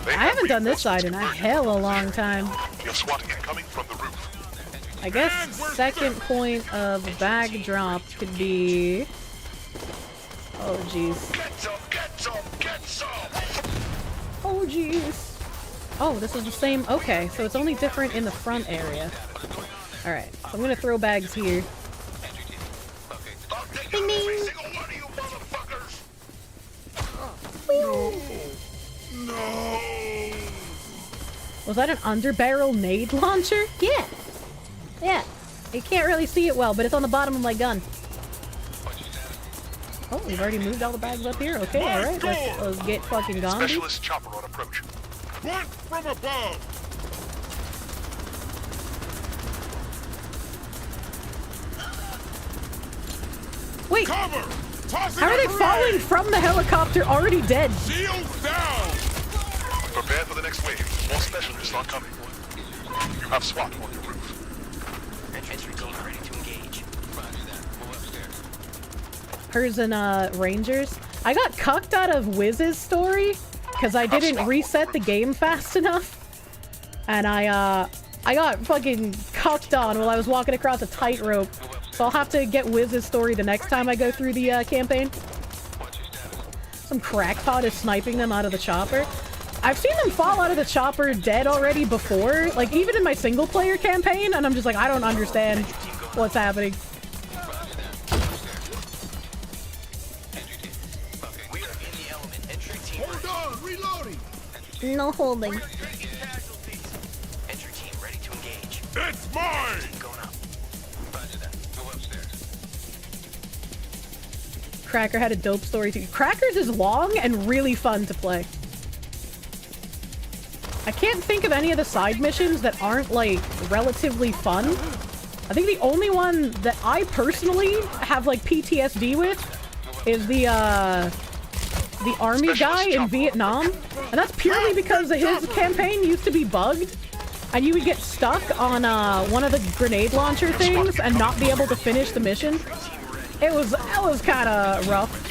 I haven't done this side in a hell of a long time. Your SWAT incoming from the roof. I guess second point of bag drop could be... Oh jeez. Oh jeez. Oh, this is the same. Okay, so it's only different in the front area. Alright, so I'm gonna throw bags here. Ding ding! No! Was that an underbarrel nade launcher? Yeah. Yeah. You can't really see it well, but it's on the bottom of my gun. Oh, we've already moved all the bags up here. Okay, alright. Let's get fucking gone. Specialist chopper on approach. What from above? Wait! Cover! How are they falling from the helicopter already dead? Shields down! Prepare for the next wave. More specialists are coming. You have SWAT on your roof. Entry team ready to engage. Roger that. Move upstairs. Hers and Rangers. I got cucked out of Wiz's story because I didn't reset the game fast enough. And I got fucking cucked on while I was walking across a tightrope. So I'll have to get Wiz's story the next time I go through the campaign. Some crackpot is sniping them out of the chopper. I've seen them fall out of the chopper dead already before, like even in my single player campaign, and I'm just like, I don't understand what's happening. Hold on, reloading! No holding. Entry team ready to engage. It's mine! Going up. Roger that. Move upstairs. Cracker had a dope story too. Crackers is long and really fun to play. I can't think of any of the side missions that aren't, like, relatively fun. I think the only one that I personally have, like, PTSD with is the army guy in Vietnam. And that's purely because his campaign used to be bugged. And you would get stuck on one of the grenade launcher things and not be able to finish the mission. It was kind of rough.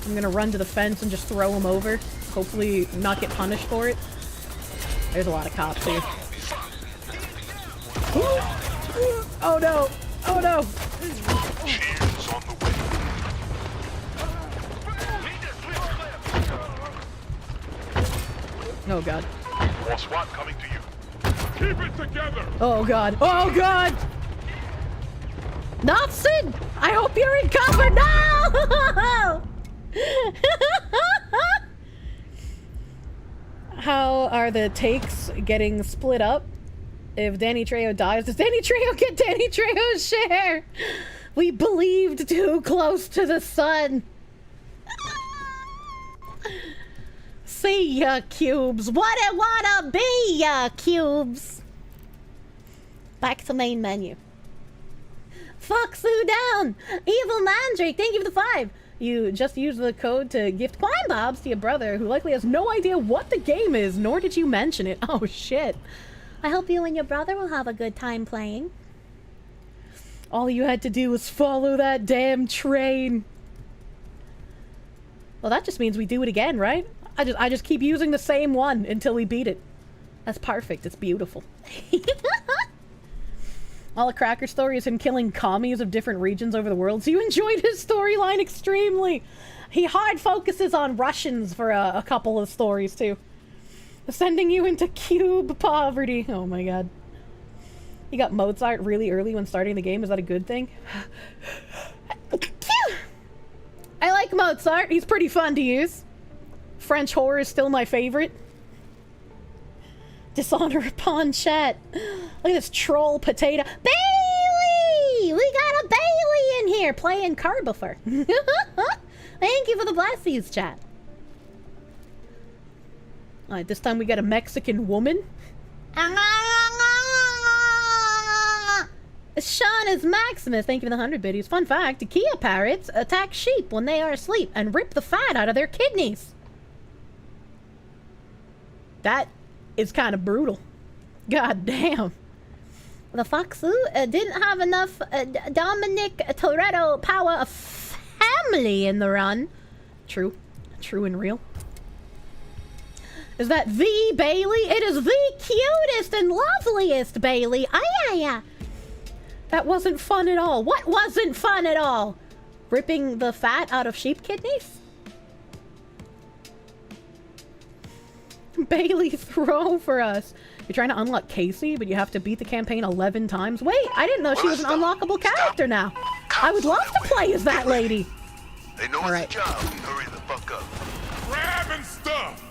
I'm gonna run to the fence and just throw him over. Hopefully not get punished for it. There's a lot of cops here. Oh no! Oh no! Oh god. More SWAT coming to you. Keep it together! Oh god. Oh god! Natson! I hope you're in cover now! How are the takes getting split up? If Danny Trejo dies, does Danny Trejo get Danny Trejo's share? We believed too close to the sun. See ya, Cubes. What it wanna be ya, Cubes. Back to main menu. Fuck Sue down. Evil Mandrake, thank you for the 5. You just used the code to gift Crime Bobs to your brother, who likely has no idea what the game is, nor did you mention it. Oh shit. I hope you and your brother will have a good time playing. All you had to do was follow that damn train. Well, that just means we do it again, right? I just keep using the same one until we beat it. That's perfect. It's beautiful. All the Cracker story is him killing commies of different regions over the world, so you enjoyed his storyline extremely. He hard focuses on Russians for a couple of stories, too. Sending you into cube poverty. Oh my god. You got Mozart really early when starting the game. Is that a good thing? I like Mozart. He's pretty fun to use. French horror is still my favorite. Dishonor upon chat. Look at this troll potato. Bailey! We got a Bailey in here playing Carbifer. Thank you for the blessings, chat. Alright, this time we got a Mexican woman. Sean is Maximus. Thank you for the 100 biddies. Fun fact, Kia parrots attack sheep when they are asleep and rip the fat out of their kidneys. That is kind of brutal. God damn. The Foxu didn't have enough Dominic Toretto power of family in the run. True. True and real. Is that the Bailey? It is the cutest and loveliest Bailey. Ay. That wasn't fun at all. What wasn't fun at all? Ripping the fat out of sheep kidneys? Bailey, throw for us. You're trying to unlock Casey, but you have to beat the campaign 11 times. Wait, I didn't know she was an unlockable character now. I would love to play as that lady. They know it's a job. Hurry the fuck up. Grabbing stuff.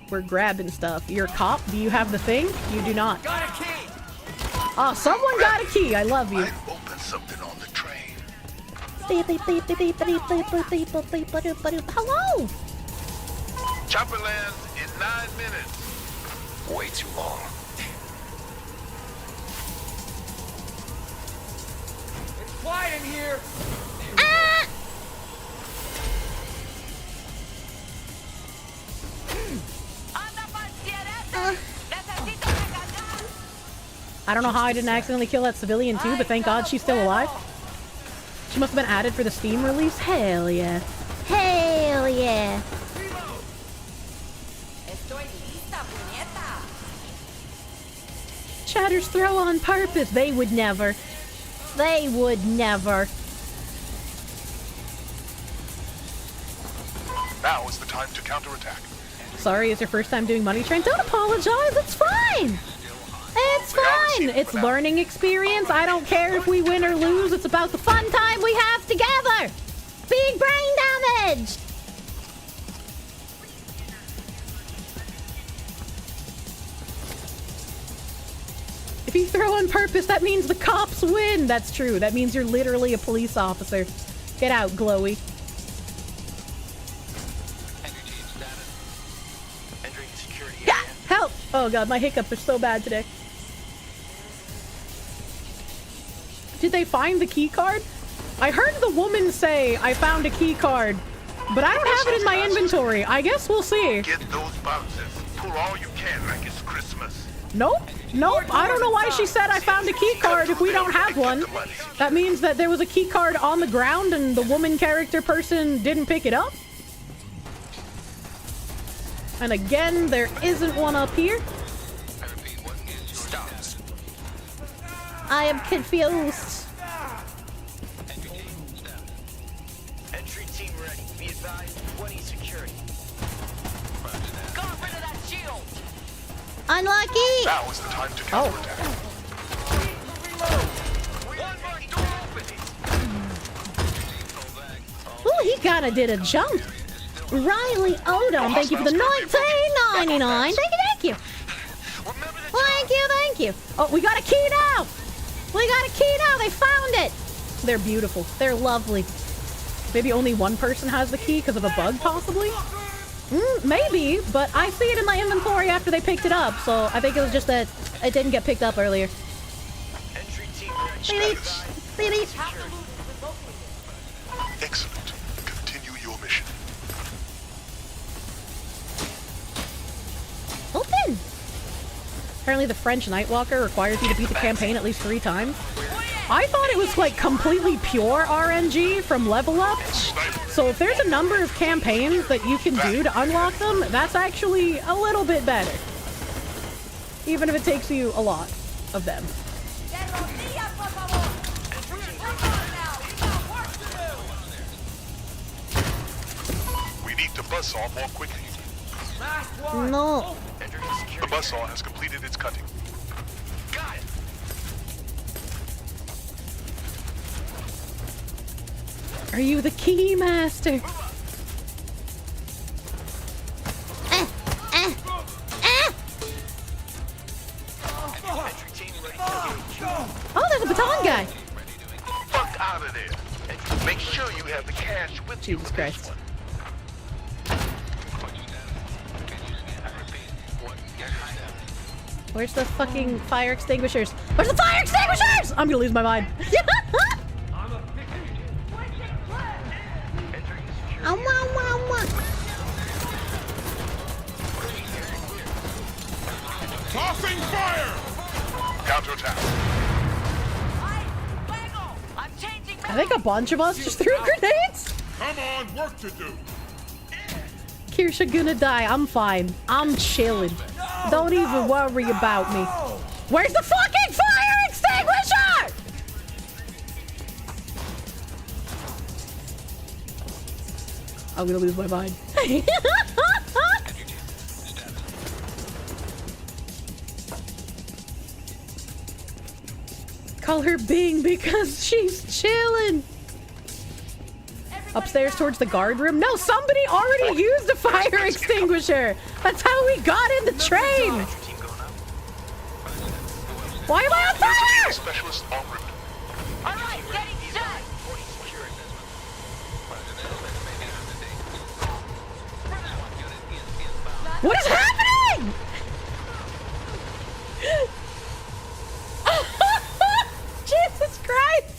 We're grabbing stuff. You're a cop? Do you have the thing? You do not. Got a key. Oh, someone got a key. I love you. I've opened something on the train. Hello. Chopper lands in 9 minutes. Way too long. It's quiet in here. I don't know how I didn't accidentally kill that civilian too, but thank God she's still alive. She must have been added for the Steam release. Hell yeah. Hell yeah. Chatters throw on purpose. They would never. They would never. Now is the time to counterattack. Sorry, it's your first time doing Money Train. Don't apologize. It's fine. It's fine. It's learning experience. I don't care if we win or lose. It's about the fun time we have together. Big brain damage. If you throw on purpose, that means the cops win. That's true. That means you're literally a police officer. Get out, Glowy. Yeah, help! Oh god, my hiccups are so bad today. Did they find the key card? I heard the woman say, I found a key card, but I don't have it in my inventory. I guess we'll see. Get those boxes. Pull all you can like it's Christmas. Nope. Nope. I don't know why she said I found a key card if we don't have one. That means that there was a key card on the ground and the woman character person didn't pick it up. And again, there isn't one up here. I am confused. Entry team ready. Be advised, 20 security. Got rid of that shit. Unlucky! Now is the time to counterattack. Ooh, he kinda did a jump. Riley Odom, thank you for the $19.99. Thank you. Thank you. Oh, we got a key now! They found it! They're beautiful. They're lovely. Maybe only one person has the key because of a bug, possibly? Maybe, but I see it in my inventory after they picked it up, so I think it was just that it didn't get picked up earlier. Excellent. Continue your mission. Open! Apparently the French Nightwalker requires you to beat the campaign at least 3 times. I thought it was like completely pure RNG from Level Up. So if there's a number of campaigns that you can do to unlock them, that's actually a little bit better. Even if it takes you a lot of them. We need to buzzsaw more quickly. No. The buzzsaw has completed its cutting. Got it. Are you the key master? Oh, there's a baton guy. Fuck out of there. Make sure you have the cash with you. Jesus Christ. Where's the fucking fire extinguishers? Where's the fire extinguishers? I'm gonna lose my mind. Tossing fire! Counterattack. I think a bunch of us just threw grenades. Come on, work to do. Kirsche gonna die. I'm fine. I'm chilling. Don't even worry about me. Where's the fucking fire extinguisher? I'm gonna lose my mind. Call her Bing because she's chilling. Upstairs towards the guard room? No, somebody already used a fire extinguisher. That's how we got in the train. Why am I on fire? Specialist en route. Alright, getting set. What is happening? Jesus Christ!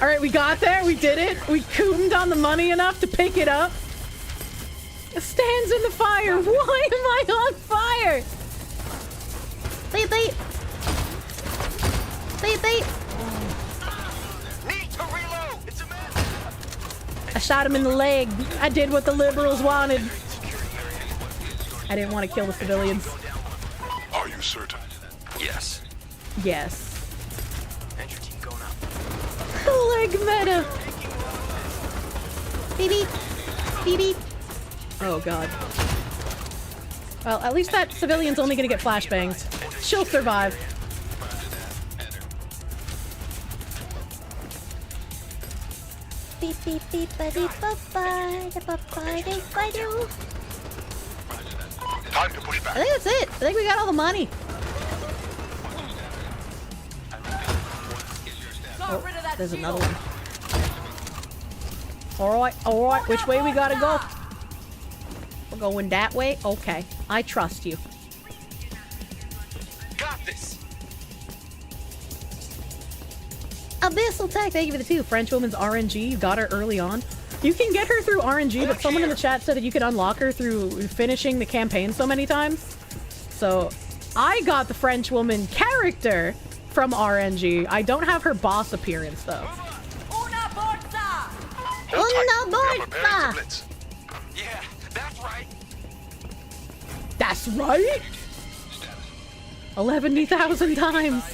Alright, we got there. We did it. We coomed on the money enough to pick it up. It stands in the fire. Why am I on fire? Beep, beep. Beep, beep. Need to reload. It's a mess. I shot him in the leg. I did what the liberals wanted. I didn't want to kill the civilians. Are you certain? Yes. Yes. Entry team going up. Leg meta. Beep, beep. Beep, beep. Oh god. Well, at least that civilian's only gonna get flashbangs. She'll survive. Beep, beep, beep, ba-dee, ba-ba, da-ba-ba, dee, ba-doo. Time to push back. I think that's it. I think we got all the money. Oh, there's another one. Alright, which way we gotta go? We're going that way? Okay, I trust you. Got this. Abyssal Tech, thank you for the 2. French woman's RNG, you got her early on. You can get her through RNG, but someone in the chat said that you could unlock her through finishing the campaign so many times. So, I got the French woman character from RNG. I don't have her boss appearance, though. Una borza. Una borza. Yeah, that's right. That's right! 11,000 times.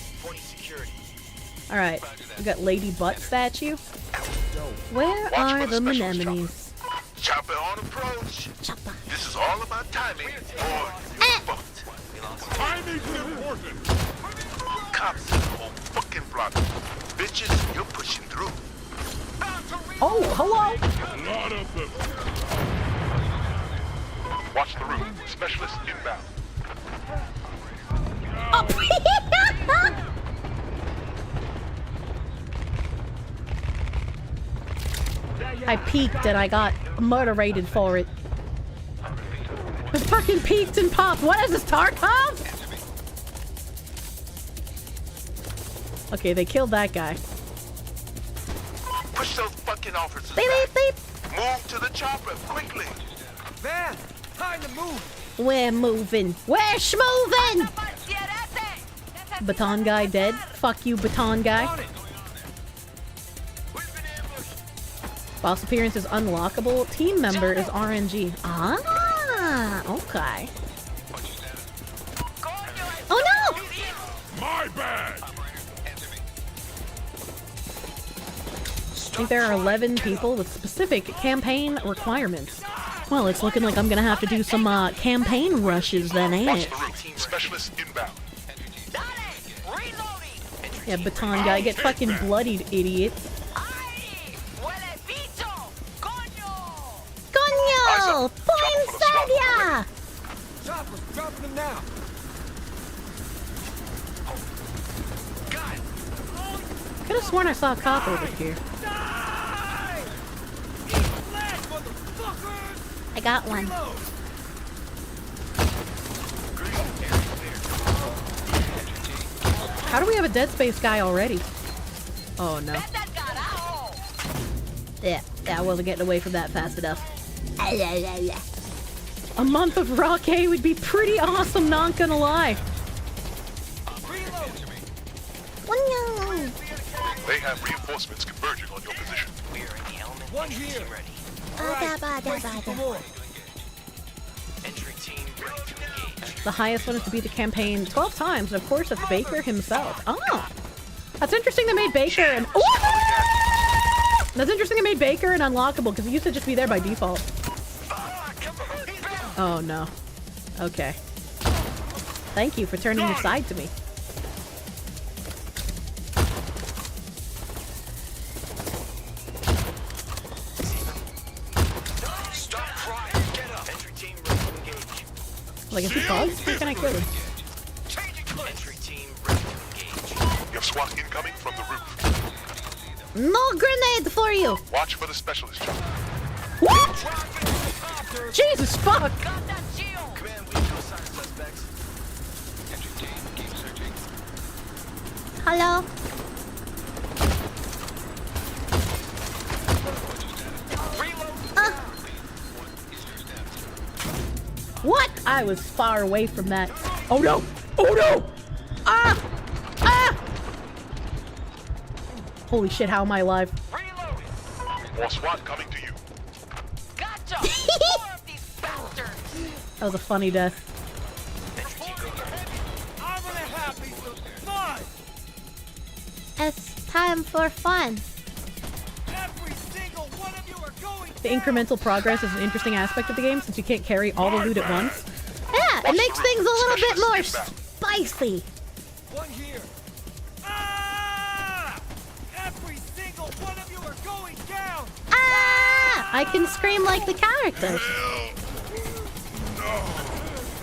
Alright, we got Lady Butt statue. Where are the anemones? Chopper on approach. This is all about timing, or you're fucked. Timing's important. Cops in the whole fucking block. Bitches, you're pushing through. Oh, hello. A lot of them. Watch the room. Specialist inbound. I peeked and I got murder-rated for it. I fucking peeked and popped. What is this, Tarkov? Okay, they killed that guy. Push those fucking officers Beep, back. beep, beep. Move to the chopper, quickly. Man, time to move. We're moving. We're schmoving! Baton guy dead. Fuck you, baton guy. Boss appearance is unlockable. Team member is RNG. Ah, okay. Oh no! My bad. I think there are 11 people with specific campaign requirements. Well, it's looking like I'm gonna have to do some campaign rushes then, ain't it? Specialist inbound. Yeah, baton guy, get fucking bloodied, idiot. Coño! Poinsettia! Chopper's dropping them now. Could have sworn I saw a cop over here. I got one. How do we have a Dead Space guy already? Oh no. Yeah, I wasn't getting away from that fast enough. A month of Rockay would be pretty awesome, not gonna lie. They have reinforcements converging on your position. We're in the element. One here. Ready. Entry team ready to engage. The highest one is to beat the campaign 12 times, and of course that's Baker himself. Oh! That's interesting they made Baker and... That's interesting they made Baker an unlockable, because he used to just be there by default. Oh no. Okay. Thank you for turning your side to me. Like, is he bugged? How can I kill him? Entry team ready to engage. You have SWAT incoming from the roof. No grenade for you! Watch for the specialist chopper. What? Jesus fuck! Command, we have no sign of suspects. Entry team, keep searching. Hello? What? I was far away from that. Oh no! Oh no! Ah! Ah! Holy shit, how am I alive? More SWAT coming to you. Gotcha! That was a funny death. I'm gonna have me some fun. It's time for fun. Every single one of you are going. The incremental progress is an interesting aspect of the game since you can't carry all the loot at once. Yeah, it makes things a little bit more spicy. One here. Ah! Every single one of you are going down. Ah! I can scream like the characters.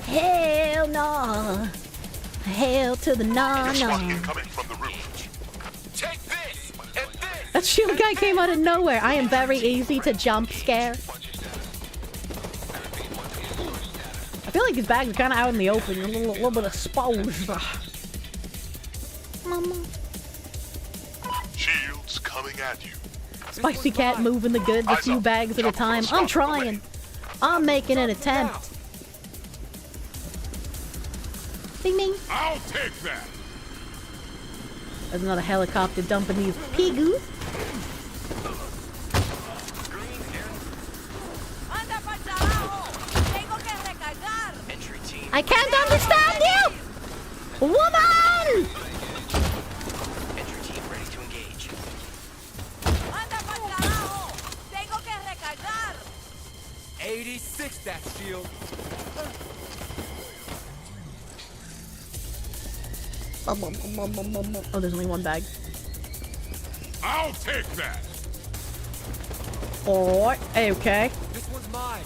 Hell no. Hell to the no. Incoming from the roof. Take this and this. That shield guy came out of nowhere. I am very easy to jump scare. I feel like his bags are kind of out in the open, a little bit exposed. Mama. Shields coming at you. Spicy cat moving the goods a few bags at a time. I'm trying. I'm making an attempt. Ding ding. I'll take that. There's another helicopter dumping these pigoos. I can't understand you! Woman! Entry team ready to engage. that shield. Oh, there's only one bag. I'll take that. Alright, okay. This one's mine.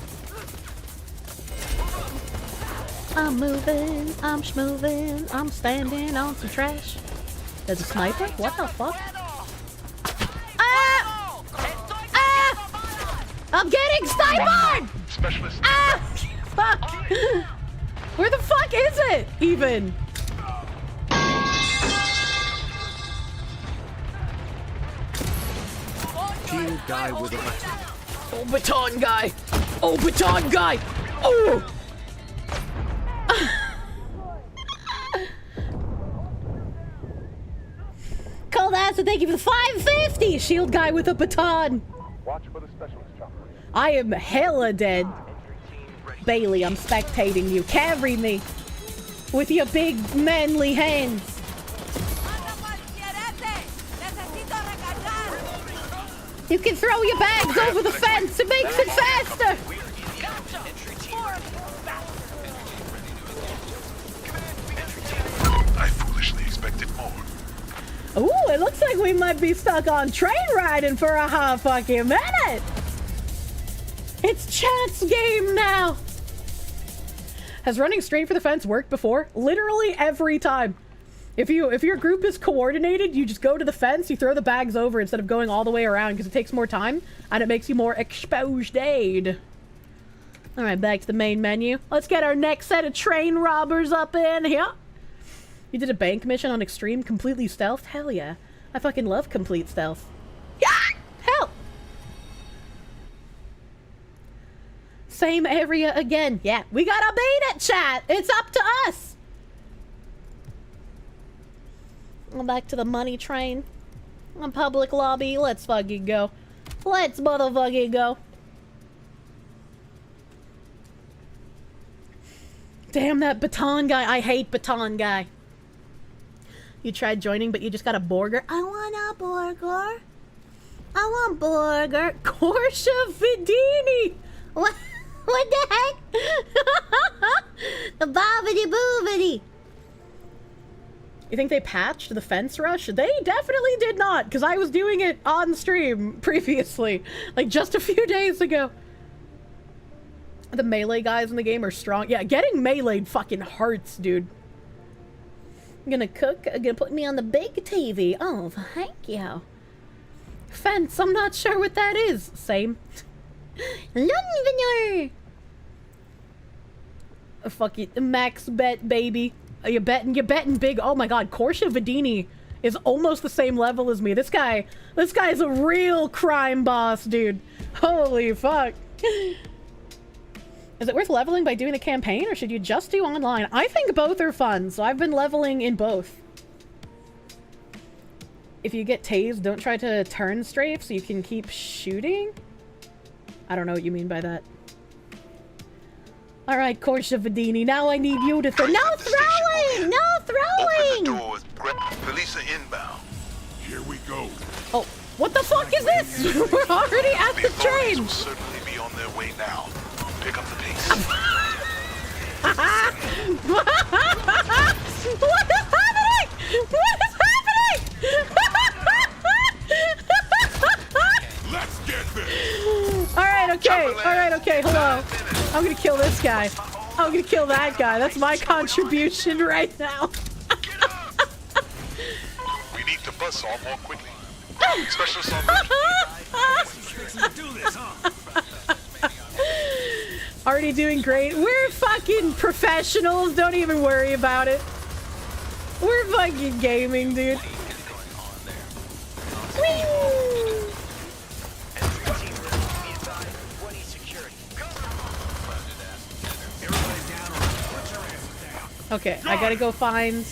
I'm moving, I'm schmoving, I'm standing on some trash. There's a sniper? What the fuck? Ah! Ah! I'm getting sniped! Specialist. Ah! Fuck! Where the fuck is it, even? Team guy with a baton. Oh, baton guy! Oh, baton guy! Oh! Cold ass and thank you for the 550! Shield guy with a baton! Watch for the specialist chopper. I am hella dead. Bailey, I'm spectating you. Carry me with your big manly hands. You can throw your bags over the fence. It makes it faster. I foolishly expected more. Ooh, it looks like we might be stuck on train riding for a hot fucking minute. It's chat's game now. Has running straight for the fence worked before? Literally every time. If your group is coordinated, you just go to the fence, you throw the bags over instead of going all the way around because it takes more time and it makes you more exposed aid. Alright, back to the main menu. Let's get our next set of train robbers up in here. You did a bank mission on extreme, completely stealth? Hell yeah. I fucking love complete stealth. Yeah! Hell! Same area again. Yeah, we gotta beat it, chat! It's up to us! Back to the money train. On public lobby. Let's fucking go. Let's motherfucking go. Damn that baton guy. I hate baton guy. You tried joining, but you just got a burger. I want a burger. I want burger. Kirsche Vidini. What the heck? The bobbity boobity. You think they patched the fence rush? They definitely did not, because I was doing it on stream previously, like just a few days ago. The melee guys in the game are strong. Yeah, getting meleeed fucking hurts, dude. I'm gonna cook. I'm gonna put me on the big TV. Oh, thank you. Fence, I'm not sure what that is. Same. London. Fuck it, max bet, baby. You're betting big. Oh my god, Kirsche Vidini is almost the same level as me. This guy's a real crime boss, dude. Holy fuck. Is it worth leveling by doing the campaign, or should you just do online? I think both are fun, so I've been leveling in both. If you get tased, don't try to turn strafe so you can keep shooting? I don't know what you mean by that. Alright, Kirsche Vidini, now I need you to throw— No throwing! No throwing! Open the doors. Felisa inbound. Here we go. Oh, what the fuck is this? We're already at the train! Will certainly be on their way now. Pick up the pace. What is happening? What is happening? Let's get this. Alright, okay, hello. I'm gonna kill this guy. I'm gonna kill that guy. That's my contribution right now. We need to buzzsaw more quickly. Specialist on Already doing great. We're fucking professionals. Don't even worry about it. We're fucking gaming, dude. Whee! Okay, I gotta go find...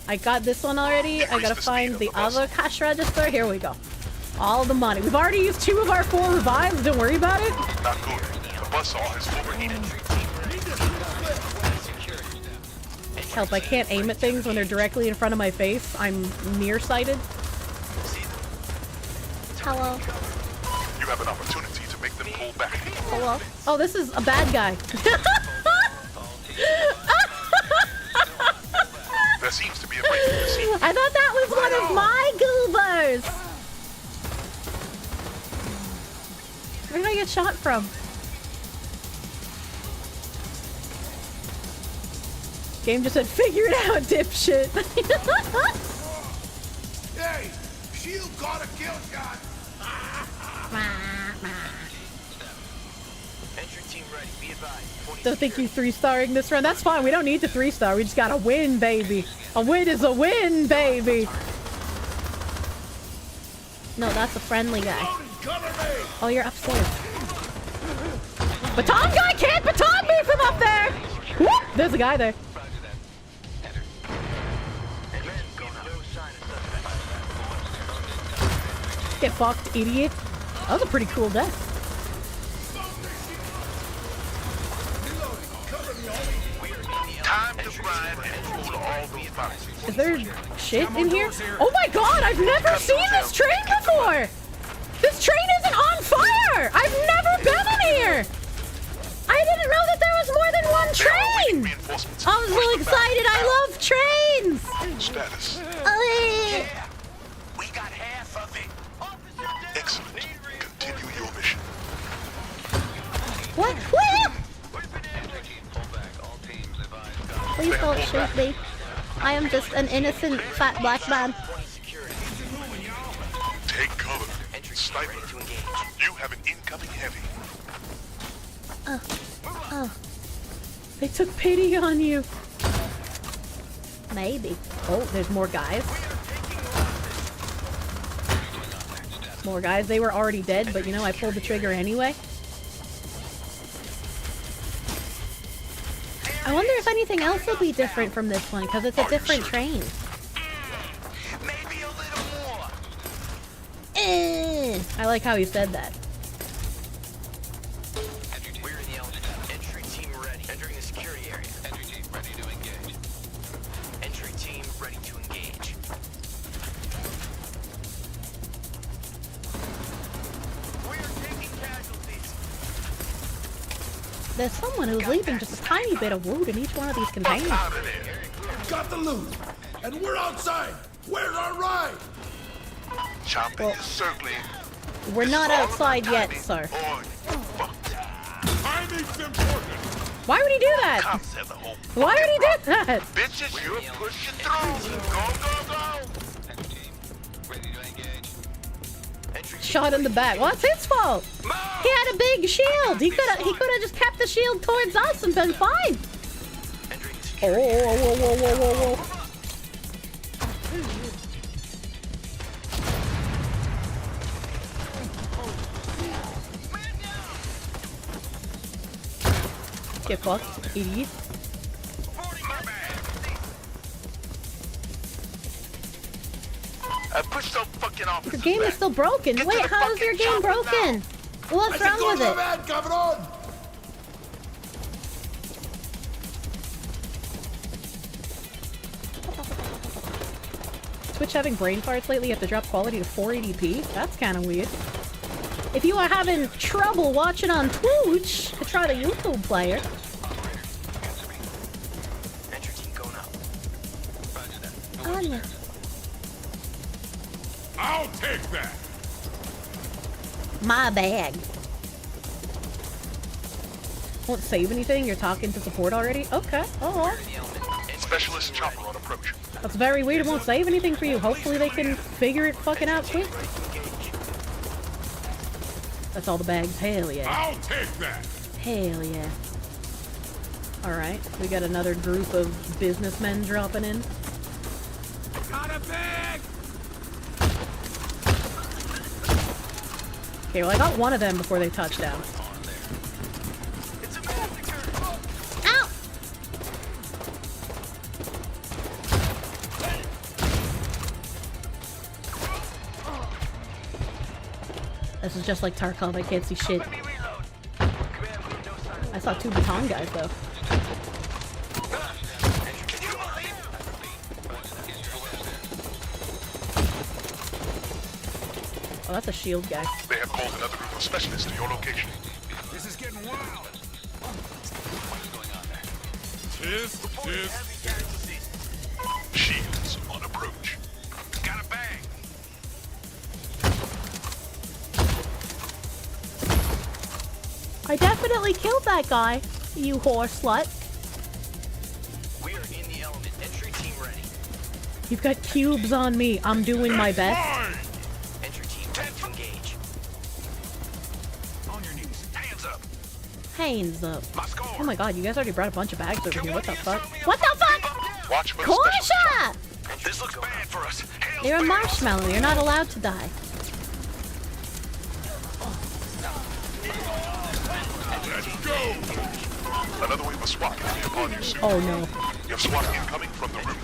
I got this one already. I gotta find the other cash register. Here we go. All the money. We've already used 2 of our 4 revives. Don't worry about it. Not good. The buzzsaw is overheated. Help, I can't aim at things when they're directly in front of my face. I'm nearsighted. Hello. You have an opportunity to make them pull back. Hello? Oh, this is a bad guy. There seems to be a break in the scene. I thought that was one of my goobers. Where did I get shot from? Game just said, figure it out, dipshit. Hey, shield got a kill shot. Entry team ready. Be advised. Don't think you 3-starring this run. That's fine. We don't need to 3-star. We just gotta win, baby. A win is a win, baby. No, that's a friendly guy. Oh, you're upstairs. Baton guy can't baton me from up there. Whoop! There's a guy there. Get fucked, idiot. That was a pretty cool death. Time to ride and hold all those boxes. Is there shit in here? Oh my god, I've never seen this train before! This train isn't on fire! I've never been in here! I didn't know that there was more than one train! I was really excited, I love trains! Status. We got half of it. Excellent. Continue your mission. What? What? Please don't shoot me. I am just an innocent fat black man. Take cover. Sniper. You have an incoming heavy. They took pity on you. Maybe. Oh, there's more guys. More guys. They were already dead, but you know, I pulled the trigger anyway. I wonder if anything else will be different from this one, because it's a different train. Maybe a little more. I like how he said that. We're in the element. Entry team ready. Entering the security area. Entry team ready to engage. Entry team ready to engage. We're taking casualties. There's someone who's leaving just a tiny bit of loot in each one of these containers. Got the loot, and we're outside. Where's our ride? Chopper is circling. We're not outside yet, sir. Timing's important. Why would he do that? Why would he do that? Bitches, you're pushing through. Go, go, go. Shot in the back. Well, it's his fault. He had a big shield. He could have just kept the shield towards us and been fine. Oh, whoa, whoa, whoa, whoa, whoa, whoa. Get fucked, idiot. I pushed some fucking officers. Your game is still broken. Wait, how is your game broken? What's wrong with it? Twitch having brain farts lately? You have to drop quality to 480p? That's kind of weird. If you are having trouble watching on Twitch, try the YouTube player. Anya. I'll take that. My bag. Won't save anything? You're talking to support already? Okay. Oh. Specialist chopper on approach. That's very weird. It won't save anything for you. Hopefully they can figure it fucking out quick. That's all the bags. Hell yeah. I'll take that. Hell yeah. Alright. We got another group of businessmen dropping in. Got a bag. Okay, well I got one of them before they touched down. Ow! This is just like Tarkov, I can't see shit. I saw 2 baton guys though. Oh, that's a shield guy. They have called another group of specialists to your location. This is getting Shields on approach. Got a bang. I definitely killed that guy, you whore slut. We are in the element. Entry team ready. You've got cubes on me. I'm doing my best. Entry team ready to engage. On your knees. Hands up. Hands up. Oh my god, you guys already brought a bunch of bags over here. What the fuck? What the fuck? Watch for Kirsche! This looks bad for us. You're a marshmallow. You're not allowed to die. Let's go. Another wave of SWAT will be upon you soon. Oh no. You have SWAT incoming from the roof.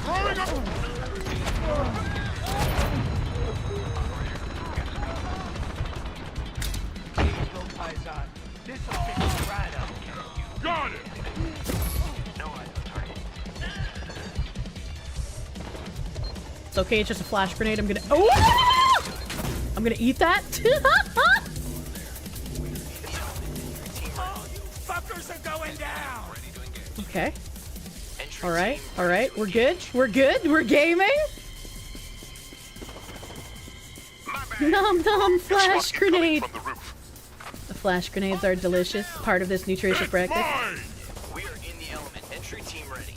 Rolling up. Got it. It's okay, it's just a flash grenade. I'm gonna. Oh! I'm gonna eat that. Fuckers are going down. Okay. Alright, alright. We're good. We're good. We're gaming. Nom nom flash grenade. The flash grenades are delicious. Part of this nutritious breakfast. We are in the element. Entry team ready.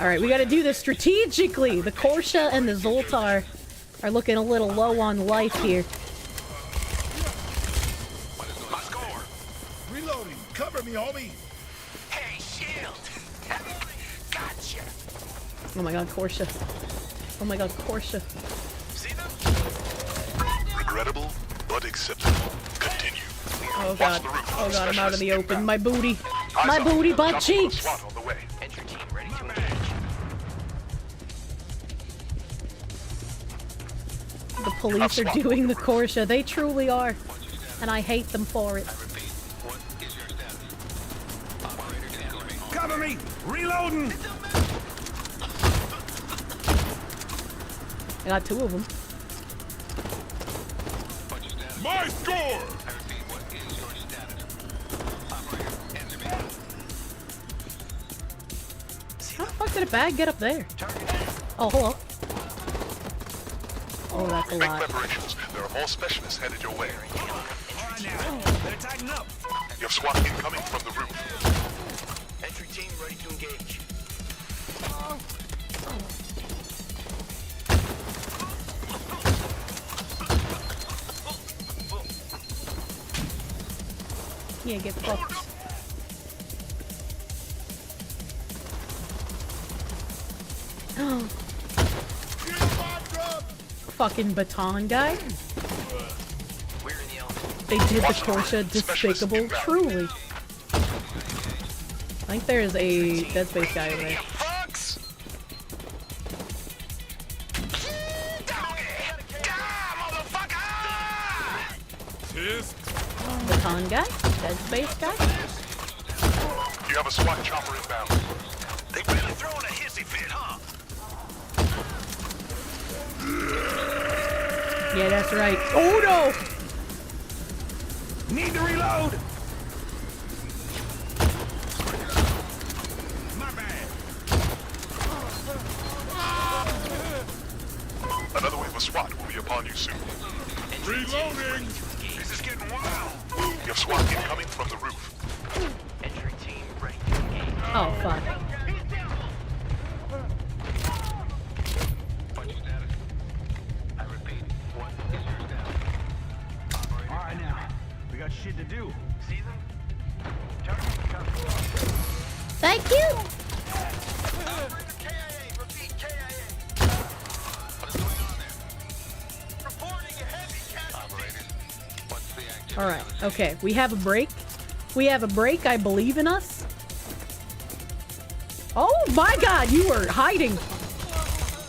Alright, we gotta do this strategically. The Kirsche and the Zoltar are looking a little low on life here. Reloading. Cover me, homie. Hey, shield. Gotcha. Oh my god, Kirsche. Oh my god, Kirsche. Regrettable, but acceptable. Continue. Oh god. Oh god, I'm out in the open. My booty. My booty butt cheeks. Entry team ready to engage. The police are doing the Kirsche. They truly are. And I hate them for it. Cover me. Reloading. I got two of them. My score. How the fuck did a bag get up there? Oh, hello. Oh, that's a Make lot. preparations. There are more specialists headed your way. They're tightened up. You have SWAT incoming from the roof. Entry team ready to engage. Yeah, get fucked. Fucking baton guy. They did the Kirsche despicable, truly. I think there's a Dead Space guy over there. Baton guy? Dead Space guy? You have a SWAT chopper inbound. They really throwing a hissy fit, huh? Yeah, that's right. Oh no! Need to reload. My bad. Another wave of SWAT will be upon you soon. Reloading! This is getting wild. You have SWAT incoming from the roof. Entry team ready to engage. Oh, fuck. Alright now. We got shit to do. See them? Thank you. Alright, okay. We have a break. We have a break. I believe in us. Oh my god, you were hiding.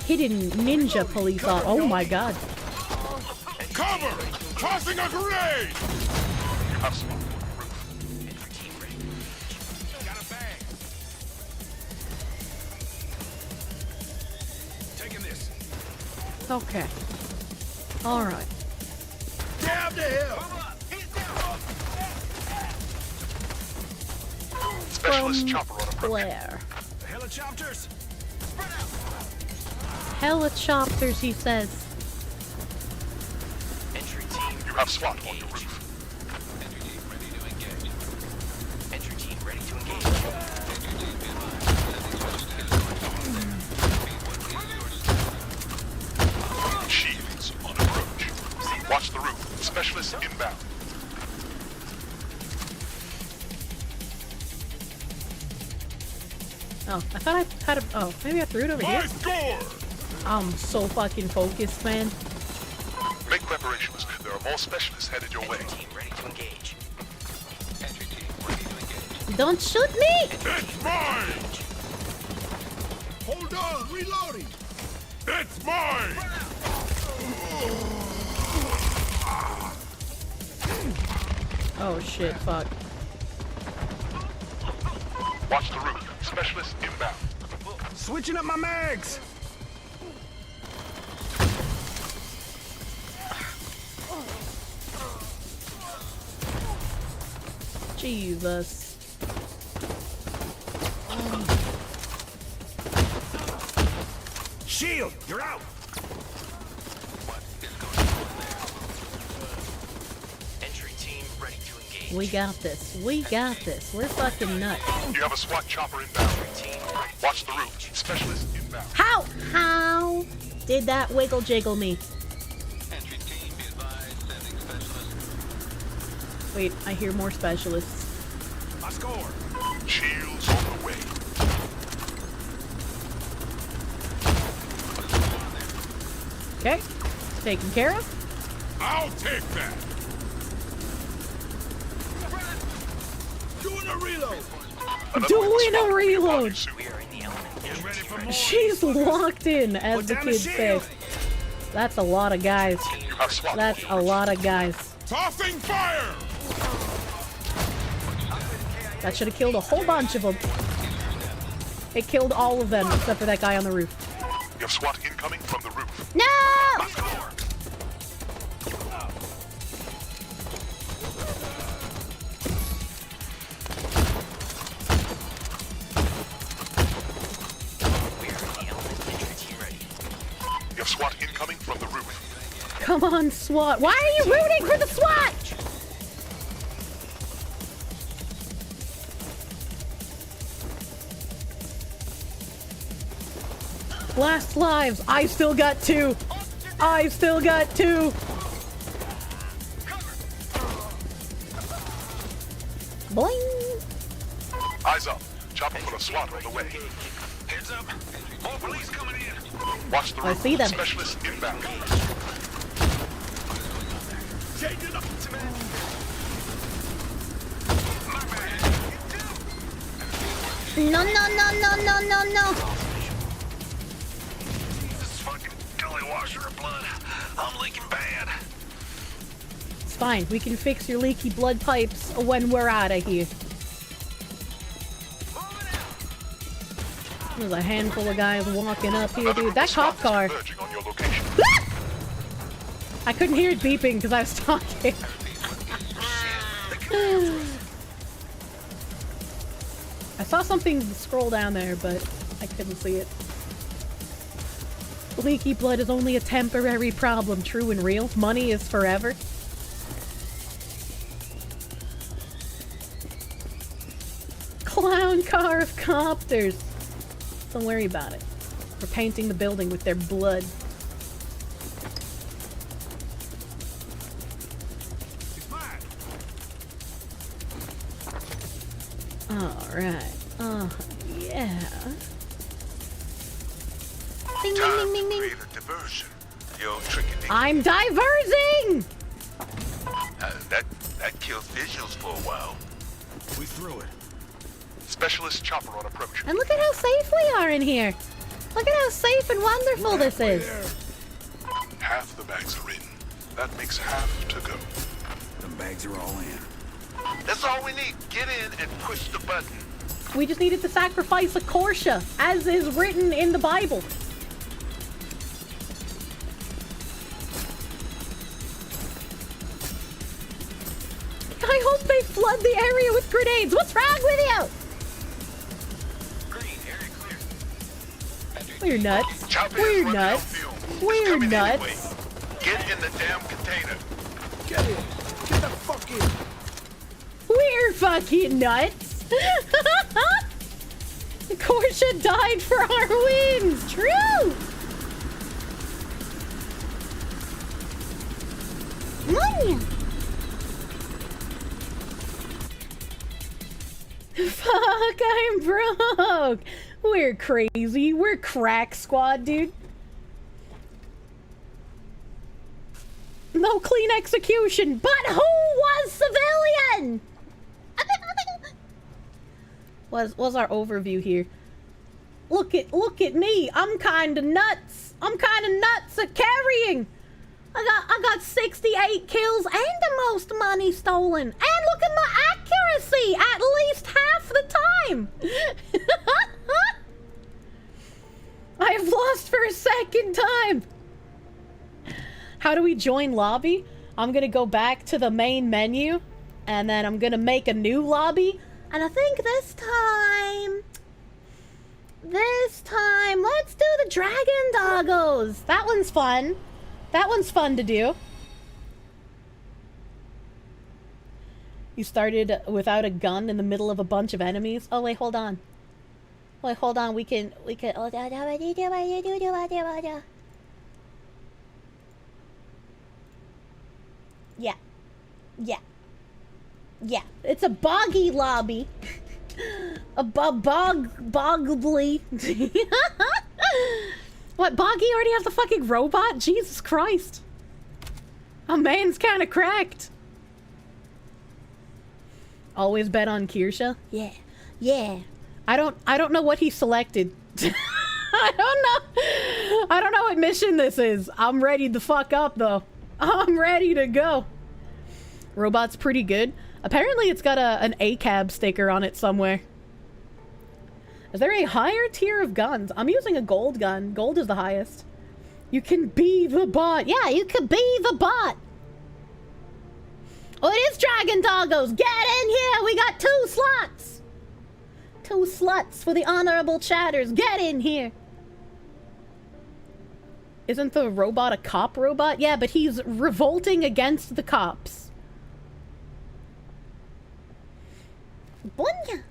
Hidden ninja police on. Oh my god. Cover! Tossing a grenade! Got a bag. Taking this. Okay. Alright. Damn to hell! Specialist chopper on approach. Where? Helicopters? Helicopters, he says. Entry team. You have SWAT on your roof. Entry team ready to engage. Entry team ready to engage. Shields on approach. Watch the roof. Specialist inbound. Oh, I thought I had a. Oh, maybe I threw it over here. Score! I'm so fucking focused, man. Make preparations. There are more specialists headed your way. Team ready to engage. Entry team ready to engage. Don't shoot me! It's mine! Hold on, reloading! It's mine! Oh shit, fuck. Watch the roof. Specialist inbound. Switching up my mags! Jesus. Shield, you're out! Entry team ready to engage. We got this. We got this. We're fucking nuts. You have a SWAT chopper inbound. Watch the roof. Specialist inbound. How did that wiggle jiggle me? Entry team be advised sending specialist. Wait, I hear more specialists. I score! Shields on the way. Okay, taken care of. I'll take that. Doing a reload! Doing a reload. We are in the element. Get ready for more. She's locked in, as Put the down the kids say. shield. That's a lot of guys. You have SWAT. That's a lot of guys. Tossing fire! That should have killed a whole bunch of them. It killed all of them except for that guy on the roof. You have SWAT incoming from the roof. No! You have SWAT incoming from the roof. Come on, SWAT. Why are you rooting for the SWAT? Last lives. I still got 2. I still got 2. Boing. Eyes up. Chopper full of SWAT on the way. Heads up! More police coming in! Watch the I roof. see them. Specialist inbound. Changing up! No, no, no, no, no, no, no. This fucking gully washer of blood. I'm leaking bad. It's fine. We can fix your leaky blood pipes when we're out of here. There's a handful of guys walking up here, dude. That cop car. Converging on your location. I couldn't hear it beeping because I was talking. I saw something scroll down there, but I couldn't see it. Leaky blood is only a temporary problem, true and real. Money is forever. Clown car of copters. Don't worry about it. We're painting the building with their blood. Alright. Yeah. Ding, ding, ding, ding, ding. Create a diversion. Yo, tricky thing. I'm diversing! That kills visuals for a while. We threw it. Specialist chopper on approach. And look at how safe we are in here. Look at how safe and wonderful this is. Half the bags are in. That makes half to go. The bags are all in. That's all we need. Get in and push the button. We just needed to sacrifice a Kirsche, as is written in the Bible. flood the area with grenades. What's wrong with you? We're nuts. We're nuts. We're nuts. Get in the damn container. Get in. Get the fuck in. We're fucking nuts. Kirsche died for our wins. True. Money. Fuck, I'm broke. We're crazy. We're crack squad, dude. No clean execution, but who was civilian? was our overview here. Look at me. I'm kinda nuts. I'm kinda nuts at carrying. I got 68 kills and the most money stolen. And look at my accuracy, at least half the time. I have lost for a second time. How do we join lobby? I'm gonna go back to the main menu and then I'm gonna make a new lobby. And I think this time, let's do the dragon doggos. That one's fun. That one's fun to do. You started without a gun in the middle of a bunch of enemies. Oh wait, hold on. Wait, hold on. We can. Yeah. It's a boggy lobby. Boggly. What, Boggy already has the fucking robot? Jesus Christ. A man's kind of cracked. Always bet on Kirsche? Yeah. I don't know what he selected. I don't know what mission this is. I'm ready to fuck up though. I'm ready to go. Robot's pretty good. Apparently it's got an ACAB sticker on it somewhere. Is there a higher tier of guns? I'm using a gold gun. Gold is the highest. You can be the bot. Yeah, you can be the bot. Oh, it is Dragon Doggos. Get in here. We got 2 slots. 2 slots for the honorable chatters. Get in here. Isn't the robot a cop robot? Yeah, but he's revolting against the cops. Boing.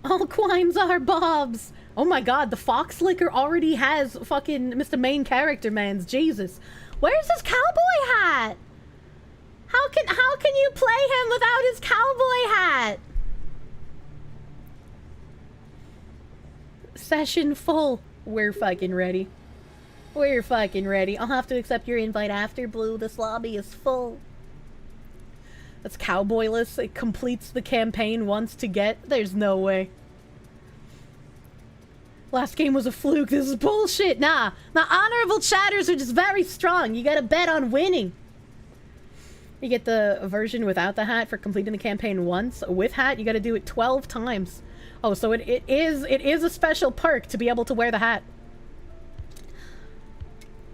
All quines are Bob's. Oh my god, the fox licker already has fucking Mr. Main Character Man's. Jesus. Where's his cowboy hat? How can you play him without his cowboy hat? Session full. We're fucking ready. We're fucking ready. I'll have to accept your invite after, Blue. This lobby is full. That's cowboyless. It completes the campaign once to get. There's no way. Last game was a fluke. This is bullshit. Nah. Honorable chatters are just very strong. You gotta bet on winning. You get the version without the hat for completing the campaign once. With hat, you gotta do it 12 times. Oh, so it is a special perk to be able to wear the hat.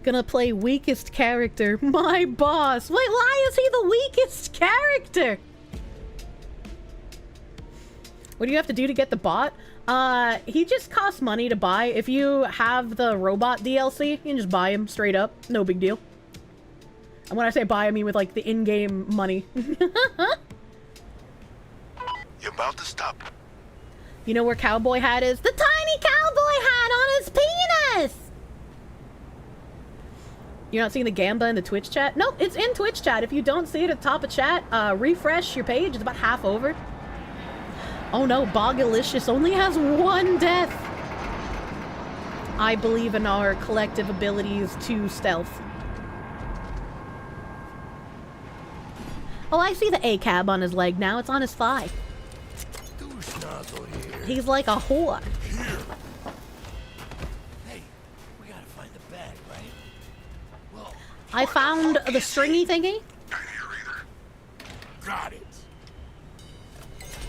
Gonna play weakest character. My boss. Wait, why is he the weakest character? What do you have to do to get the bot? He just costs money to buy. If you have the robot DLC, you can just buy him straight up. No big deal. And when I say buy, I mean with like the in-game money. You're about to stop. You know where Cowboy Hat is? The tiny cowboy hat on his penis! You're not seeing the Gamba in the Twitch chat? Nope, it's in Twitch chat. If you don't see it at the top of chat, refresh your page. It's about half over. Oh no, Bogalicious only has 1 death. I believe in our collective abilities to stealth. Oh, I see the ACAB on his leg now. It's on his thigh. He's like a whore. Hey, we gotta find the bag, right? Well, I found the stringy thingy. got it.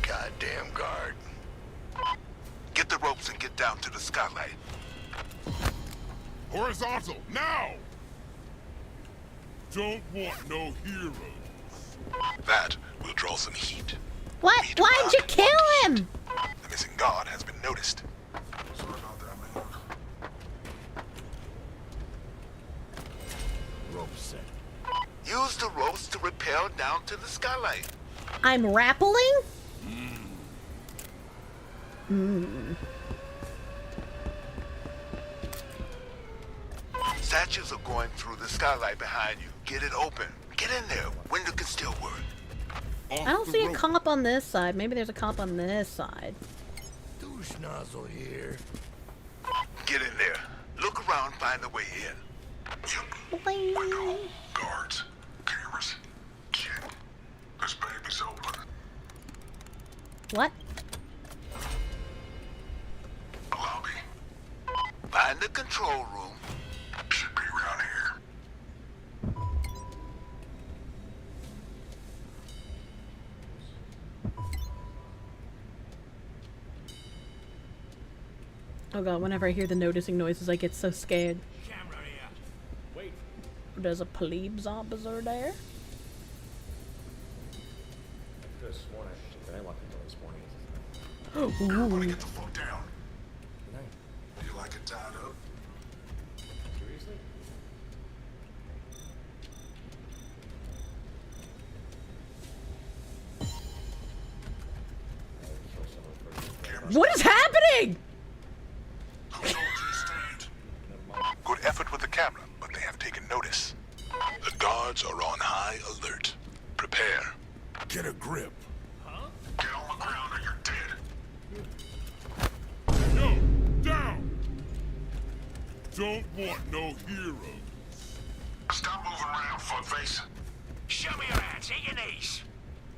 Goddamn guard. Get the ropes and get down to the skylight. Horizontal, now! Don't want no heroes. That will draw some heat. What? Why'd you kill him? The missing guard has been noticed. Rope set. Use the ropes to rappel down to the skylight. I'm rappelling? Statues are going through the skylight behind you. Get it open. Get in there. Window can still work. I don't see a cop on this side. Maybe there's a cop on this side. Douche nozzle here. Get in there. Look around, find the way in. Window, guards, cameras. Shit. This baby's open. What? Lobby. Find the control room. Should be around here. Oh god, whenever I hear the noticing noises, I get so scared. Camera here. Wait. There's a plebes officer there. I could have sworn I locked the door this morning. Everybody get the fuck down. Do you like it tied up? Seriously? What is happening? Good effort with the camera, but they have taken notice. The guards are on high alert. Prepare. Get a grip. Get on the ground or you're dead. Yo, down. Don't want no heroes. Stop moving around, fuckface. Show me your hands. Hit your knees.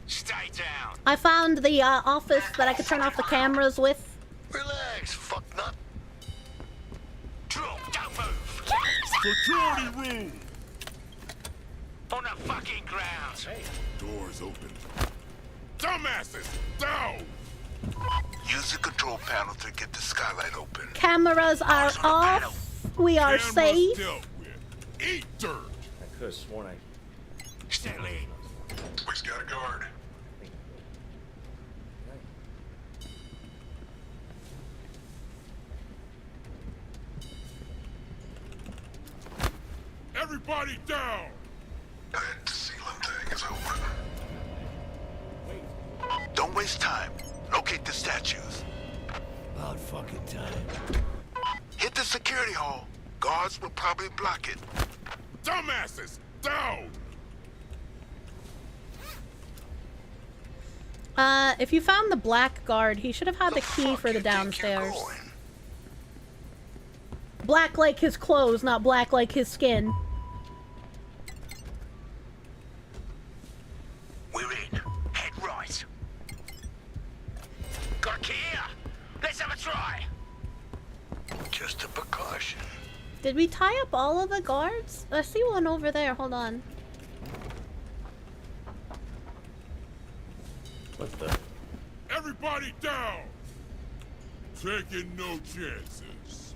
Stay down. I found the office that I could turn off the cameras with. Relax, fucknut. Drop, don't move. Security room. On the fucking ground. Hey. Doors open. Dumbasses, down. Use the control panel to get the skylight open. Cameras are off. We are safe. Dealt with. Eat dirt. I could have sworn I... Steadily. We've got a guard. Everybody down. That ceiling thing is open. Don't waste time. Locate the statues. About fucking time. Hit the security hall. Guards will probably block it. Dumbasses, down. If you found the black guard, he should have had the key for the downstairs. Black like his clothes, not black like his skin. We're in. Head right. Got a key here. Let's have a try. Just a precaution. Did we tie up all of the guards? I see one over there. Hold on. What the? Everybody down. Taking no chances.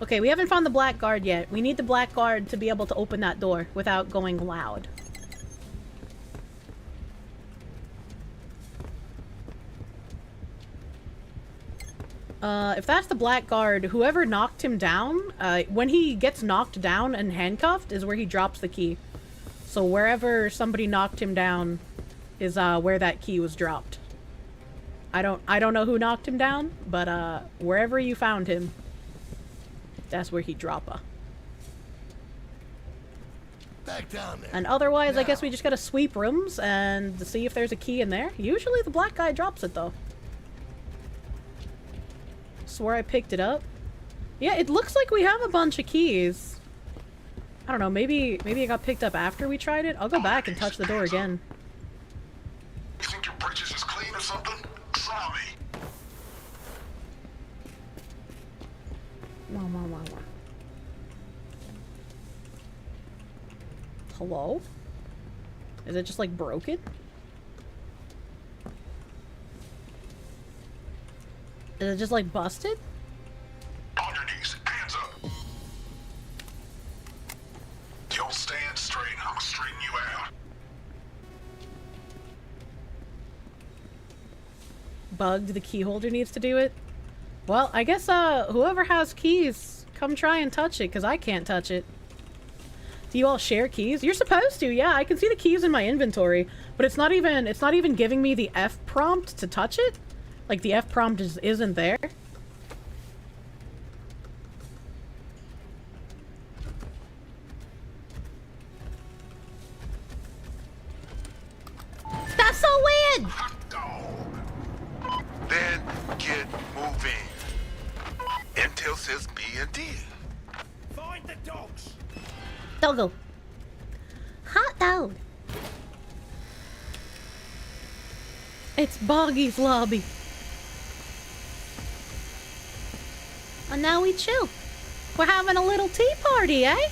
Okay, we haven't found the black guard yet. We need the black guard to be able to open that door without going loud. If that's the black guard, whoever knocked him down, when he gets knocked down and handcuffed is where he drops the key. So wherever somebody knocked him down is where that key was dropped. I don't know who knocked him down, but wherever you found him, that's where he drop her. Back down there. And otherwise, I guess we just gotta sweep rooms and see if there's a key in there. Usually the black guy drops it, though. Swear I picked it up. Yeah, it looks like we have a bunch of keys. I don't know, maybe it got picked up after we tried it. I'll go back and touch the door again. You think your bridges is clean or something? Try me. Hello? Is it just like broken? Is it just like busted? On your knees, hands up. You'll bugged, the key holder needs to do it. Well, I guess whoever has keys, come try and touch it, because I can't touch it. Do you all share keys? You're supposed to, yeah. I can see the keys in my inventory, but it's not even giving me the F prompt to touch it. Like, the F prompt isn't there. That's so weird! Then get moving. Intel says B and D. Find the dogs. Doggo. Hot dog. It's Boggy's lobby. And now we chill. We're having a little tea party, eh?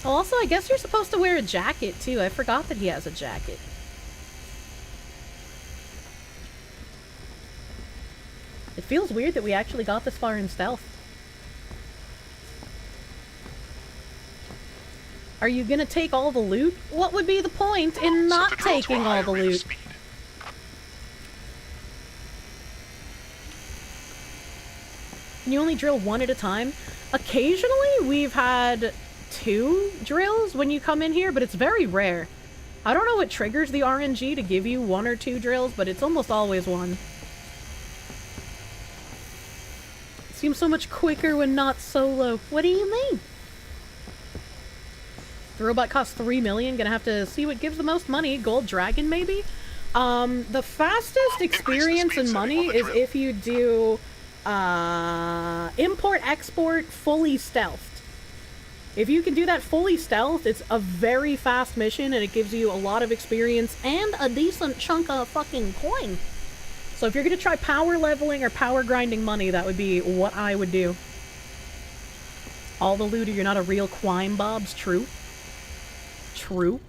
Oh, also, I guess you're supposed to wear a jacket, too. I forgot that he has a jacket. It feels weird that we actually got this far in stealth. Are you gonna take all the loot? What would be the point in not taking all the loot? Can you only drill one at a time? Occasionally, we've had 2 drills when you come in here, but it's very rare. I don't know what triggers the RNG to give you 1 or 2 drills, but it's almost always 1. It seems so much quicker when not solo. What do you mean? The robot costs 3 million. Gonna have to see what gives the most money. Gold Dragon, maybe? The fastest experience and money is if you do import-export fully stealthed. If you can do that fully stealthed, it's a very fast mission and it gives you a lot of experience and a decent chunk of fucking coin. So if you're gonna try power leveling or power grinding money, that would be what I would do. All the loot, you're not a real Crime Bob's true. True.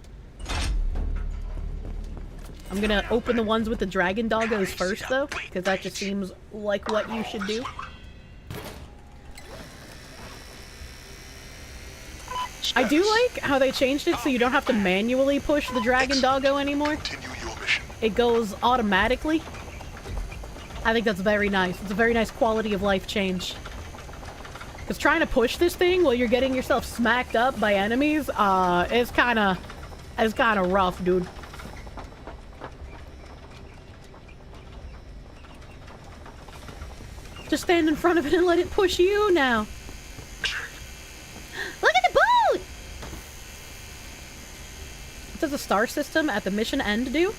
I'm gonna open the ones with the dragon doggos first, though, because that just seems like what you should do. I do like how they changed it so you don't have to manually push the dragon doggo anymore. It goes automatically. I think that's very nice. It's a very nice quality of life change. Because trying to push this thing while you're getting yourself smacked up by enemies, is kinda rough, dude. Just stand in front of it and let it push you now. Look at the boot! What does the star system at the mission end do?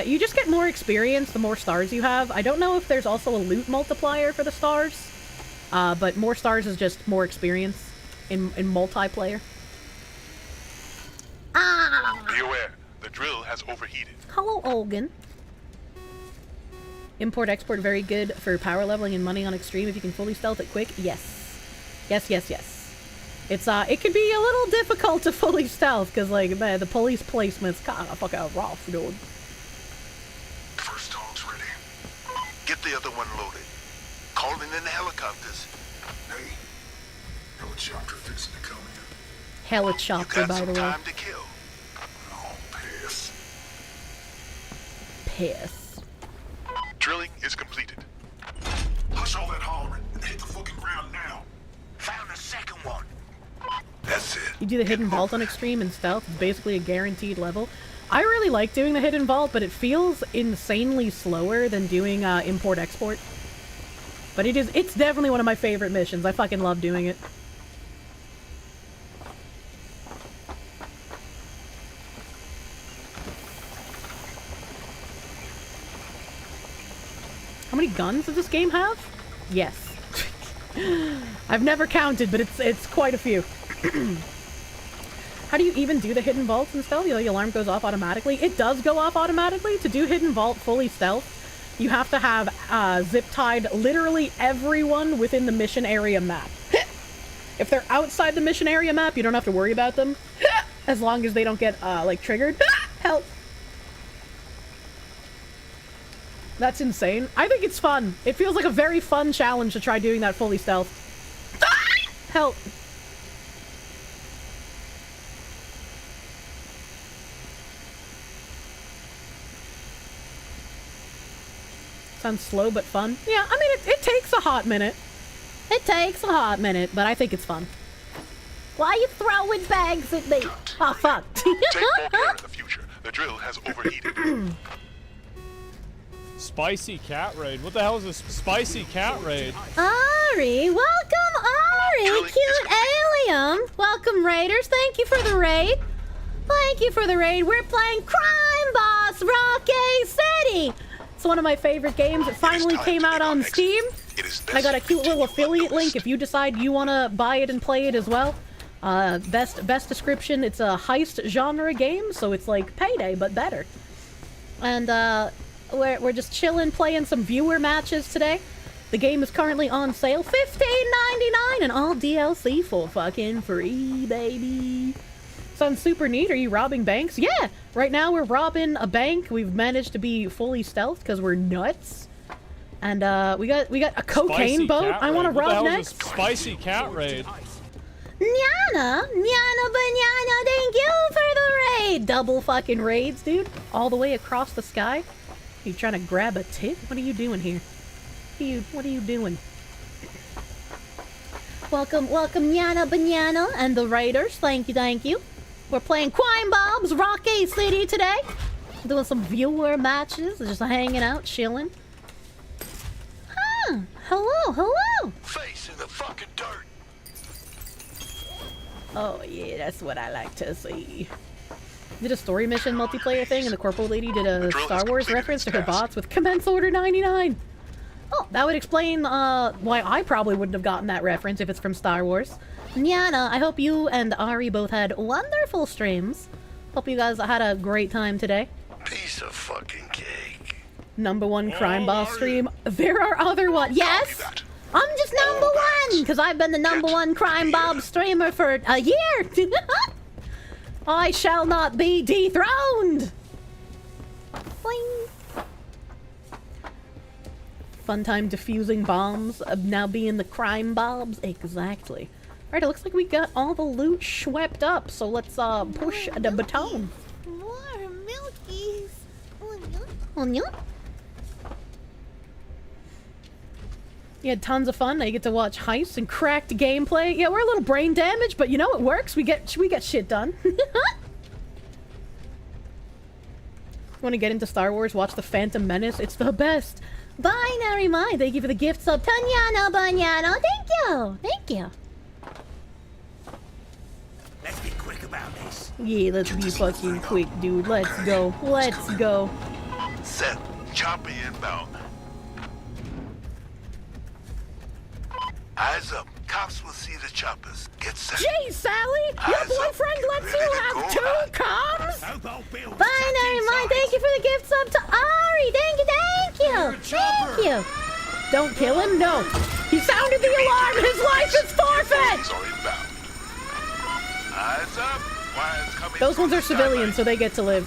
You just get more experience the more stars you have. I don't know if there's also a loot multiplier for the stars. But more stars is just more experience in multiplayer. Be aware, the drill has overheated. Hello, Olgan. Import-export, very good for power leveling and money on extreme if you can fully stealth it quick. Yes. Yes, yes, yes. It's, it can be a little difficult to fully stealth, because, like, man, the police placement's kinda fucking rough, dude. First dog's ready. Get the other one loaded. Calling in the helicopters. Hey, helicopter fixing to come in. Helicopter, by the way. Time to kill. Oh, piss. Piss. Drilling is completed. Hush all that hollering and hit the fucking ground now. Found a second one. That's it. You do the hidden vault on extreme and stealth. It's basically a guaranteed level. I really like doing the hidden vault, but it feels insanely slower than doing import-export. But it's definitely one of my favorite missions. I fucking love doing it. How many guns does this game have? Yes. I've never counted, but it's quite a few. How do you even do the hidden vaults and stealth? The alarm goes off automatically. It does go off automatically. To do hidden vault fully stealth, you have to have zip-tied literally everyone within the mission area map. If they're outside the mission area map, you don't have to worry about them. As long as they don't get, like, triggered. Help! That's insane. I think it's fun. It feels like a very fun challenge to try doing that fully stealth. Help! Sounds slow but fun. Yeah, I mean, it takes a hot minute. It takes a hot minute, but I think it's fun. Why are you throwing bags at me? Oh, fuck. Take more care in the future. The drill has overheated. Spicy cat raid. What the hell is this spicy cat raid? Ari, welcome, Ari, cute alien. Welcome, Raiders. Thank you for the raid. Thank you for the raid. We're playing Crime Boss Rockay City. It's one of my favorite games. It finally came out on Steam. I got a cute little affiliate link if you decide you want to buy it and play it as well. Best description, it's a heist genre game, so it's like Payday, but better. And we're just chilling, playing some viewer matches today. The game is currently on sale, $15.99, and all DLC for fucking free, baby. Sounds super neat. Are you robbing banks? Yeah! Right now we're robbing a bank. We've managed to be fully stealthed because we're nuts. And we got a cocaine boat I want to rob next. Spicy cat raid. Nyana, banana, thank you for the raid. Double fucking raids, dude. All the way across the sky. You trying to grab a tit? What are you doing here? What are you doing? Welcome, Nyana Banana and the Raiders. Thank you. We're playing Crime Boss Rockay City today. Doing some viewer matches, just hanging out, chilling. Huh? Hello. Face in the fucking dirt. Oh yeah, that's what I like to see. Did a story mission multiplayer thing, and the corporal lady did a Star Wars reference to her bots with Commence Order 99. Oh, that would explain why I probably wouldn't have gotten that reference if it's from Star Wars. Nyana, I hope you and Ari both had wonderful streams. Hope you guys had a great time today. Piece of fucking cake. #1 Crime Boss stream. There are other ones. Yes! I'm just #1, because I've been the #1 Crime Boss streamer for a year. I shall not be dethroned. Boing. Fun time defusing bombs, now being the crime bobs. Exactly. Alright, it looks like we got all the loot swept up, so let's push the baton. More milkies. You had tons of fun. Now you get to watch heists and cracked gameplay. Yeah, we're a little brain damaged, but you know it works. We get shit done. Want to get into Star Wars? Watch The Phantom Menace. It's the best. Binary Mind, thank you for the gift sub. Tanyana Banyana, thank you. Let's be quick about this. Yeah, let's be fucking quick, dude. Let's go. Set. Chopper inbound. Eyes up. Cops will see the choppers. Get set. Jeez, Sally! Your boyfriend lets you have 2 comms? Binary Mind, thank you for the gift sub to Ari. Thank you. Don't kill him. No. He sounded the alarm. His life is forfeit. Eyes up. Wires coming. Those ones are civilians, so they get to live.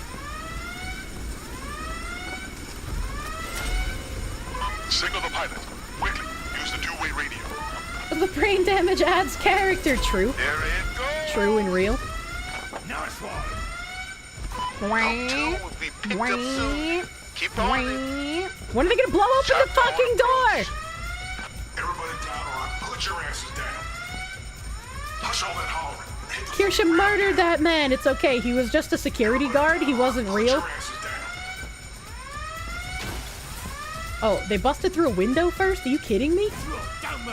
Signal the pilot. Quickly. Use the two-way radio. The brain damage adds character. True. There it goes. True and real. Nice one. Keep on. When are they gonna blow open the fucking door? Everybody down or put your asses down. Hush all that hollering. Kirsche murdered that man. It's okay. He was just a security guard. He wasn't real. Oh, they busted through a window first? Are you kidding me?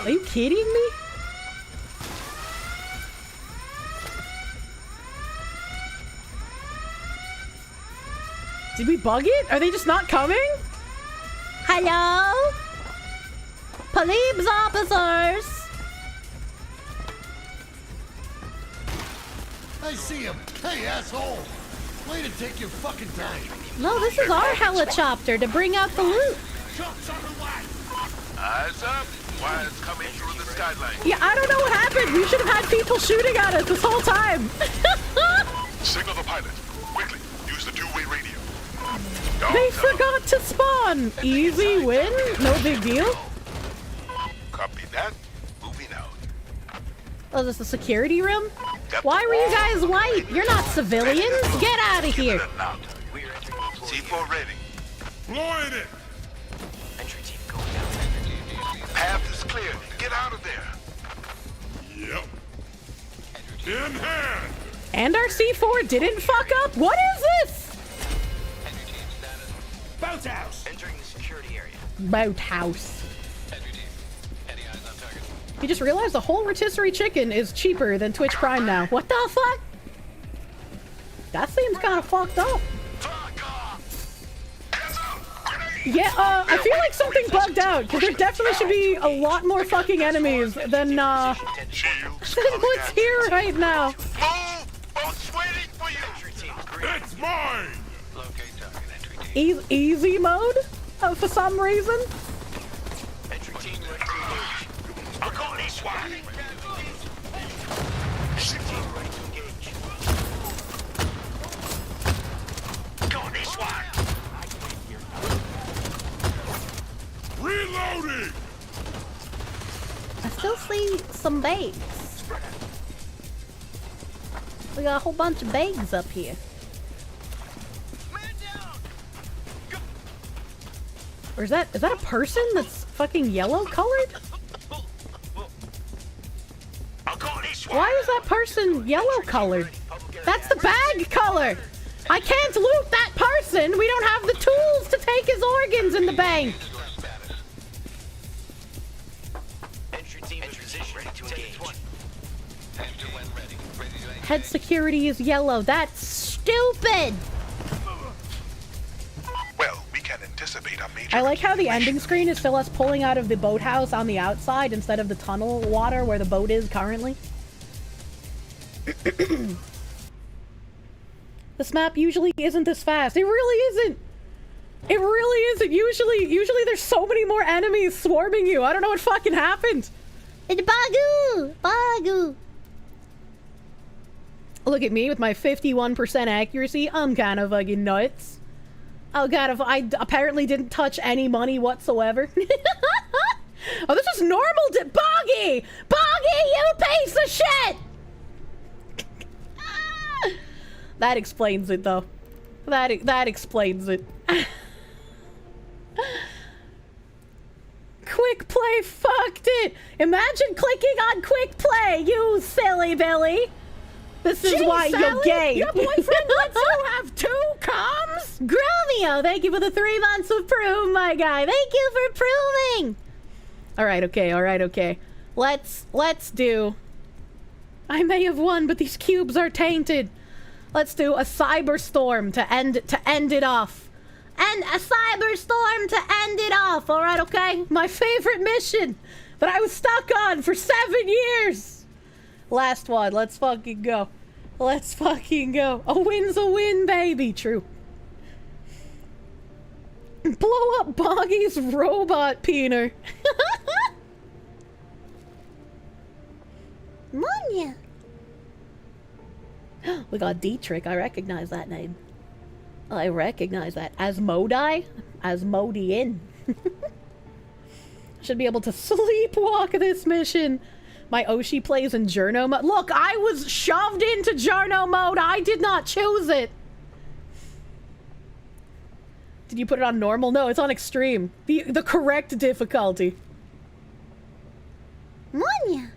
Are you kidding me? Did we bug it? Are they just not coming? Hello? Police officers. I see him. Hey, asshole. Way to take your fucking time. No, this is our helicopter to bring out the loot. Eyes up. Wires coming through the skyline. Yeah, I don't know what happened. We should have had people shooting at us this whole time. Signal the pilot. Quickly. Use the two-way radio. They forgot to spawn. Easy win. No big deal. Copy that. Moving out. Oh, is this the security room? Why were you guys white? You're not civilians. Get out of here. C4 ready. Blowing it. Entry Path is clear. Get out of there. Yep. In hand. And our C4 didn't fuck up? What is this? Boathouse. Entering the security area. Boathouse. You just realized the whole rotisserie chicken is cheaper than Twitch Prime now. What the fuck? That seems kind of fucked up. Yeah, I feel like something bugged out, because there definitely should be a lot more fucking enemies than what's here right now. It's mine. Easy mode? For some reason? I got this one. Got this one. Reloading. I still see some bags. We got a whole bunch of bags up here. Or is that a person that's fucking yellow colored? Why is that person yellow colored? That's the bag color! I can't loot that person! We don't have the tools to take his organs in the bank! Head security is yellow. That's stupid! Well, we can anticipate a major. I like how the ending screen is still us pulling out of the boathouse on the outside instead of the tunnel water where the boat is currently. This map usually isn't this fast. It really isn't. It really isn't. Usually there's so many more enemies swarming you. I don't know what fucking happened. It's Bagoo! Bagoo! Look at me with my 51% accuracy. I'm kind of fucking nuts. Oh god, I apparently didn't touch any money whatsoever. Oh, this is normal. Boggy! Boggy, you piece of shit! That explains it, though. That explains it. Quick play fucked it! Imagine clicking on quick play, you silly Billy! This is why you're gay. Your boyfriend lets you have 2 comms? Gromio, thank you for the 3 months of prove, my guy. Thank you for proving. Alright, okay. Let's do... I may have won, but these cubes are tainted. Let's do a cyberstorm to end it off. And a cyberstorm to end it off, alright, okay? My favorite mission that I was stuck on for 7 years. Last one, let's fucking go. Let's fucking go. A win's a win, baby. True. Blow up Boggy's robot peener. Monya. We got Dietrich. I recognize that name. I recognize that. Asmodai? Asmodian. Should be able to sleepwalk this mission. My Oshi plays in journo mode. Look, I was shoved into journo mode. I did not choose it. Did you put it on normal? No, it's on extreme. The correct difficulty. Monya.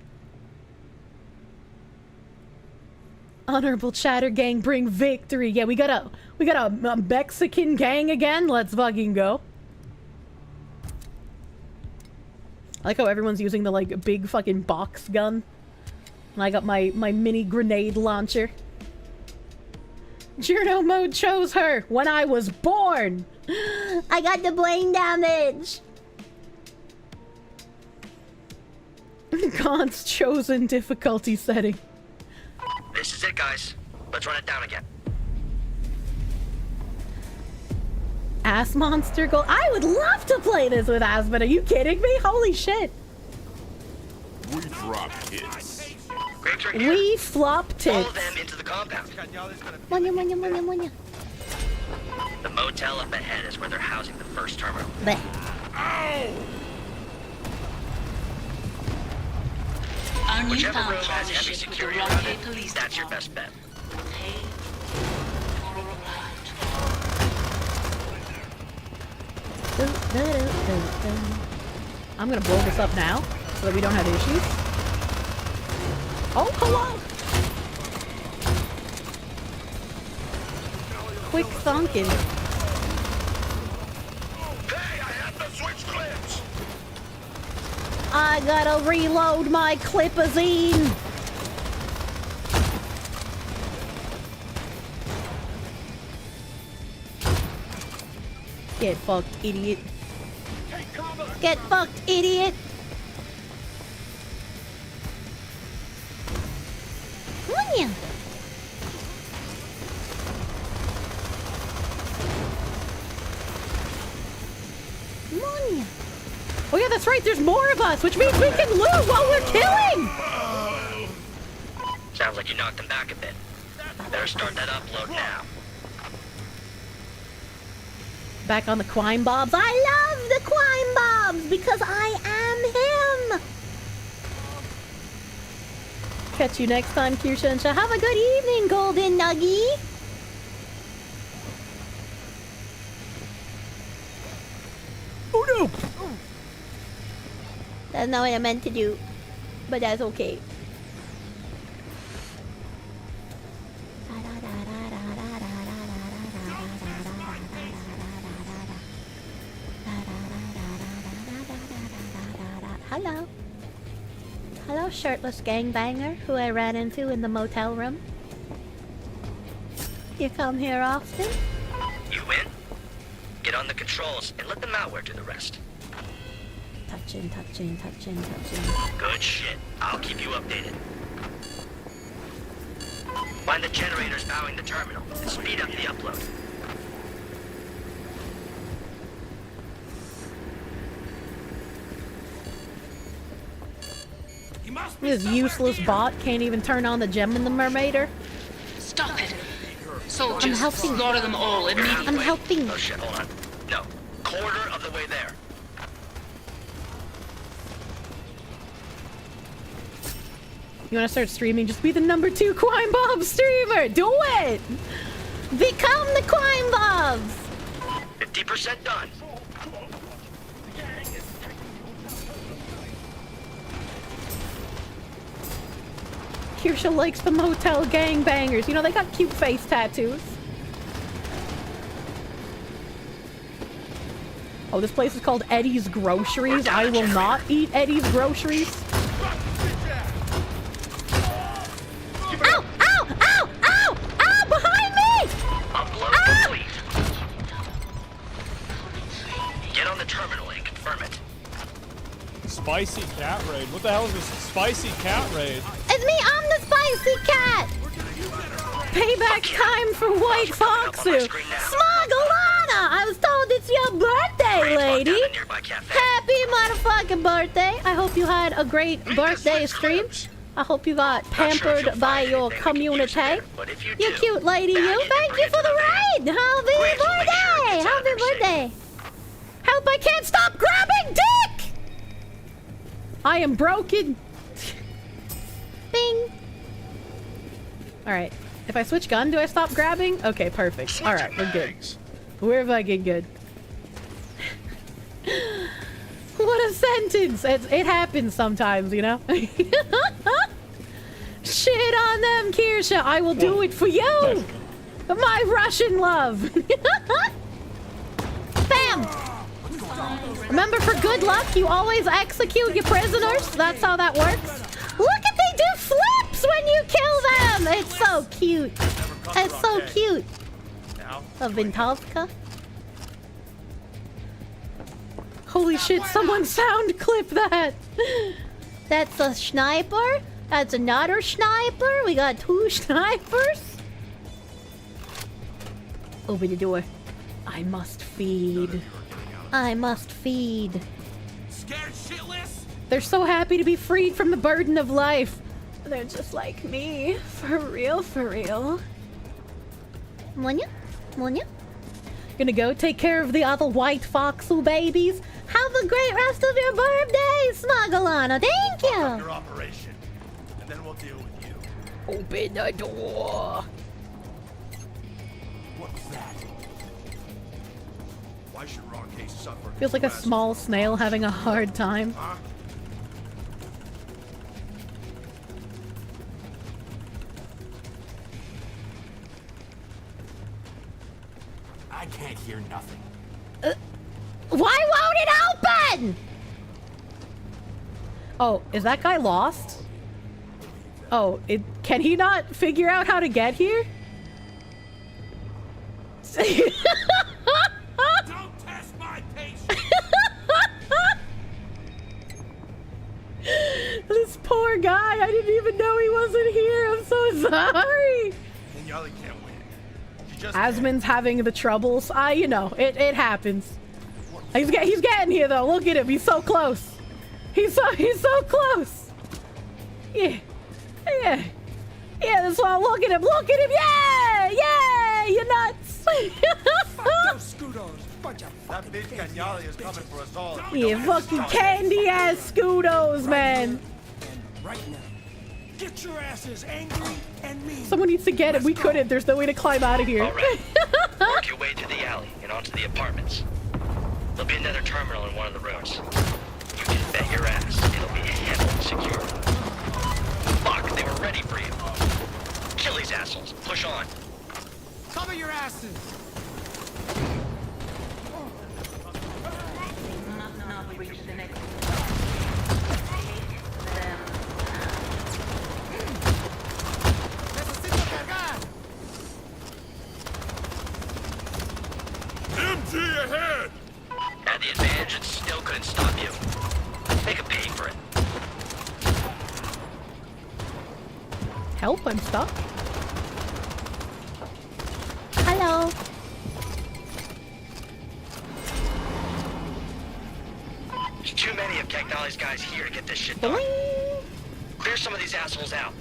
Honorable Chatter Gang bring victory. Yeah, we got a Mexican gang again. Let's fucking go. I like how everyone's using the like big fucking box gun. And I got my mini grenade launcher. Journo mode chose her when I was born. I got the brain damage. God's chosen difficulty setting. This is it, guys. Let's run it down again. Ass Monster Gold. I would love to play this with Ass, but are you kidding me? Holy shit. We drop hits. We flop tits. All of them into the compound. Monya. The motel up ahead is where they're housing the first terminal. Bleh. Ow! Whichever room has heavy security around it, that's your best bet. I'm gonna blow this up now so that we don't have issues. Oh, hello! Quick thunking. Hey, I have to switch clips. I gotta reload my clipazine. Get fucked, idiot. Get fucked, idiot. Come on, you. Come on, you. Oh yeah, that's right, there's more of us, which means we can loot while we're killing! Sounds like you knocked them back a bit. Better start that upload now. Back on the Crime Bobs. I love the Crime Bobs because I am him. Catch you next time, Kirsche and Sha. Have a good evening, Golden Nuggie. Oh no! That's not what I meant to do, but that's okay. Hello. Hello, shirtless gangbanger who I ran into in the motel room. You come here often? You win? Get on the controls and let the malware do the rest. Touching. Good shit. I'll keep you updated. Find the generators powering the terminal and speed up the upload. This useless bot can't even turn on the gem in the mermaider. Stop it. Soldiers, I'm helping. slaughter them all immediately. I'm helping. Oh shit, hold on. No. Quarter of the way there. You wanna start streaming? Just be the #2 Crime Bob streamer! Do it! Become the Crime Bobs! 50% done. Kirsche likes the motel gangbangers. You know, they got cute face tattoos. Oh, this place is called Eddie's Groceries. I will not eat Eddie's Groceries. Ow! Ow! Ow! Ow! Ow! Behind me! Upload complete. Get on the terminal and confirm it. Spicy cat raid. What the hell is this spicy cat raid? It's me, I'm the spicy cat! Payback time for White Foxu. Smuggleana! I was told it's your birthday, lady! Happy motherfucking birthday! I hope you had a great birthday stream. I hope you got pampered by your community. You cute lady, you. Thank you for the raid! Happy birthday! Happy birthday! Help, I can't stop grabbing dick! I am broken. Bing. Alright. If I switch gun, do I stop grabbing? Okay, perfect. Alright, we're good. We're fucking good. What a sentence! It happens sometimes, you know? Shit on them, Kirsche! I will do it for you! My Russian love! Bam! Remember, for good luck, you always execute your prisoners. That's how that works. Look at they do flips when you kill them! It's so cute. It's so cute. A Vintovka? Holy shit, someone sound clip that! That's a sniper. That's another sniper. We got 2 snipers. Open the door. I must feed. I must feed. Scared shitless? They're so happy to be freed from the burden of life. They're just like me. For real, for real. Monya? Monya? Gonna go take care of the other white foxel babies. Have a great rest of your birthday, Smuggleana. Thank you. Your operation, and then we'll deal with you. Open the door. What was that? Why should Rockay suffer? Feels like a small snail having a hard time. Huh? I can't hear nothing. Why won't it open? Oh, is that guy lost? Oh, can he not figure out how to get here? Don't test my patience. This poor guy, I didn't even know he wasn't here. I'm so sorry. And Yali can't win. She just Asmon's having the troubles. You know, it happens. He's getting here though. Look at him. He's so close. He's so close. Yeah. That's why. Look at him. Look at him. Yeah. You nuts. Fuck those Scudos. That big Canyali is coming for us all. Yeah, fucking candy ass Scudos, man. Right now. Get your asses angry and mean. Someone needs to get him. We couldn't. There's no way to climb out of here. All right. Work your way to the alley and onto the apartments. There'll be another terminal in one of the rooms. You can bet your ass it'll be heavily secure. Fuck, they were ready for you. Kill these assholes. Push on. Cover your asses. MG ahead! Had the advantage and still couldn't stop you. Make a pay for it. Help, I'm stuck. Hello. There's too many of Cagnoli's guys here to get this shit done. Clear some of these assholes out.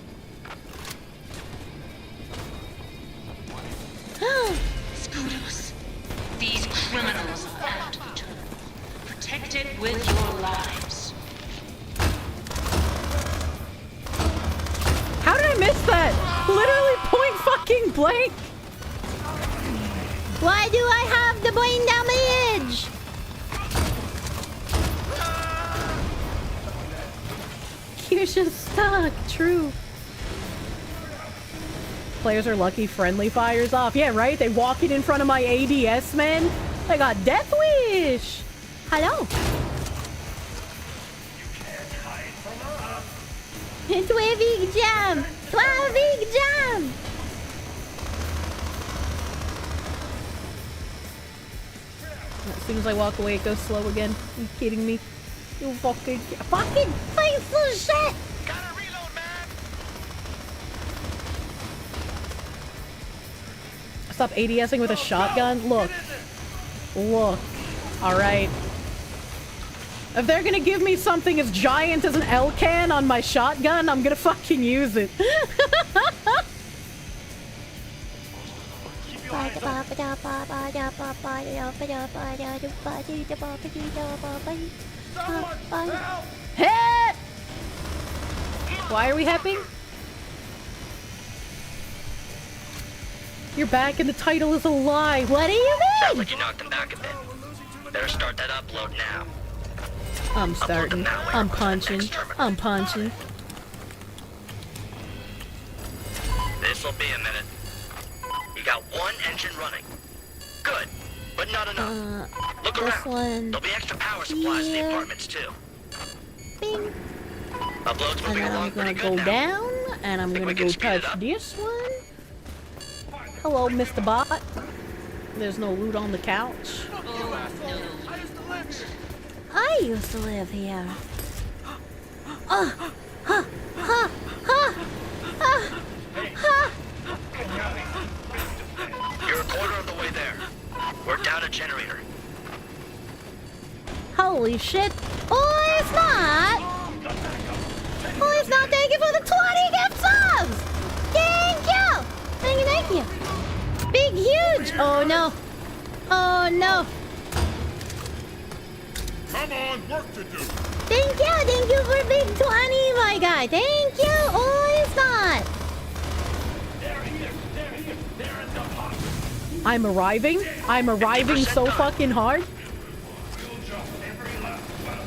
Scudos. These criminals are after the terminal. Protect it with your lives. How did I miss that? Literally point fucking blank. Why do I have the brain damage? Kirsche stuck. True. Players are lucky friendly fires off. Yeah, right? They walk it in front of my ADS, man. I got Death Wish. Hello. Twig jam. Twig jam. As soon as I walk away, it goes slow again. Are you kidding me? You fucking faithful shit. Stop ADSing with a shotgun? Look. Alright. If they're gonna give me something as giant as an L-can on my shotgun, I'm gonna fucking use it. Hit! Why are we happy? You're back and the title is a lie. What do you mean? Sounds like you knocked them back a bit. Better start that upload now. I'm starting. I'm punching. I'm punching. This'll be a minute. You got one engine running. Good, but not enough. Look around. There'll be extra power supplies in the apartments too. Bing. Upload's And moving then I'm along gonna pretty go good now. down, and I'm gonna go touch this one. Hello, Mr. Bot. There's no loot on the couch. I used to live here. You're a quarter of the way there. We're down a generator. Holy shit. Oh, it's not. Oh, it's not. Thank you for the 20 gift subs. Thank you. Thank you. Big, huge. Oh, no. Oh, no. Come on, work to do. Thank you for big 20, my guy. Thank you. Oh, it's not. I'm arriving. I'm arriving so fucking hard.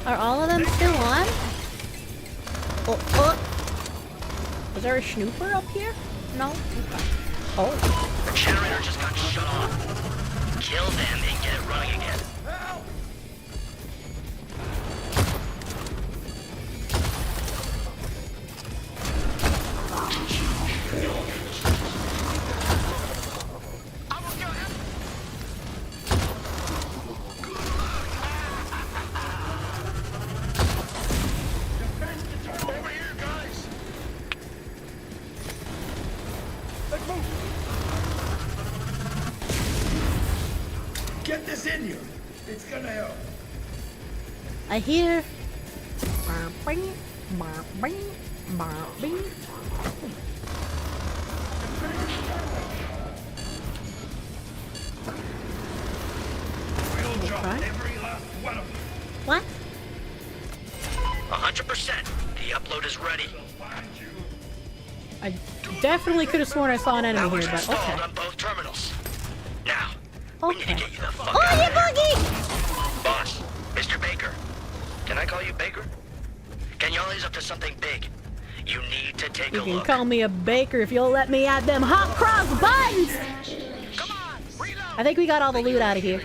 Are all of them still on? Oh. Was there a snooper up here? No? Okay. Oh. The generator just got shut off. Kill them and get it running again. Get this in you. It's gonna help. I hear. We'll drop every last one of them. What? 100%. The upload is ready. I definitely could have sworn I saw an enemy here, but Installed okay. on both terminals. Now, we need to get you the fuck Oh, out you of here. boogie! Boss, Mr. Baker. Can I call you Baker? Kenyali's up to something big. You need to take You a can look. call me a baker if you'll let me add them hot cross buns! I think we got all the loot out of here.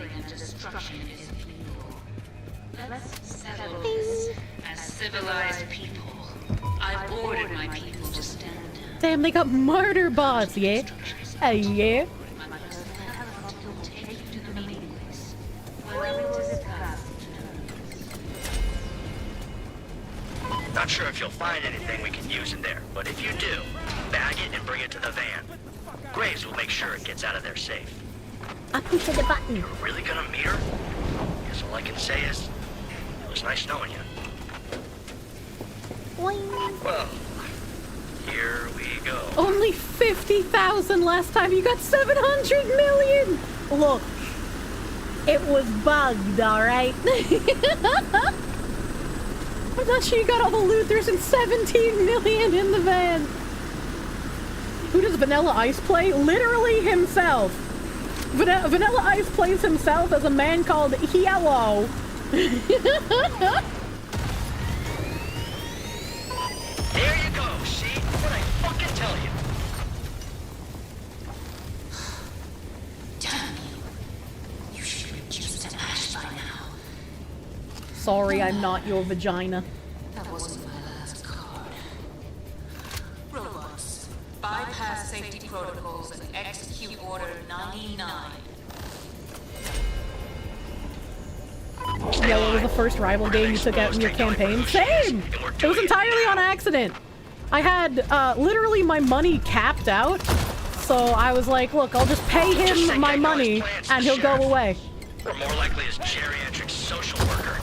Let's settle this as civilized people. I've ordered my people to stand down. Damn, they got murder bots, yeah? Yeah. Not sure if you'll find anything we can use in there, but if you do, bag it and bring it to the van. Graves will make sure it gets out of there safe. I pushed the button. You're really gonna meet her? Guess all I can say is, it was nice knowing you. Boing. Well, here we go. Only 50,000 last time. You got 700 million! Look, it was bugged, alright? I'm not sure you got all the loot. There's 17 million in the van. Who does Vanilla Ice play? Literally himself. Vanilla Ice plays himself as a man called Hielo. There you go, see? What I fucking tell you. Damn you. You should reduce to ash by now. Sorry, I'm not your vagina. That wasn't my last card. Robots, bypass safety protocols and execute Order 99. Yellow was the first rival game you took out in your campaign. Same! It was entirely on accident. I had literally my money capped out, so I was like, look, I'll just pay him my money and he'll go away. Or more likely as geriatric social worker.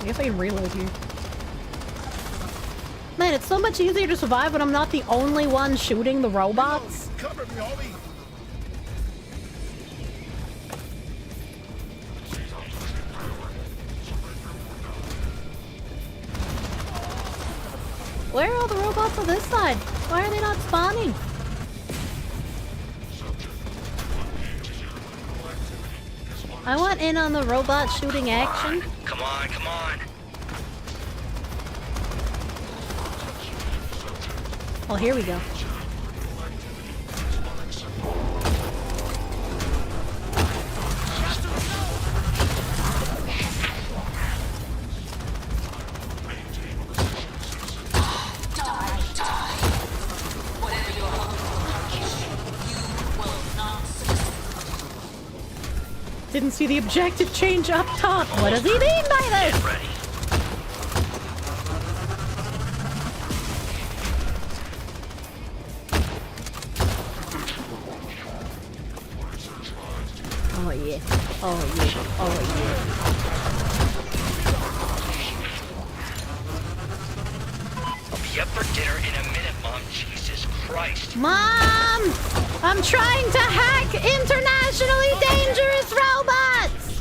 I guess I can reload here. Man, it's so much easier to survive when I'm not the only one shooting the robots. Cover me, homie. Where are all the robots on this side? Why are they not spawning? I want in on the robot shooting action. Come on, come on. Oh, here we go. Didn't see the objective change up top. What does he mean by this? Get ready. Oh yeah. Oh yeah. Oh I'll be up for dinner in a minute, Mom. Jesus Christ. yeah. Mom! I'm trying to hack internationally dangerous robots!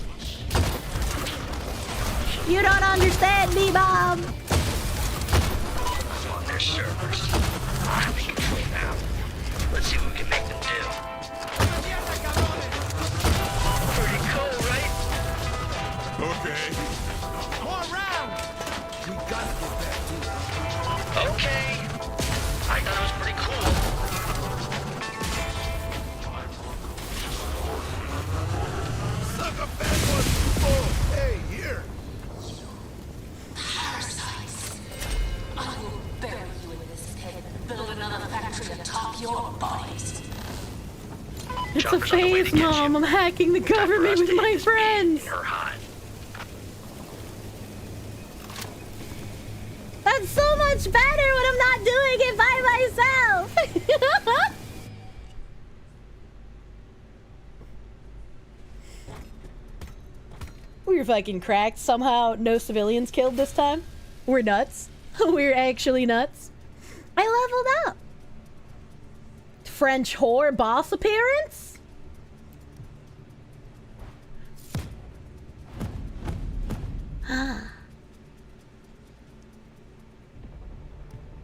You don't understand me, Mom! On their servers. your bodies. It's a phase, Mom. I'm hacking the government with my friends. That's so much better when I'm not doing it by myself. We're fucking cracked. Somehow no civilians killed this time. We're nuts. We're actually nuts. I leveled up. French whore boss appearance?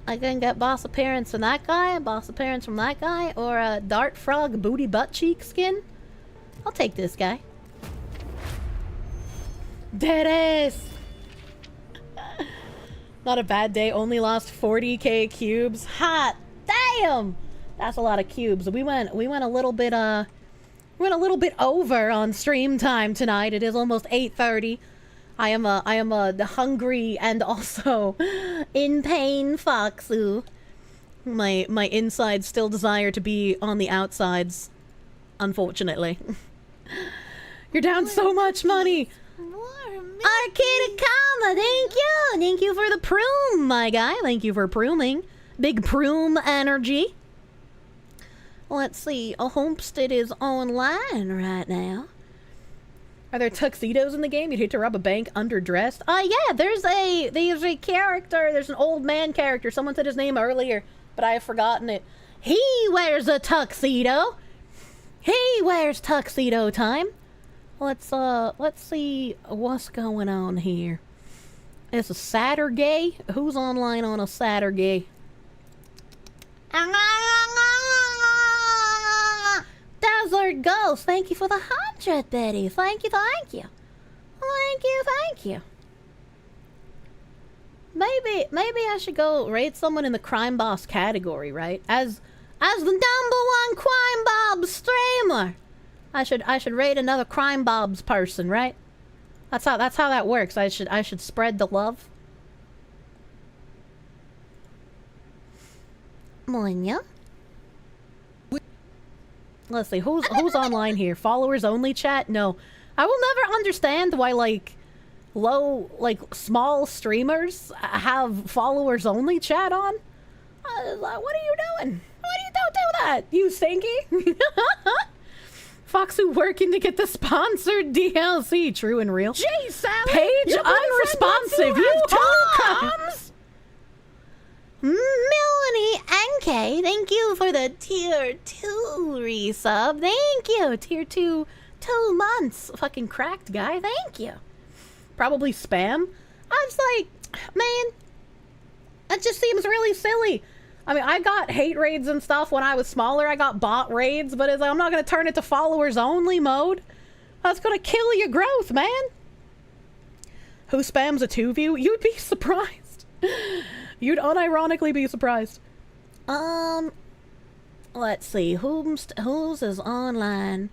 I can get boss appearance from that guy, boss appearance from that guy, or a dart frog booty butt cheek skin. I'll take this guy. Deadass! Not a bad day, only lost 40k cubes. Hot damn! That's a lot of cubes. We went a little bit over on stream time tonight. It is almost 8:30. I am a hungry and also in pain foxu. My insides still desire to be on the outsides, unfortunately. You're down so much money. Arcade Kama, thank you! Thank you for the prune, my guy. Thank you for pruning. Big prune energy. Let's see. A homestead is online right now. Are there tuxedos in the game? You'd hate to rob a bank underdressed? Yeah, there's a character. There's an old man character. Someone said his name earlier, but I have forgotten it. He wears a tuxedo. He wears tuxedo time. Let's see what's going on here. It's a Saturday. Who's online on a Saturday? Desert Ghost, thank you for the 100, Betty. Thank you. Maybe I should go raid someone in the Crime Boss category, right? As the #1 Crime Bob streamer. I should raid another Crime Bob's person, right? That's how that works. I should spread the love. Monya? Let's see, who's online here? Followers only chat? No. I will never understand why small streamers have followers only chat on. What are you doing? Don't do that, you stinky. Foxu working to get the sponsored DLC. True and real. Gee, Sally! Page unresponsive. You comes. Melanie NK, thank you for the tier 2 resub. Thank you. Tier 2, 2 months. Fucking cracked guy. Thank you. Probably spam. I was like, man, that just seems really silly. I mean, I got hate raids and stuff when I was smaller. I got bot raids, but it's like, I'm not going to turn it to followers only mode. That's going to kill your growth, man. Who spams a 2-view? You'd be surprised. You'd unironically be surprised. Let's see. Who's is online?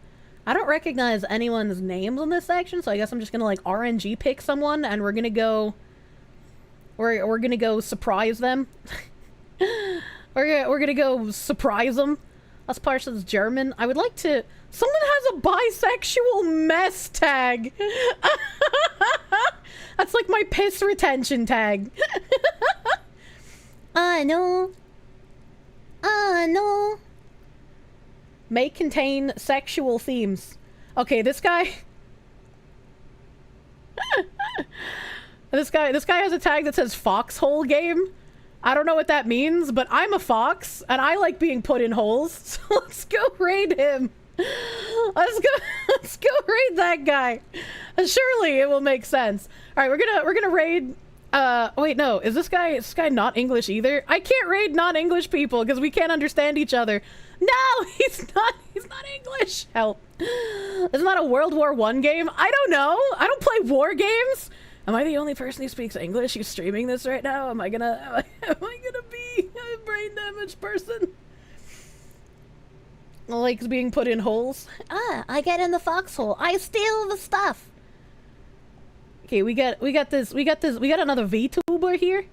I don't recognize anyone's names in this section, so I guess I'm just gonna RNG pick someone, and we're gonna go surprise them. we're gonna go surprise them. Us person's German. I would like to. Someone has a bisexual mess tag. That's like my piss retention tag. No. May contain sexual themes. Okay, this guy. This guy has a tag that says foxhole game. I don't know what that means, but I'm a fox and I like being put in holes. So let's go raid him. Let's go raid that guy. Surely it will make sense. All right, we're gonna raid. Wait, no. Is this guy not English either? I can't raid non-English people because we can't understand each other. No, he's not English. Help. Isn't that a World War I game? I don't know. I don't play war games. Am I the only person who speaks English who's streaming this right now? Am I gonna be a brain damaged person? Likes being put in holes. I get in the foxhole. I steal the stuff. Okay, we got another VTuber here.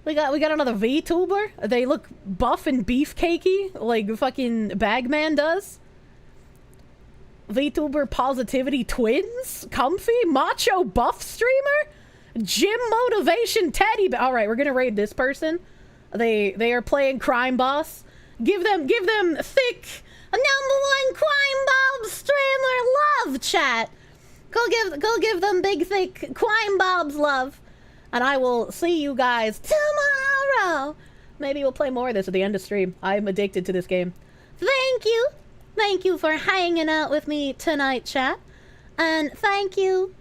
We got another VTuber. They look buff and beefcakey, like fucking Bagman does. VTuber Positivity Twins? Comfy? Macho Buff Streamer? Gym Motivation Teddy Bear. Alright, we're gonna raid this person. They are playing Crime Boss. Give them thick #1 Crime Bob streamer love, chat. Go give them big thick Crime Bob's love. And I will see you guys tomorrow. Maybe we'll play more of this at the end of stream. I'm addicted to this game. Thank you. Thank you for hanging out with me tonight, chat. And thank you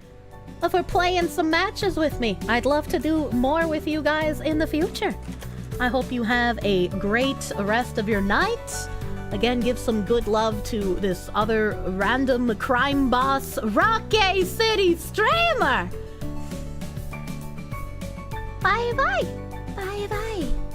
for playing some matches with me. I'd love to do more with you guys in the future. I hope you have a great rest of your night. Again, give some good love to this other random Crime Boss Rockay City streamer. Bye-bye. Bye-bye.